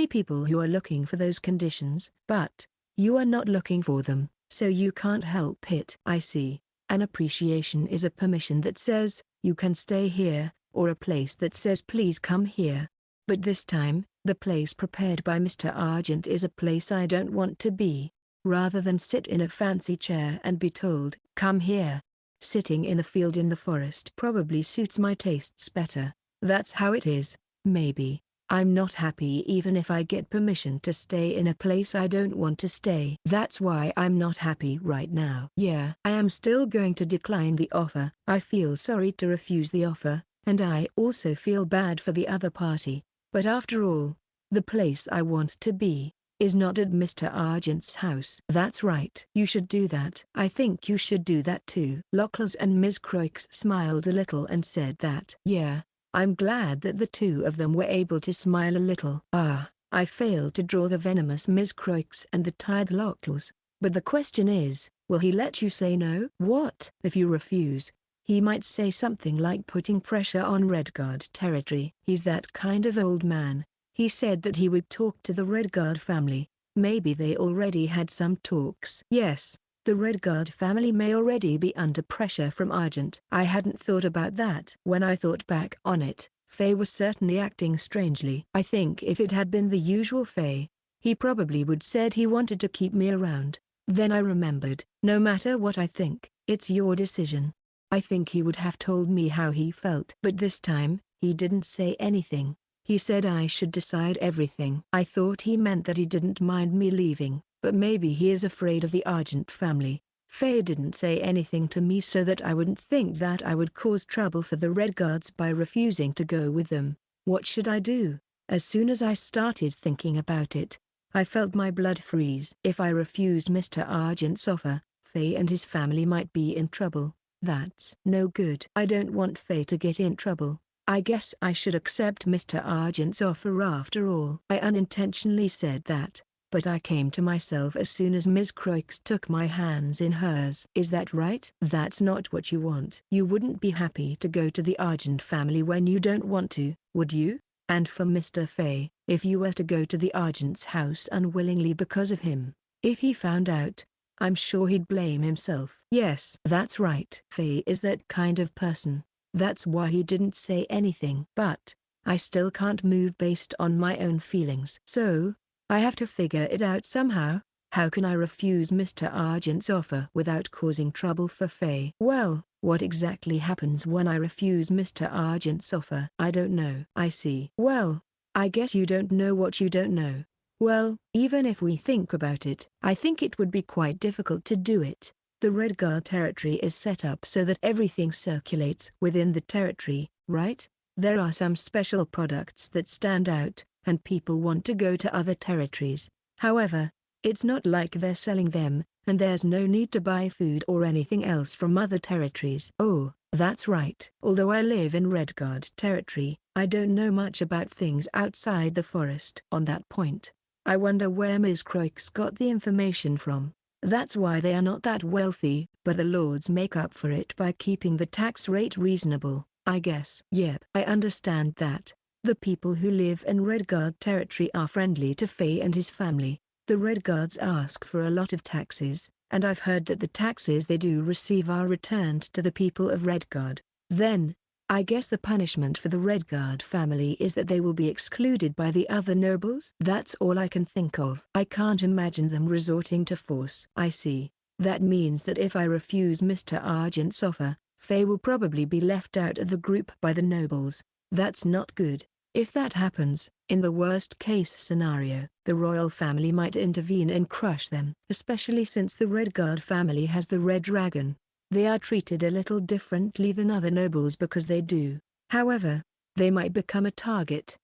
people who are looking for those conditions, but you are not looking for them, so you can't help it. I see. An appreciation is a permission that says, you can stay here, or a place that says please come here. But this time, the place prepared by Mr. Argent is a place I don't want to be. Rather than sit in a fancy chair and be told, come here. Sitting in a field in the forest probably suits my tastes better. That's how it is, maybe. I'm not happy even if I get permission to stay in a place I don't want to stay. That's why I'm not happy right now. Yeah, I am still going to decline the offer. I feel sorry to refuse the offer, and I also feel bad for the other party. But after all, the place I want to be is not at Mr. Argent's house. That's right. You should do that. I think you should do that too. Locklers and Ms. Croix smiled a little and said that. Yeah, I'm glad that the two of them were able to smile a little. I failed to draw the venomous Ms. Croix and the tired Locklers. But the question is, will he let you say no? What if you refuse? He might say something like putting pressure on Redguard territory. He's that kind of old man. He said that he would talk to the Redguard family. Maybe they already had some talks. Yes, the Redguard family may already be under pressure from Argent. I hadn't thought about that. When I thought back on it, Faye was certainly acting strangely. I think if it had been the usual Faye, he probably would said he wanted to keep me around. Then I remembered, no matter what I think, it's your decision. I think he would have told me how he felt. But this time, he didn't say anything. He said I should decide everything. I thought he meant that he didn't mind me leaving, but maybe he is afraid of the Argent family. Faye didn't say anything to me so that I wouldn't think that I would cause trouble for the Redguards by refusing to go with them. What should I do? As soon as I started thinking about it, I felt my blood freeze. If I refused Mr. Argent's offer, Faye and his family might be in trouble. That's no good. I don't want Faye to get in trouble. I guess I should accept Mr. Argent's offer after all. I unintentionally said that, but I came to myself as soon as Ms. Croix took my hands in hers. Is that right? That's not what you want. You wouldn't be happy to go to the Argent family when you don't want to, would you? And for Mr. Faye, if you were to go to the Argent's house unwillingly because of him, if he found out, I'm sure he'd blame himself. Yes, that's right. Faye is that kind of person. That's why he didn't say anything. But I still can't move based on my own feelings. So, I have to figure it out somehow. How can I refuse Mr. Argent's offer without causing trouble for Faye? Well, what exactly happens when I refuse Mr. Argent's offer? I don't know. I see. Well, I guess you don't know what you don't know. Well, even if we think about it, I think it would be quite difficult to do it. The Redguard territory is set up so that everything circulates within the territory, right? There are some special products that stand out, and people want to go to other territories. However, it's not like they're selling them, and there's no need to buy food or anything else from other territories. Oh, that's right. Although I live in Redguard territory, I don't know much about things outside the forest. On that point, I wonder where Ms. Croix got the information from. That's why they are not that wealthy, but the lords make up for it by keeping the tax rate reasonable, I guess. Yep. I understand that. The people who live in Redguard territory are friendly to Faye and his family. The Redguards ask for a lot of taxes, and I've heard that the taxes they do receive are returned to the people of Redguard. Then, I guess the punishment for the Redguard family is that they will be excluded by the other nobles? That's all I can think of. I can't imagine them resorting to force. I see. That means that if I refuse Mr. Argent's offer, Faye will probably be left out of the group by the nobles. That's not good. If that happens, in the worst-case scenario, the royal family might intervene and crush them. Especially since the Redguard family has the Red Dragon. They are treated a little differently than other nobles because they do. However, they might become a target.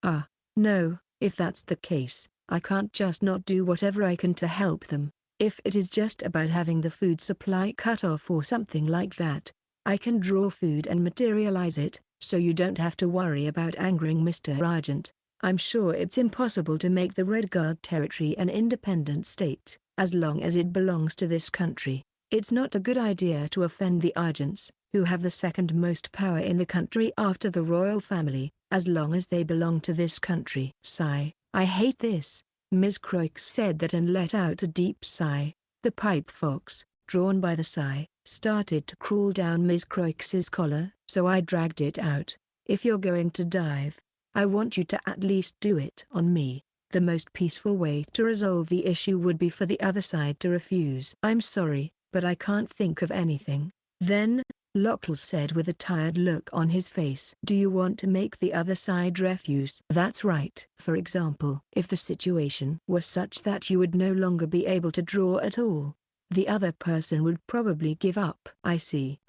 No, if that's the case, I can't just not do whatever I can to help them. If it is just about having the food supply cut off or something like that, I can draw food and materialize it, so you don't have to worry about angering Mr. Argent. I'm sure it's impossible to make the Redguard territory an independent state, as long as it belongs to this country. It's not a good idea to offend the Argents, who have the second most power in the country after the royal family, as long as they belong to this country. Sigh. I hate this. Ms. Croix said that and let out a deep sigh. The pipe fox, drawn by the sigh, started to crawl down Miss Croix's collar, so I dragged it out. If you're going to dive, I want you to at least do it on me. The most peaceful way to resolve the issue would be for the other side to refuse. I'm sorry, but I can't think of anything. Then, Lockles said with a tired look on his face. Do you want to make the other side refuse? That's right. For example, if the situation was such that you would no longer be able to draw at all, the other person would probably give up. I see.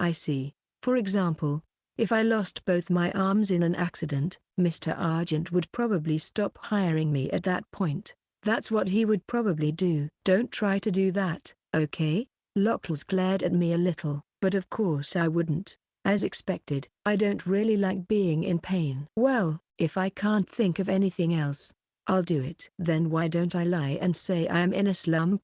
For example, if I lost both my arms in an accident, Mr. Argent would probably stop hiring me at that point. That's what he would probably do. Don't try to do that, okay? Lockles glared at me a little, but of course I wouldn't. As expected, I don't really like being in pain. Well, if I can't think of anything else, I'll do it. Then why don't I lie and say I am in a slump?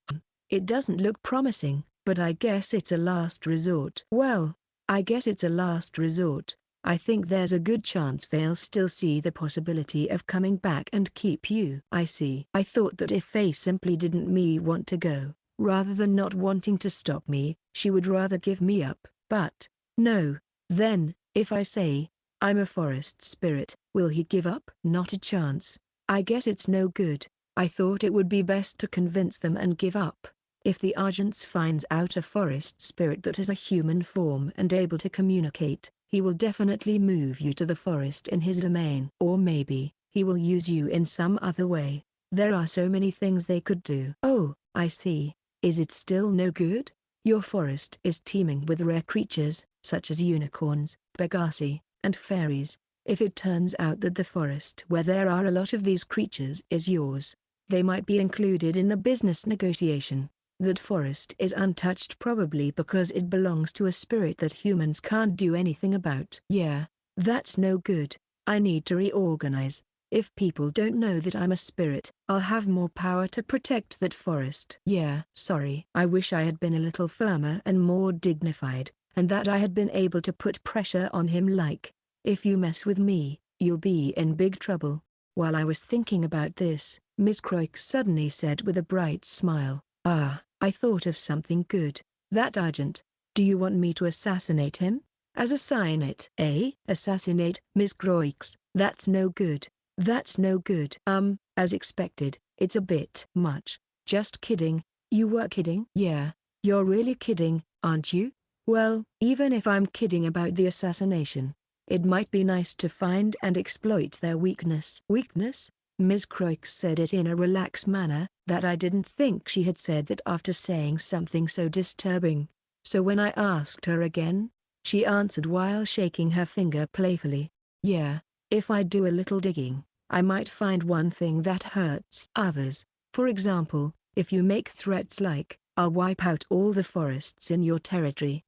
It doesn't look promising, but I guess it's a last resort. Well, I guess it's a last resort. I think there's a good chance they'll still see the possibility of coming back and keep you. I see. I thought that if Faye simply didn't want to go, rather than not wanting to stop me, she would rather give me up. But, no. Then, if I say, I'm a forest spirit, will he give up? Not a chance. I guess it's no good. I thought it would be best to convince them and give up. If the Argents finds out a forest spirit that has a human form and able to communicate, he will definitely move you to the forest in his domain. Or maybe, he will use you in some other way. There are so many things they could do. Oh, I see. Is it still no good? Your forest is teeming with rare creatures, such as unicorns, Pegasi, and fairies. If it turns out that the forest where there are a lot of these creatures is yours, they might be included in the business negotiation. That forest is untouched probably because it belongs to a spirit that humans can't do anything about. Yeah, that's no good. I need to reorganize. If people don't know that I'm a spirit, I'll have more power to protect that forest. Yeah, sorry. I wish I had been a little firmer and more dignified, and that I had been able to put pressure on him like, if you mess with me, you'll be in big trouble. While I was thinking about this, Miss Croix suddenly said with a bright smile, I thought of something good. That Argent. Do you want me to assassinate him? Assassinate? Assassinate? Miss Croix, that's no good. That's no good. As expected, it's a bit much. Just kidding. You were kidding? Yeah, you're really kidding, aren't you? Well, even if I'm kidding about the assassination, it might be nice to find and exploit their weakness. Weakness? Ms. Croix said it in a relaxed manner, that I didn't think she had said that after saying something so disturbing. So when I asked her again, she answered while shaking her finger playfully. Yeah, if I do a little digging, I might find one thing that hurts others. For example, if you make threats like, I'll wipe out all the forests in your territory.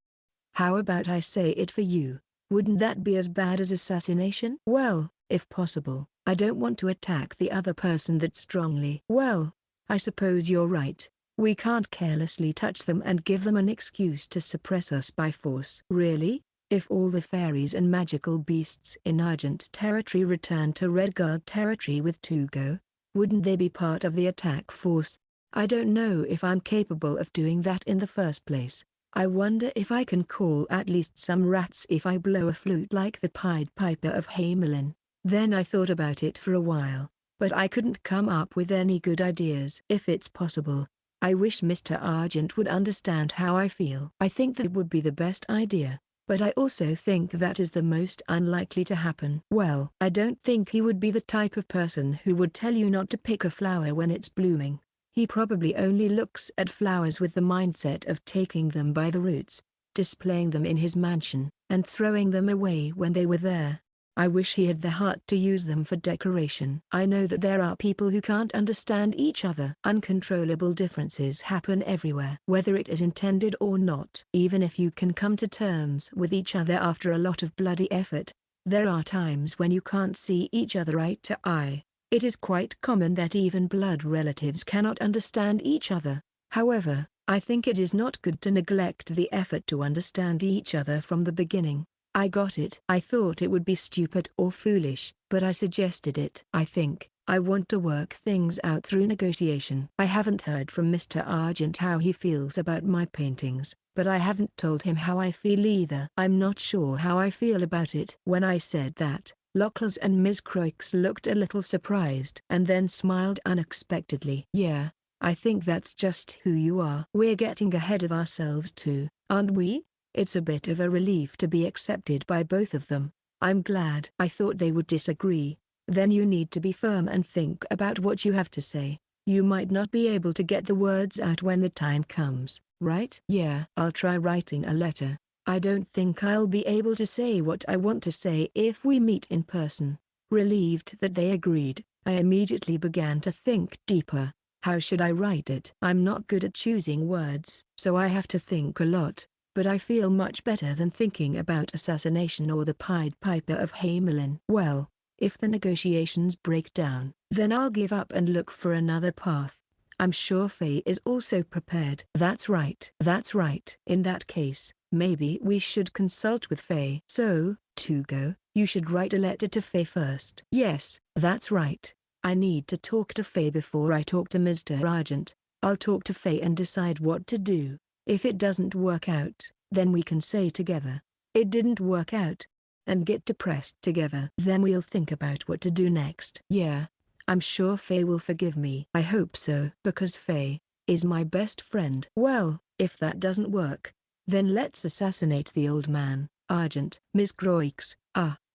How about I say it for you? Wouldn't that be as bad as assassination? Well, if possible, I don't want to attack the other person that strongly. Well, I suppose you're right. We can't carelessly touch them and give them an excuse to suppress us by force. Really? If all the fairies and magical beasts in Argent territory return to Redguard territory with Tugo, wouldn't they be part of the attack force? I don't know if I'm capable of doing that in the first place. I wonder if I can call at least some rats if I blow a flute like the Pied Piper of Hamelin. Then I thought about it for a while, but I couldn't come up with any good ideas. If it's possible, I wish Mr. Argent would understand how I feel. I think that would be the best idea, but I also think that is the most unlikely to happen. Well, I don't think he would be the type of person who would tell you not to pick a flower when it's blooming. He probably only looks at flowers with the mindset of taking them by the roots, displaying them in his mansion, and throwing them away when they were there. I wish he had the heart to use them for decoration. I know that there are people who can't understand each other. Uncontrollable differences happen everywhere. Whether it is intended or not. Even if you can come to terms with each other after a lot of bloody effort, there are times when you can't see each other eye to eye. It is quite common that even blood relatives cannot understand each other. However, I think it is not good to neglect the effort to understand each other from the beginning. I got it. I thought it would be stupid or foolish, but I suggested it. I think, I want to work things out through negotiation. I haven't heard from Mr. Argent how he feels about my paintings, but I haven't told him how I feel either. I'm not sure how I feel about it." When I said that, Locals and Ms. Croix looked a little surprised and then smiled unexpectedly. "Yeah, I think that's just who you are." "We're getting ahead of ourselves too, aren't we?" It's a bit of a relief to be accepted by both of them. I'm glad. I thought they would disagree. Then you need to be firm and think about what you have to say. You might not be able to get the words out when the time comes, right? "Yeah, I'll try writing a letter. I don't think I'll be able to say what I want to say if we meet in person." Relieved that they agreed, I immediately began to think deeper. How should I write it? I'm not good at choosing words, so I have to think a lot. But I feel much better than thinking about assassination or the Pied Piper of Hamelin. Well, if the negotiations break down, then I'll give up and look for another path. I'm sure Faye is also prepared. That's right. That's right. In that case, maybe we should consult with Faye. So, Tugo, you should write a letter to Faye first. Yes, that's right. I need to talk to Faye before I talk to Mr. Argent. I'll talk to Faye and decide what to do. If it doesn't work out, then we can say together, "It didn't work out," and get depressed together. Then we'll think about what to do next. Yeah, I'm sure Faye will forgive me. I hope so. Because Faye is my best friend. Well, if that doesn't work, then let's assassinate the old man. Argent. Miss Croix.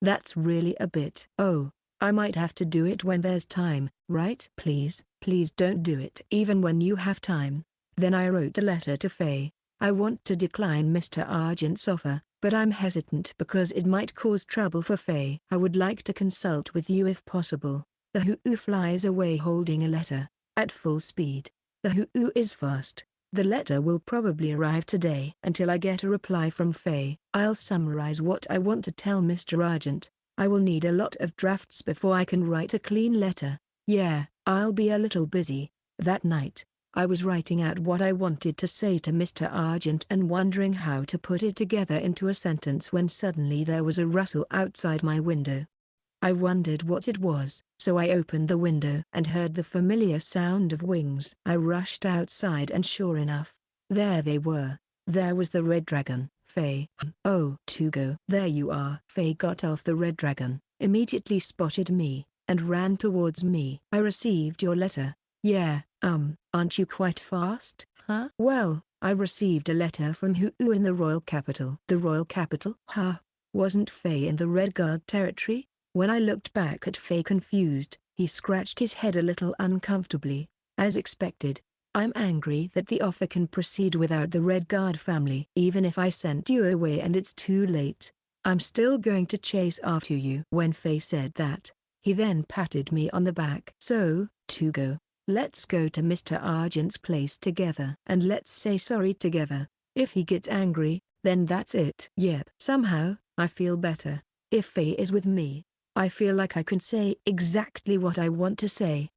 That's really a bit. Oh, I might have to do it when there's time, right? Please, please don't do it even when you have time. Then I wrote a letter to Faye. I want to decline Mr. Argent's offer, but I'm hesitant because it might cause trouble for Faye. I would like to consult with you if possible. The Hoo flies away holding a letter, at full speed. The Hoo is fast. The letter will probably arrive today. Until I get a reply from Faye, I'll summarize what I want to tell Mr. Argent. I will need a lot of drafts before I can write a clean letter. Yeah, I'll be a little busy. That night, I was writing out what I wanted to say to Mr. Argent and wondering how to put it together into a sentence when suddenly there was a rustle outside my window. I wondered what it was, so I opened the window and heard the familiar sound of wings. I rushed outside and sure enough, there they were. There was the red dragon. Faye. "Oh, Tugo. There you are." Faye got off the red dragon, immediately spotted me, and ran towards me. "I received your letter." "Yeah, aren't you quite fast, huh?" "Well, I received a letter from Hoo in the royal capital." "The royal capital? Huh? Wasn't Faye in the Red Guard territory?" When I looked back at Faye confused, he scratched his head a little uncomfortably. "As expected. I'm angry that the offer can proceed without the Red Guard family. Even if I sent you away and it's too late, I'm still going to chase after you." When Faye said that, he then patted me on the back. "So, Tugo, let's go to Mr. Argent's place together and let's say sorry together. If he gets angry, then that's it." Yep. Somehow, I feel better. If Faye is with me, I feel like I can say exactly what I want to say.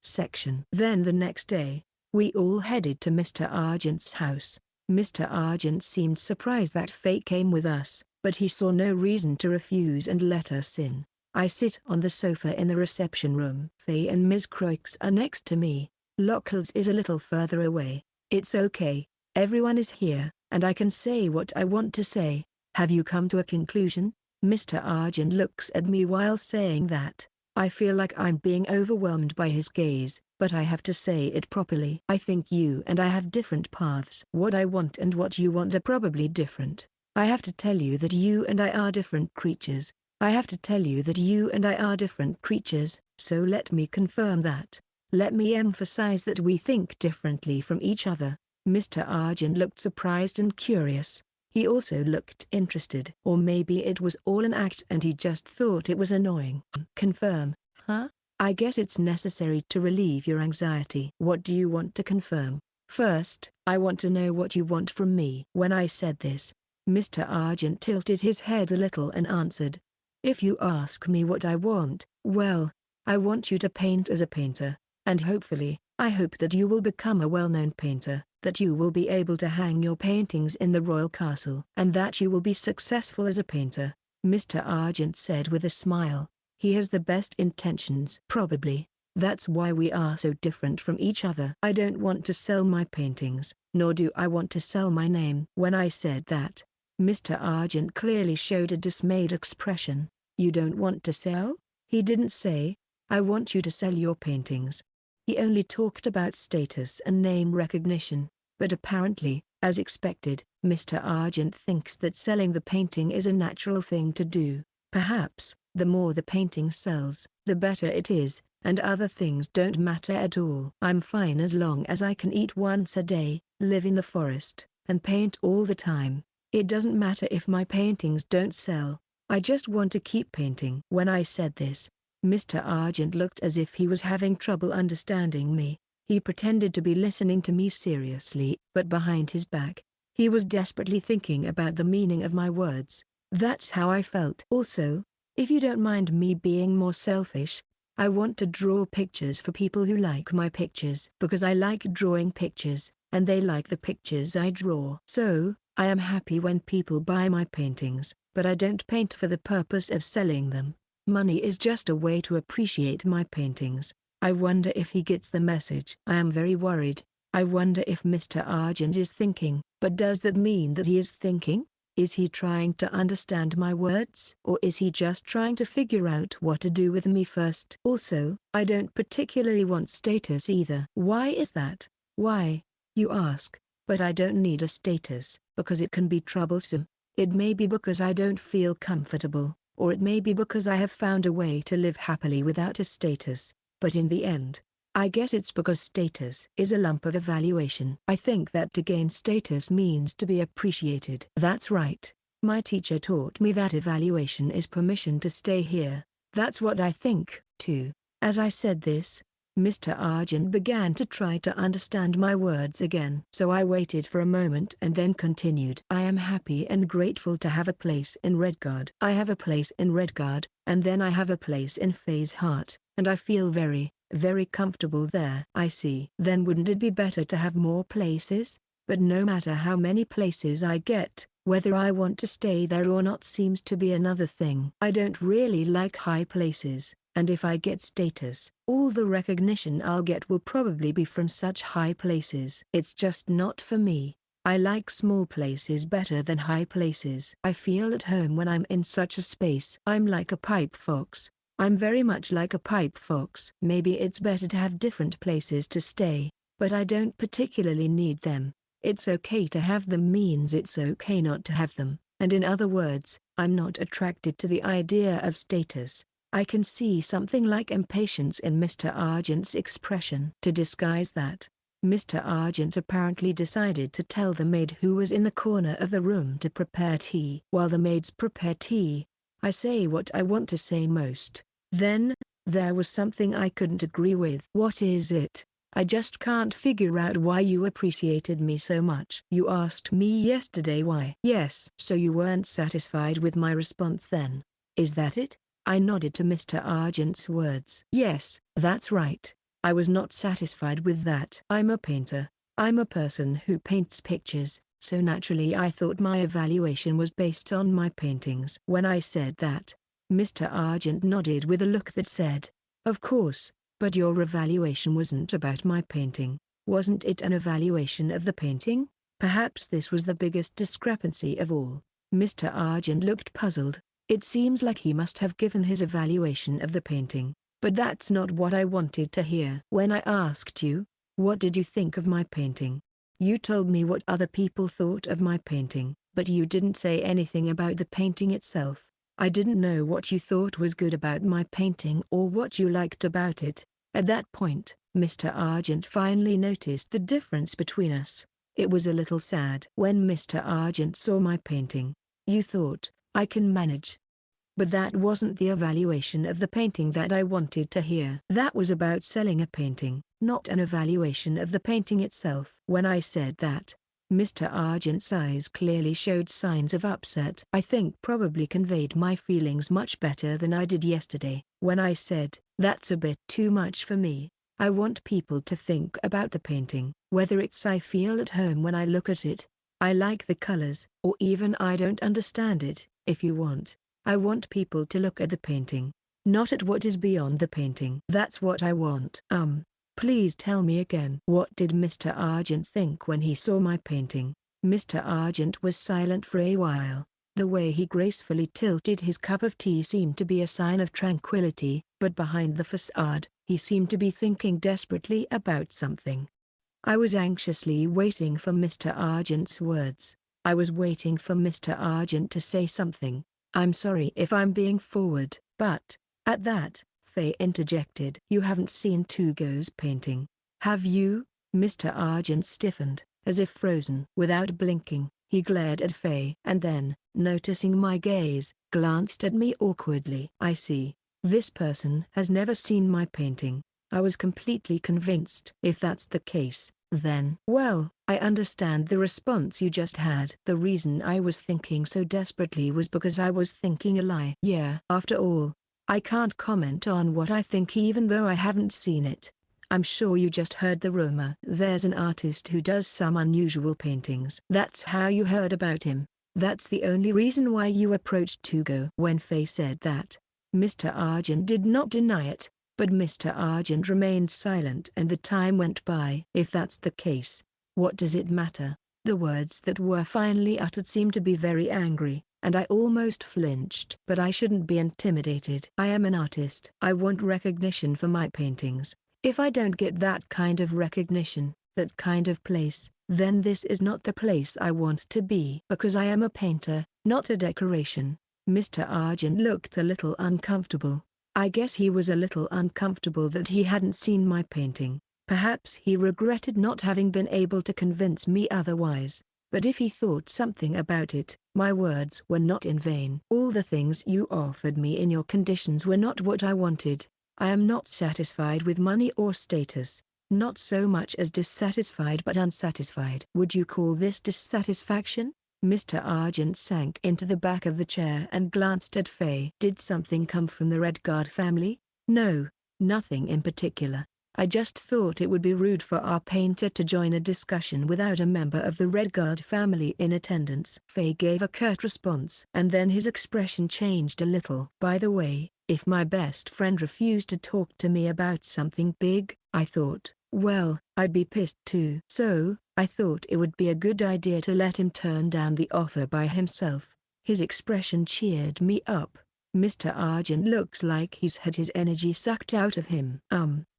Then the next day, we all headed to Mr. Argent's house. Mr. Argent seemed surprised that Faye came with us, but he saw no reason to refuse and let us in. I sit on the sofa in the reception room. Faye and Ms. Croix are next to me. Locals is a little further away. It's okay, everyone is here, and I can say what I want to say. Have you come to a conclusion? Mr. Argent looks at me while saying that. I feel like I'm being overwhelmed by his gaze, but I have to say it properly. I think you and I have different paths. What I want and what you want are probably different. I have to tell you that you and I are different creatures. I have to tell you that you and I are different creatures, so let me confirm that. Let me emphasize that we think differently from each other. Mr. Argent looked surprised and curious. He also looked interested. Or maybe it was all an act and he just thought it was annoying. Confirm, huh? I guess it's necessary to relieve your anxiety. What do you want to confirm? First, I want to know what you want from me. When I said this, Mr. Argent tilted his head a little and answered. If you ask me what I want, well, I want you to paint as a painter, and hopefully, I hope that you will become a well-known painter, that you will be able to hang your paintings in the royal castle, and that you will be successful as a painter, Mr. Argent said with a smile. He has the best intentions. Probably, That's why we are so different from each other. I don't want to sell my paintings, nor do I want to sell my name." When I said that, Mr. Argent clearly showed a dismayed expression. "You don't want to sell?" He didn't say, "I want you to sell your paintings." He only talked about status and name recognition, but apparently, as expected, Mr. Argent thinks that selling the painting is a natural thing to do. Perhaps, the more the painting sells, the better it is, and other things don't matter at all. "I'm fine as long as I can eat once a day, live in the forest, and paint all the time. It doesn't matter if my paintings don't sell. I just want to keep painting." When I said this, Mr. Argent looked as if he was having trouble understanding me. He pretended to be listening to me seriously, but behind his back, he was desperately thinking about the meaning of my words. That's how I felt. "Also, if you don't mind me being more selfish, I want to draw pictures for people who like my pictures because I like drawing pictures, and they like the pictures I draw. So, I am happy when people buy my paintings, but I don't paint for the purpose of selling them. Money is just a way to appreciate my paintings." I wonder if he gets the message. I am very worried. I wonder if Mr. Argent is thinking. But does that mean that he is thinking? Is he trying to understand my words? Or is he just trying to figure out what to do with me first? Also, I don't particularly want status either. Why is that? Why, you ask? But I don't need a status, because it can be troublesome. It may be because I don't feel comfortable, or it may be because I have found a way to live happily without a status. But in the end, I guess it's because status is a lump of evaluation. I think that to gain status means to be appreciated. That's right. My teacher taught me that evaluation is permission to stay here. That's what I think, too. As I said this, Mr. Argent began to try to understand my words again. So I waited for a moment and then continued. "I am happy and grateful to have a place in Redguard. I have a place in Redguard, and then I have a place in Faye's heart, and I feel very, very comfortable there." "I see. Then wouldn't it be better to have more places? But no matter how many places I get, whether I want to stay there or not seems to be another thing. I don't really like high places. And if I get status, all the recognition I'll get will probably be from such high places. It's just not for me. I like small places better than high places. I feel at home when I'm in such a space. I'm like a pipe fox. I'm very much like a pipe fox. Maybe it's better to have different places to stay, but I don't particularly need them. It's okay to have them means it's okay not to have them. And in other words, I'm not attracted to the idea of status." I can see something like impatience in Mr. Argent's expression. To disguise that, Mr. Argent apparently decided to tell the maid who was in the corner of the room to prepare tea. While the maids prepare tea, I say what I want to say most. Then, there was something I couldn't agree with. "What is it? I just can't figure out why you appreciated me so much." "You asked me yesterday why." "Yes." "So you weren't satisfied with my response then? Is that it?" I nodded to Mr. Argent's words. "Yes, that's right. I was not satisfied with that. I'm a painter. I'm a person who paints pictures, so naturally I thought my evaluation was based on my paintings." When I said that, Mr. Argent nodded with a look that said, "Of course, but your evaluation wasn't about my painting. Wasn't it an evaluation of the painting?" Perhaps this was the biggest discrepancy of all. Mr. Argent looked puzzled. It seems like he must have given his evaluation of the painting, but that's not what I wanted to hear. "When I asked you, what did you think of my painting? You told me what other people thought of my painting, but you didn't say anything about the painting itself. I didn't know what you thought was good about my painting or what you liked about it." At that point, Mr. Argent finally noticed the difference between us. It was a little sad. "When Mr. Argent saw my painting, you thought, I can manage." But that wasn't the evaluation of the painting that I wanted to hear. That was about selling a painting, not an evaluation of the painting itself. When I said that, Mr. Argent's eyes clearly showed signs of upset. I think probably conveyed my feelings much better than I did yesterday. When I said, "That's a bit too much for me. I want people to think about the painting, whether it's I feel at home when I look at it, I like the colors, or even I don't understand it. If you want, I want people to look at the painting, not at what is beyond the painting. That's what I want. Please tell me again. What did Mr. Argent think when he saw my painting? Mr. Argent was silent for a while. The way he gracefully tilted his cup of tea seemed to be a sign of tranquility, but behind the facade, he seemed to be thinking desperately about something. I was anxiously waiting for Mr. Argent's words. I was waiting for Mr. Argent to say something. I'm sorry if I'm being forward, but, at that, Faye interjected. You haven't seen Tugo's painting, have you? Mr. Argent stiffened, as if frozen. Without blinking, he glared at Faye and then, noticing my gaze, glanced at me awkwardly. I see. This person has never seen my painting. I was completely convinced. If that's the case, then, well, I understand the response you just had. The reason I was thinking so desperately was because I was thinking a lie. Yeah. After all, I can't comment on what I think even though I haven't seen it. I'm sure you just heard the rumor. There's an artist who does some unusual paintings. That's how you heard about him. That's the only reason why you approached Tugo. When Faye said that, Mr. Argent did not deny it, but Mr. Argent remained silent and the time went by. If that's the case, what does it matter? The words that were finally uttered seemed to be very angry, and I almost flinched. But I shouldn't be intimidated. I am an artist. I want recognition for my paintings. If I don't get that kind of recognition, that kind of place, then this is not the place I want to be. Because I am a painter, not a decoration. Mr. Argent looked a little uncomfortable. I guess he was a little uncomfortable that he hadn't seen my painting. Perhaps he regretted not having been able to convince me otherwise. But if he thought something about it, my words were not in vain. All the things you offered me in your conditions were not what I wanted. I am not satisfied with money or status. Not so much as dissatisfied but unsatisfied. Would you call this dissatisfaction? Mr. Argent sank into the back of the chair and glanced at Faye. Did something come from the Redguard family? No, nothing in particular. I just thought it would be rude for our painter to join a discussion without a member of the Redguard family in attendance. Faye gave a curt response and then his expression changed a little. By the way, if my best friend refused to talk to me about something big, I thought, well, I'd be pissed too. So, I thought it would be a good idea to let him turn down the offer by himself. His expression cheered me up. Mr. Argent looks like he's had his energy sucked out of him.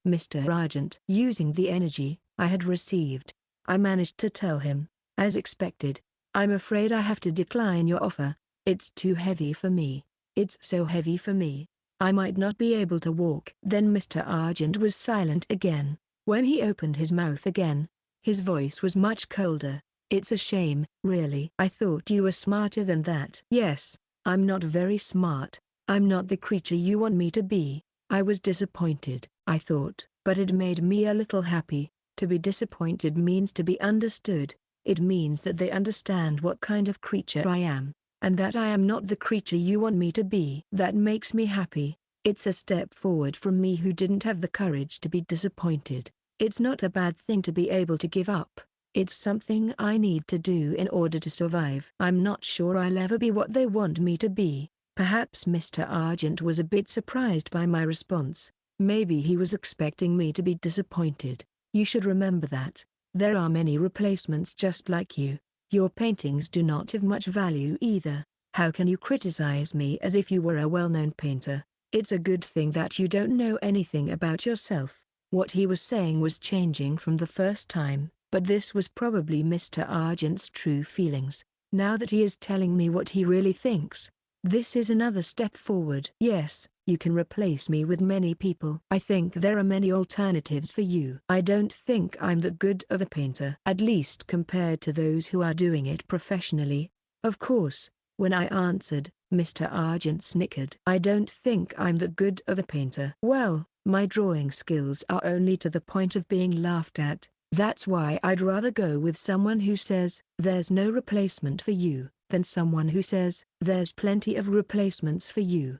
Mr. Argent. Using the energy I had received, I managed to tell him, as expected, I'm afraid I have to decline your offer. It's too heavy for me. It's so heavy for me. I might not be able to walk. Then Mr. Argent was silent again. When he opened his mouth again, his voice was much colder. It's a shame, really. I thought you were smarter than that. Yes, I'm not very smart. I'm not the creature you want me to be. I was disappointed, I thought, but it made me a little happy. To be disappointed means to be understood. It means that they understand what kind of creature I am, and that I am not the creature you want me to be. That makes me happy. It's a step forward from me who didn't have the courage to be disappointed. It's not a bad thing to be able to give up. It's something I need to do in order to survive. I'm not sure I'll ever be what they want me to be. Perhaps Mr. Argent was a bit surprised by my response. Maybe he was expecting me to be disappointed. You should remember that. There are many replacements just like you. Your paintings do not have much value either. How can you criticize me as if you were a well-known painter? It's a good thing that you don't know anything about yourself. What he was saying was changing from the first time, but this was probably Mr. Argent's true feelings. Now that he is telling me what he really thinks, this is another step forward. Yes, you can replace me with many people. I think there are many alternatives for you. I don't think I'm that good of a painter, at least compared to those who are doing it professionally. Of course, when I answered, Mr. Argent snickered. I don't think I'm that good of a painter. Well, my drawing skills are only to the point of being laughed at. That's why I'd rather go with someone who says, there's no replacement for you, than someone who says, there's plenty of replacements for you.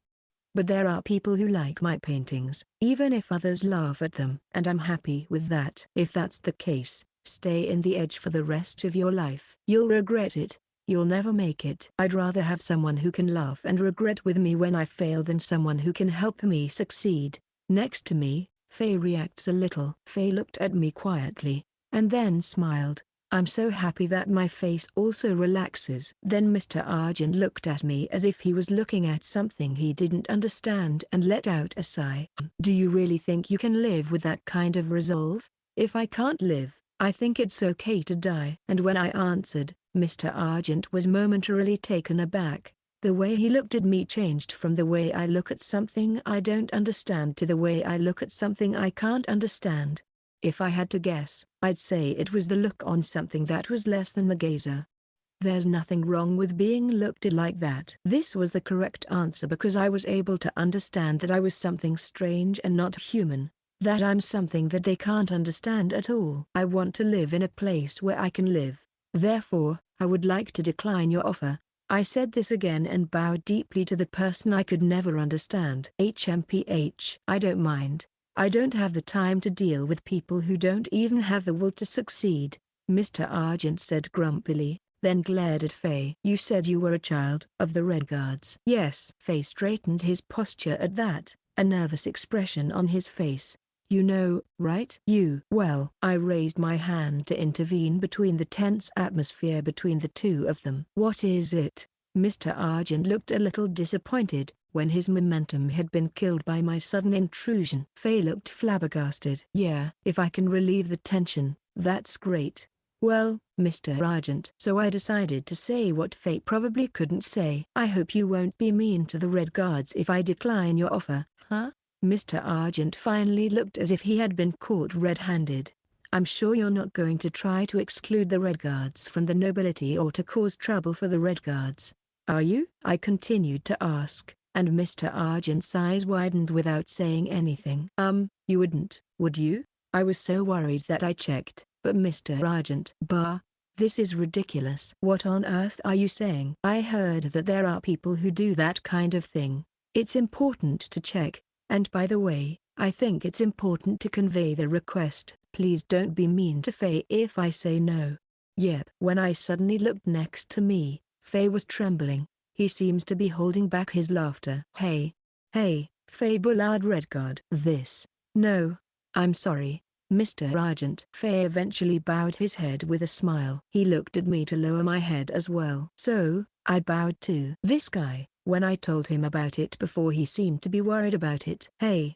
But there are people who like my paintings, even if others laugh at them, and I'm happy with that. If that's the case, stay in the edge for the rest of your life. You'll regret it. You'll never make it. I'd rather have someone who can laugh and regret with me when I fail than someone who can help me succeed. Next to me, Faye reacts a little. Faye looked at me quietly, and then smiled. I'm so happy that my face also relaxes. Then Mr. Argent looked at me as if he was looking at something he didn't understand and let out a sigh. Do you really think you can live with that kind of resolve? If I can't live, I think it's okay to die. And when I answered, Mr. Argent was momentarily taken aback. The way he looked at me changed from the way I look at something I don't understand to the way I look at something I can't understand. If I had to guess, I'd say it was the look on something that was less than the gazer. There's nothing wrong with being looked at like that. This was the correct answer because I was able to understand that I was something strange and not human, that I'm something that they can't understand at all. I want to live in a place where I can live. Therefore, I would like to decline your offer. I said this again and bowed deeply to the person I could never understand. HMPH. I don't mind. I don't have the time to deal with people who don't even have the will to succeed, Mr. Argent said grumpily, then glared at Faye. You said you were a child of the Red Guards. Yes. Faye straightened his posture at that, a nervous expression on his face. You know, right? Well, I raised my hand to intervene between the tense atmosphere between the two of them. What is it? Mr. Argent looked a little disappointed, when his momentum had been killed by my sudden intrusion. Faye looked flabbergasted. Yeah, if I can relieve the tension, that's great. Well, Mr. Argent. So I decided to say what Faye probably couldn't say. I hope you won't be mean to the Red Guards if I decline your offer, huh? Mr. Argent finally looked as if he had been caught red-handed. I'm sure you're not going to try to exclude the Red Guards from the nobility or to cause trouble for the Red Guards, are you? I continued to ask, and Mr. Argent's eyes widened without saying anything. You wouldn't, would you? I was so worried that I checked, but Mr. Argent. Bah! This is ridiculous. What on earth are you saying? I heard that there are people who do that kind of thing. It's important to check. And by the way, I think it's important to convey the request. Please don't be mean to Faye if I say no. Yep. When I suddenly looked next to me, Faye was trembling. He seems to be holding back his laughter. Hey, Faye Bullard Redguard. No, I'm sorry, Mr. Argent. Faye eventually bowed his head with a smile. He looked at me to lower my head as well. So, I bowed too. This guy, when I told him about it before, he seemed to be worried about it. Hey,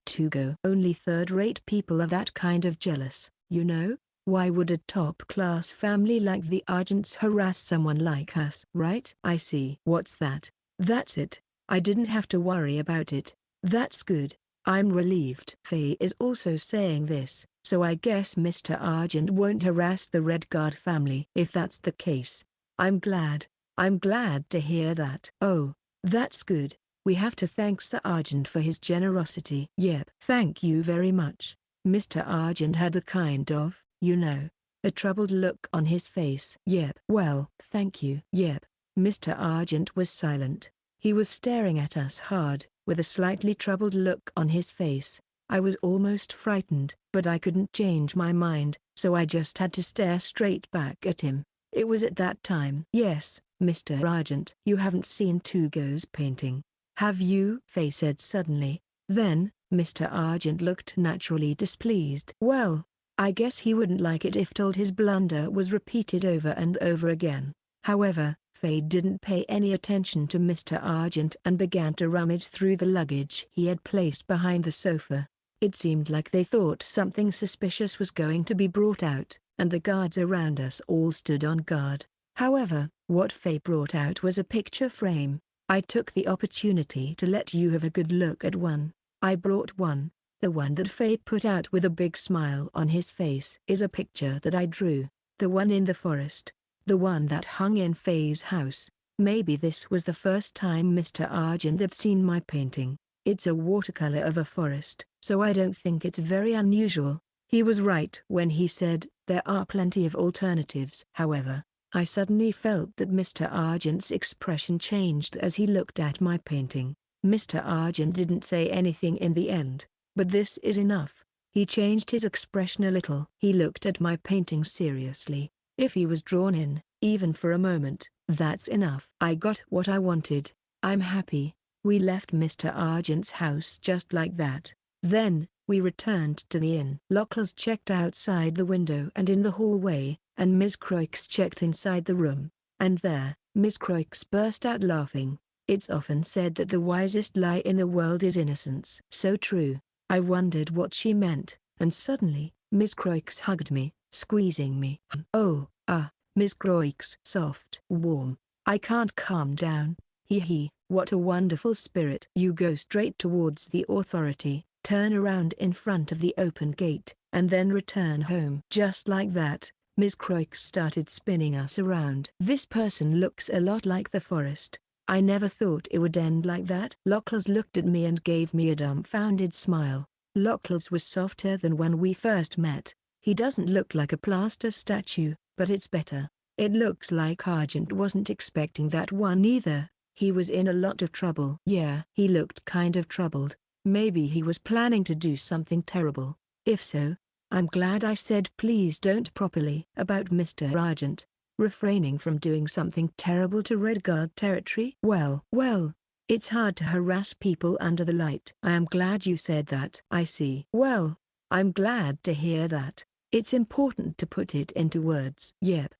Tugo. Only third-rate people are that kind of jealous, you know? Why would a top-class family like the Argents harass someone like us? Right? I see. What's that? That's it. I didn't have to worry about it. That's good. I'm relieved. Faye is also saying this, so I guess Mr. Argent won't harass the Red Guard family. If that's the case, I'm glad. I'm glad to hear that. Oh, that's good. We have to thank Sir Argent for his generosity. Yep. Thank you very much. Mr. Argent had a kind of, a troubled look on his face. Yep. Well, thank you. Yep. Mr. Argent was silent. He was staring at us hard, with a slightly troubled look on his face. I was almost frightened, but I couldn't change my mind, so I just had to stare straight back at him. It was at that time. Yes, Mr. Argent. You haven't seen Tugo's painting, have you? Faye said suddenly. Then, Mr. Argent looked naturally displeased. Well, I guess he wouldn't like it if told his blunder was repeated over and over again. However, Faye didn't pay any attention to Mr. Argent and began to rummage through the luggage he had placed behind the sofa. It seemed like they thought something suspicious was going to be brought out, and the guards around us all stood on guard. However, what Faye brought out was a picture frame. I took the opportunity to let you have a good look at one. I brought one. The one that Faye put out with a big smile on his face is a picture that I drew. The one in the forest. The one that hung in Faye's house. Maybe this was the first time Mr. Argent had seen my painting. It's a watercolor of a forest, so I don't think it's very unusual. He was right when he said, there are plenty of alternatives. However, I suddenly felt that Mr. Argent's expression changed as he looked at my painting. Mr. Argent didn't say anything in the end, but this is enough. He changed his expression a little. He looked at my painting seriously. If he was drawn in, even for a moment. That's enough. I got what I wanted. I'm happy. We left Mr. Argent's house just like that. Then, we returned to the inn. Locals checked outside the window and in the hallway, and Miss Croix checked inside the room. And there, Miss Croix burst out laughing. It's often said that the wisest lie in the world is innocence. So true. I wondered what she meant, and suddenly, Miss Croix hugged me, squeezing me. Oh, Miss Croix. Soft, warm. I can't calm down. Hee, what a wonderful spirit. You go straight towards the authority, turn around in front of the open gate, and then return home. Just like that, Miss Croix started spinning us around. This person looks a lot like the forest. I never thought it would end like that. Locals looked at me and gave me a dumbfounded smile. Locals was softer than when we first met. He doesn't look like a plaster statue, but it's better. It looks like Argent wasn't expecting that one either. He was in a lot of trouble. Yeah, he looked kind of troubled. Maybe he was planning to do something terrible. If so, I'm glad I said please don't properly about Mr. Argent, refraining from doing something terrible to Redguard territory. Well, it's hard to harass people under the light. I am glad you said that. I see. Well, I'm glad to hear that. It's important to put it into words. Yep.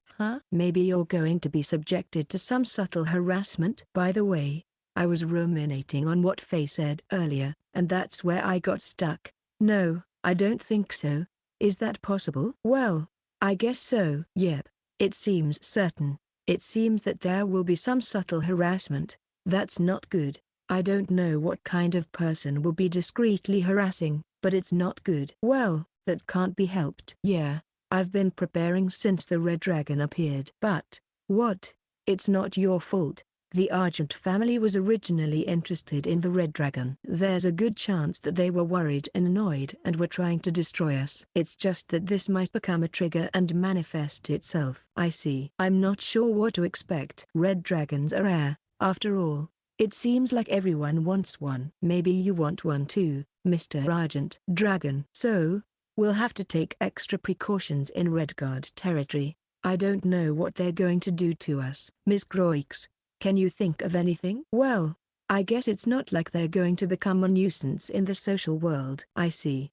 Maybe you're going to be subjected to some subtle harassment. By the way, I was ruminating on what Faye said earlier, and that's where I got stuck. No, I don't think so. Is that possible? Well, I guess so. Yep. It seems certain. It seems that there will be some subtle harassment. That's not good. I don't know what kind of person will be discreetly harassing, but it's not good. Well, that can't be helped. Yeah, I've been preparing since the Red Dragon appeared. But, what? It's not your fault. The Argent family was originally interested in the Red Dragon. There's a good chance that they were worried and annoyed and were trying to destroy us. It's just that this might become a trigger and manifest itself. I see. I'm not sure what to expect. Red dragons are rare, after all. It seems like everyone wants one. Maybe you want one too, Mr. Argent. Dragon. So, we'll have to take extra precautions in Redguard territory. I don't know what they're going to do to us. Miss Croix, can you think of anything? Well, I guess it's not like they're going to become a nuisance in the social world. I see.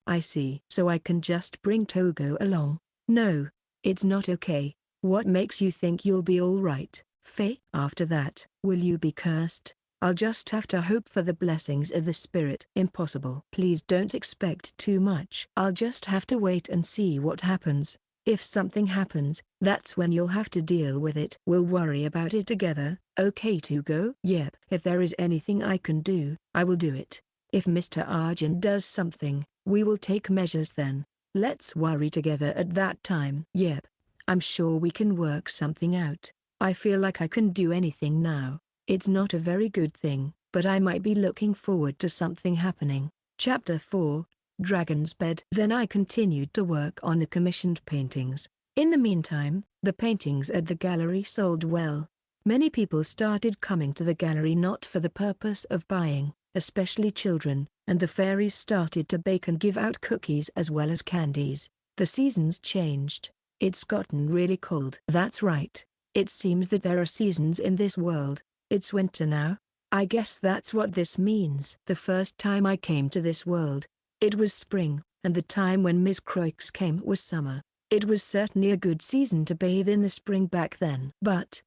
So I can just bring Togo along? No, it's not okay. What makes you think you'll be all right, Faye? After that, will you be cursed? I'll just have to hope for the blessings of the spirit. Impossible. Please don't expect too much. I'll just have to wait and see what happens. If something happens, that's when you'll have to deal with it. We'll worry about it together, okay Togo? Yep. If there is anything I can do, I will do it. If Mr. Argent does something, we will take measures then. Let's worry together at that time. Yep. I'm sure we can work something out. I feel like I can do anything now. It's not a very good thing, but I might be looking forward to something happening. Chapter 4, Dragon's Bed. Then I continued to work on the commissioned paintings. In the meantime, the paintings at the gallery sold well. Many people started coming to the gallery not for the purpose of buying, especially children, and the fairies started to bake and give out cookies as well as candies. The seasons changed. It's gotten really cold. That's right. It seems that there are seasons in this world. It's winter now. I guess that's what this means. The first time I came to this world, it was spring, and the time when Miss Croix came was summer. It was certainly a good season to bathe in the spring back then. But,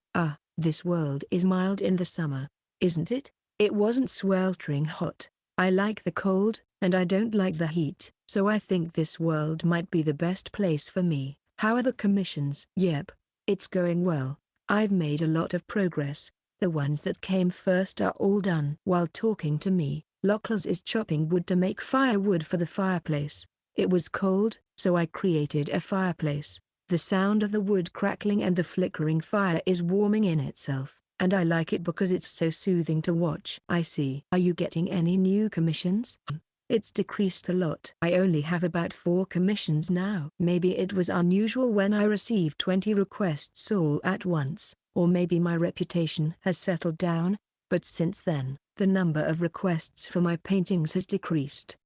this world is mild in the summer, isn't it? It wasn't sweltering hot. I like the cold, and I don't like the heat, so I think this world might be the best place for me. How are the commissions? Yep, it's going well. I've made a lot of progress. The ones that came first are all done. While talking to me, Locals is chopping wood to make firewood for the fireplace. It was cold, so I created a fireplace. The sound of the wood crackling and the flickering fire is warming in itself, and I like it because it's so soothing to watch. I see. Are you getting any new commissions? It's decreased a lot. I only have about 4 commissions now. Maybe it was unusual when I received 20 requests all at once, or maybe my reputation has settled down, but since then, the number of requests for my paintings has decreased.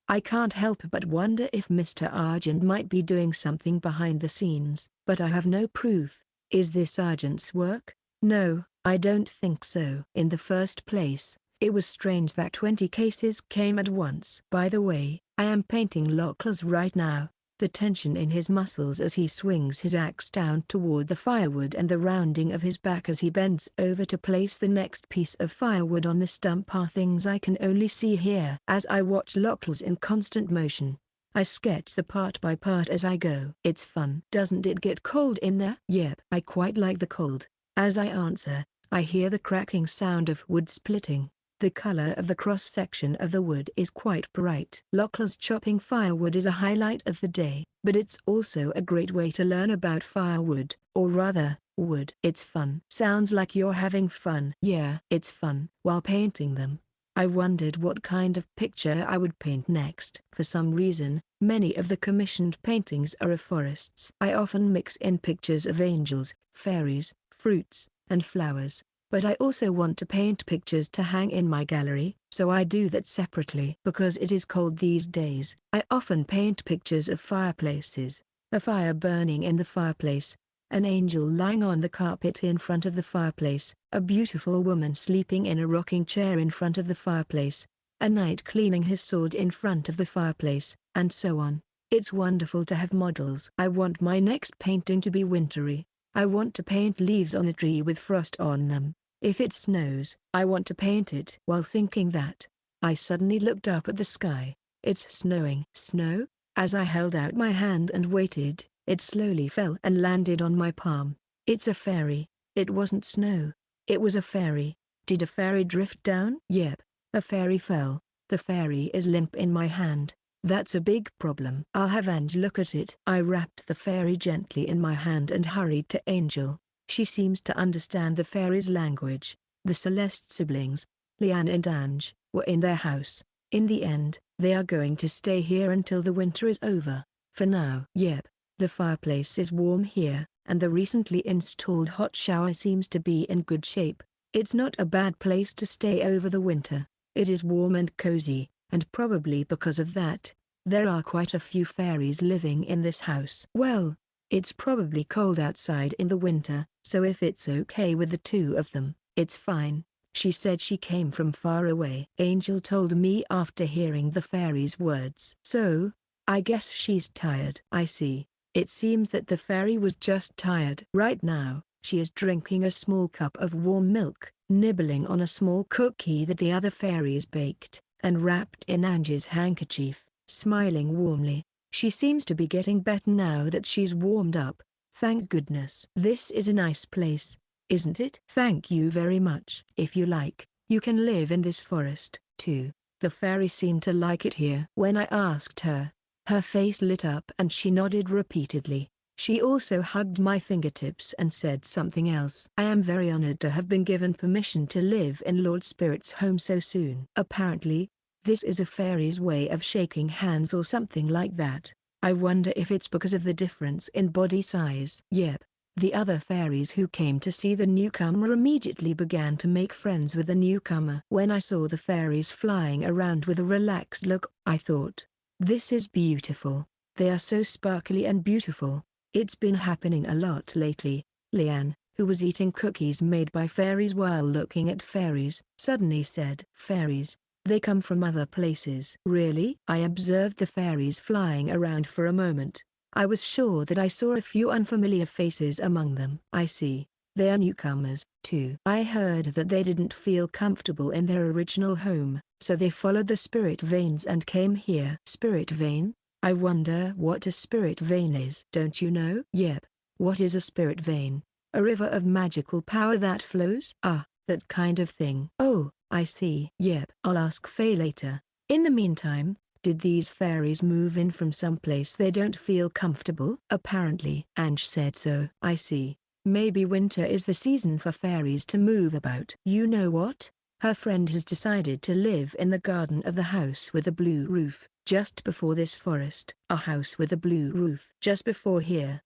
I can't help but wonder if Mr. Argent might be doing something behind the scenes, but I have no proof. Is this Sergeant's work? No, I don't think so. In the first place, it was strange that 20 cases came at once. By the way, I am painting Lockel's right now. The tension in his muscles as he swings his axe down toward the firewood and the rounding of his back as he bends over to place the next piece of firewood on the stump are things I can only see here. As I watch Lockel's in constant motion, I sketch the part by part as I go. It's fun. Doesn't it get cold in there? Yep. I quite like the cold. As I answer, I hear the cracking sound of wood splitting. The color of the cross-section of the wood is quite bright. Lockel's chopping firewood is a highlight of the day, but it's also a great way to learn about firewood, or rather, wood. It's fun. Sounds like you're having fun. Yeah, it's fun. While painting them, I wondered what kind of picture I would paint next. For some reason, many of the commissioned paintings are of forests. I often mix in pictures of angels, fairies, fruits, and flowers. But I also want to paint pictures to hang in my gallery, so I do that separately. Because it is cold these days, I often paint pictures of fireplaces, a fire burning in the fireplace, an angel lying on the carpet in front of the fireplace, a beautiful woman sleeping in a rocking chair in front of the fireplace, a knight cleaning his sword in front of the fireplace, and so on. It's wonderful to have models. I want my next painting to be wintry. I want to paint leaves on a tree with frost on them. If it snows, I want to paint it. While thinking that, I suddenly looked up at the sky. It's snowing. Snow? As I held out my hand and waited, it slowly fell and landed on my palm. It's a fairy. It wasn't snow. It was a fairy. Did a fairy drift down? Yep. A fairy fell. The fairy is limp in my hand. That's a big problem. I'll have Ange look at it. I wrapped the fairy gently in my hand and hurried to Angel. She seems to understand the fairy's language. The Celeste siblings, Leanne and Ange, were in their house. In the end, they are going to stay here until the winter is over. For now. Yep, the fireplace is warm here, and the recently installed hot shower seems to be in good shape. It's not a bad place to stay over the winter. It is warm and cozy, and probably because of that, there are quite a few fairies living in this house. Well, it's probably cold outside in the winter, so if it's okay with the two of them, it's fine. She said she came from far away. Angel told me after hearing the fairy's words. So, I guess she's tired. I see. It seems that the fairy was just tired. Right now, she is drinking a small cup of warm milk, nibbling on a small cookie that the other fairies baked, and wrapped in Ange's handkerchief, smiling warmly. She seems to be getting better now that she's warmed up. Thank goodness. This is a nice place, isn't it? Thank you very much. If you like, you can live in this forest, too. The fairy seemed to like it here. When I asked her, her face lit up and she nodded repeatedly. She also hugged my fingertips and said something else. I am very honored to have been given permission to live in Lord Spirit's home so soon. Apparently, this is a fairy's way of shaking hands or something like that. I wonder if it's because of the difference in body size. Yep. The other fairies who came to see the newcomer immediately began to make friends with the newcomer. When I saw the fairies flying around with a relaxed look, I thought, this is beautiful. They are so sparkly and beautiful. It's been happening a lot lately. Leanne, who was eating cookies made by fairies while looking at fairies, suddenly said, "Fairies? They come from other places." Really? I observed the fairies flying around for a moment. I was sure that I saw a few unfamiliar faces among them. I see. They are newcomers, too. I heard that they didn't feel comfortable in their original home, so they followed the spirit veins and came here. Spirit vein? I wonder what a spirit vein is. Don't you know? Yep. What is a spirit vein? A river of magical power that flows? Ah, that kind of thing. Oh, I see. Yep. I'll ask Faye later. In the meantime, did these fairies move in from someplace they don't feel comfortable? Apparently. Ange said so. I see. Maybe winter is the season for fairies to move about. You know what? Her friend has decided to live in the garden of the house with a blue roof, just before this forest. A house with a blue roof. Just before here.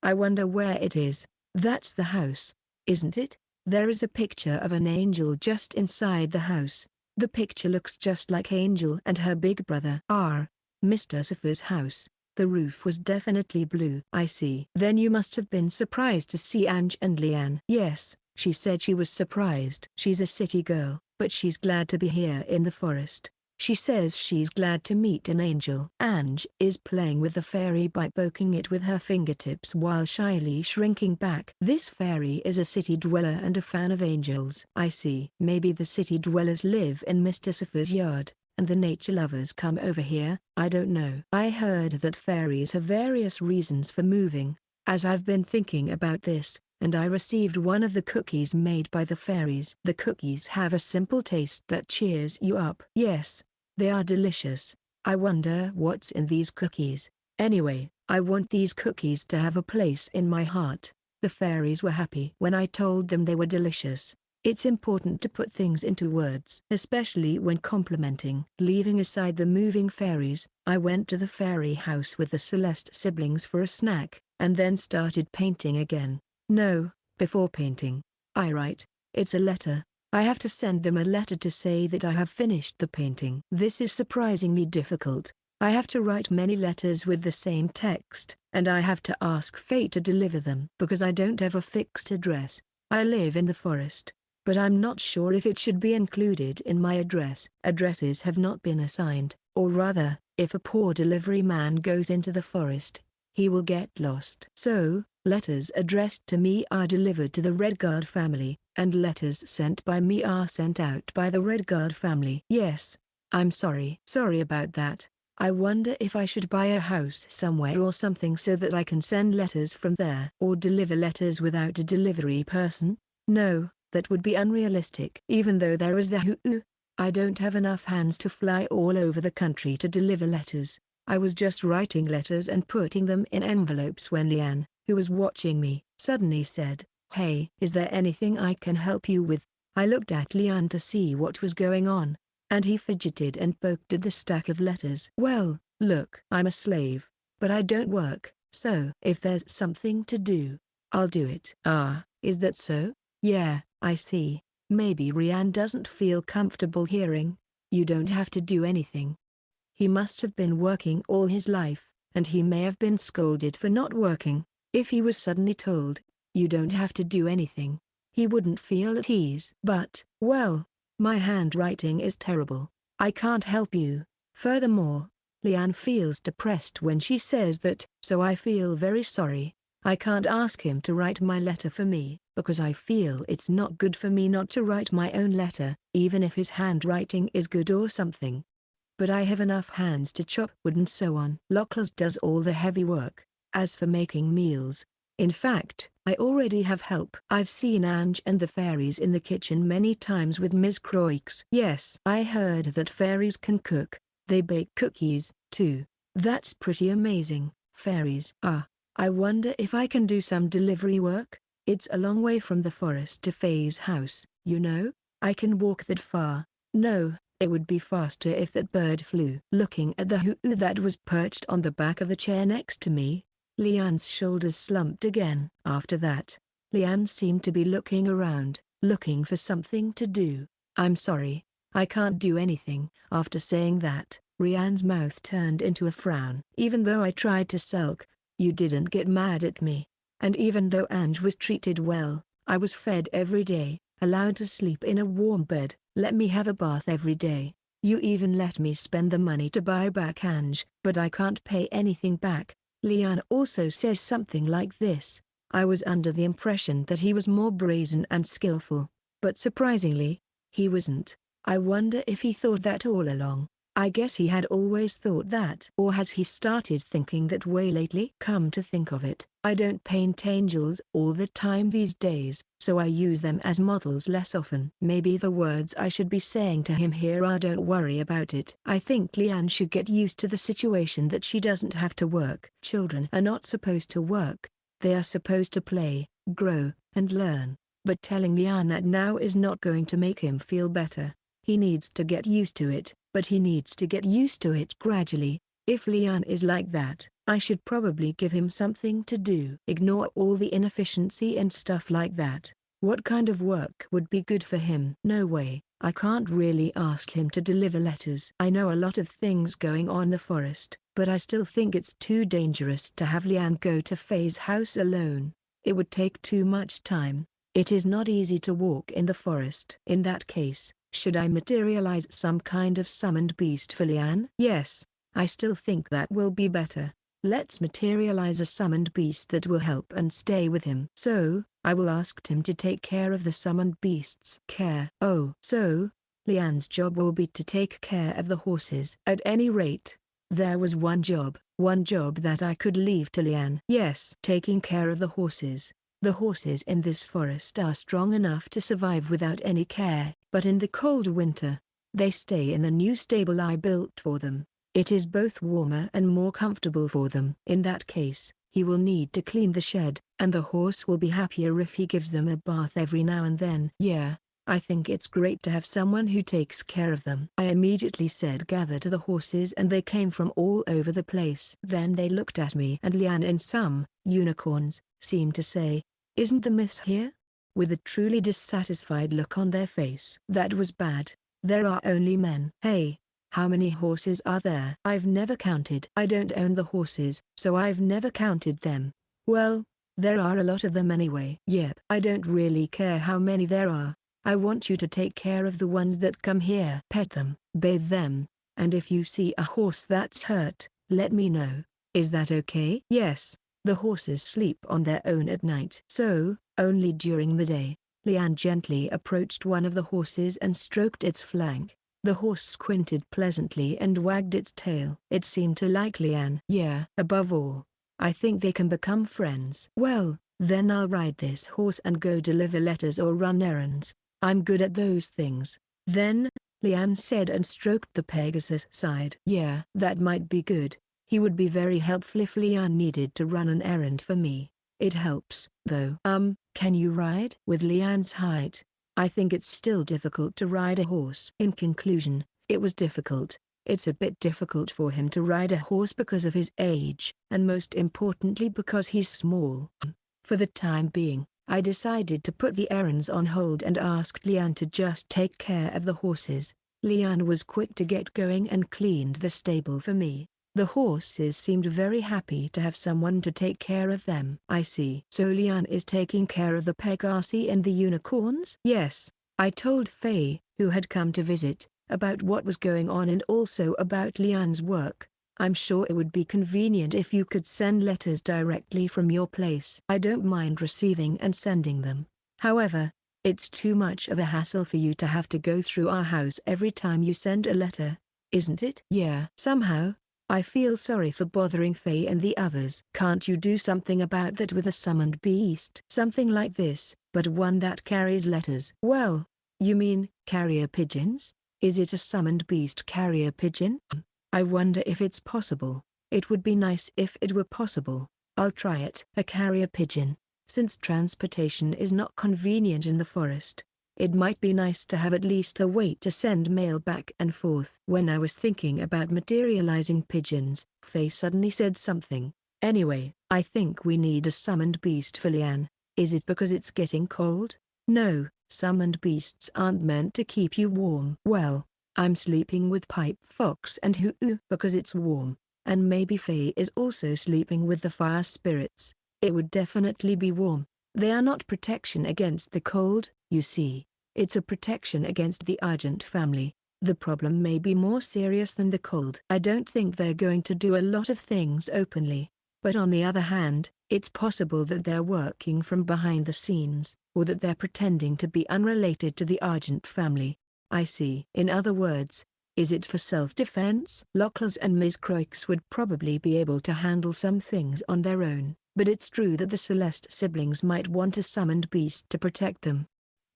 I wonder where it is. That's the house, isn't it? There is a picture of an angel just inside the house. The picture looks just like Angel and her big brother. Mr. Safa's house. The roof was definitely blue. I see. Then you must have been surprised to see Ange and Lian. Yes, she said she was surprised. She's a city girl, but she's glad to be here in the forest. She says she's glad to meet an angel. Ange is playing with the fairy by poking it with her fingertips while shyly shrinking back. This fairy is a city dweller and a fan of angels. I see. Maybe the city dwellers live in Mr. Safa's yard, and the nature lovers come over here. I don't know. I heard that fairies have various reasons for moving. As I've been thinking about this, and I received one of the cookies made by the fairies. The cookies have a simple taste that cheers you up. Yes, they are delicious. I wonder what's in these cookies. Anyway, I want these cookies to have a place in my heart. The fairies were happy when I told them they were delicious. It's important to put things into words, especially when complimenting. Leaving aside the moving fairies, I went to the fairy house with the Celeste siblings for a snack, and then started painting again. No, before painting, I write. It's a letter. I have to send them a letter to say that I have finished the painting. This is surprisingly difficult. I have to write many letters with the same text, and I have to ask fate to deliver them because I don't have a fixed address. I live in the forest, but I'm not sure if it should be included in my address. Addresses have not been assigned, or rather, if a poor delivery man goes into the forest, he will get lost. So, letters addressed to me are delivered to the Redguard family, and letters sent by me are sent out by the Redguard family. Yes, I'm sorry. Sorry about that. I wonder if I should buy a house somewhere or something so that I can send letters from there. Or deliver letters without a delivery person? No, that would be unrealistic. Even though there is the Hoo, I don't have enough hands to fly all over the country to deliver letters. I was just writing letters and putting them in envelopes when Lian, who was watching me, suddenly said, "Hey, is there anything I can help you with?" I looked at Lian to see what was going on, and he fidgeted and poked at the stack of letters. "Well, look, I'm a slave, but I don't work, so if there's something to do, I'll do it." "Ah, is that so? Yeah, I see. Maybe Rian doesn't feel comfortable hearing, you don't have to do anything. He must have been working all his life, and he may have been scolded for not working. If he was suddenly told, you don't have to do anything, he wouldn't feel at ease. But, well, my handwriting is terrible. I can't help you. Furthermore, Lian feels depressed when she says that, so I feel very sorry. I can't ask him to write my letter for me, because I feel it's not good for me not to write my own letter, even if his handwriting is good or something. But I have enough hands to chop wood and so on. Lockless does all the heavy work. As for making meals, in fact, I already have help. I've seen Ange and the fairies in the kitchen many times with Ms. Croix. Yes, I heard that fairies can cook. They bake cookies, too. That's pretty amazing. Fairies. I wonder if I can do some delivery work? It's a long way from the forest to Faye's house, you know? I can walk that far. No, it would be faster if that bird flew. Looking at the Hoo that was perched on the back of the chair next to me, Lian's shoulders slumped again. After that, Lian seemed to be looking around, looking for something to do. "I'm sorry, I can't do anything." After saying that, Rian's mouth turned into a frown. "Even though I tried to sulk, you didn't get mad at me. And even though Ange was treated well, I was fed every day, allowed to sleep in a warm bed, let me have a bath every day. You even let me spend the money to buy back Ange, but I can't pay anything back." Lian also says something like this. I was under the impression that he was more brazen and skillful, but surprisingly, he wasn't. I wonder if he thought that all along. I guess he had always thought that. Or has he started thinking that way lately? Come to think of it, I don't paint angels all the time these days, so I use them as models less often. Maybe the words I should be saying to him here are "don't worry about it." I think Lian should get used to the situation that she doesn't have to work. Children are not supposed to work. They are supposed to play, grow, and learn. But telling Lian that now is not going to make him feel better. He needs to get used to it, but he needs to get used to it gradually. If Lian is like that, I should probably give him something to do. Ignore all the inefficiency and stuff like that. What kind of work would be good for him? No way, I can't really ask him to deliver letters. I know a lot of things going on in the forest, but I still think it's too dangerous to have Lian go to Faye's house alone. It would take too much time. It is not easy to walk in the forest. In that case, should I materialize some kind of summoned beast for Lian? Yes, I still think that will be better. Let's materialize a summoned beast that will help and stay with him. So, I will ask him to take care of the summoned beasts. Oh, so, Lian's job will be to take care of the horses. At any rate, there was one job that I could leave to Lian. Yes, taking care of the horses. The horses in this forest are strong enough to survive without any care, but in the cold winter, they stay in the new stable I built for them. It is both warmer and more comfortable for them. In that case, he will need to clean the shed, and the horse will be happier if he gives them a bath every now and then. Yeah, I think it's great to have someone who takes care of them. I immediately said gather to the horses, and they came from all over the place. Then they looked at me and Lian in some unicorns, seemed to say, "Isn't the miss here?" With a truly dissatisfied look on their face. That was bad. There are only men. Hey. How many horses are there? I've never counted. I don't own the horses, so I've never counted them. Well, there are a lot of them anyway. Yep. I don't really care how many there are. I want you to take care of the ones that come here. Pet them, bathe them, and if you see a horse that's hurt, let me know. Is that okay? Yes. The horses sleep on their own at night. So, only during the day. Lian gently approached one of the horses and stroked its flank. The horse squinted pleasantly and wagged its tail. It seemed to like Lian. Yeah. Above all, I think they can become friends. Well, then I'll ride this horse and go deliver letters or run errands. I'm good at those things. Then, Lian said and stroked the Pegasus' side. Yeah. That might be good. He would be very helpful if Lian needed to run an errand for me. It helps, though. Can you ride? With Lian's height, I think it's still difficult to ride a horse. In conclusion, it was difficult. It's a bit difficult for him to ride a horse because of his age, and most importantly because he's small. For the time being, I decided to put the errands on hold and asked Lian to just take care of the horses. Lian was quick to get going and cleaned the stable for me. The horses seemed very happy to have someone to take care of them. I see. So Lian is taking care of the Pegasi and the unicorns? Yes. I told Faye, who had come to visit, about what was going on and also about Lian's work. I'm sure it would be convenient if you could send letters directly from your place. I don't mind receiving and sending them. However, it's too much of a hassle for you to have to go through our house every time you send a letter, isn't it? Yeah. Somehow, I feel sorry for bothering Faye and the others. Can't you do something about that with a summoned beast? Something like this, but one that carries letters. Well, you mean carrier pigeons? Is it a summoned beast carrier pigeon? I wonder if it's possible. It would be nice if it were possible. I'll try it. A carrier pigeon. Since transportation is not convenient in the forest, it might be nice to have at least a way to send mail back and forth. When I was thinking about materializing pigeons, Faye suddenly said something. Anyway, I think we need a summoned beast for Lian. Is it because it's getting cold? No, summoned beasts aren't meant to keep you warm. Well, I'm sleeping with Pipe Fox and Hoo because it's warm, and maybe Faye is also sleeping with the fire spirits. It would definitely be warm. They are not protection against the cold, you see. It's a protection against the Argent family. The problem may be more serious than the cold. I don't think they're going to do a lot of things openly. But on the other hand, it's possible that they're working from behind the scenes, or that they're pretending to be unrelated to the Argent family. I see. In other words, is it for self-defense? Locklers and Ms. Croix would probably be able to handle some things on their own, but it's true that the Celeste siblings might want a summoned beast to protect them.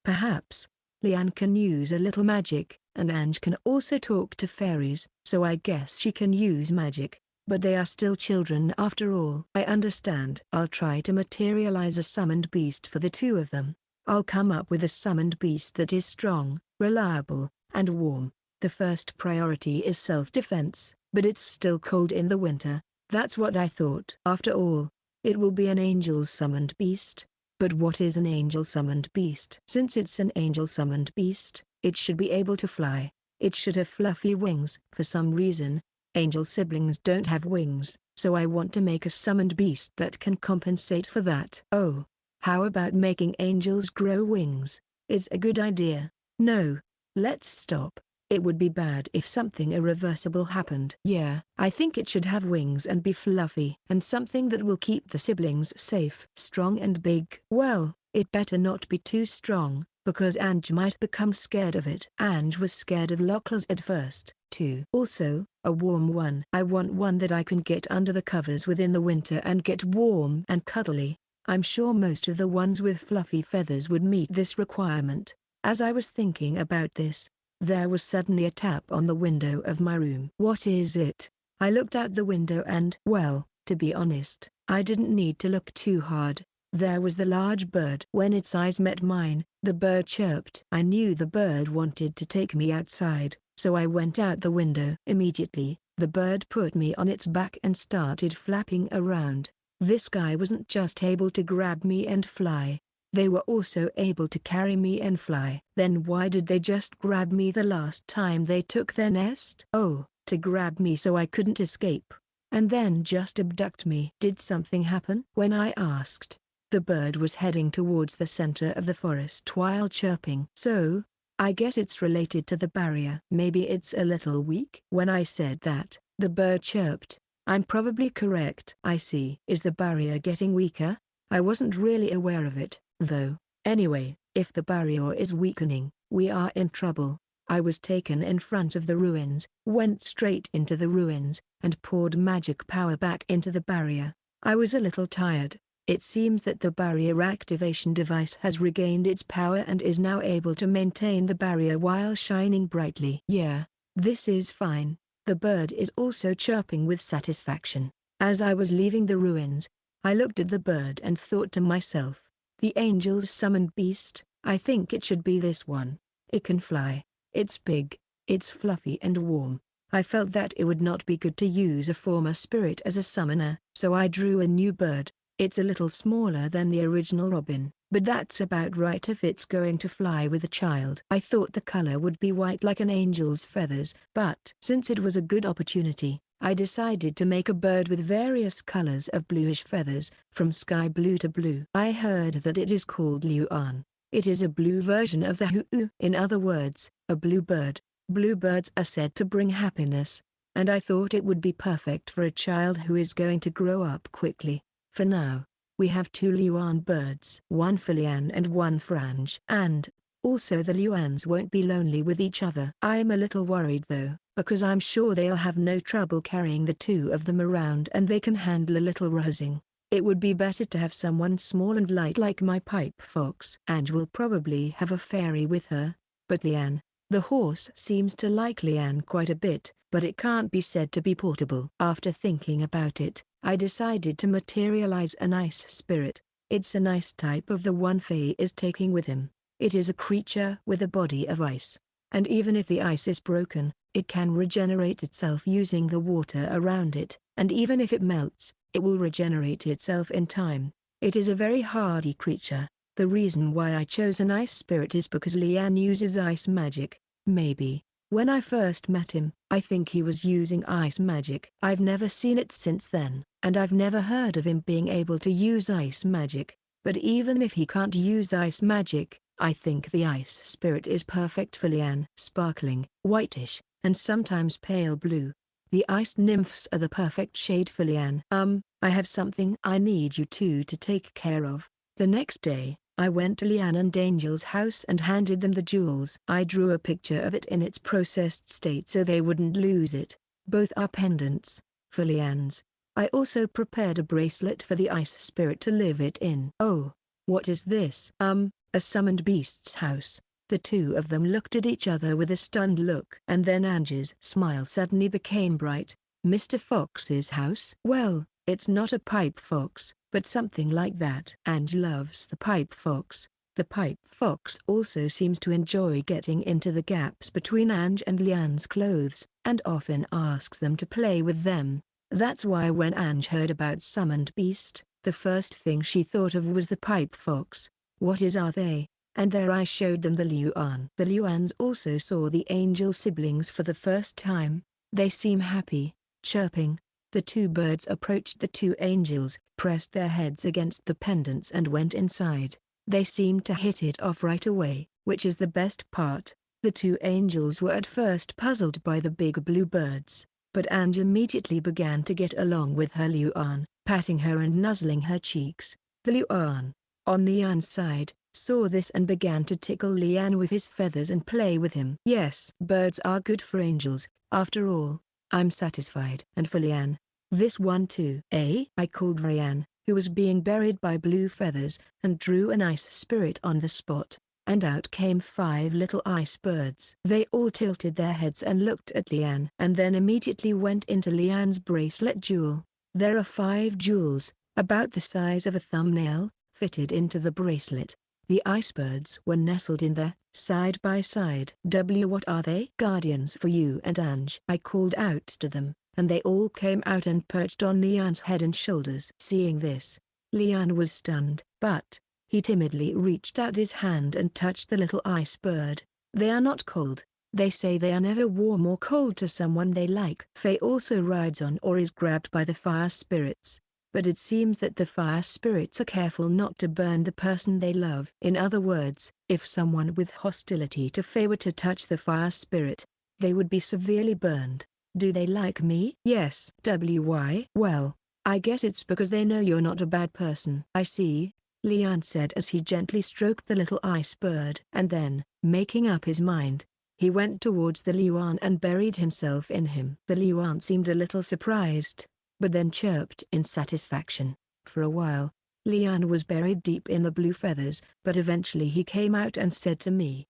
Perhaps, Lian can use a little magic, and Ange can also talk to fairies, so I guess she can use magic. But they are still children after all. I understand. I'll try to materialize a summoned beast for the two of them. I'll come up with a summoned beast that is strong, reliable, and warm. The first priority is self-defense, but it's still cold in the winter. That's what I thought. After all, it will be an angel's summoned beast. But what is an angel-summoned beast? Since it's an angel-summoned beast, it should be able to fly. It should have fluffy wings. For some reason, angel siblings don't have wings, so I want to make a summoned beast that can compensate for that. Oh, how about making angels grow wings? It's a good idea. No, let's stop. It would be bad if something irreversible happened. Yeah, I think it should have wings and be fluffy. And something that will keep the siblings safe. Strong and big. Well, it better not be too strong, because Ange might become scared of it. Ange was scared of Locklers at first, too. Also, a warm one. I want one that I can get under the covers within the winter and get warm and cuddly. I'm sure most of the ones with fluffy feathers would meet this requirement. As I was thinking about this, there was suddenly a tap on the window of my room. What is it? I looked out the window and, well, to be honest, I didn't need to look too hard. There was the large bird. When its eyes met mine, the bird chirped. I knew the bird wanted to take me outside, so I went out the window. Immediately, the bird put me on its back and started flapping around. This guy wasn't just able to grab me and fly. They were also able to carry me and fly. Then why did they just grab me the last time they took their nest? Oh, to grab me so I couldn't escape. And then just abduct me. Did something happen? When I asked, the bird was heading towards the center of the forest while chirping. So, I guess it's related to the barrier. Maybe it's a little weak. When I said that, the bird chirped. I'm probably correct. I see. Is the barrier getting weaker? I wasn't really aware of it, though. Anyway, if the barrier is weakening, we are in trouble. I was taken in front of the ruins, went straight into the ruins, and poured magic power back into the barrier. I was a little tired. It seems that the barrier activation device has regained its power and is now able to maintain the barrier while shining brightly. Yeah, this is fine. The bird is also chirping with satisfaction. As I was leaving the ruins, I looked at the bird and thought to myself, the angel's summoned beast, I think it should be this one. It can fly. It's big. It's fluffy and warm. I felt that it would not be good to use a former spirit as a summoner, so I drew a new bird. It's a little smaller than the original Robin, but that's about right if it's going to fly with a child. I thought the color would be white like an angel's feathers, but since it was a good opportunity, I decided to make a bird with various colors of bluish feathers, from sky blue to blue. I heard that it is called Luan. It is a blue version of the Hu. In other words, a blue bird. Blue birds are said to bring happiness, and I thought it would be perfect for a child who is going to grow up quickly. For now, we have two Luan birds. One for Lian and one for Ange. And, also the Luans won't be lonely with each other. I'm a little worried though, because I'm sure they'll have no trouble carrying the two of them around and they can handle a little rousing. It would be better to have someone small and light like my pipe fox. Ange will probably have a fairy with her, but Lian, the horse, seems to like Lian quite a bit, but it can't be said to be portable. After thinking about it, I decided to materialize an ice spirit. It's a nice type of the one Faye is taking with him. It is a creature with a body of ice. And even if the ice is broken, it can regenerate itself using the water around it, and even if it melts, it will regenerate itself in time. It is a very hardy creature. The reason why I chose an ice spirit is because Lian uses ice magic. Maybe, when I first met him, I think he was using ice magic. I've never seen it since then, and I've never heard of him being able to use ice magic. But even if he can't use ice magic, I think the ice spirit is perfect for Lian. Sparkling, whitish, and sometimes pale blue. The ice nymphs are the perfect shade for Lian. I have something I need you two to take care of. The next day, I went to Lian and Angel's house and handed them the jewels. I drew a picture of it in its processed state so they wouldn't lose it. Both are pendants, for Lian's. I also prepared a bracelet for the ice spirit to live it in. Oh, what is this? A summoned beast's house. The two of them looked at each other with a stunned look. And then Ange's smile suddenly became bright. Mr. Fox's house? Well, it's not a pipe fox, but something like that. Ange loves the pipe fox. The pipe fox also seems to enjoy getting into the gaps between Ange and Lian's clothes, and often asks them to play with them. That's why when Ange heard about summoned beast, The first thing she thought of was the pipe fox. What are they? And there I showed them the Luan. The Luans also saw the angel siblings for the first time. They seem happy, chirping. The two birds approached the two angels, pressed their heads against the pendants and went inside. They seemed to hit it off right away, which is the best part. The two angels were at first puzzled by the big blue birds, but Ange immediately began to get along with her Luan, patting her and nuzzling her cheeks. The Luan, on Lian's side, saw this and began to tickle Lian with his feathers and play with him. Yes, birds are good for angels, after all. I'm satisfied. And for Lian, this one too. I called Ryan, who was being buried by blue feathers, and drew an ice spirit on the spot, and out came 5 little ice birds. They all tilted their heads and looked at Lian and then immediately went into Lian's bracelet jewel. There are 5 jewels, about the size of a thumbnail, fitted into the bracelet. The ice birds were nestled in there, side by side. What are they? Guardians for you and Ange. I called out to them, and they all came out and perched on Lian's head and shoulders. Seeing this, Lian was stunned, but he timidly reached out his hand and touched the little ice bird. They are not cold. They say they are never warm or cold to someone they like. Faye also rides on or is grabbed by the fire spirits, but it seems that the fire spirits are careful not to burn the person they love. In other words, if someone with hostility to Faye were to touch the fire spirit, they would be severely burned. Do they like me? Yes. Why? Well, I guess it's because they know you're not a bad person. I see, Lian said as he gently stroked the little ice bird. And then, making up his mind, he went towards the Luan and buried himself in him. The Luan seemed a little surprised, but then chirped in satisfaction. For a while, Lian was buried deep in the blue feathers, but eventually he came out and said to me,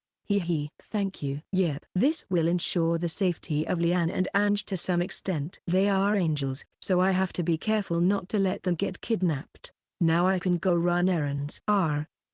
thank you. Yep. This will ensure the safety of Lian and Ange to some extent. They are angels, so I have to be careful not to let them get kidnapped. Now I can go run errands.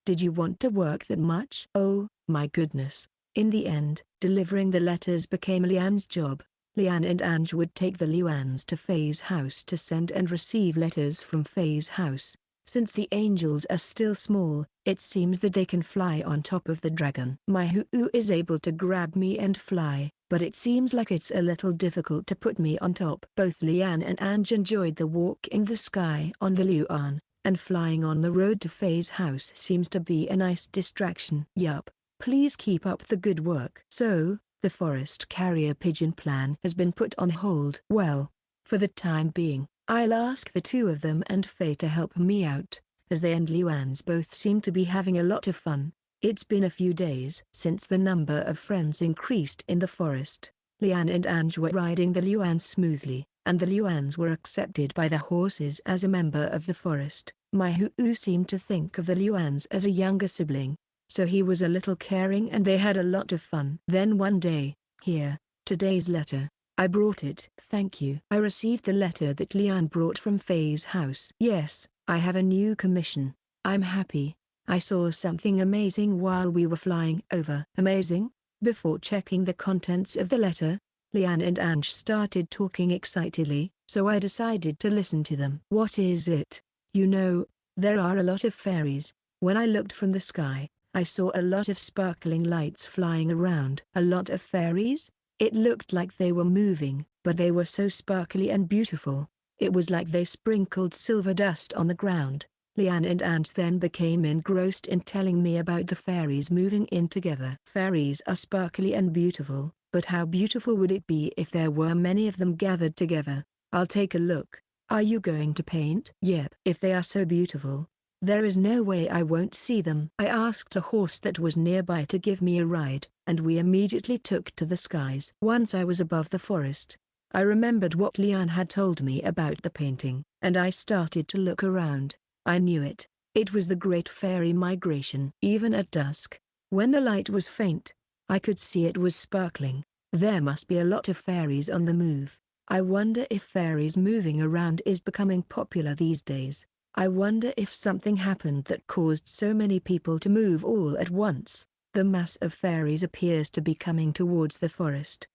Did you want to work that much? Oh, my goodness. In the end, delivering the letters became Lian's job. Lian and Ange would take the Luans to Faye's house to send and receive letters from Faye's house. Since the angels are still small, it seems that they can fly on top of the dragon. My Huu is able to grab me and fly, but it seems like it's a little difficult to put me on top. Both Lian and Ange enjoyed the walk in the sky on the Luan, and flying on the road to Faye's house seems to be a nice distraction. Yup, please keep up the good work. So, the forest carrier pigeon plan has been put on hold. Well, for the time being, I'll ask the two of them and Faye to help me out, as they and Luans both seem to be having a lot of fun. It's been a few days since the number of friends increased in the forest. Lian and Ange were riding the Luans smoothly, and the Luans were accepted by the horses as a member of the forest. My Huu seemed to think of the Luans as a younger sibling, so he was a little caring and they had a lot of fun. Then one day, here, today's letter. I brought it. Thank you. I received the letter that Lian brought from Faye's house. Yes, I have a new commission. I'm happy. I saw something amazing while we were flying over. Amazing? Before checking the contents of the letter, Lian and Ange started talking excitedly, so I decided to listen to them. What is it? You know, there are a lot of fairies. When I looked from the sky, I saw a lot of sparkling lights flying around. A lot of fairies? It looked like they were moving, but they were so sparkly and beautiful. It was like they sprinkled silver dust on the ground. Lian and Ange then became engrossed in telling me about the fairies moving in together. Fairies are sparkly and beautiful, but how beautiful would it be if there were many of them gathered together? I'll take a look. Are you going to paint? Yep. If they are so beautiful, there is no way I won't see them. I asked a horse that was nearby to give me a ride, and we immediately took to the skies. Once I was above the forest, I remembered what Lian had told me about the painting, and I started to look around. I knew it. It was the Great Fairy Migration. Even at dusk, when the light was faint, I could see it was sparkling. There must be a lot of fairies on the move. I wonder if fairies moving around is becoming popular these days. I wonder if something happened that caused so many people to move all at once. The mass of fairies appears to be coming towards the forest.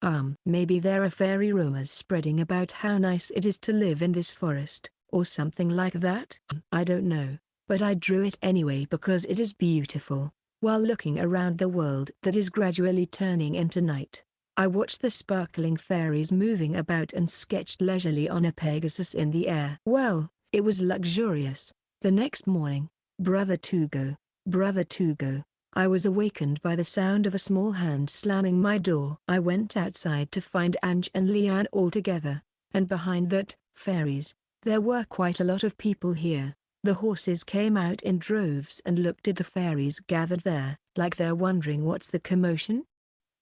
Maybe there are fairy rumors spreading about how nice it is to live in this forest. or something like that? I don't know, but I drew it anyway because it is beautiful. While looking around the world that is gradually turning into night, I watched the sparkling fairies moving about and sketched leisurely on a Pegasus in the air. Well, it was luxurious. The next morning, Brother Tugo, I was awakened by the sound of a small hand slamming my door. I went outside to find Ange and Leanne all together, and behind that, fairies. There were quite a lot of people here. The horses came out in droves and looked at the fairies gathered there, like they're wondering what's the commotion.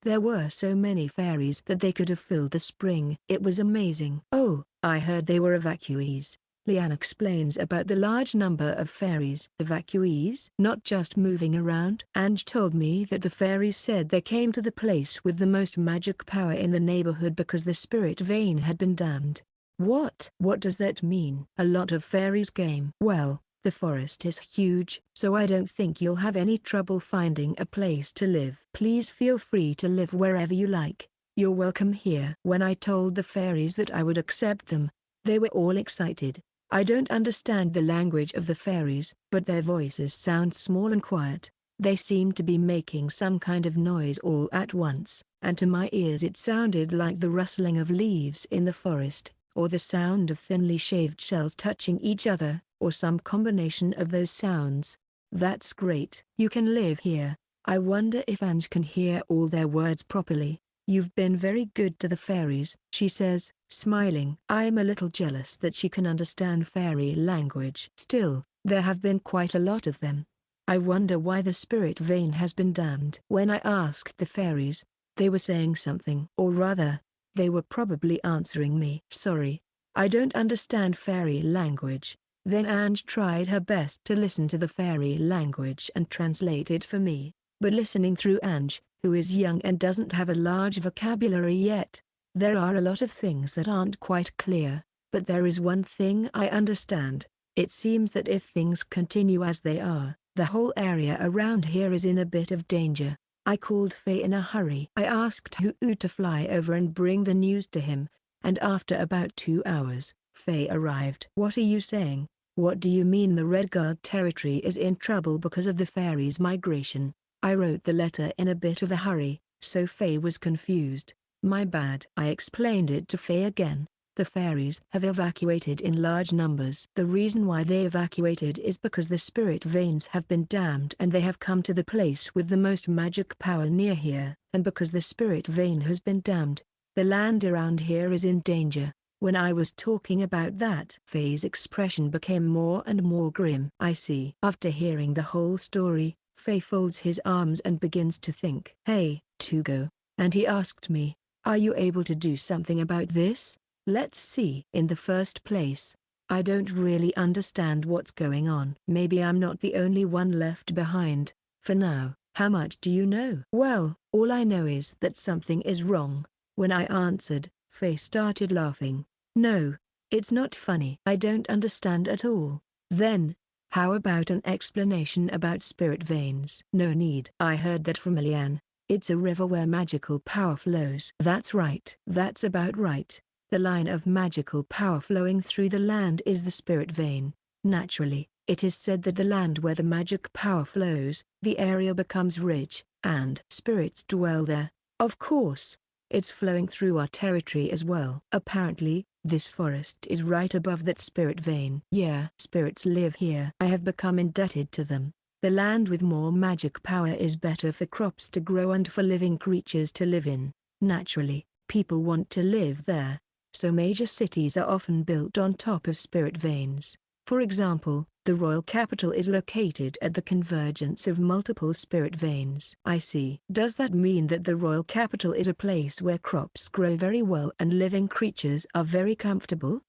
There were so many fairies that they could have filled the spring. It was amazing. Oh, I heard they were evacuees. Leanne explains about the large number of fairies. Evacuees? Not just moving around? Ange told me that the fairies said they came to the place with the most magic power in the neighborhood because the spirit vein had been damned. What? What does that mean? A lot of fairies came. Well, the forest is huge, so I don't think you'll have any trouble finding a place to live. Please feel free to live wherever you like. You're welcome here. When I told the fairies that I would accept them, they were all excited. I don't understand the language of the fairies, but their voices sound small and quiet. They seem to be making some kind of noise all at once, and to my ears it sounded like the rustling of leaves in the forest, or the sound of thinly shaved shells touching each other, or some combination of those sounds. That's great. You can live here. I wonder if Ange can hear all their words properly. You've been very good to the fairies, she says, smiling. I'm a little jealous that she can understand fairy language. Still, there have been quite a lot of them. I wonder why the spirit vein has been damned. When I asked the fairies, they were saying something. Or rather, they were probably answering me. Sorry, I don't understand fairy language. Then Ange tried her best to listen to the fairy language and translate it for me. But listening through Ange, who is young and doesn't have a large vocabulary yet, there are a lot of things that aren't quite clear. But there is one thing I understand. It seems that if things continue as they are, the whole area around here is in a bit of danger. I called Faye in a hurry. I asked Hu to fly over and bring the news to him, and after about 2 hours, Faye arrived. What are you saying? What do you mean the Red Guard territory is in trouble because of the fairies' migration? I wrote the letter in a bit of a hurry, so Faye was confused. My bad. I explained it to Faye again. The fairies have evacuated in large numbers. The reason why they evacuated is because the spirit veins have been damned and they have come to the place with the most magic power near here. And because the spirit vein has been damned, the land around here is in danger. When I was talking about that, Faye's expression became more and more grim. I see. After hearing the whole story, Faye folds his arms and begins to think. Hey, Tugo. And he asked me, are you able to do something about this? Let's see. In the first place, I don't really understand what's going on. Maybe I'm not the only one left behind. For now, how much do you know? Well, all I know is that something is wrong. When I answered, Faye started laughing. No, it's not funny. I don't understand at all. Then, how about an explanation about spirit veins? No need. I heard that from Leanne. It's a river where magical power flows. That's right. That's about right. The line of magical power flowing through the land is the spirit vein. Naturally, it is said that the land where the magic power flows, the area becomes rich, and spirits dwell there. Of course, it's flowing through our territory as well. Apparently, this forest is right above that spirit vein. Yeah, spirits live here. I have become indebted to them. The land with more magic power is better for crops to grow and for living creatures to live in. Naturally, people want to live there, so major cities are often built on top of spirit veins. For example, the royal capital is located at the convergence of multiple spirit veins. I see. Does that mean that the royal capital is a place where crops grow very well and living creatures are very comfortable?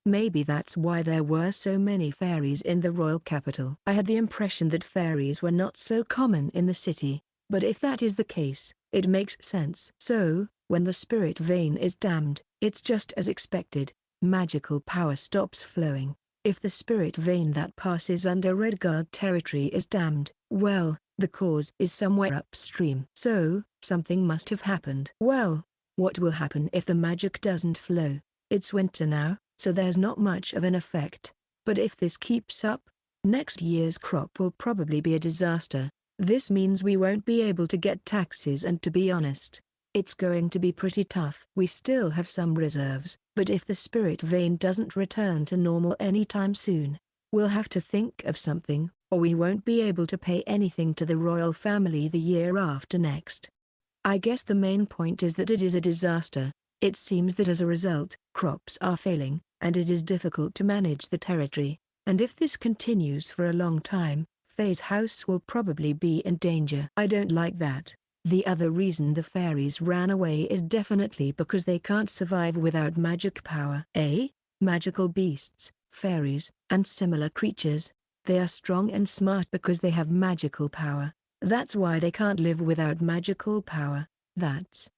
Maybe that's why there were so many fairies in the royal capital. I had the impression that fairies were not so common in the city, but if that is the case, it makes sense. So, when the spirit vein is damned, it's just as expected. Magical power stops flowing. If the spirit vein that passes under Red Guard territory is damned, well, the cause is somewhere upstream. So, something must have happened. Well, what will happen if the magic doesn't flow? It's winter now, so there's not much of an effect. But if this keeps up, next year's crop will probably be a disaster. This means we won't be able to get taxes, and to be honest, it's going to be pretty tough. We still have some reserves, but if the spirit vein doesn't return to normal anytime soon, we'll have to think of something, or we won't be able to pay anything to the royal family the year after next. I guess the main point is that it is a disaster. It seems that as a result, crops are failing, and it is difficult to manage the territory. And if this continues for a long time, Faye's house will probably be in danger. I don't like that. The other reason the fairies ran away is definitely because they can't survive without magic power. Magical beasts, fairies, and similar creatures. They are strong and smart because they have magical power. That's why they can't live without magical power. That's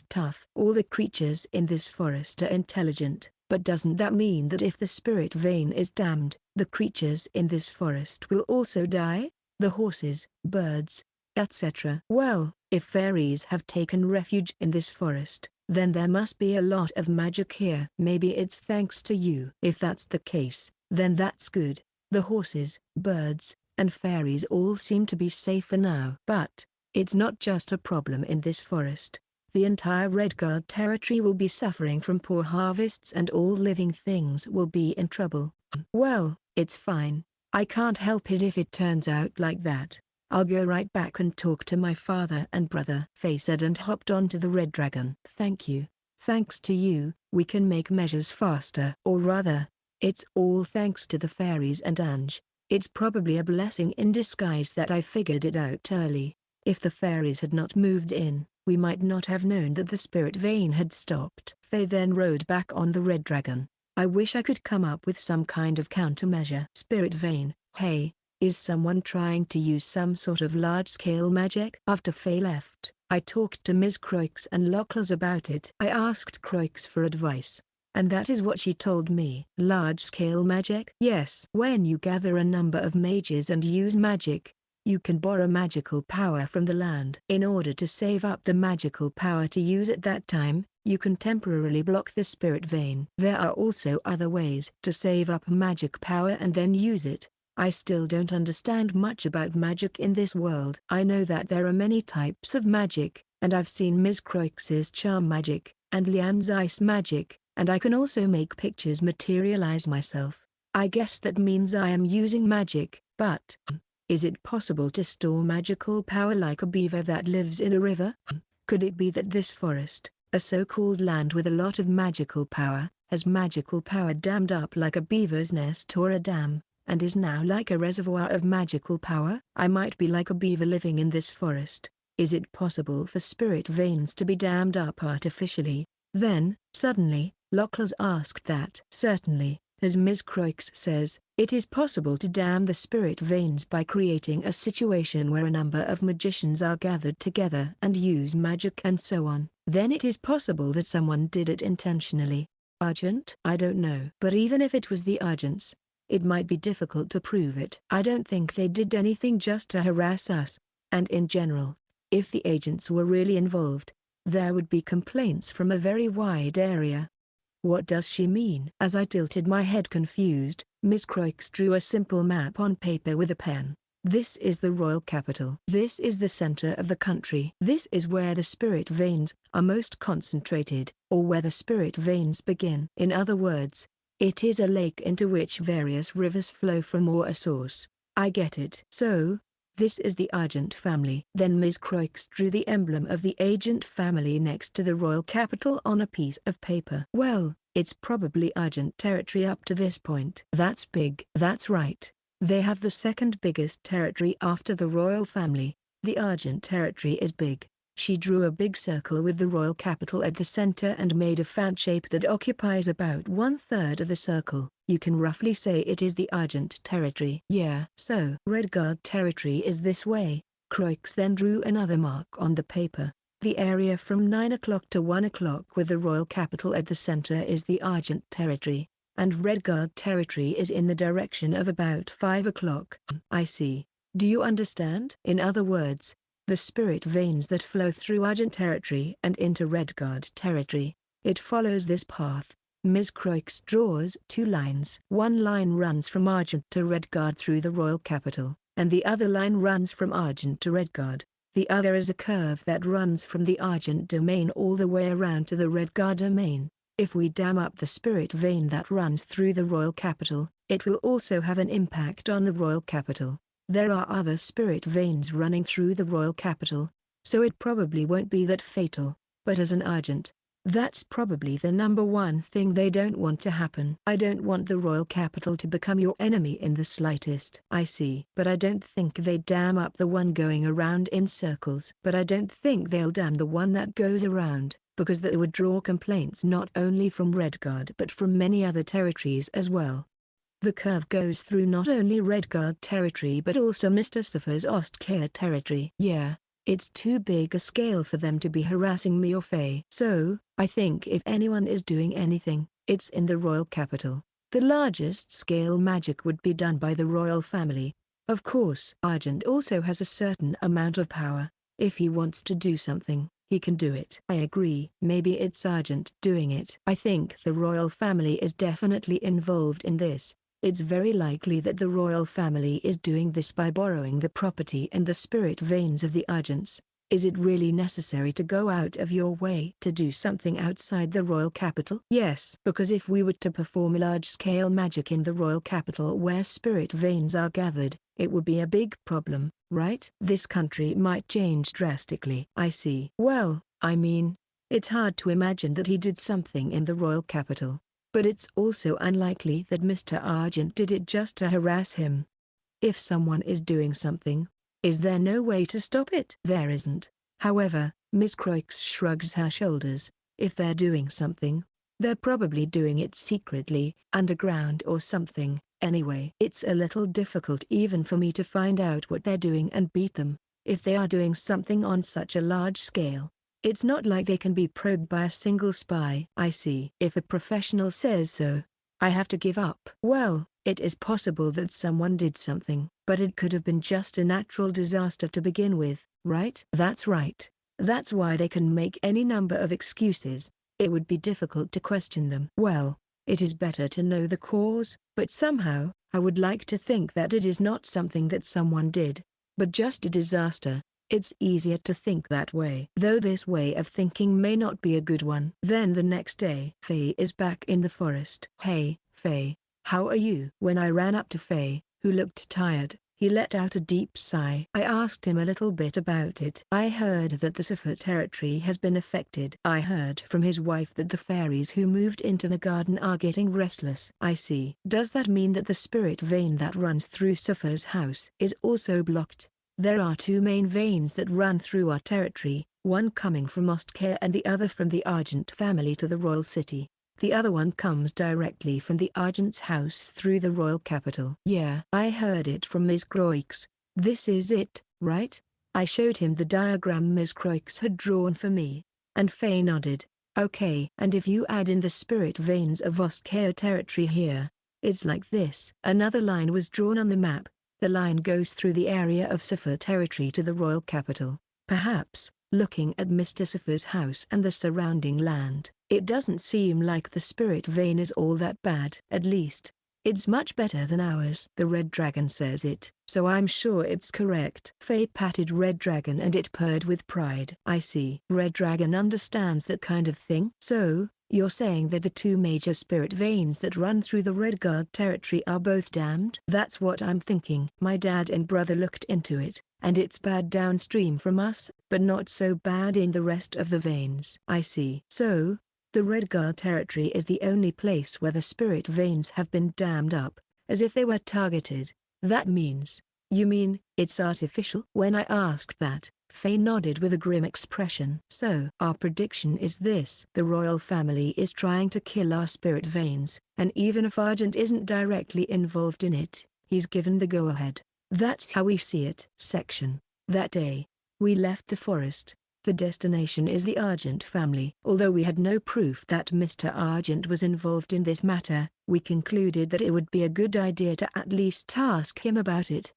tough. All the creatures in this forest are intelligent, but doesn't that mean that if the spirit vein is damned, the creatures in this forest will also die? The horses, birds, etc. Well, if fairies have taken refuge in this forest, then there must be a lot of magic here. Maybe it's thanks to you. If that's the case, then that's good. The horses, birds, and fairies all seem to be safer now. But it's not just a problem in this forest. The entire Redguard territory will be suffering from poor harvests, and all living things will be in trouble. Well, it's fine. I can't help it if it turns out like that. I'll go right back and talk to my father and brother, Faye said, and hopped onto the red dragon. Thank you. Thanks to you, we can make measures faster. Or rather, it's all thanks to the fairies and Ange. It's probably a blessing in disguise that I figured it out early. If the fairies had not moved in, we might not have known that the spirit vein had stopped. Faye then rode back on the red dragon. I wish I could come up with some kind of countermeasure. Spirit vein, hey, is someone trying to use some sort of large-scale magic? After Faye left, I talked to Ms. Croix and Locklers about it. I asked Croix for advice, and that is what she told me. Large-scale magic? Yes. When you gather a number of mages and use magic, you can borrow magical power from the land. In order to save up the magical power to use at that time, you can temporarily block the spirit vein. There are also other ways to save up magic power and then use it. I still don't understand much about magic in this world. I know that there are many types of magic, and I've seen Ms. Croix's charm magic, and Leanne's ice magic, and I can also make pictures materialize myself. I guess that means I am using magic, but is it possible to store magical power like a beaver that lives in a river? Could it be that this forest, a so-called land with a lot of magical power, has magical power dammed up like a beaver's nest or a dam, and is now like a reservoir of magical power? I might be like a beaver living in this forest. Is it possible for spirit veins to be dammed up artificially? Then, suddenly, Locklers asked that. Certainly, as Ms. Croix says, it is possible to dam the spirit veins by creating a situation where a number of magicians are gathered together and use magic and so on. Then it is possible that someone did it intentionally. Argent? I don't know. But even if it was the Argents, it might be difficult to prove it. I don't think they did anything just to harass us. And in general, if the agents were really involved, there would be complaints from a very wide area. What does she mean? As I tilted my head confused, Miss Croix drew a simple map on paper with a pen. This is the royal capital. This is the center of the country. This is where the spirit veins are most concentrated, or where the spirit veins begin. In other words, it is a lake into which various rivers flow from or a source. I get it. So, this is the Argent family. Then Ms. Croix drew the emblem of the Agent family next to the royal capital on a piece of paper. Well, it's probably Argent territory up to this point. That's big. That's right. They have the second biggest territory after the royal family. The Argent territory is big. She drew a big circle with the royal capital at the center and made a fan shape that occupies about 1/3 of the circle. You can roughly say it is the Argent territory. Yeah. So Redguard territory is this way. Croix then drew another mark on the paper. The area from 9 o'clock to 1 o'clock with the royal capital at the center is the Argent territory, and Redguard territory is in the direction of about 5 o'clock. I see. Do you understand? In other words, the spirit veins that flow through Argent territory and into Redguard territory, it follows this path. Ms. Croix draws 2 lines. One line runs from Argent to Redguard through the royal capital, and the other line runs from Argent to Redguard. The other is a curve that runs from the Argent domain all the way around to the Redguard domain. If we dam up the spirit vein that runs through the royal capital, it will also have an impact on the royal capital. There are other spirit veins running through the royal capital, so it probably won't be that fatal. But as an Argent, that's probably the number one thing they don't want to happen. I don't want the royal capital to become your enemy in the slightest. I see. But I don't think they dam up the one going around in circles. But I don't think they'll dam the one that goes around, because that would draw complaints not only from Redguard but from many other territories as well. The curve goes through not only Redguard territory but also Mr. Siffer's Ostkar territory. Yeah. It's too big a scale for them to be harassing me or Faye. So, I think if anyone is doing anything, it's in the royal capital. The largest scale magic would be done by the royal family. Of course, Argent also has a certain amount of power. If he wants to do something, he can do it. I agree. Maybe it's Argent doing it. I think the royal family is definitely involved in this. It's very likely that the royal family is doing this by borrowing the property and the spirit veins of the Argents. Is it really necessary to go out of your way to do something outside the royal capital? Yes, because if we were to perform large-scale magic in the royal capital where spirit veins are gathered, it would be a big problem, right? This country might change drastically. I see. Well, I mean, it's hard to imagine that he did something in the royal capital. But it's also unlikely that Mr. Argent did it just to harass him. If someone is doing something, is there no way to stop it? There isn't. However, Miss Croix shrugs her shoulders. If they're doing something, they're probably doing it secretly, underground or something. Anyway, it's a little difficult even for me to find out what they're doing and beat them. If they are doing something on such a large scale, it's not like they can be probed by a single spy. I see. If a professional says so, I have to give up. Well, it is possible that someone did something, but it could have been just a natural disaster to begin with, right? That's right. That's why they can make any number of excuses. It would be difficult to question them. Well, it is better to know the cause, but somehow, I would like to think that it is not something that someone did, but just a disaster. It's easier to think that way. Though this way of thinking may not be a good one. Then the next day, Faye is back in the forest. Hey, Faye, how are you? When I ran up to Faye, who looked tired, he let out a deep sigh. I asked him a little bit about it. I heard that the Siffer territory has been affected. I heard from his wife that the fairies who moved into the garden are getting restless. I see. Does that mean that the spirit vein that runs through Siffer's house is also blocked? There are 2 main veins that run through our territory, one coming from Ostkar and the other from the Argent family to the royal city. The other one comes directly from the Argent's house through the royal capital. Yeah, I heard it from Ms. Croix. This is it, right? I showed him the diagram Ms. Croix had drawn for me, and Faye nodded. Okay. And if you add in the spirit veins of Ostkar territory here, it's like this. Another line was drawn on the map. The line goes through the area of Siffer territory to the royal capital. Perhaps, looking at Mr. Siffer's house and the surrounding land, it doesn't seem like the spirit vein is all that bad. At least, it's much better than ours. The Red Dragon says it, so I'm sure it's correct. Faye patted Red Dragon and it purred with pride. I see. Red Dragon understands that kind of thing. So, you're saying that the 2 major spirit veins that run through the Redguard territory are both damned? That's what I'm thinking. My dad and brother looked into it, and it's bad downstream from us, but not so bad in the rest of the veins. I see. So, the Redguard territory is the only place where the spirit veins have been dammed up, as if they were targeted. That means, you mean, it's artificial? When I asked that, Faye nodded with a grim expression. So our prediction is this: the royal family is trying to kill our spirit veins, and even if Argent isn't directly involved in it, he's given the go-ahead. That's how we see it. Section. That day, we left the forest. The destination is the Argent family. Although we had no proof that Mr. Argent was involved in this matter, we concluded that it would be a good idea to at least ask him about it.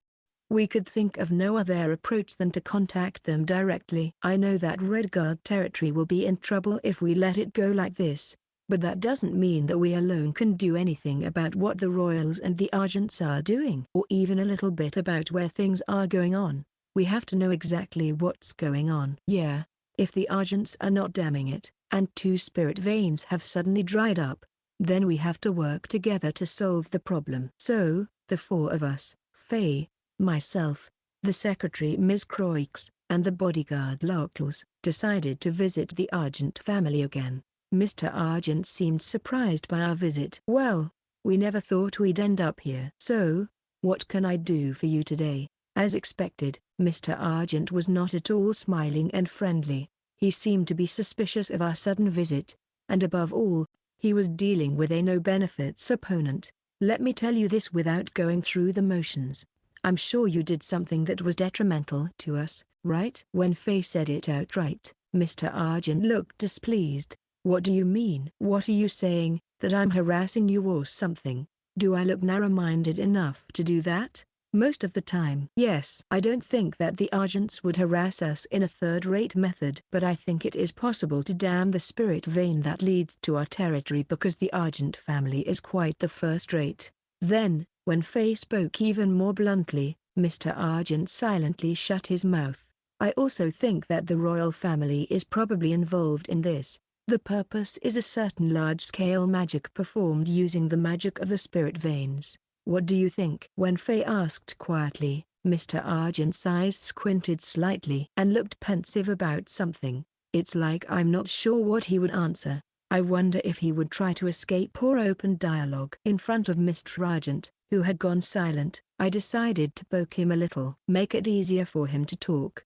We could think of no other approach than to contact them directly. I know that Redguard territory will be in trouble if we let it go like this, But that doesn't mean that we alone can do anything about what the royals and the Argents are doing, or even a little bit about where things are going on. We have to know exactly what's going on. Yeah, if the Argents are not damming it, and 2 spirit veins have suddenly dried up, then we have to work together to solve the problem. So, the 4 of us, Faye, myself, the secretary Ms. Croix, and the bodyguard Locals, decided to visit the Argent family again. Mr. Argent seemed surprised by our visit. Well, we never thought we'd end up here. So, what can I do for you today? As expected, Mr. Argent was not at all smiling and friendly. He seemed to be suspicious of our sudden visit, and above all, he was dealing with a no-benefits opponent. Let me tell you this without going through the motions. I'm sure you did something that was detrimental to us, right? When Faye said it outright, Mr. Argent looked displeased. What do you mean? What are you saying, that I'm harassing you or something? Do I look narrow-minded enough to do that? Most of the time. Yes. I don't think that the Argents would harass us in a third-rate method, but I think it is possible to dam the spirit vein that leads to our territory because the Argent family is quite the first-rate. Then, when Faye spoke even more bluntly, Mr. Argent silently shut his mouth. I also think that the royal family is probably involved in this. The purpose is a certain large-scale magic performed using the magic of the spirit veins. What do you think? When Faye asked quietly, Mr. Argent's eyes squinted slightly and looked pensive about something. It's like I'm not sure what he would answer. I wonder if he would try to escape or open dialogue. In front of Mr. Argent, who had gone silent, I decided to poke him a little. Make it easier for him to talk.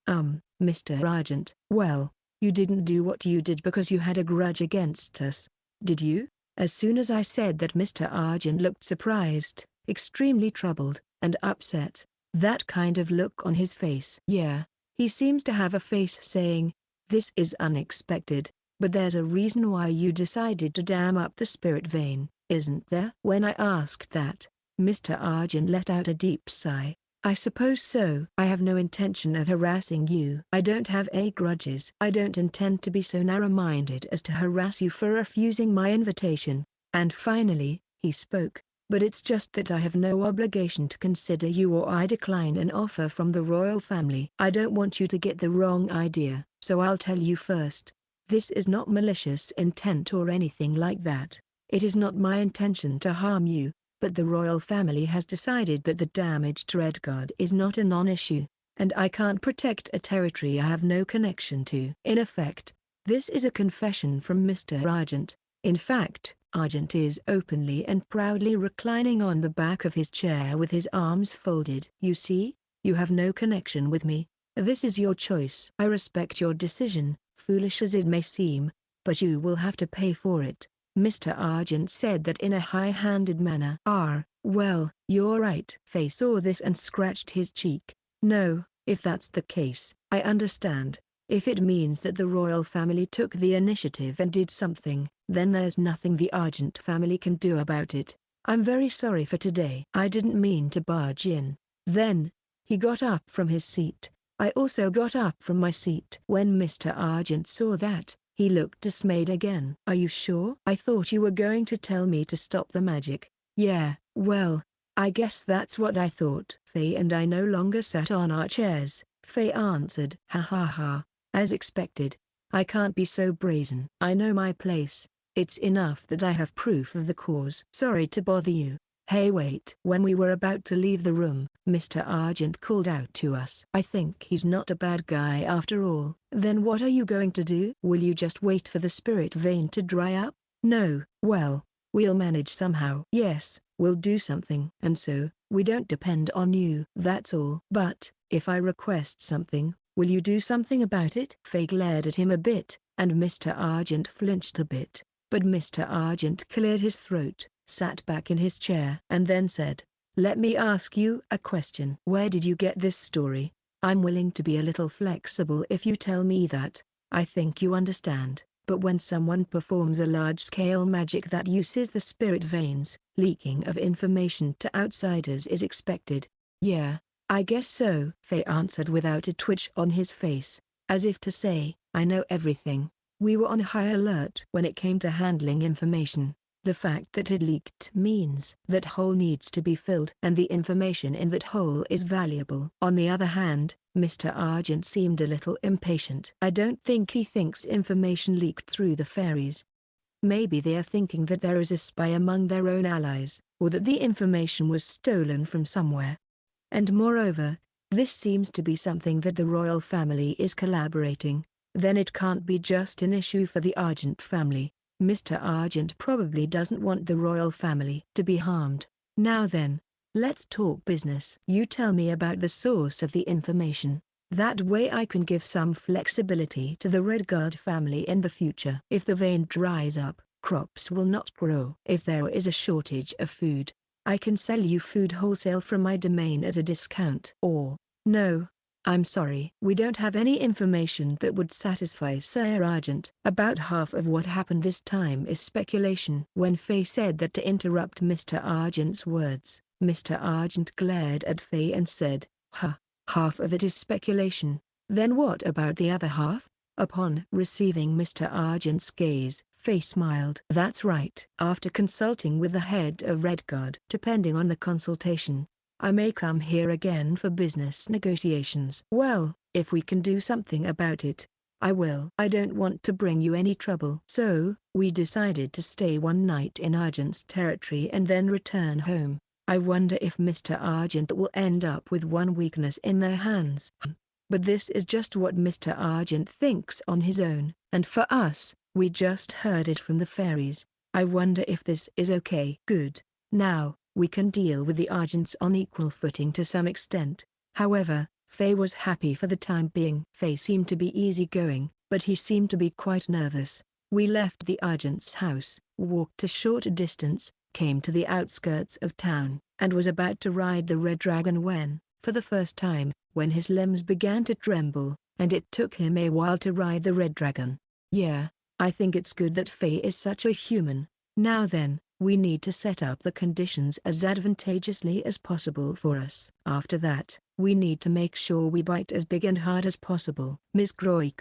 Mr. Argent, well, you didn't do what you did because you had a grudge against us, did you? As soon as I said that, Mr. Argent looked surprised, extremely troubled, and upset. That kind of look on his face. Yeah, he seems to have a face saying, this is unexpected, but there's a reason why you decided to dam up the spirit vein, isn't there? When I asked that, Mr. Argent let out a deep sigh. I suppose so. I have no intention of harassing you. I don't have any grudges. I don't intend to be so narrow-minded as to harass you for refusing my invitation. And finally, he spoke, but it's just that I have no obligation to consider you or I decline an offer from the royal family. I don't want you to get the wrong idea, so I'll tell you first. This is not malicious intent or anything like that. It is not my intention to harm you. But the royal family has decided that the damaged Redguard is not a non-issue, and I can't protect a territory I have no connection to. In effect, this is a confession from Mr. Argent. In fact, Argent is openly and proudly reclining on the back of his chair with his arms folded. You see, you have no connection with me. This is your choice. I respect your decision, foolish as it may seem, but you will have to pay for it. Mr. Argent said that in a high-handed manner. Well, you're right. Faye saw this and scratched his cheek. No, if that's the case, I understand. If it means that the royal family took the initiative and did something, then there's nothing the Argent family can do about it. I'm very sorry for today. I didn't mean to barge in. Then, he got up from his seat. I also got up from my seat. When Mr. Argent saw that, he looked dismayed again. Are you sure? I thought you were going to tell me to stop the magic. Yeah, well, I guess that's what I thought. Faye and I no longer sat on our chairs. Faye answered. Ha ha ha, as expected. I can't be so brazen. I know my place. It's enough that I have proof of the cause. Sorry to bother you. Hey wait. When we were about to leave the room, Mr. Argent called out to us. I think he's not a bad guy after all. Then what are you going to do? Will you just wait for the spirit vein to dry up? No. Well, we'll manage somehow. Yes, we'll do something. And so, we don't depend on you. That's all. But, if I request something, will you do something about it? Faye glared at him a bit, and Mr. Argent flinched a bit. But Mr. Argent cleared his throat, sat back in his chair, and then said, let me ask you a question. Where did you get this story? I'm willing to be a little flexible if you tell me that. I think you understand. But when someone performs a large-scale magic that uses the spirit veins, leaking of information to outsiders is expected. Yeah, I guess so, Faye answered without a twitch on his face, as if to say, I know everything. We were on high alert when it came to handling information. The fact that it leaked means that hole needs to be filled and the information in that hole is valuable. On the other hand, Mr. Argent seemed a little impatient. I don't think he thinks information leaked through the fairies. Maybe they are thinking that there is a spy among their own allies, or that the information was stolen from somewhere. And moreover, this seems to be something that the royal family is collaborating. Then it can't be just an issue for the Argent family. Mr. Argent probably doesn't want the royal family to be harmed. Now then, let's talk business. You tell me about the source of the information. That way I can give some flexibility to the Redguard family in the future. If the vein dries up, crops will not grow. If there is a shortage of food, I can sell you food wholesale from my domain at a discount. Or, no, I'm sorry. We don't have any information that would satisfy Sir Argent. About half of what happened this time is speculation. When Faye said that to interrupt Mr. Argent's words, Mr. Argent glared at Faye and said, "Huh, half of it is speculation. Then what about the other half?" Upon receiving Mr. Argent's gaze, Faye smiled. "That's right. After consulting with the head of Redguard, depending on the consultation, I may come here again for business negotiations." "Well, if we can do something about it, I will. I don't want to bring you any trouble." So, we decided to stay one night in Argent's territory and then return home. I wonder if Mr. Argent will end up with one weakness in their hands. But this is just what Mr. Argent thinks on his own, and for us, we just heard it from the fairies. I wonder if this is okay. Good. Now, we can deal with the Argents on equal footing to some extent. However, Faye was happy for the time being. Faye seemed to be easygoing, but he seemed to be quite nervous. We left the Argent's house, walked a short distance, came to the outskirts of town, and was about to ride the red dragon when, for the first time, his limbs began to tremble, and it took him a while to ride the red dragon. Yeah, I think it's good that Faye is such a human. Now then, we need to set up the conditions as advantageously as possible for us. After that, we need to make sure we bite as big and hard as possible. Miss Croix,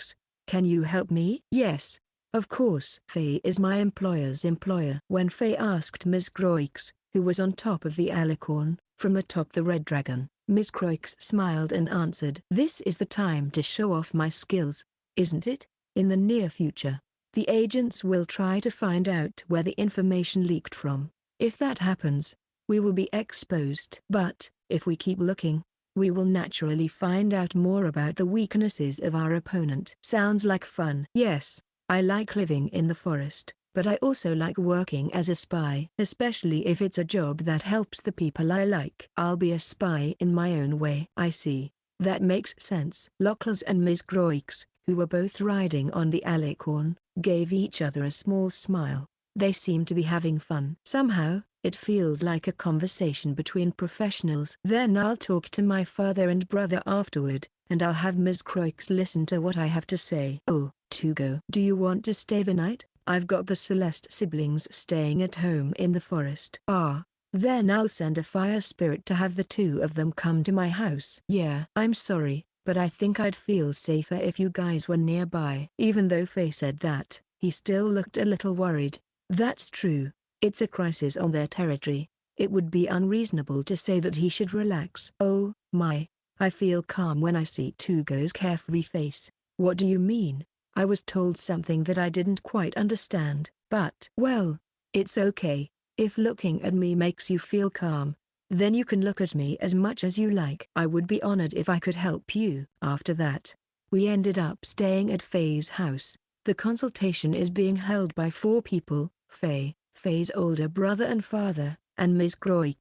can you help me? Yes, of course. Faye is my employer's employer. When Faye asked Miss Croix, who was on top of the alicorn, from atop the red dragon, Miss Croix smiled and answered, "This is the time to show off my skills, isn't it? In the near future, the agents will try to find out where the information leaked from. If that happens, we will be exposed. But, if we keep looking, we will naturally find out more about the weaknesses of our opponent." Sounds like fun. Yes, I like living in the forest, but I also like working as a spy. Especially if it's a job that helps the people I like. I'll be a spy in my own way. I see. That makes sense. Locklers and Miss Croix, who were both riding on the alicorn, gave each other a small smile. They seemed to be having fun. Somehow, it feels like a conversation between professionals. Then I'll talk to my father and brother afterward, and I'll have Miss Croix listen to what I have to say. Oh, Tugo. Do you want to stay the night? I've got the Celeste siblings staying at home in the forest. Ah, then I'll send a fire spirit to have the two of them come to my house. Yeah. I'm sorry, but I think I'd feel safer if you guys were nearby. Even though Faye said that, he still looked a little worried. That's true. It's a crisis on their territory. It would be unreasonable to say that he should relax. Oh, my. I feel calm when I see Tugo's carefree face. What do you mean? I was told something that I didn't quite understand, but well, it's okay. If looking at me makes you feel calm, then you can look at me as much as you like. I would be honored if I could help you. After that, we ended up staying at Faye's house. The consultation is being held by 4 people, Faye, Faye's older brother and father, and Miss Croix.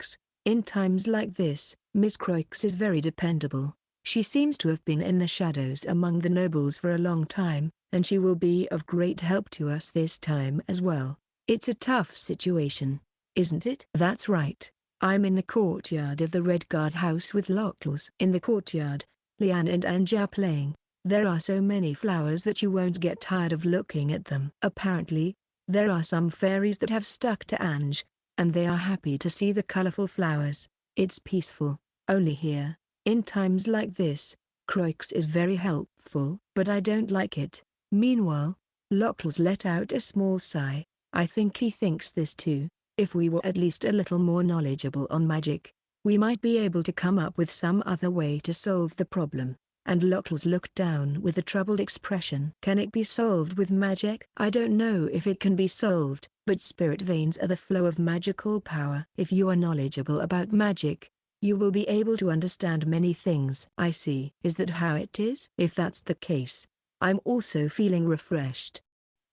In times like this, Miss Croix is very dependable. She seems to have been in the shadows among the nobles for a long time, and she will be of great help to us this time as well. It's a tough situation, isn't it? That's right. I'm in the courtyard of the Redguard house with Lockless. In the courtyard, Leanne and Angie are playing. There are so many flowers that you won't get tired of looking at them. Apparently, there are some fairies that have stuck to Ange, and they are happy to see the colorful flowers. It's peaceful, only here. In times like this, Croix is very helpful, but I don't like it. Meanwhile, Lockles let out a small sigh. I think he thinks this too. If we were at least a little more knowledgeable on magic, we might be able to come up with some other way to solve the problem. And Lockles looked down with a troubled expression. Can it be solved with magic? I don't know if it can be solved, but spirit veins are the flow of magical power. If you are knowledgeable about magic, you will be able to understand many things. I see. Is that how it is? If that's the case, I'm also feeling refreshed.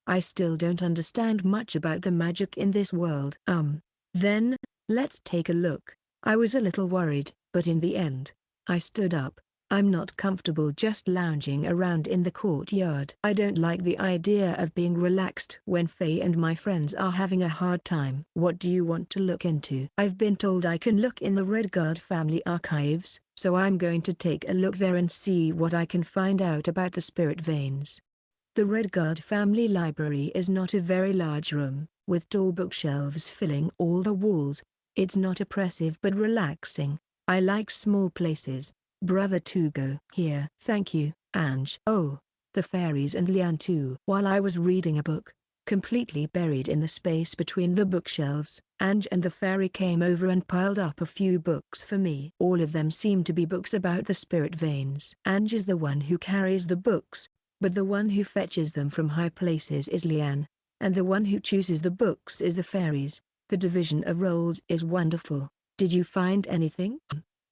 I still don't understand much about the magic in this world. Then, let's take a look. I was a little worried, but in the end, I stood up. I'm not comfortable just lounging around in the courtyard. I don't like the idea of being relaxed when Faye and my friends are having a hard time. What do you want to look into? I've been told I can look in the Redguard family archives, so I'm going to take a look there and see what I can find out about the spirit veins. The Redguard family library is not a very large room, with tall bookshelves filling all the walls. It's not oppressive but relaxing. I like small places. Brother Tugo. Here. Thank you, Ange. Oh, the fairies and Lian too. While I was reading a book, completely buried in the space between the bookshelves, Ange and the fairy came over and piled up a few books for me. All of them seem to be books about the spirit veins. Ange is the one who carries the books, but the one who fetches them from high places is Lian, and the one who chooses the books is the fairies. The division of roles is wonderful. Did you find anything?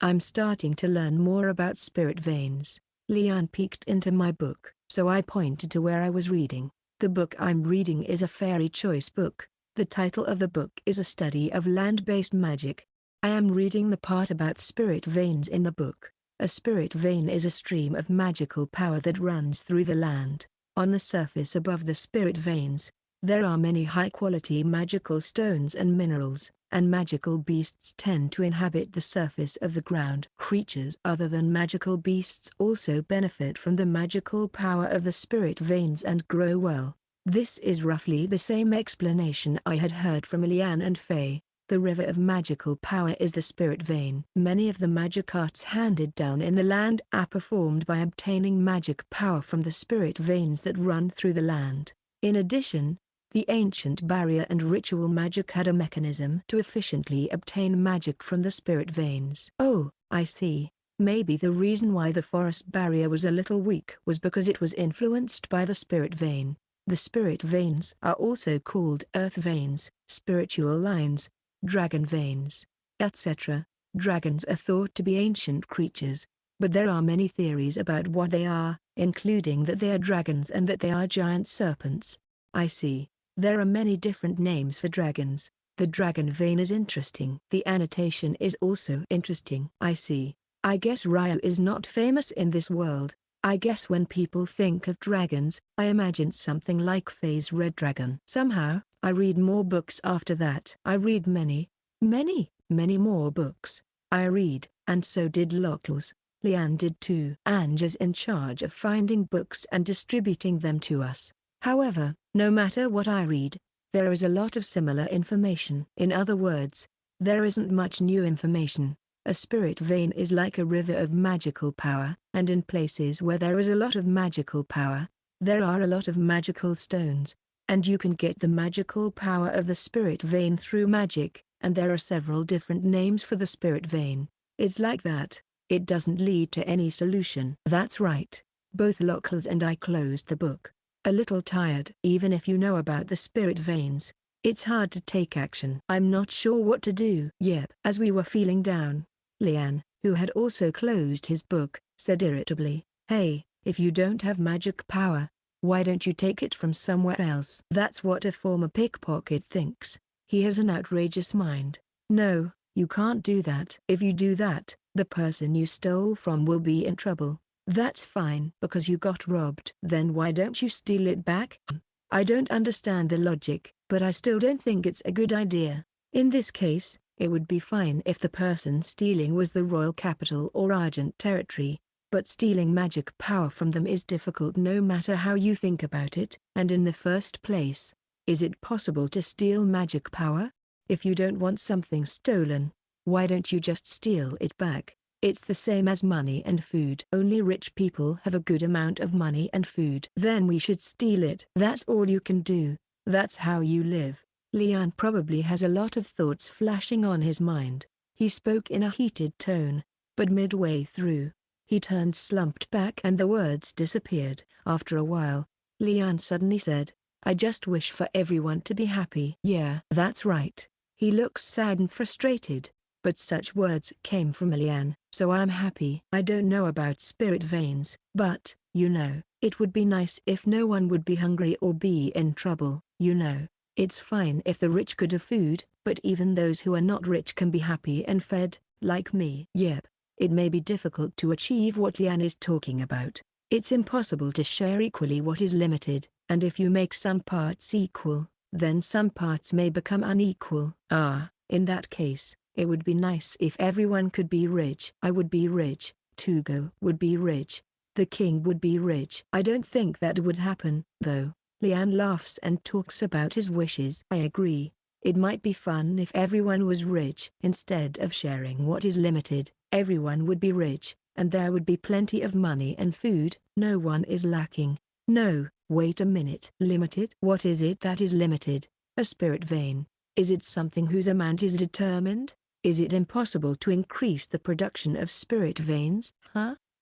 I'm starting to learn more about spirit veins. Lian peeked into my book, so I pointed to where I was reading. The book I'm reading is a fairy choice book. The title of the book is A Study of Land-Based Magic. I am reading the part about spirit veins in the book. A spirit vein is a stream of magical power that runs through the land. On the surface above the spirit veins, there are many high-quality magical stones and minerals, and magical beasts tend to inhabit the surface of the ground. Creatures other than magical beasts also benefit from the magical power of the spirit veins and grow well. This is roughly the same explanation I had heard from Lian and Faye. The river of magical power is the spirit vein. Many of the magic arts handed down in the land are performed by obtaining magic power from the spirit veins that run through the land. In addition, the ancient barrier and ritual magic had a mechanism to efficiently obtain magic from the spirit veins. Oh, I see. Maybe the reason why the forest barrier was a little weak was because it was influenced by the spirit vein. The spirit veins are also called earth veins, spiritual lines, dragon veins, etc. Dragons are thought to be ancient creatures, but there are many theories about what they are, including that they are dragons and that they are giant serpents. I see. There are many different names for dragons. The dragon vein is interesting. The annotation is also interesting. I see. I guess Ryo is not famous in this world. I guess when people think of dragons, I imagine something like Faye's red dragon. Somehow, I read more books after that. I read many more books. I read, and so did Lockles. Lian did too. Ange is in charge of finding books and distributing them to us. However, no matter what I read, there is a lot of similar information. In other words, there isn't much new information. A spirit vein is like a river of magical power, and in places where there is a lot of magical power, there are a lot of magical stones, and you can get the magical power of the spirit vein through magic, and there are several different names for the spirit vein. It's like that. It doesn't lead to any solution. That's right. Both Lockles and I closed the book. A little tired. Even if you know about the spirit veins, it's hard to take action. I'm not sure what to do. Yep. As we were feeling down, Lian, who had also closed his book, said irritably, "Hey, if you don't have magic power, why don't you take it from somewhere else?" That's what a former pickpocket thinks. He has an outrageous mind. No, you can't do that. If you do that, the person you stole from will be in trouble. That's fine because you got robbed. Then why don't you steal it back? I don't understand the logic, but I still don't think it's a good idea. In this case, it would be fine if the person stealing was the royal capital or Argent territory, but stealing magic power from them is difficult no matter how you think about it. And in the first place, is it possible to steal magic power? If you don't want something stolen, why don't you just steal it back? It's the same as money and food. Only rich people have a good amount of money and food. Then we should steal it. That's all you can do. That's how you live. Lian probably has a lot of thoughts flashing on his mind. He spoke in a heated tone, but midway through, he turned slumped back and the words disappeared. After a while, Lian suddenly said, I just wish for everyone to be happy. Yeah, that's right. He looks sad and frustrated, but such words came from Lian. So I'm happy. I don't know about spirit veins, but, it would be nice if no one would be hungry or be in trouble. It's fine if the rich could have food, but even those who are not rich can be happy and fed, like me. Yep. It may be difficult to achieve what Lian is talking about. It's impossible to share equally what is limited, and if you make some parts equal, then some parts may become unequal. In that case, it would be nice if everyone could be rich. I would be rich, Tugo would be rich, the king would be rich. I don't think that would happen, though. Lian laughs and talks about his wishes. I agree. It might be fun if everyone was rich. Instead of sharing what is limited, everyone would be rich, and there would be plenty of money and food. No one is lacking. No, wait a minute. Limited? What is it that is limited? A spirit vein. Is it something whose amount is determined? Is it impossible to increase the production of spirit veins?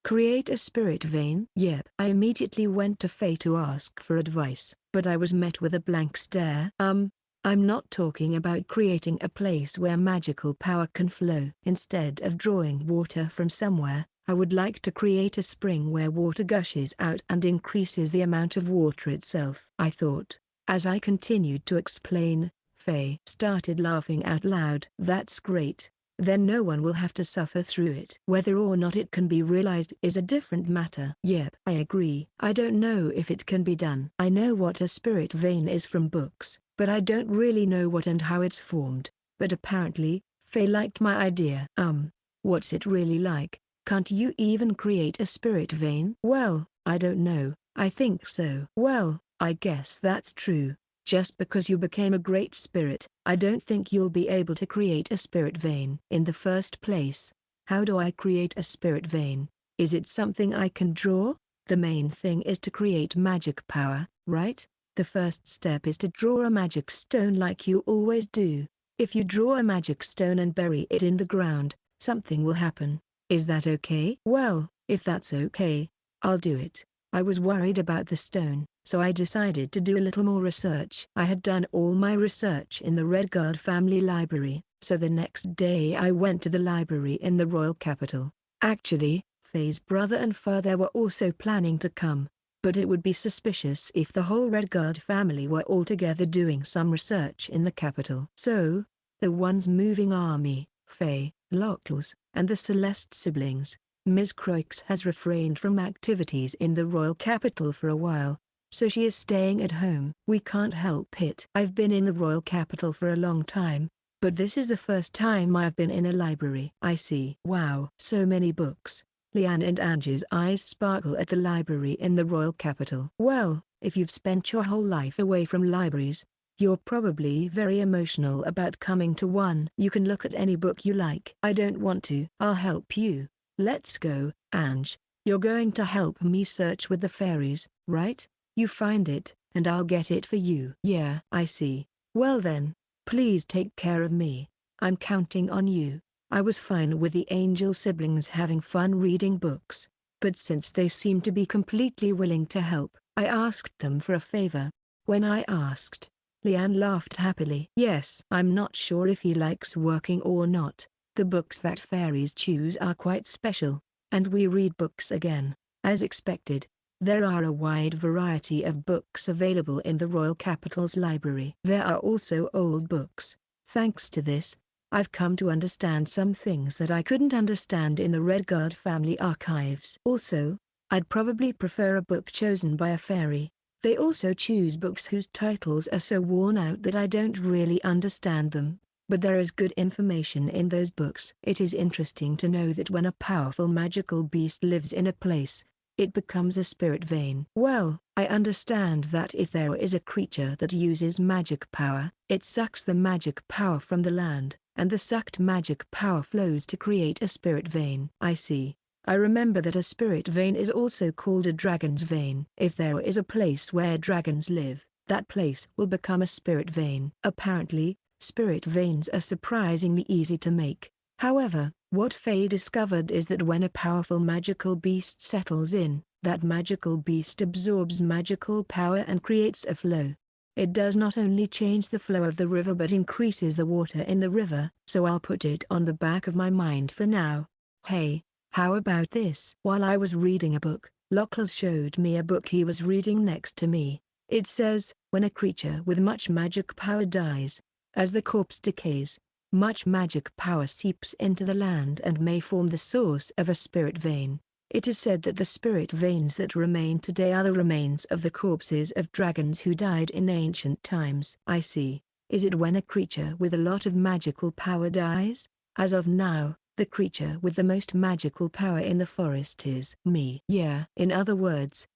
Create a spirit vein? Yep. I immediately went to Faye to ask for advice, but I was met with a blank stare. I'm not talking about creating a place where magical power can flow. Instead of drawing water from somewhere, I would like to create a spring where water gushes out and increases the amount of water itself. I thought. As I continued to explain, Faye started laughing out loud. That's great. Then no one will have to suffer through it. Whether or not it can be realized is a different matter. Yep, I agree. I don't know if it can be done. I know what a spirit vein is from books, but I don't really know what and how it's formed. But apparently, Faye liked my idea. What's it really like? Can't you even create a spirit vein? Well, I don't know. I think so. Well, I guess that's true. Just because you became a great spirit, I don't think you'll be able to create a spirit vein. In the first place, how do I create a spirit vein? Is it something I can draw? The main thing is to create magic power, right? The first step is to draw a magic stone like you always do. If you draw a magic stone and bury it in the ground, something will happen. Is that okay? Well, if that's okay, I'll do it. I was worried about the stone, so I decided to do a little more research. I had done all my research in the Redguard family library, so the next day I went to the library in the royal capital. Actually, Faye's brother and father were also planning to come, but it would be suspicious if the whole Redguard family were all together doing some research in the capital. So, the ones moving army, Faye, Locals, and the Celeste siblings. Ms. Croix has refrained from activities in the royal capital for a while, so she is staying at home. We can't help it. I've been in the royal capital for a long time, but this is the first time I've been in a library. I see. Wow. So many books. Lian and Angie's eyes sparkle at the library in the royal capital. Well, if you've spent your whole life away from libraries, you're probably very emotional about coming to one. You can look at any book you like. I don't want to. I'll help you. Let's go, Ange. You're going to help me search with the fairies, right? You find it, and I'll get it for you. Yeah, I see. Well then, please take care of me. I'm counting on you. I was fine with the angel siblings having fun reading books, but since they seemed to be completely willing to help, I asked them for a favor. When I asked, Lian laughed happily. Yes, I'm not sure if he likes working or not. The books that fairies choose are quite special, and we read books again. As expected, there are a wide variety of books available in the Royal Capital's library. There are also old books. Thanks to this, I've come to understand some things that I couldn't understand in the Redguard family archives. Also, I'd probably prefer a book chosen by a fairy. They also choose books whose titles are so worn out that I don't really understand them. But there is good information in those books. It is interesting to know that when a powerful magical beast lives in a place, it becomes a spirit vein. Well, I understand that if there is a creature that uses magic power, it sucks the magic power from the land, and the sucked magic power flows to create a spirit vein. I see. I remember that a spirit vein is also called a dragon's vein. If there is a place where dragons live, that place will become a spirit vein. Apparently, spirit veins are surprisingly easy to make. However, what Faye discovered is that when a powerful magical beast settles in, that magical beast absorbs magical power and creates a flow. It does not only change the flow of the river but increases the water in the river, so I'll put it on the back of my mind for now. Hey, how about this? While I was reading a book, Lockless showed me a book he was reading next to me. It says, when a creature with much magic power dies, as the corpse decays, much magic power seeps into the land and may form the source of a spirit vein. It is said that the spirit veins that remain today are the remains of the corpses of dragons who died in ancient times. I see. Is it when a creature with a lot of magical power dies? As of now, the creature with the most magical power in the forest is me. Yeah. In other words,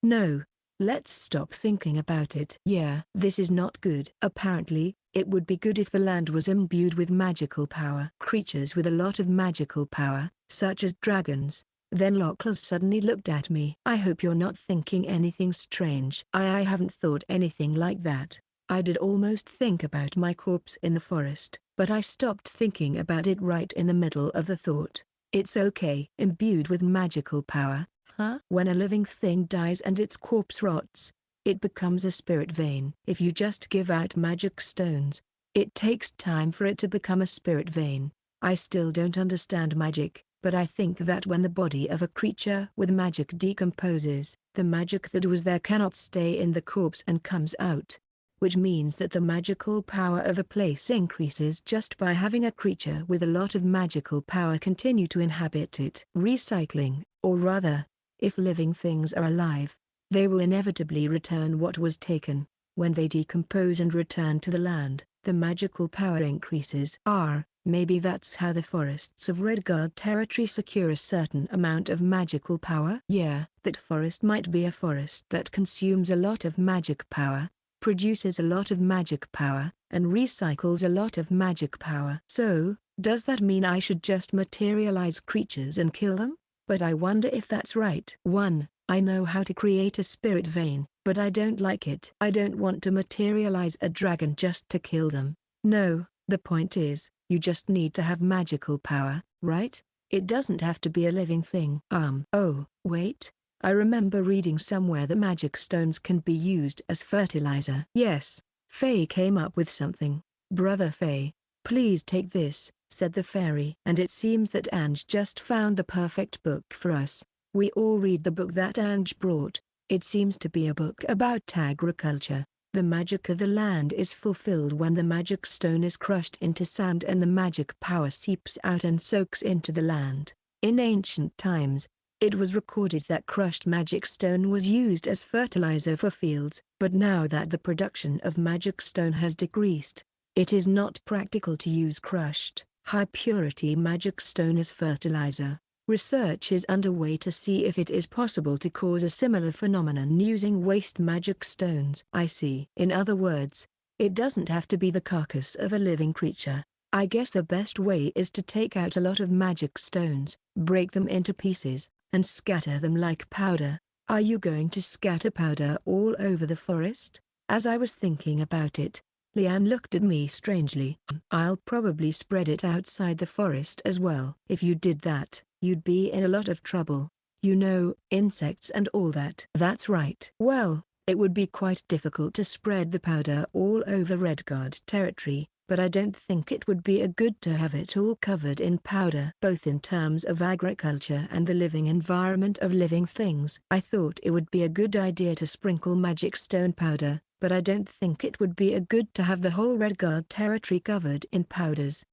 No. Let's stop thinking about it. Yeah. This is not good. Apparently, it would be good if the land was imbued with magical power. Creatures with a lot of magical power, such as dragons. Then Lockless suddenly looked at me. I hope you're not thinking anything strange. I haven't thought anything like that. I did almost think about my corpse in the forest, but I stopped thinking about it right in the middle of the thought. It's okay. Imbued with magical power. Huh? When a living thing dies and its corpse rots, it becomes a spirit vein. If you just give out magic stones, it takes time for it to become a spirit vein. I still don't understand magic, but I think that when the body of a creature with magic decomposes, the magic that was there cannot stay in the corpse and comes out. Which means that the magical power of a place increases just by having a creature with a lot of magical power continue to inhabit it. Recycling, or rather, if living things are alive, they will inevitably return what was taken. When they decompose and return to the land, the magical power increases. Maybe that's how the forests of Redguard territory secure a certain amount of magical power? Yeah. That forest might be a forest that consumes a lot of magic power, produces a lot of magic power, and recycles a lot of magic power. So, does that mean I should just materialize creatures and kill them? But I wonder if that's right. 1. I know how to create a spirit vein, but I don't like it. I don't want to materialize a dragon just to kill them. No, the point is, you just need to have magical power, right? It doesn't have to be a living thing. Oh, wait. I remember reading somewhere that magic stones can be used as fertilizer. Yes, Faye came up with something. Brother Faye, please take this, said the fairy. And it seems that Ange just found the perfect book for us. We all read the book that Ange brought. It seems to be a book about agriculture. The magic of the land is fulfilled when the magic stone is crushed into sand and the magic power seeps out and soaks into the land. In ancient times, it was recorded that crushed magic stone was used as fertilizer for fields, but now that the production of magic stone has decreased, it is not practical to use crushed, high-purity magic stone as fertilizer. Research is underway to see if it is possible to cause a similar phenomenon using waste magic stones. I see. In other words, it doesn't have to be the carcass of a living creature. I guess the best way is to take out a lot of magic stones, break them into pieces, and scatter them like powder. Are you going to scatter powder all over the forest? As I was thinking about it, Leanne looked at me strangely. I'll probably spread it outside the forest as well. If you did that, you'd be in a lot of trouble. You know, insects and all that. That's right. Well, it would be quite difficult to spread the powder all over Redguard territory, but I don't think it would be a good to have it all covered in powder. Both in terms of agriculture and the living environment of living things. I thought it would be a good idea to sprinkle magic stone powder, but I don't think it would be a good to have the whole Redguard territory covered in powders.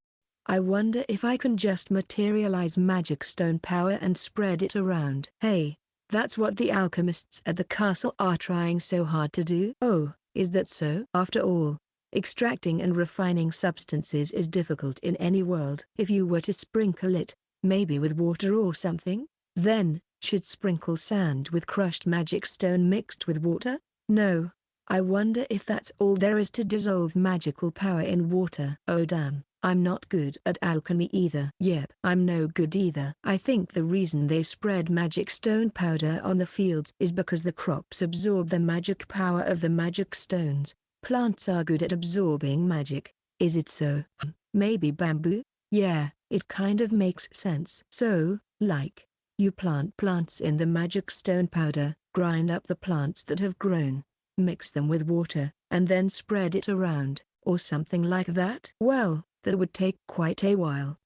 I wonder if I can just materialize magic stone power and spread it around. Hey, that's what the alchemists at the castle are trying so hard to do. Oh, is that so? After all, extracting and refining substances is difficult in any world. If you were to sprinkle it, maybe with water or something, then, should sprinkle sand with crushed magic stone mixed with water? No. I wonder if that's all there is to dissolve magical power in water. Oh damn, I'm not good at alchemy either. Yep, I'm no good either. I think the reason they spread magic stone powder on the fields is because the crops absorb the magic power of the magic stones. Plants are good at absorbing magic. Is it so? Maybe bamboo? Yeah, it kind of makes sense. So, like, you plant plants in the magic stone powder, grind up the plants that have grown, mix them with water, and then spread it around, or something like that? Well, that would take quite a while.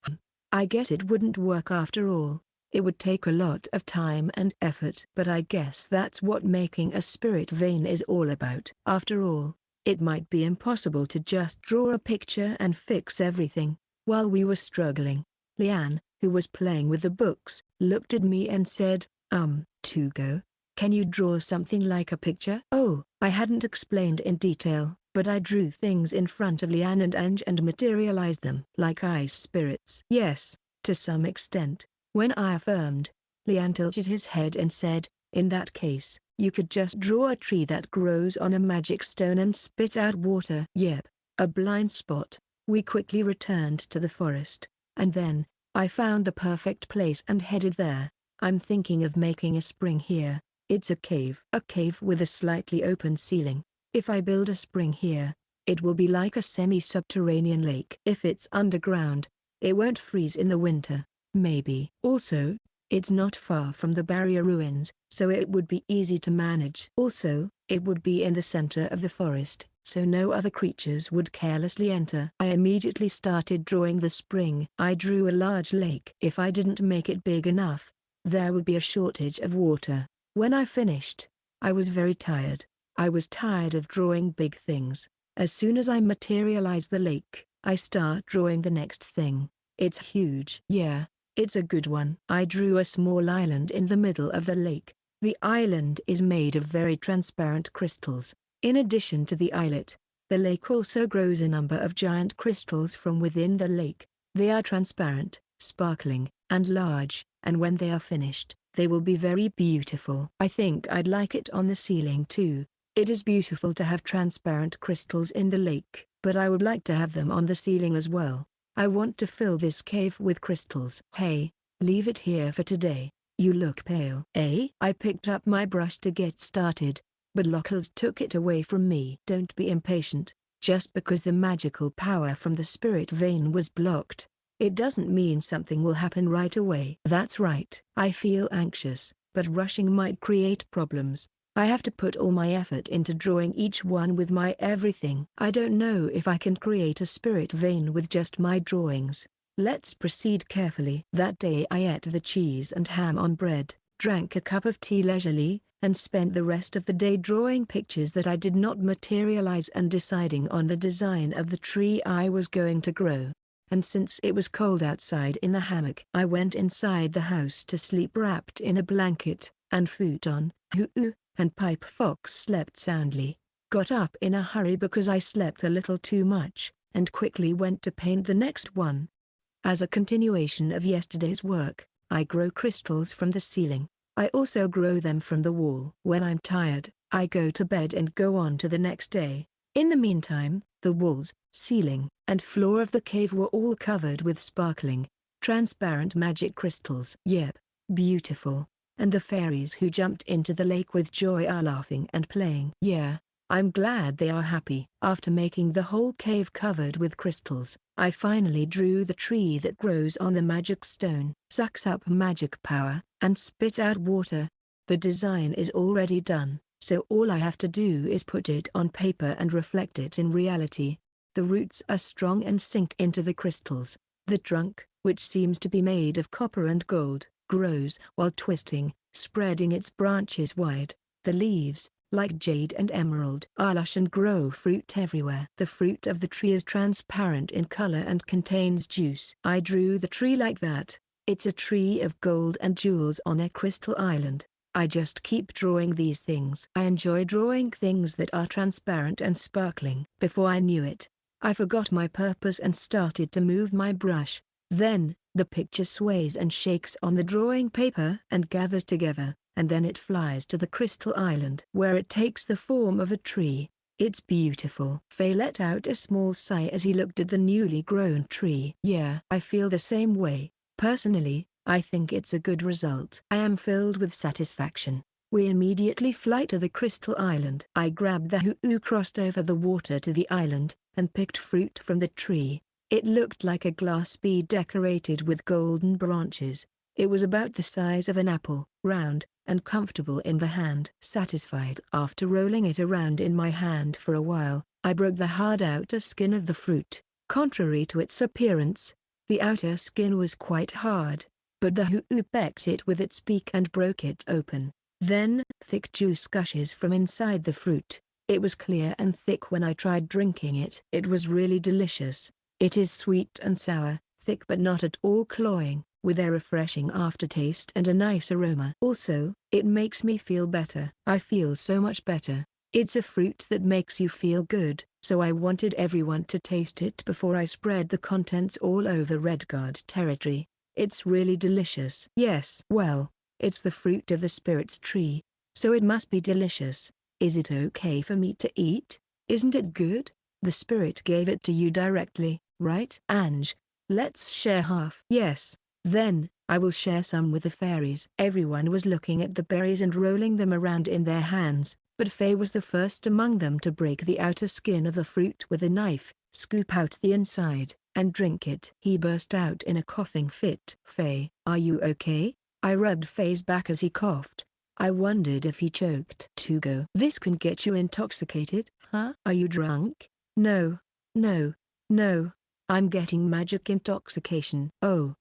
I guess it wouldn't work after all. It would take a lot of time and effort. But I guess that's what making a spirit vein is all about. After all, it might be impossible to just draw a picture and fix everything. While we were struggling, Liane, who was playing with the books, looked at me and said, Tugo, can you draw something like a picture? Oh, I hadn't explained in detail, but I drew things in front of Liane and Ange and materialized them like ice spirits. Yes, to some extent. When I affirmed, Liane tilted his head and said, in that case, you could just draw a tree that grows on a magic stone and spit out water. Yep, a blind spot. We quickly returned to the forest, and then, I found the perfect place and headed there. I'm thinking of making a spring here. It's a cave with a slightly open ceiling. If I build a spring here, it will be like a semi-subterranean lake. If it's underground, it won't freeze in the winter, maybe. Also, it's not far from the barrier ruins, so it would be easy to manage. Also, it would be in the center of the forest, so no other creatures would carelessly enter. I immediately started drawing the spring. I drew a large lake. If I didn't make it big enough, there would be a shortage of water. When I finished, I was very tired. I was tired of drawing big things. As soon as I materialize the lake, I start drawing the next thing. It's huge. Yeah, it's a good one. I drew a small island in the middle of the lake. The island is made of very transparent crystals. In addition to the islet, the lake also grows a number of giant crystals from within the lake. They are transparent, sparkling, and large, and when they are finished, they will be very beautiful. I think I'd like it on the ceiling too. It is beautiful to have transparent crystals in the lake, but I would like to have them on the ceiling as well. I want to fill this cave with crystals. Hey, leave it here for today. You look pale. I picked up my brush to get started, but Locals took it away from me. Don't be impatient. Just because the magical power from the spirit vein was blocked, it doesn't mean something will happen right away. That's right. I feel anxious, but rushing might create problems. I have to put all my effort into drawing each one with my everything. I don't know if I can create a spirit vein with just my drawings. Let's proceed carefully. That day I ate the cheese and ham on bread, drank a cup of tea leisurely, and spent the rest of the day drawing pictures that I did not materialize and deciding on the design of the tree I was going to grow. And since it was cold outside in the hammock, I went inside the house to sleep wrapped in a blanket, and futon, and Pipe Fox slept soundly. Got up in a hurry because I slept a little too much, and quickly went to paint the next one. As a continuation of yesterday's work, I grow crystals from the ceiling. I also grow them from the wall. When I'm tired, I go to bed and go on to the next day. In the meantime, the walls, ceiling, and floor of the cave were all covered with sparkling, transparent magic crystals. Yep, beautiful. And the fairies who jumped into the lake with joy are laughing and playing. Yeah, I'm glad they are happy. After making the whole cave covered with crystals, I finally drew the tree that grows on the magic stone, sucks up magic power, and spits out water. The design is already done, so all I have to do is put it on paper and reflect it in reality. The roots are strong and sink into the crystals. The trunk, which seems to be made of copper and gold, grows while twisting, spreading its branches wide. The leaves, like jade and emerald, are lush and grow fruit everywhere. The fruit of the tree is transparent in color and contains juice. I drew the tree like that. It's a tree of gold and jewels on a crystal island. I just keep drawing these things. I enjoy drawing things that are transparent and sparkling. Before I knew it, I forgot my purpose and started to move my brush. Then, the picture sways and shakes on the drawing paper and gathers together, and then it flies to the crystal island, where it takes the form of a tree. It's beautiful. Faye let out a small sigh as he looked at the newly grown tree. Yeah, I feel the same way. Personally, I think it's a good result. I am filled with satisfaction. We immediately fly to the Crystal Island. I grabbed the hoo-oo, crossed over the water to the island, and picked fruit from the tree. It looked like a glass bead decorated with golden branches. It was about the size of an apple, round, and comfortable in the hand. Satisfied after rolling it around in my hand for a while, I broke the hard outer skin of the fruit. Contrary to its appearance, the outer skin was quite hard, but the hoo-oo pecked it with its beak and broke it open. Then, thick juice gushes from inside the fruit. It was clear and thick when I tried drinking it. It was really delicious. It is sweet and sour, thick but not at all cloying, with a refreshing aftertaste and a nice aroma. Also, it makes me feel better. I feel so much better. It's a fruit that makes you feel good, so I wanted everyone to taste it before I spread the contents all over Redguard territory. It's really delicious. Yes. Well, it's the fruit of the spirit's tree, so it must be delicious. Is it okay for me to eat? Isn't it good? The spirit gave it to you directly, right? Ange, let's share half. Yes. Then, I will share some with the fairies. Everyone was looking at the berries and rolling them around in their hands, but Faye was the first among them to break the outer skin of the fruit with a knife, scoop out the inside, and drink it. He burst out in a coughing fit. Faye, are you okay? I rubbed Faye's back as he coughed. I wondered if he choked. Tugo. This can get you intoxicated, huh? Are you drunk? No. No. No. I'm getting magic intoxication. Oh.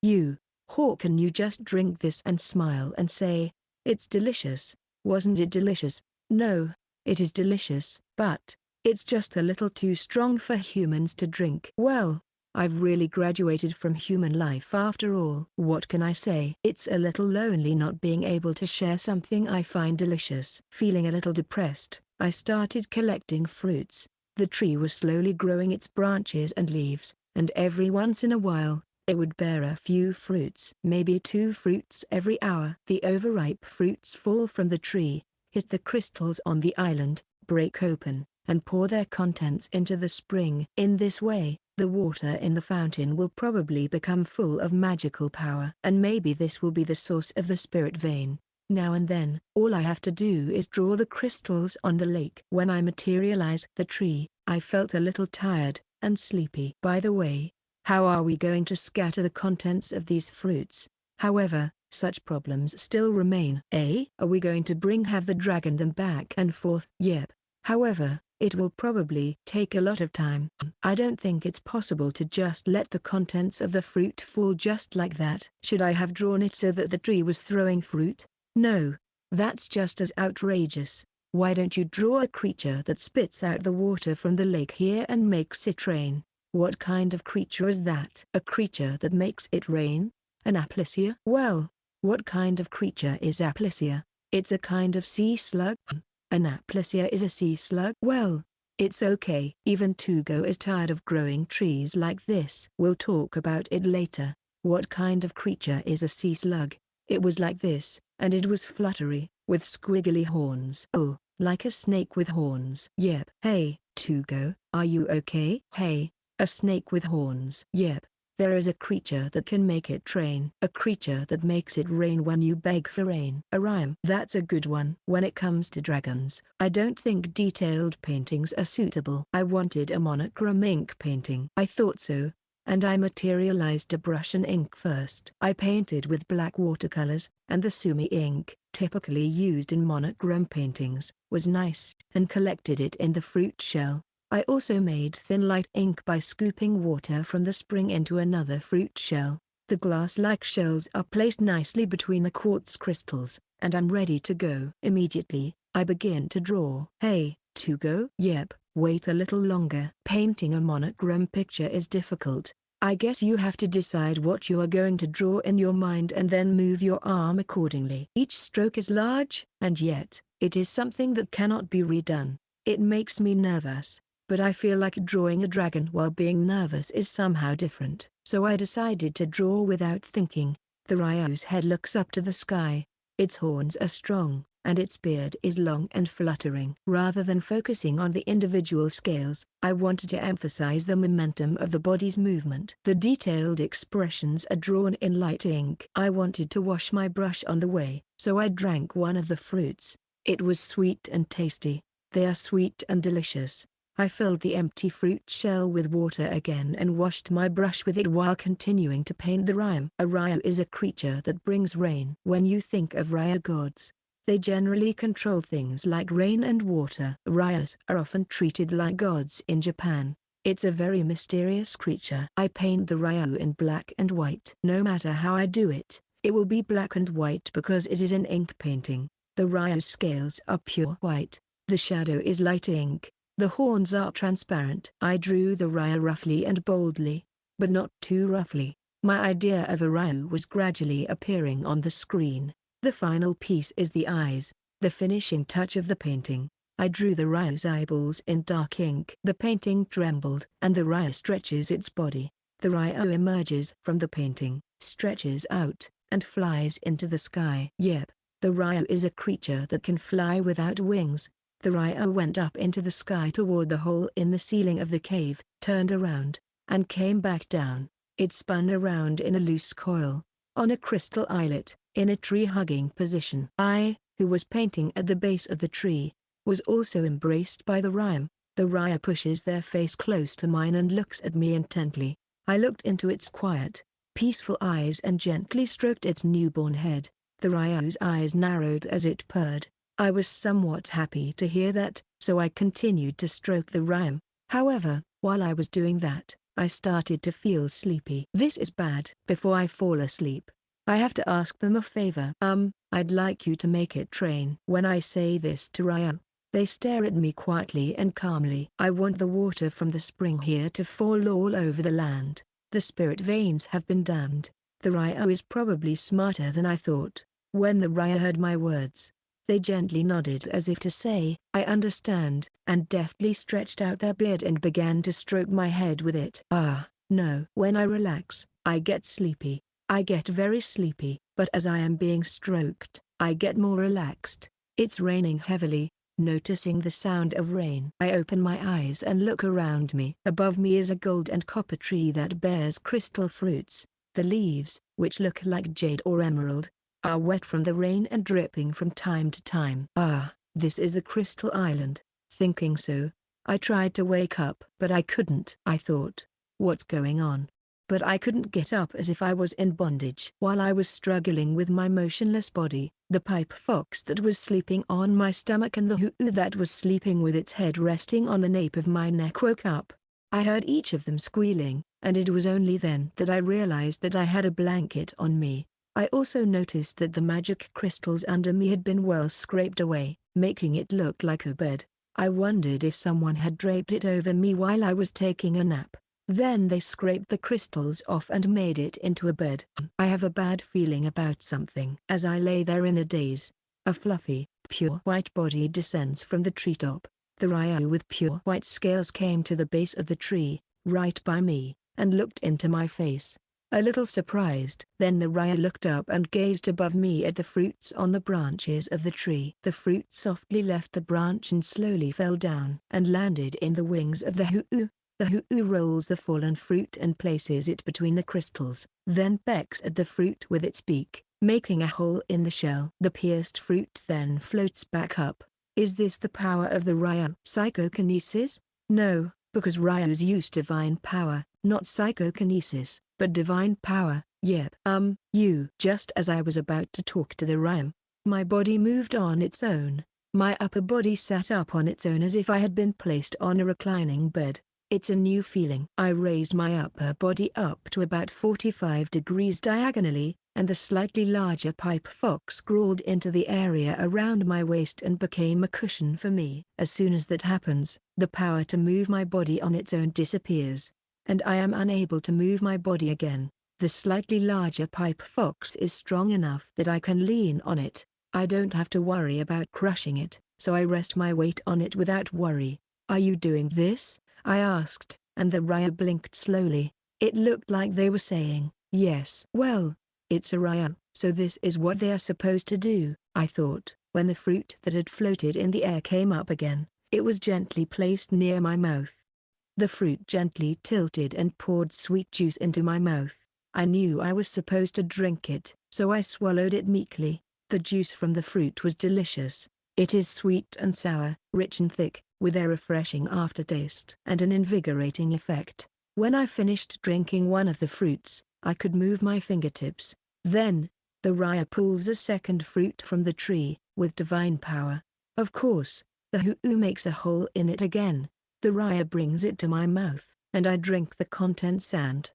How can you just drink this and smile and say, it's delicious? Wasn't it delicious? No. It is delicious. But, it's just a little too strong for humans to drink. Well, I've really graduated from human life after all. What can I say? It's a little lonely not being able to share something I find delicious. Feeling a little depressed, I started collecting fruits. The tree was slowly growing its branches and leaves, and every once in a while, it would bear a few fruits. Maybe 2 fruits every hour. The overripe fruits fall from the tree, hit the crystals on the island, break open, and pour their contents into the spring. In this way, the water in the fountain will probably become full of magical power. And maybe this will be the source of the spirit vein. Now and then, all I have to do is draw the crystals on the lake. When I materialized the tree, I felt a little tired and sleepy. By the way, how are we going to scatter the contents of these fruits? However, such problems still remain. Are we going to have the dragon them back and forth? Yep. However, it will probably take a lot of time. I don't think it's possible to just let the contents of the fruit fall just like that. Should I have drawn it so that the tree was throwing fruit? No. That's just as outrageous. Why don't you draw a creature that spits out the water from the lake here and makes it rain? What kind of creature is that? A creature that makes it rain? An aplysia? Well, what kind of creature is aplysia? It's a kind of sea slug. An aplysia is a sea slug? Well, it's okay. Even Tugo is tired of growing trees like this. We'll talk about it later. What kind of creature is a sea slug? It was like this, and it was fluttery, with squiggly horns. Oh, like a snake with horns. Yep. Hey, Tugo, are you okay? Hey, a snake with horns. Yep. There is a creature that can make it rain. A creature that makes it rain when you beg for rain. A rhyme. That's a good one. When it comes to dragons, I don't think detailed paintings are suitable. I wanted a monochrome ink painting. I thought so, and I materialized a brush and ink first. I painted with black watercolors, and the sumi ink, typically used in monochrome paintings, was nice, and collected it in the fruit shell. I also made thin light ink by scooping water from the spring into another fruit shell. The glass-like shells are placed nicely between the quartz crystals, and I'm ready to go. Immediately, I begin to draw. Hey, Tugo? Yep, wait a little longer. Painting a monochrome picture is difficult. I guess you have to decide what you are going to draw in your mind and then move your arm accordingly. Each stroke is large, and yet, it is something that cannot be redone. It makes me nervous. But I feel like drawing a dragon while being nervous is somehow different. So I decided to draw without thinking. The Ryu's head looks up to the sky. Its horns are strong, and its beard is long and fluttering. Rather than focusing on the individual scales, I wanted to emphasize the momentum of the body's movement. The detailed expressions are drawn in light ink. I wanted to wash my brush on the way, so I drank one of the fruits. It was sweet and tasty. They are sweet and delicious. I filled the empty fruit shell with water again and washed my brush with it while continuing to paint the rhyme. A ryu is a creature that brings rain. When you think of ryu gods, they generally control things like rain and water. Ryus are often treated like gods in Japan. It's a very mysterious creature. I paint the ryu in black and white. No matter how I do it, it will be black and white because it is an ink painting. The ryu scales are pure white. The shadow is light ink. The horns are transparent. I drew the ryu roughly and boldly, but not too roughly. My idea of a ryu was gradually appearing on the screen. The final piece is the eyes, the finishing touch of the painting. I drew the ryu's eyeballs in dark ink. The painting trembled, and the ryu stretches its body. The ryu emerges from the painting, stretches out, and flies into the sky. Yep, the ryu is a creature that can fly without wings. The ryu went up into the sky toward the hole in the ceiling of the cave, turned around, and came back down. It spun around in a loose coil, on a crystal islet, in a tree-hugging position. I, who was painting at the base of the tree, was also embraced by the ryu. The ryu pushes their face close to mine and looks at me intently. I looked into its quiet, peaceful eyes and gently stroked its newborn head. The ryu's eyes narrowed as it purred. I was somewhat happy to hear that, so I continued to stroke the ryu. However, while I was doing that, I started to feel sleepy. This is bad. Before I fall asleep, I have to ask them a favor. I'd like you to make it rain. When I say this to ryu, they stare at me quietly and calmly. I want the water from the spring here to fall all over the land. The spirit veins have been dammed. The ryu is probably smarter than I thought. When the ryu heard my words, they gently nodded as if to say, I understand, and deftly stretched out their beard and began to stroke my head with it. No. When I relax, I get sleepy. I get very sleepy, but as I am being stroked, I get more relaxed. It's raining heavily. Noticing the sound of rain, I open my eyes and look around me. Above me is a gold and copper tree that bears crystal fruits. The leaves, which look like jade or emerald, are wet from the rain and dripping from time to time. This is the Crystal Island. Thinking so, I tried to wake up. But I couldn't. I thought, what's going on? But I couldn't get up as if I was in bondage. While I was struggling with my motionless body, the pipe fox that was sleeping on my stomach and the hoo-oo that was sleeping with its head resting on the nape of my neck woke up. I heard each of them squealing, and it was only then that I realized that I had a blanket on me. I also noticed that the magic crystals under me had been well scraped away, making it look like a bed. I wondered if someone had draped it over me while I was taking a nap. Then they scraped the crystals off and made it into a bed. I have a bad feeling about something. As I lay there in a daze, a fluffy, pure white body descends from the treetop. The ryu with pure white scales came to the base of the tree, right by me, and looked into my face. A little surprised. Then the ryu looked up and gazed above me at the fruits on the branches of the tree. The fruit softly left the branch and slowly fell down and landed in the wings of the hoo-oo. The hoo-oo rolls the fallen fruit and places it between the crystals, then pecks at the fruit with its beak, making a hole in the shell. The pierced fruit then floats back up. Is this the power of the ryu? Psychokinesis? No, because ryus use divine power, not psychokinesis, but divine power. Yep. Just as I was about to talk to the ryu, my body moved on its own. My upper body sat up on its own as if I had been placed on a reclining bed. It's a new feeling. I raised my upper body up to about 45 degrees diagonally, and the slightly larger pipe fox crawled into the area around my waist and became a cushion for me. As soon as that happens, the power to move my body on its own disappears, and I am unable to move my body again. The slightly larger pipe fox is strong enough that I can lean on it. I don't have to worry about crushing it, so I rest my weight on it without worry. Are you doing this? I asked, and the ryu blinked slowly. It looked like they were saying, yes. Well, it's a ryu, so this is what they are supposed to do, I thought. When the fruit that had floated in the air came up again, it was gently placed near my mouth. The fruit gently tilted and poured sweet juice into my mouth. I knew I was supposed to drink it, so I swallowed it meekly. The juice from the fruit was delicious. It is sweet and sour, rich and thick, with a refreshing aftertaste and an invigorating effect. When I finished drinking one of the fruits, I could move my fingertips. Then, the Raya pulls a second fruit from the tree, with divine power. Of course, the Hu makes a hole in it again. The Raya brings it to my mouth, and I drink the contents and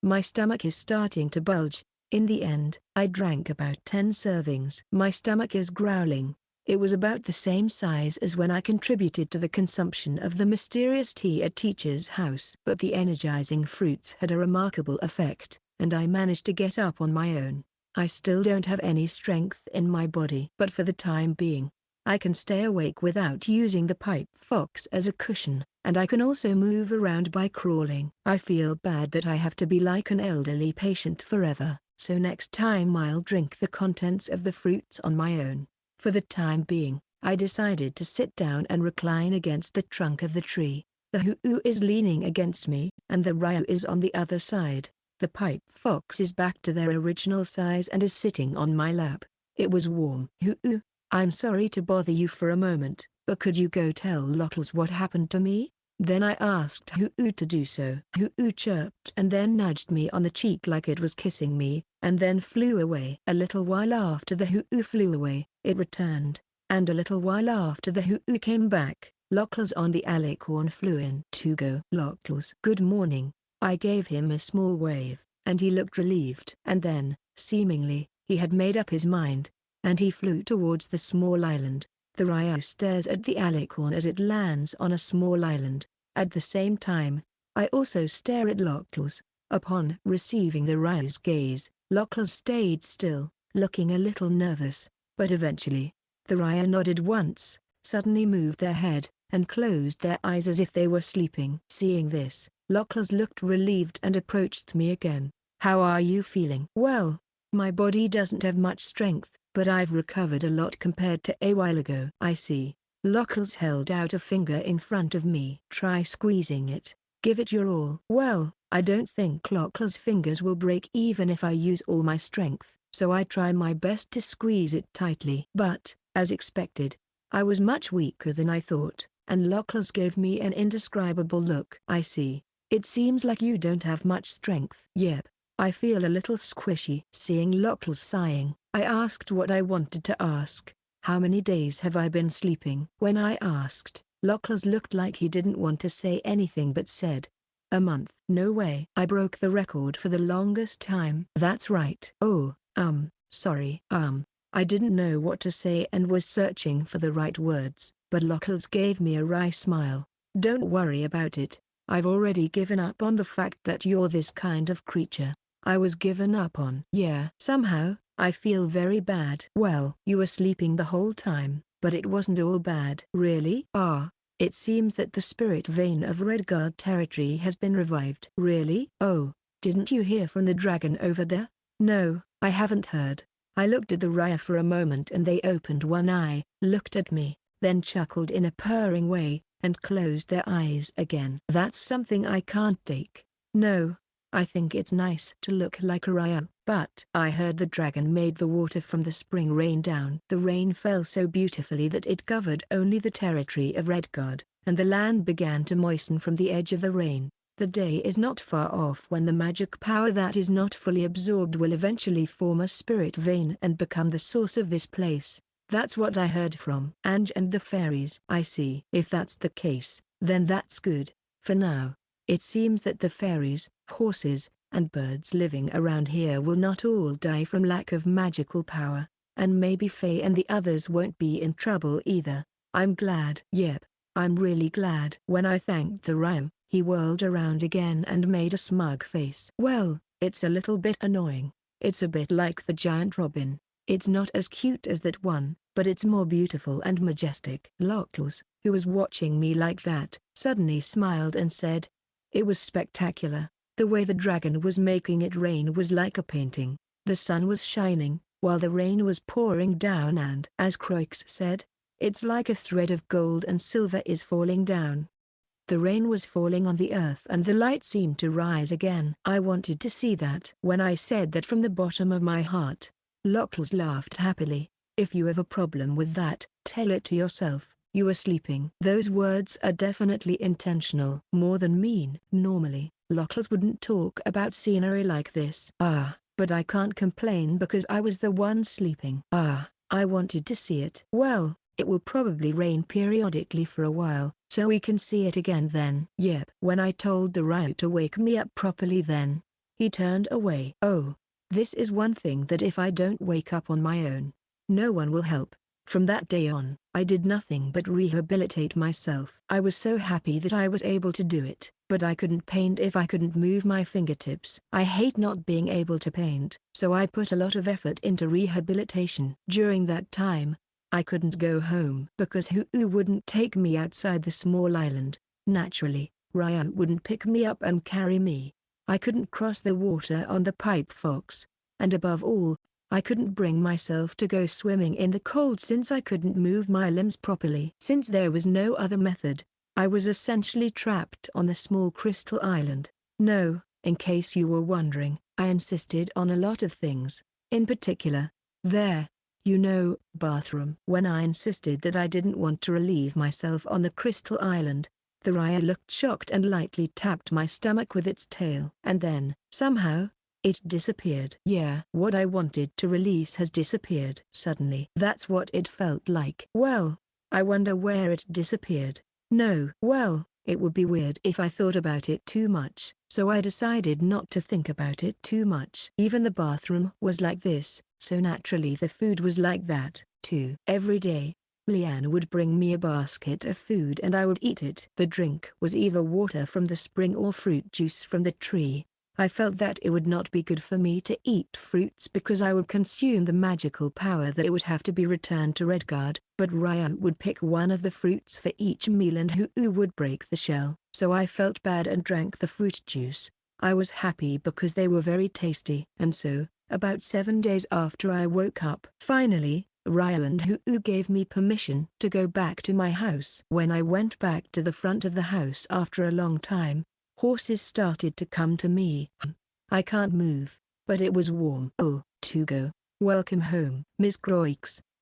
my stomach is starting to bulge. In the end, I drank about 10 servings. My stomach is growling. It was about the same size as when I contributed to the consumption of the mysterious tea at Teacher's house. But the energizing fruits had a remarkable effect, and I managed to get up on my own. I still don't have any strength in my body, but for the time being, I can stay awake without using the pipe fox as a cushion, and I can also move around by crawling. I feel bad that I have to be like an elderly patient forever, so next time I'll drink the contents of the fruits on my own. For the time being, I decided to sit down and recline against the trunk of the tree. The Hu is leaning against me, and the Ryu is on the other side. The pipe fox is back to their original size and is sitting on my lap. It was warm. Hu, I'm sorry to bother you for a moment, but could you go tell Lottles what happened to me? Then I asked Hu to do so. Hu chirped and then nudged me on the cheek like it was kissing me, and then flew away. A little while after the Hu flew away, it returned, and a little while after the Hu came back, Lottles on the alicorn flew in. To go. Lottles. Good morning. I gave him a small wave, and he looked relieved. And then, seemingly, he had made up his mind, and he flew towards the small island. The Ryu stares at the alicorn as it lands on a small island. At the same time, I also stare at Lottles. Upon receiving the Ryu's gaze, Lottles stayed still, looking a little nervous, but eventually, the Ryu nodded once, suddenly moved their head, and closed their eyes as if they were sleeping. Seeing this, Lottles looked relieved and approached me again. How are you feeling? Well, my body doesn't have much strength, but I've recovered a lot compared to a while ago. I see. Lottles held out a finger in front of me. Try squeezing it. Give it your all. Well, I don't think Lottles' fingers will break even if I use all my strength, so I try my best to squeeze it tightly. But, as expected, I was much weaker than I thought, and Lottles gave me an indescribable look. I see. It seems like you don't have much strength. Yep. I feel a little squishy. Seeing Lottles sighing, I asked what I wanted to ask. How many days have I been sleeping? When I asked, Lottles looked like he didn't want to say anything but said, a month. No way. I broke the record for the longest time. That's right. Oh, sorry. I didn't know what to say and was searching for the right words, but Lottles gave me a wry smile. Don't worry about it. I've already given up on the fact that you're this kind of creature. I was given up on. Yeah. Somehow, I feel very bad. Well, you were sleeping the whole time, but it wasn't all bad. Really? It seems that the spirit vein of Redguard territory has been revived. Really? Oh, didn't you hear from the dragon over there? No, I haven't heard. I looked at the Raya for a moment and they opened one eye, looked at me, then chuckled in a purring way, and closed their eyes again. That's something I can't take. No, I think it's nice to look like a Raya. But I heard the dragon made the water from the spring rain down. The rain fell so beautifully that it covered only the territory of Redguard, and the land began to moisten from the edge of the rain. The day is not far off when the magic power that is not fully absorbed will eventually form a spirit vein and become the source of this place. That's what I heard from Ange and the fairies. I see. If that's the case, then that's good. For now, it seems that the fairies, horses, and birds living around here will not all die from lack of magical power, and maybe Faye and the others won't be in trouble either. I'm glad. Yep, I'm really glad. When I thanked the Ryu, he whirled around again and made a smug face. Well, it's a little bit annoying. It's a bit like the giant robin. It's not as cute as that one, but it's more beautiful and majestic. Lottles, who was watching me like that, suddenly smiled and said, it was spectacular. The way the dragon was making it rain was like a painting. The sun was shining, while the rain was pouring down, and as Croix said, it's like a thread of gold and silver is falling down. The rain was falling on the earth and the light seemed to rise again. I wanted to see that. When I said that from the bottom of my heart, Lockles laughed happily. If you have a problem with that, tell it to yourself. You were sleeping. Those words are definitely intentional. More than mean. Normally, Lockles wouldn't talk about scenery like this. But I can't complain because I was the one sleeping. I wanted to see it. Well, it will probably rain periodically for a while, so we can see it again then. Yep. When I told the Ryu to wake me up properly then, he turned away. Oh, this is one thing that if I don't wake up on my own, no one will help. From that day on, I did nothing but rehabilitate myself. I was so happy that I was able to do it, but I couldn't paint if I couldn't move my fingertips. I hate not being able to paint, so I put a lot of effort into rehabilitation. During that time, I couldn't go home because Huu wouldn't take me outside the small island. Naturally, Ryu wouldn't pick me up and carry me. I couldn't cross the water on the pipe fox. And above all, I couldn't bring myself to go swimming in the cold since I couldn't move my limbs properly. Since there was no other method, I was essentially trapped on the small crystal island. No, in case you were wondering, I insisted on a lot of things. In particular, bathroom. When I insisted that I didn't want to relieve myself on the crystal island, the Ryu looked shocked and lightly tapped my stomach with its tail. And then, somehow, it disappeared. Yeah, what I wanted to release has disappeared. Suddenly. That's what it felt like. Well, I wonder where it disappeared. No. Well, it would be weird if I thought about it too much, so I decided not to think about it too much. Even the bathroom was like this, so naturally the food was like that, too. Every day, Leanne would bring me a basket of food and I would eat it. The drink was either water from the spring or fruit juice from the tree. I felt that it would not be good for me to eat fruits because I would consume the magical power that it would have to be returned to Redguard, but Ryu would pick one of the fruits for each meal and Huu would break the shell. So I felt bad and drank the fruit juice. I was happy because they were very tasty. And so, about 7 days after I woke up, finally, Ryu and Huu gave me permission to go back to my house. When I went back to the front of the house after a long time, horses started to come to me. I can't move, but it was warm. Oh, Tugo, welcome home. Miss Croix,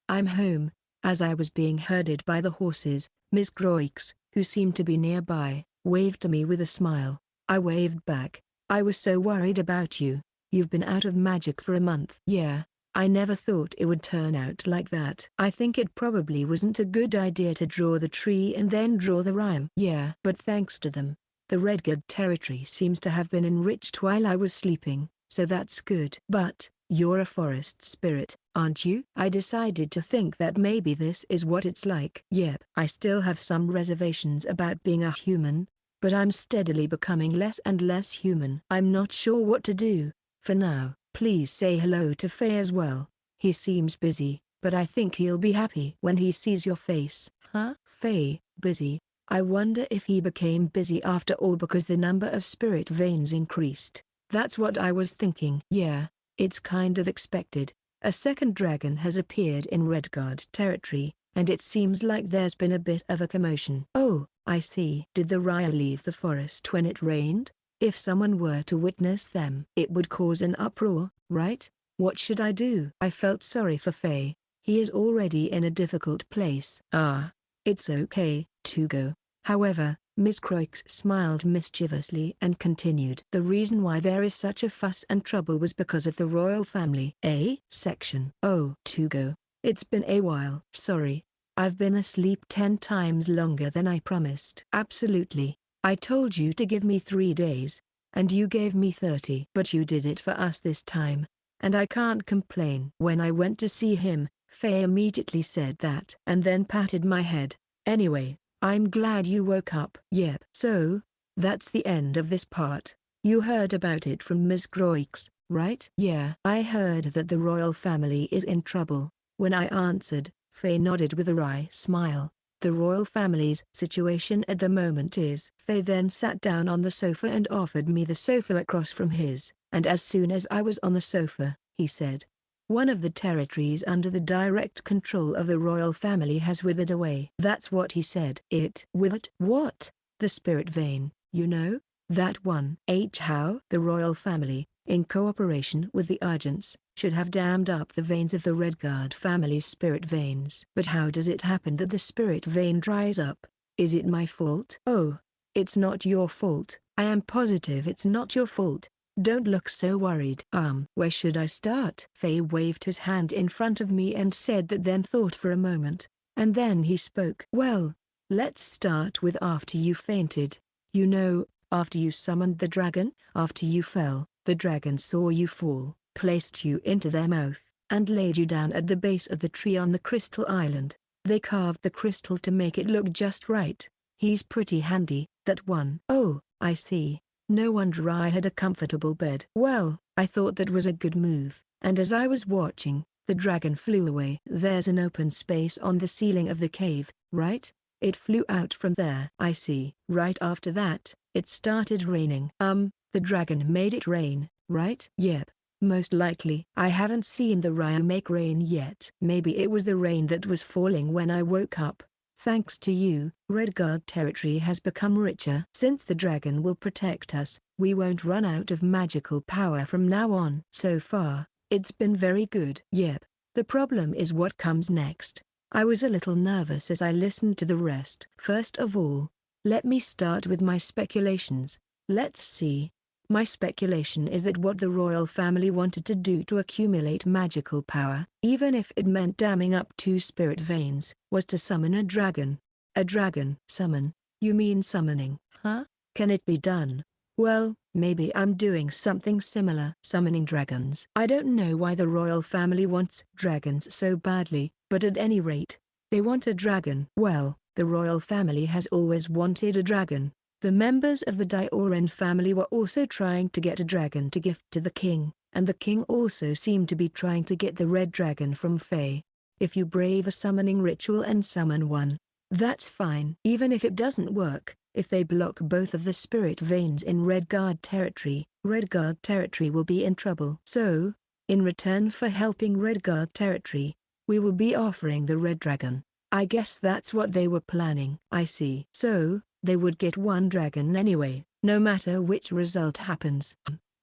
I'm home. As I was being herded by the horses, Miss Croix, who seemed to be nearby, waved to me with a smile. I waved back. I was so worried about you. You've been out of magic for a month. Yeah, I never thought it would turn out like that. I think it probably wasn't a good idea to draw the tree and then draw the Ryu. Yeah, but thanks to them, the Redguard territory seems to have been enriched while I was sleeping, so that's good. But, you're a forest spirit, aren't you? I decided to think that maybe this is what it's like. Yep. I still have some reservations about being a human, but I'm steadily becoming less and less human. I'm not sure what to do. For now, please say hello to Faye as well. He seems busy, but I think he'll be happy when he sees your face. Huh? Faye, busy? I wonder if he became busy after all because the number of spirit veins increased. That's what I was thinking. Yeah, it's kind of expected. A second dragon has appeared in Redguard territory, and it seems like there's been a bit of a commotion. Oh, I see. Did the Ryu leave the forest when it rained? If someone were to witness them, it would cause an uproar, right? What should I do? I felt sorry for Faye. He is already in a difficult place. It's okay, Tugo. However, Miss Croix smiled mischievously and continued. The reason why there is such a fuss and trouble was because of the royal family. Section. Oh, Tugo, it's been a while. Sorry, I've been asleep 10 times longer than I promised. Absolutely. I told you to give me 3 days, and you gave me 30. But you did it for us this time, and I can't complain. When I went to see him, Faye immediately said that and then patted my head. Anyway, I'm glad you woke up. Yep. So, that's the end of this part. You heard about it from Miss Croix, right? Yeah. I heard that the royal family is in trouble. When I answered, Faye nodded with a wry smile. The royal family's situation at the moment is. Faye then sat down on the sofa and offered me the sofa across from his, and as soon as I was on the sofa, he said, One of the territories under the direct control of the royal family has withered away. That's what he said. It withered? What? The spirit vein, you know? That one. How? The royal family, in cooperation with the agents, should have dammed up the veins of the Redguard family's spirit veins. But how does it happen that the spirit vein dries up? Is it my fault? Oh, it's not your fault. I am positive it's not your fault. Don't look so worried. Where should I start? Faye waved his hand in front of me and said that, then thought for a moment, and then he spoke. Well, let's start with after you fainted. You know, after you summoned the dragon, after you fell, the dragon saw you fall, placed you into their mouth, and laid you down at the base of the tree on the crystal island. They carved the crystal to make it look just right. He's pretty handy, that one. Oh, I see. No wonder I had a comfortable bed. Well, I thought that was a good move, and as I was watching, the dragon flew away. There's an open space on the ceiling of the cave, right? It flew out from there. I see. Right after that, it started raining. The dragon made it rain, right? Yep. Most likely. I haven't seen the Raya make rain yet. Maybe it was the rain that was falling when I woke up. Thanks to you, Redguard territory has become richer. Since the dragon will protect us, we won't run out of magical power from now on. So far, it's been very good. Yep. The problem is what comes next. I was a little nervous as I listened to the rest. First of all, let me start with my speculations. Let's see. My speculation is that what the royal family wanted to do to accumulate magical power, even if it meant damming up 2 spirit veins, was to summon a dragon. A dragon? Summon? You mean summoning, huh? Can it be done? Well, maybe I'm doing something similar. Summoning dragons. I don't know why the royal family wants dragons so badly, but at any rate, they want a dragon. Well, the royal family has always wanted a dragon. The members of the Dioran family were also trying to get a dragon to gift to the king, and the king also seemed to be trying to get the red dragon from Faye. If you brave a summoning ritual and summon one, that's fine. Even if it doesn't work, if they block both of the spirit veins in Redguard territory will be in trouble. So, in return for helping Redguard territory, we will be offering the red dragon. I guess that's what they were planning. I see. So, they would get one dragon anyway, no matter which result happens.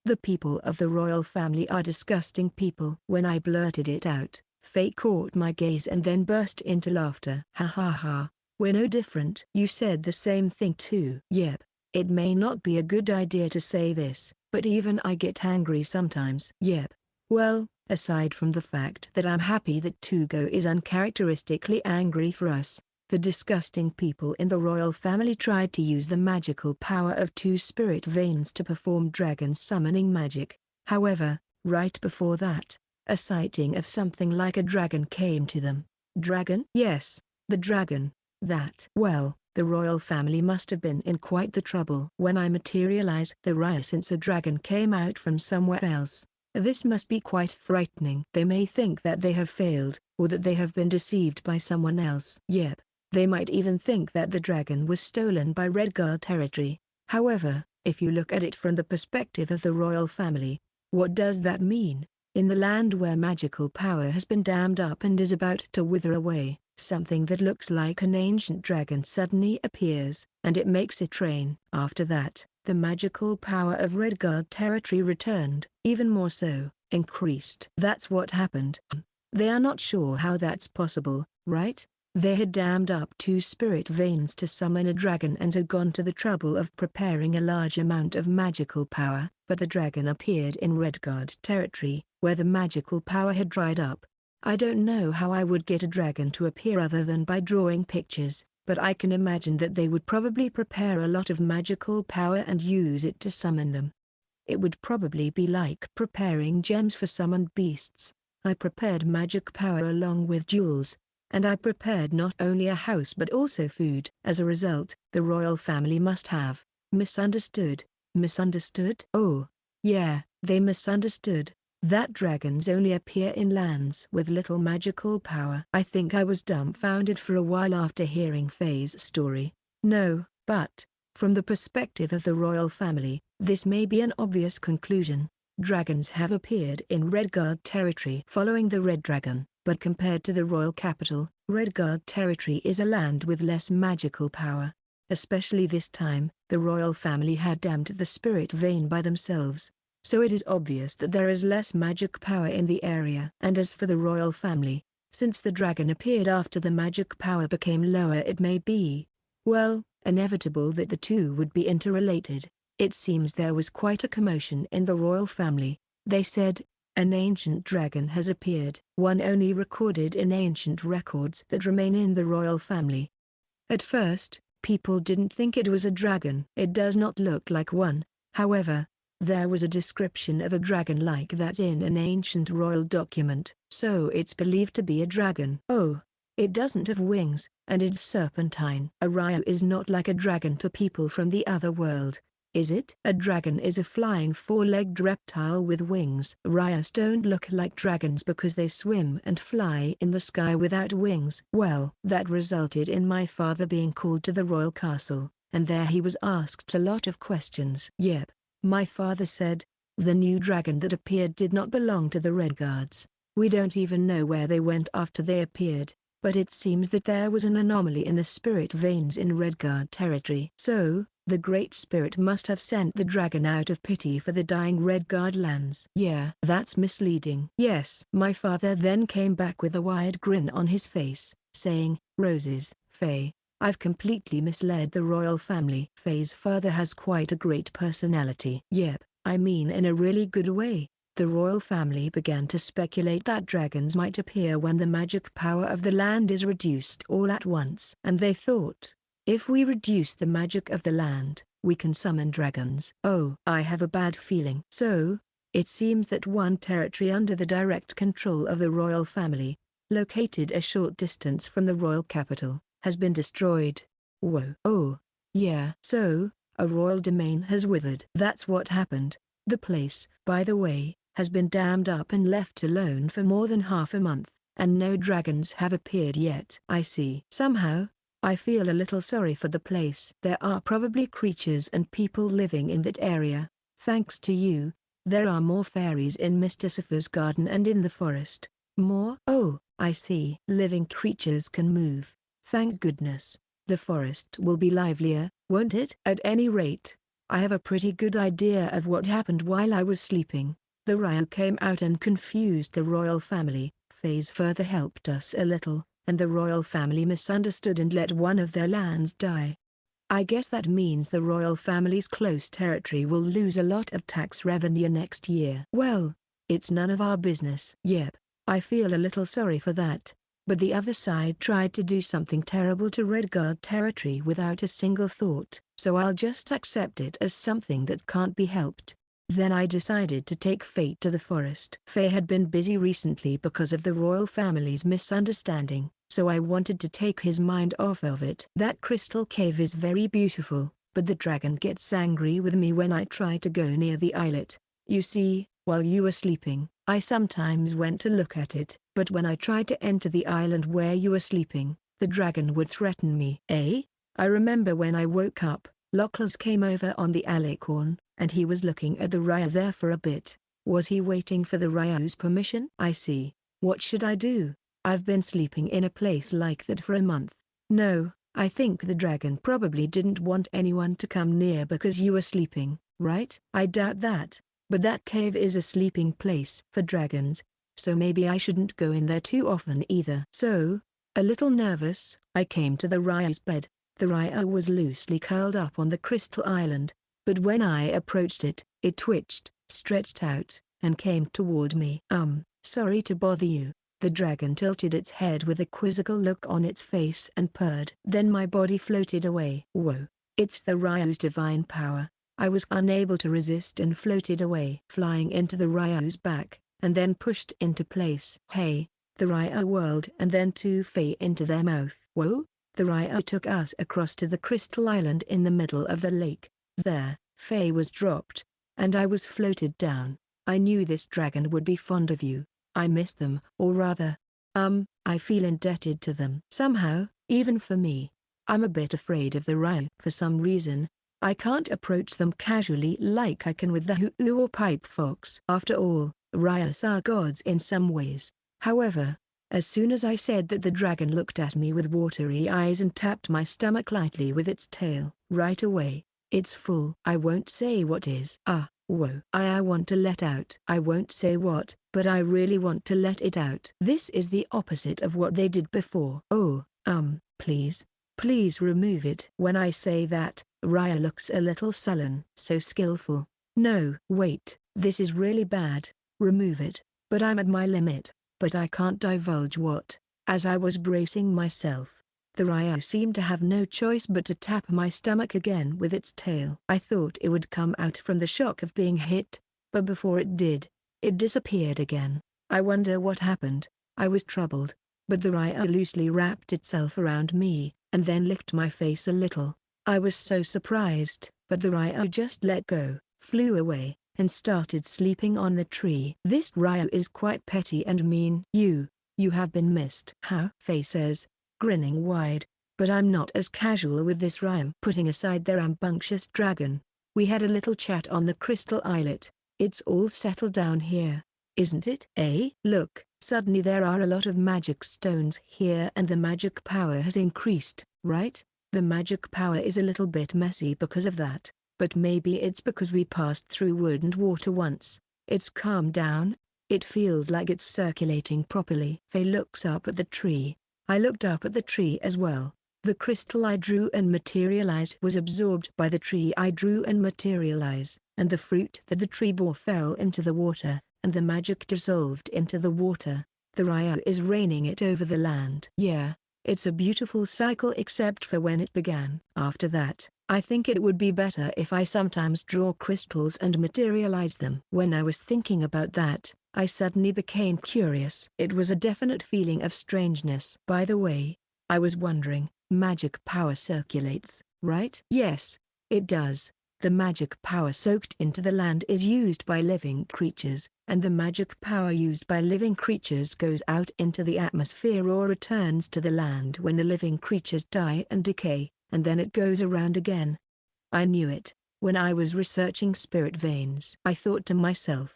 The people of the royal family are disgusting people. When I blurted it out, Faye caught my gaze and then burst into laughter. Ha ha ha, we're no different. You said the same thing too. Yep, it may not be a good idea to say this, but even I get angry sometimes. Yep. Well, aside from the fact that I'm happy that Tugo is uncharacteristically angry for us, the disgusting people in the royal family tried to use the magical power of 2 spirit veins to perform dragon summoning magic. However, right before that, a sighting of something like a dragon came to them. Dragon? Yes, the dragon. Well, the royal family must have been in quite the trouble. When I materialized the Raya, since a dragon came out from somewhere else, this must be quite frightening. They may think that they have failed, or that they have been deceived by someone else. Yep. They might even think that the dragon was stolen by Redguard territory. However, if you look at it from the perspective of the royal family, what does that mean? In the land where magical power has been dammed up and is about to wither away, something that looks like an ancient dragon suddenly appears, and it makes it rain. After that, the magical power of Redguard territory returned, even more so, increased. That's what happened. They are not sure how that's possible, right? They had dammed up 2 spirit veins to summon a dragon and had gone to the trouble of preparing a large amount of magical power, but the dragon appeared in Redguard territory, where the magical power had dried up. I don't know how I would get a dragon to appear other than by drawing pictures, but I can imagine that they would probably prepare a lot of magical power and use it to summon them. It would probably be like preparing gems for summoned beasts. I prepared magic power along with jewels, and I prepared not only a house but also food. As a result, the royal family must have misunderstood. Misunderstood? Oh, yeah, they misunderstood that dragons only appear in lands with little magical power. I think I was dumbfounded for a while after hearing Faye's story. No, but, from the perspective of the royal family, this may be an obvious conclusion. Dragons have appeared in Redguard territory following the Red Dragon, but compared to the royal capital, Redguard territory is a land with less magical power. Especially this time, the royal family had dammed the spirit vein by themselves, so it is obvious that there is less magic power in the area. And as for the royal family, since the dragon appeared after the magic power became lower, it may be, well, inevitable that the two would be interrelated. It seems there was quite a commotion in the royal family. They said, an ancient dragon has appeared, one only recorded in ancient records that remain in the royal family. At first, people didn't think it was a dragon. It does not look like one. However, there was a description of a dragon like that in an ancient royal document, so it's believed to be a dragon. Oh, it doesn't have wings, and it's serpentine. A Ryu is not like a dragon to people from the other world, is it? A dragon is a flying four-legged reptile with wings. Ryus don't look like dragons because they swim and fly in the sky without wings. Well, that resulted in my father being called to the royal castle, and there he was asked a lot of questions. Yep. My father said, the new dragon that appeared did not belong to the Red Guards. We don't even know where they went after they appeared, but it seems that there was an anomaly in the spirit veins in Redguard territory. So, the Great Spirit must have sent the dragon out of pity for the dying Redguard lands. Yeah, that's misleading. Yes. My father then came back with a wide grin on his face, saying, Roses, Faye, I've completely misled the royal family. Faye's father has quite a great personality. Yep, I mean in a really good way. The royal family began to speculate that dragons might appear when the magic power of the land is reduced all at once. And they thought, if we reduce the magic of the land, we can summon dragons. Oh, I have a bad feeling. So, it seems that one territory under the direct control of the royal family, located a short distance from the royal capital, has been destroyed. Whoa. Oh, yeah. So, a royal domain has withered. That's what happened. The place, by the way, has been dammed up and left alone for more than half a month, and no dragons have appeared yet. I see. Somehow, I feel a little sorry for the place. There are probably creatures and people living in that area. Thanks to you, there are more fairies in Mr. Safa's garden and in the forest. More? Oh, I see. Living creatures can move. Thank goodness. The forest will be livelier, won't it? At any rate, I have a pretty good idea of what happened while I was sleeping. The Ryu came out and confused the royal family. Faze further helped us a little, and the royal family misunderstood and let one of their lands die. I guess that means the royal family's close territory will lose a lot of tax revenue next year. Well, it's none of our business. Yep, I feel a little sorry for that. But the other side tried to do something terrible to Redguard territory without a single thought, so I'll just accept it as something that can't be helped. Then I decided to take fate to the forest. Faye had been busy recently because of the royal family's misunderstanding, so I wanted to take his mind off of it. That crystal cave is very beautiful, but the dragon gets angry with me when I try to go near the islet. You see, while you were sleeping, I sometimes went to look at it, but when I tried to enter the island where you were sleeping, the dragon would threaten me. I remember when I woke up, Lockless came over on the alicorn, and he was looking at the Ryu there for a bit. Was he waiting for the Ryu's permission? I see. What should I do? I've been sleeping in a place like that for a month. No, I think the dragon probably didn't want anyone to come near because you were sleeping, right? I doubt that, but that cave is a sleeping place for dragons, so maybe I shouldn't go in there too often either. So, a little nervous, I came to the Ryu's bed. The Ryu was loosely curled up on the crystal island, but when I approached it, it twitched, stretched out, and came toward me. Sorry to bother you. The dragon tilted its head with a quizzical look on its face and purred. Then my body floated away. Whoa, it's the Ryu's divine power. I was unable to resist and floated away, flying into the Ryu's back, and then pushed into place. Hey, the Ryu whirled and then two Faye into their mouth. Whoa, the Ryu took us across to the crystal island in the middle of the lake. There, Faye was dropped, and I was floated down. I knew this dragon would be fond of you. I miss them, or rather, I feel indebted to them. Somehow, even for me, I'm a bit afraid of the Ryu. For some reason, I can't approach them casually like I can with the hoo or pipe fox. After all, Ryas are gods in some ways. However, as soon as I said that, the dragon looked at me with watery eyes and tapped my stomach lightly with its tail. Right away, it's full. I won't say what is. Whoa. I want to let out. I won't say what, but I really want to let it out. This is the opposite of what they did before. Oh, please. Please remove it. When I say that, Raya looks a little sullen. So skillful. No. Wait, this is really bad. Remove it. But I'm at my limit. But I can't divulge what. As I was bracing myself, the Raya seemed to have no choice but to tap my stomach again with its tail. I thought it would come out from the shock of being hit, but before it did, it disappeared again. I wonder what happened. I was troubled, but the Raya loosely wrapped itself around me, and then licked my face a little. I was so surprised, but the Raya just let go, flew away, and started sleeping on the tree. This Raya is quite petty and mean. You have been missed. How? Faye says, grinning wide, but I'm not as casual with this Raya. Putting aside their rambunctious dragon, we had a little chat on the crystal islet. It's all settled down here, isn't it? Look, suddenly there are a lot of magic stones here and the magic power has increased, right? The magic power is a little bit messy because of that, but maybe it's because we passed through wood and water once. It's calmed down. It feels like it's circulating properly. Faye looks up at the tree. I looked up at the tree as well. The crystal I drew and materialize was absorbed by the tree I drew and materialize, and the fruit that the tree bore fell into the water, and the magic dissolved into the water. The Raya is raining it over the land. Yeah, it's a beautiful cycle except for when it began. After that, I think it would be better if I sometimes draw crystals and materialize them. When I was thinking about that, I suddenly became curious. It was a definite feeling of strangeness. By the way, I was wondering, magic power circulates, right? Yes, it does. The magic power soaked into the land is used by living creatures, and the magic power used by living creatures goes out into the atmosphere or returns to the land when the living creatures die and decay, and then it goes around again. I knew it. When I was researching spirit veins, I thought to myself,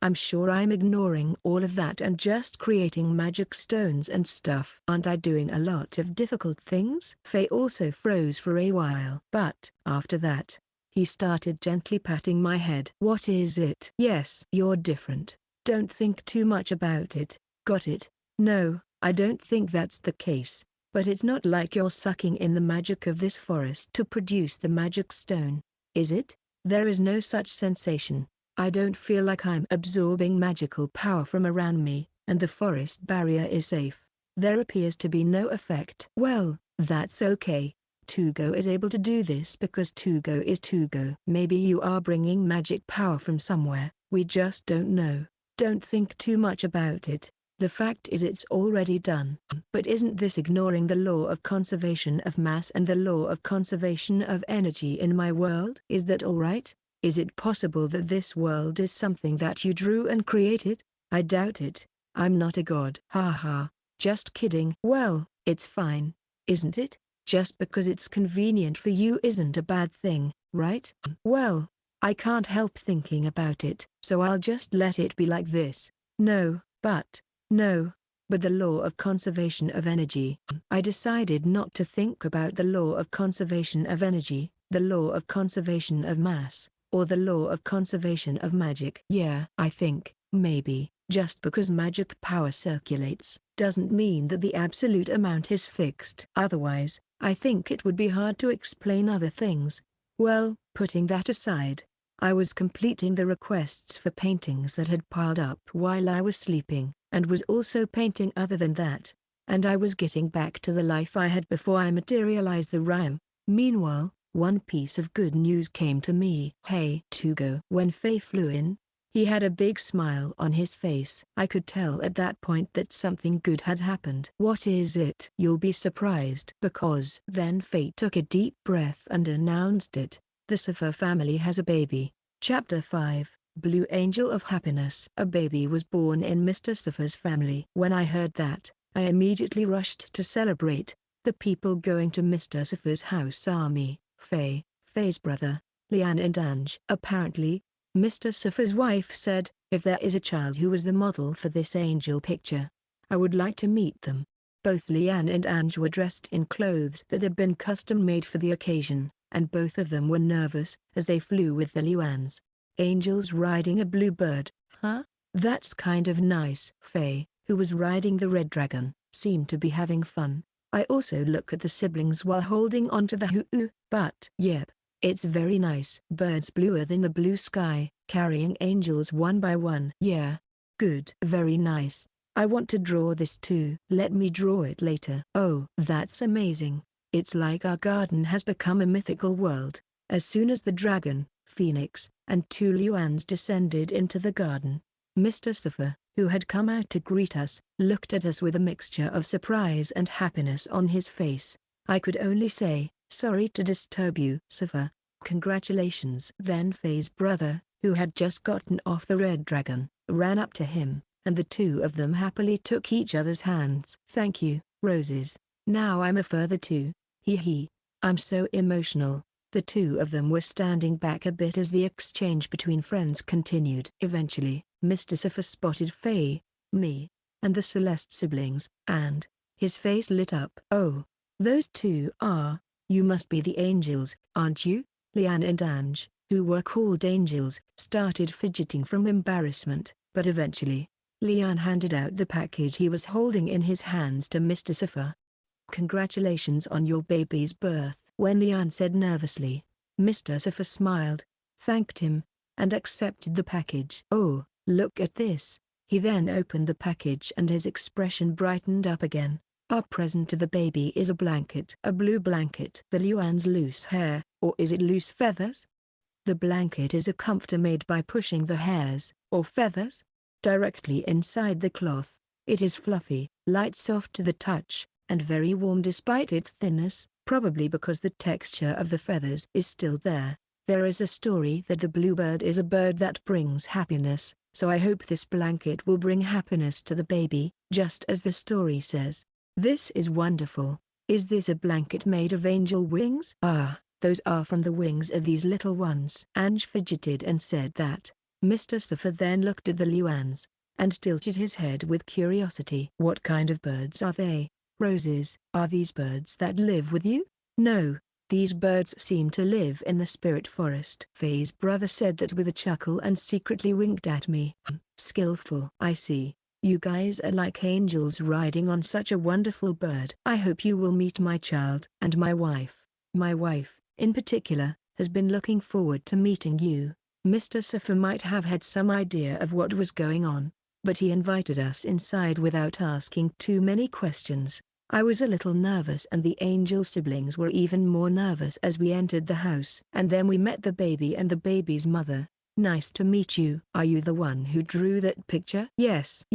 I'm sure I'm ignoring all of that and just creating magic stones and stuff. Aren't I doing a lot of difficult things? Faye also froze for a while. But after that, he started gently patting my head. What is it? Yes, you're different. Don't think too much about it. Got it? No, I don't think that's the case. But it's not like you're sucking in the magic of this forest to produce the magic stone, is it? There is no such sensation. I don't feel like I'm absorbing magical power from around me, and the forest barrier is safe. There appears to be no effect. Well, that's okay. Tugo is able to do this because Tugo is Tugo. Maybe you are bringing magic power from somewhere, we just don't know. Don't think too much about it. The fact is it's already done. But isn't this ignoring the law of conservation of mass and the law of conservation of energy in my world? Is that alright? Is it possible that this world is something that you drew and created? I doubt it. I'm not a god. Haha, just kidding. Well, it's fine, isn't it? Just because it's convenient for you isn't a bad thing, right? Well, I can't help thinking about it, so I'll just let it be like this. No, but the law of conservation of energy. I decided not to think about the law of conservation of energy, the law of conservation of mass, or the law of conservation of magic. Yeah, I think, maybe, just because magic power circulates, doesn't mean that the absolute amount is fixed. Otherwise, I think it would be hard to explain other things. Well, putting that aside, I was completing the requests for paintings that had piled up while I was sleeping, and was also painting other than that, and I was getting back to the life I had before I materialized the rhyme. Meanwhile, one piece of good news came to me. Hey, Tugo. When Faye flew in, he had a big smile on his face. I could tell at that point that something good had happened. What is it? You'll be surprised. Because then Faye took a deep breath and announced it. The Safa family has a baby. Chapter 5, Blue Angel of Happiness. A baby was born in Mr. Safa's family. When I heard that, I immediately rushed to celebrate. The people going to Mr. Safa's house are me, Faye, Faye's brother, Lian and Ange. Apparently, Mr. Safa's wife said, if there is a child who was the model for this angel picture, I would like to meet them. Both Lian and Ange were dressed in clothes that had been custom-made for the occasion, and both of them were nervous as they flew with the Luans. Angels riding a blue bird, huh? That's kind of nice. Faye, who was riding the red dragon, seemed to be having fun. I also look at the siblings while holding onto the hoo-oo, but yep, it's very nice. Birds bluer than the blue sky, carrying angels one by one. Yeah. Good. Very nice. I want to draw this too. Let me draw it later. Oh, that's amazing. It's like our garden has become a mythical world. As soon as the dragon, Phoenix, and two Luans descended into the garden, Mr. Safa, who had come out to greet us, looked at us with a mixture of surprise and happiness on his face. I could only say, sorry to disturb you, Safa. Congratulations. Then Faye's brother, who had just gotten off the red dragon, ran up to him, and the two of them happily took each other's hands. Thank you, Roses. Now I'm a further too. Hee. I'm so emotional. The two of them were standing back a bit as the exchange between friends continued. Eventually, Mr. Safa spotted Faye, me, and the Celeste siblings, and his face lit up. Oh, those two are, you must be the angels, aren't you? Lian and Ange, who were called angels, started fidgeting from embarrassment, but eventually, Lian handed out the package he was holding in his hands to Mr. Safa. Congratulations on your baby's birth. When Lian said nervously, Mr. Safa smiled, thanked him, and accepted the package. Oh, look at this. He then opened the package and his expression brightened up again. Our present to the baby is a blanket. A blue blanket. The Luan's loose hair, or is it loose feathers? The blanket is a comforter made by pushing the hairs, or feathers, directly inside the cloth. It is fluffy, light, soft to the touch, and very warm despite its thinness, probably because the texture of the feathers is still there. There is a story that the bluebird is a bird that brings happiness, so I hope this blanket will bring happiness to the baby, just as the story says. This is wonderful. Is this a blanket made of angel wings? Ah, those are from the wings of these little ones. Ange fidgeted and said that. Mr. Safa then looked at the Luans, and tilted his head with curiosity. What kind of birds are they? Roses. Are these birds that live with you? No, these birds seem to live in the spirit forest. Faye's brother said that with a chuckle and secretly winked at me. Skillful. I see. You guys are like angels riding on such a wonderful bird. I hope you will meet my child and my wife. My wife, in particular, has been looking forward to meeting you. Mr. Safa might have had some idea of what was going on, but he invited us inside without asking too many questions. I was a little nervous and the angel siblings were even more nervous as we entered the house. And then we met the baby and the baby's mother. Nice to meet you. Are you the one who drew that picture? Yes.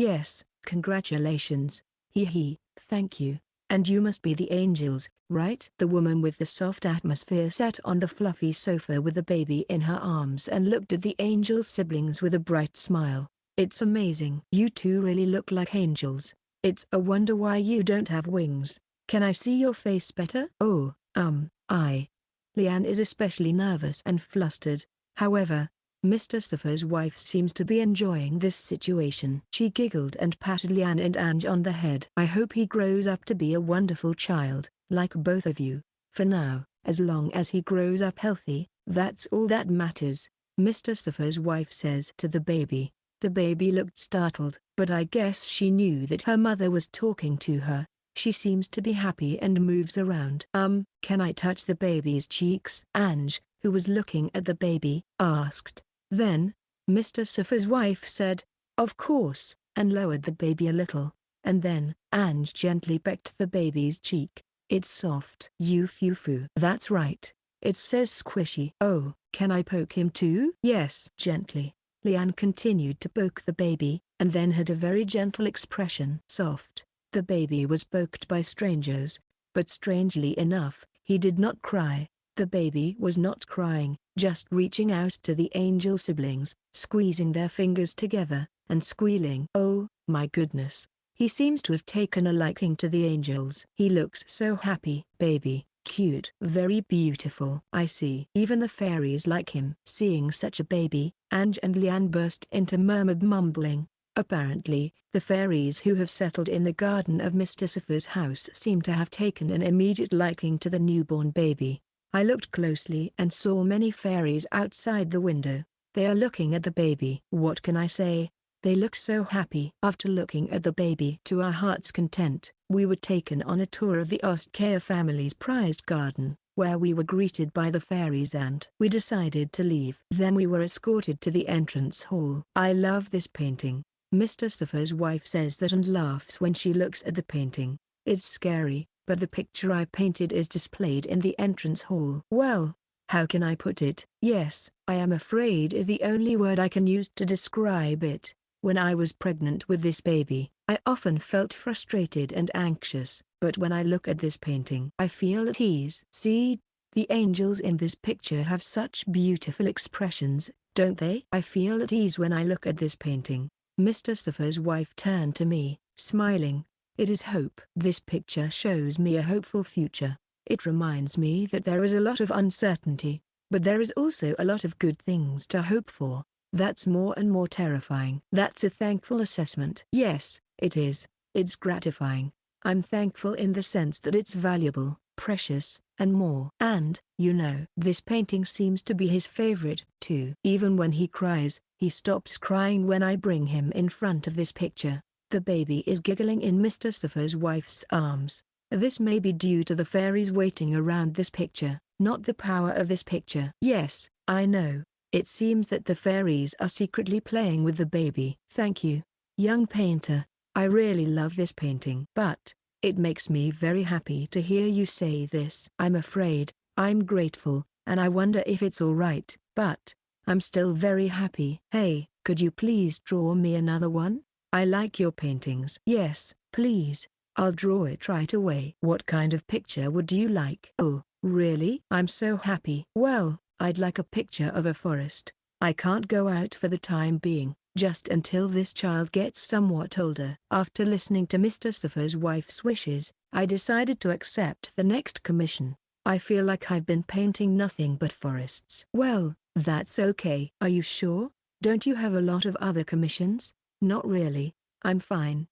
Congratulations. Hee. Thank you. And you must be the angels, right? The woman with the soft atmosphere sat on the fluffy sofa with the baby in her arms and looked at the angel siblings with a bright smile. It's amazing. You two really look like angels. It's a wonder why you don't have wings. Can I see your face better? Oh, Lian is especially nervous and flustered. However, Mr. Safa's wife seems to be enjoying this situation. She giggled and patted Lian and Ange on the head. I hope he grows up to be a wonderful child, like both of you. For now, as long as he grows up healthy, that's all that matters, Mr. Safa's wife says to the baby. The baby looked startled, but I guess she knew that her mother was talking to her. She seems to be happy and moves around. Can I touch the baby's cheeks? Ange, who was looking at the baby, asked. Then, Mr. Safa's wife said, of course, and lowered the baby a little, and then, Ange gently pecked the baby's cheek. It's soft. Foo. That's right. It's so squishy. Oh, can I poke him too? Yes. Gently. Lian continued to poke the baby, and then had a very gentle expression. Soft. The baby was poked by strangers, but strangely enough, he did not cry. The baby was not crying, just reaching out to the angel siblings, squeezing their fingers together, and squealing. Oh, my goodness. He seems to have taken a liking to the angels. He looks so happy. Baby, cute. Very beautiful. I see. Even the fairies like him. Seeing such a baby, Ange and Lian burst into murmured mumbling. Apparently, the fairies who have settled in the garden of Mr. Safa's house seem to have taken an immediate liking to the newborn baby. I looked closely and saw many fairies outside the window. They are looking at the baby. What can I say? They look so happy. After looking at the baby to our heart's content, we were taken on a tour of the Ostkaya family's prized garden, where we were greeted by the fairies and we decided to leave. Then we were escorted to the entrance hall. I love this painting. Mr. Safa's wife says that and laughs when she looks at the painting. It's scary, but the picture I painted is displayed in the entrance hall. Well, how can I put it? Yes, I am afraid is the only word I can use to describe it. When I was pregnant with this baby, I often felt frustrated and anxious, but when I look at this painting, I feel at ease. See, the angels in this picture have such beautiful expressions, don't they? I feel at ease when I look at this painting. Mr. Safa's wife turned to me, smiling. It is hope. This picture shows me a hopeful future. It reminds me that there is a lot of uncertainty, but there is also a lot of good things to hope for. That's more and more terrifying. That's a thankful assessment. Yes, it is. It's gratifying. I'm thankful in the sense that it's valuable, precious, and more. And, you know, this painting seems to be his favorite, too. Even when he cries, he stops crying when I bring him in front of this picture. The baby is giggling in Mr. Safa's wife's arms. This may be due to the fairies waiting around this picture, not the power of this picture. Yes, I know. It seems that the fairies are secretly playing with the baby. Thank you, young painter. I really love this painting. But, it makes me very happy to hear you say this. I'm afraid, I'm grateful, and I wonder if it's alright, but, I'm still very happy. Hey, could you please draw me another one? I like your paintings. Yes, please. I'll draw it right away. What kind of picture would you like? Oh, really? I'm so happy. Well, I'd like a picture of a forest. I can't go out for the time being, just until this child gets somewhat older. After listening to Mr. Safa's wife's wishes, I decided to accept the next commission. I feel like I've been painting nothing but forests. Well, that's okay. Are you sure? Don't you have a lot of other commissions? Not really. I'm fine.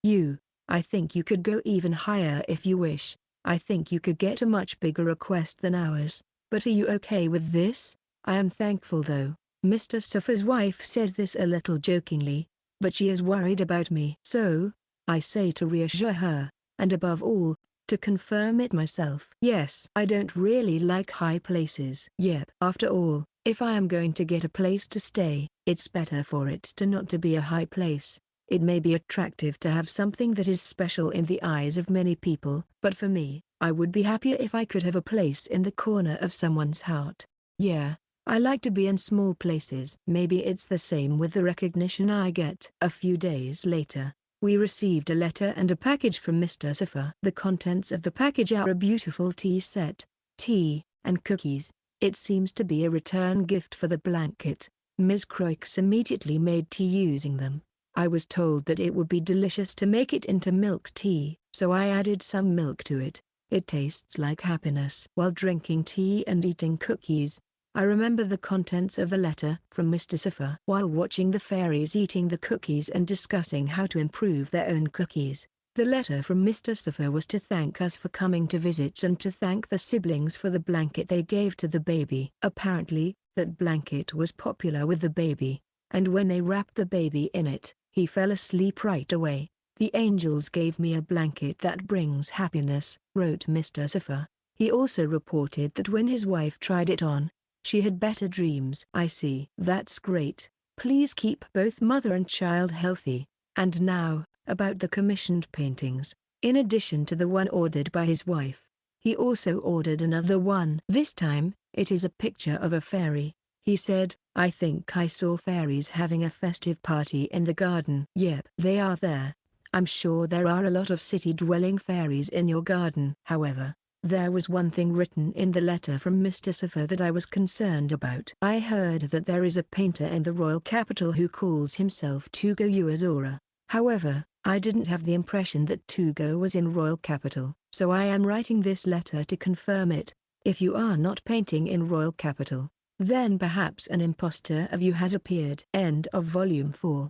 I think you could go even higher if you wish. I think you could get a much bigger request than ours. But are you okay with this? I am thankful though. Mr. Safa's wife says this a little jokingly, but she is worried about me. So, I say to reassure her, and above all, to confirm it myself. Yes, I don't really like high places. Yep. After all, if I am going to get a place to stay, it's better for it to not to be a high place. It may be attractive to have something that is special in the eyes of many people, but for me, I would be happier if I could have a place in the corner of someone's heart. Yeah, I like to be in small places. Maybe it's the same with the recognition I get. A few days later, we received a letter and a package from Mr. Safa. The contents of the package are a beautiful tea set, tea, and cookies. It seems to be a return gift for the blanket. Ms. Croix immediately made tea using them. I was told that it would be delicious to make it into milk tea, so I added some milk to it. It tastes like happiness. While drinking tea and eating cookies, I remember the contents of the letter from Mr. Safa. While watching the fairies eating the cookies and discussing how to improve their own cookies, the letter from Mr. Safa was to thank us for coming to visit and to thank the siblings for the blanket they gave to the baby. Apparently, that blanket was popular with the baby, and when they wrapped the baby in it, he fell asleep right away. The angels gave me a blanket that brings happiness, wrote Mr. Safa. He also reported that when his wife tried it on, she had better dreams. I see. That's great. Please keep both mother and child healthy. And now, about the commissioned paintings. In addition to the one ordered by his wife, he also ordered another one. This time, it is a picture of a fairy. He said, I think I saw fairies having a festive party in the garden. Yep, they are there. I'm sure there are a lot of city-dwelling fairies in your garden. However, there was one thing written in the letter from Mr. Safa that I was concerned about. I heard that there is a painter in the royal capital who calls himself Tugo Uazora. However, I didn't have the impression that Tugo was in royal capital, so I am writing this letter to confirm it. If you are not painting in royal capital, then perhaps an imposter of you has appeared. End of Volume 4.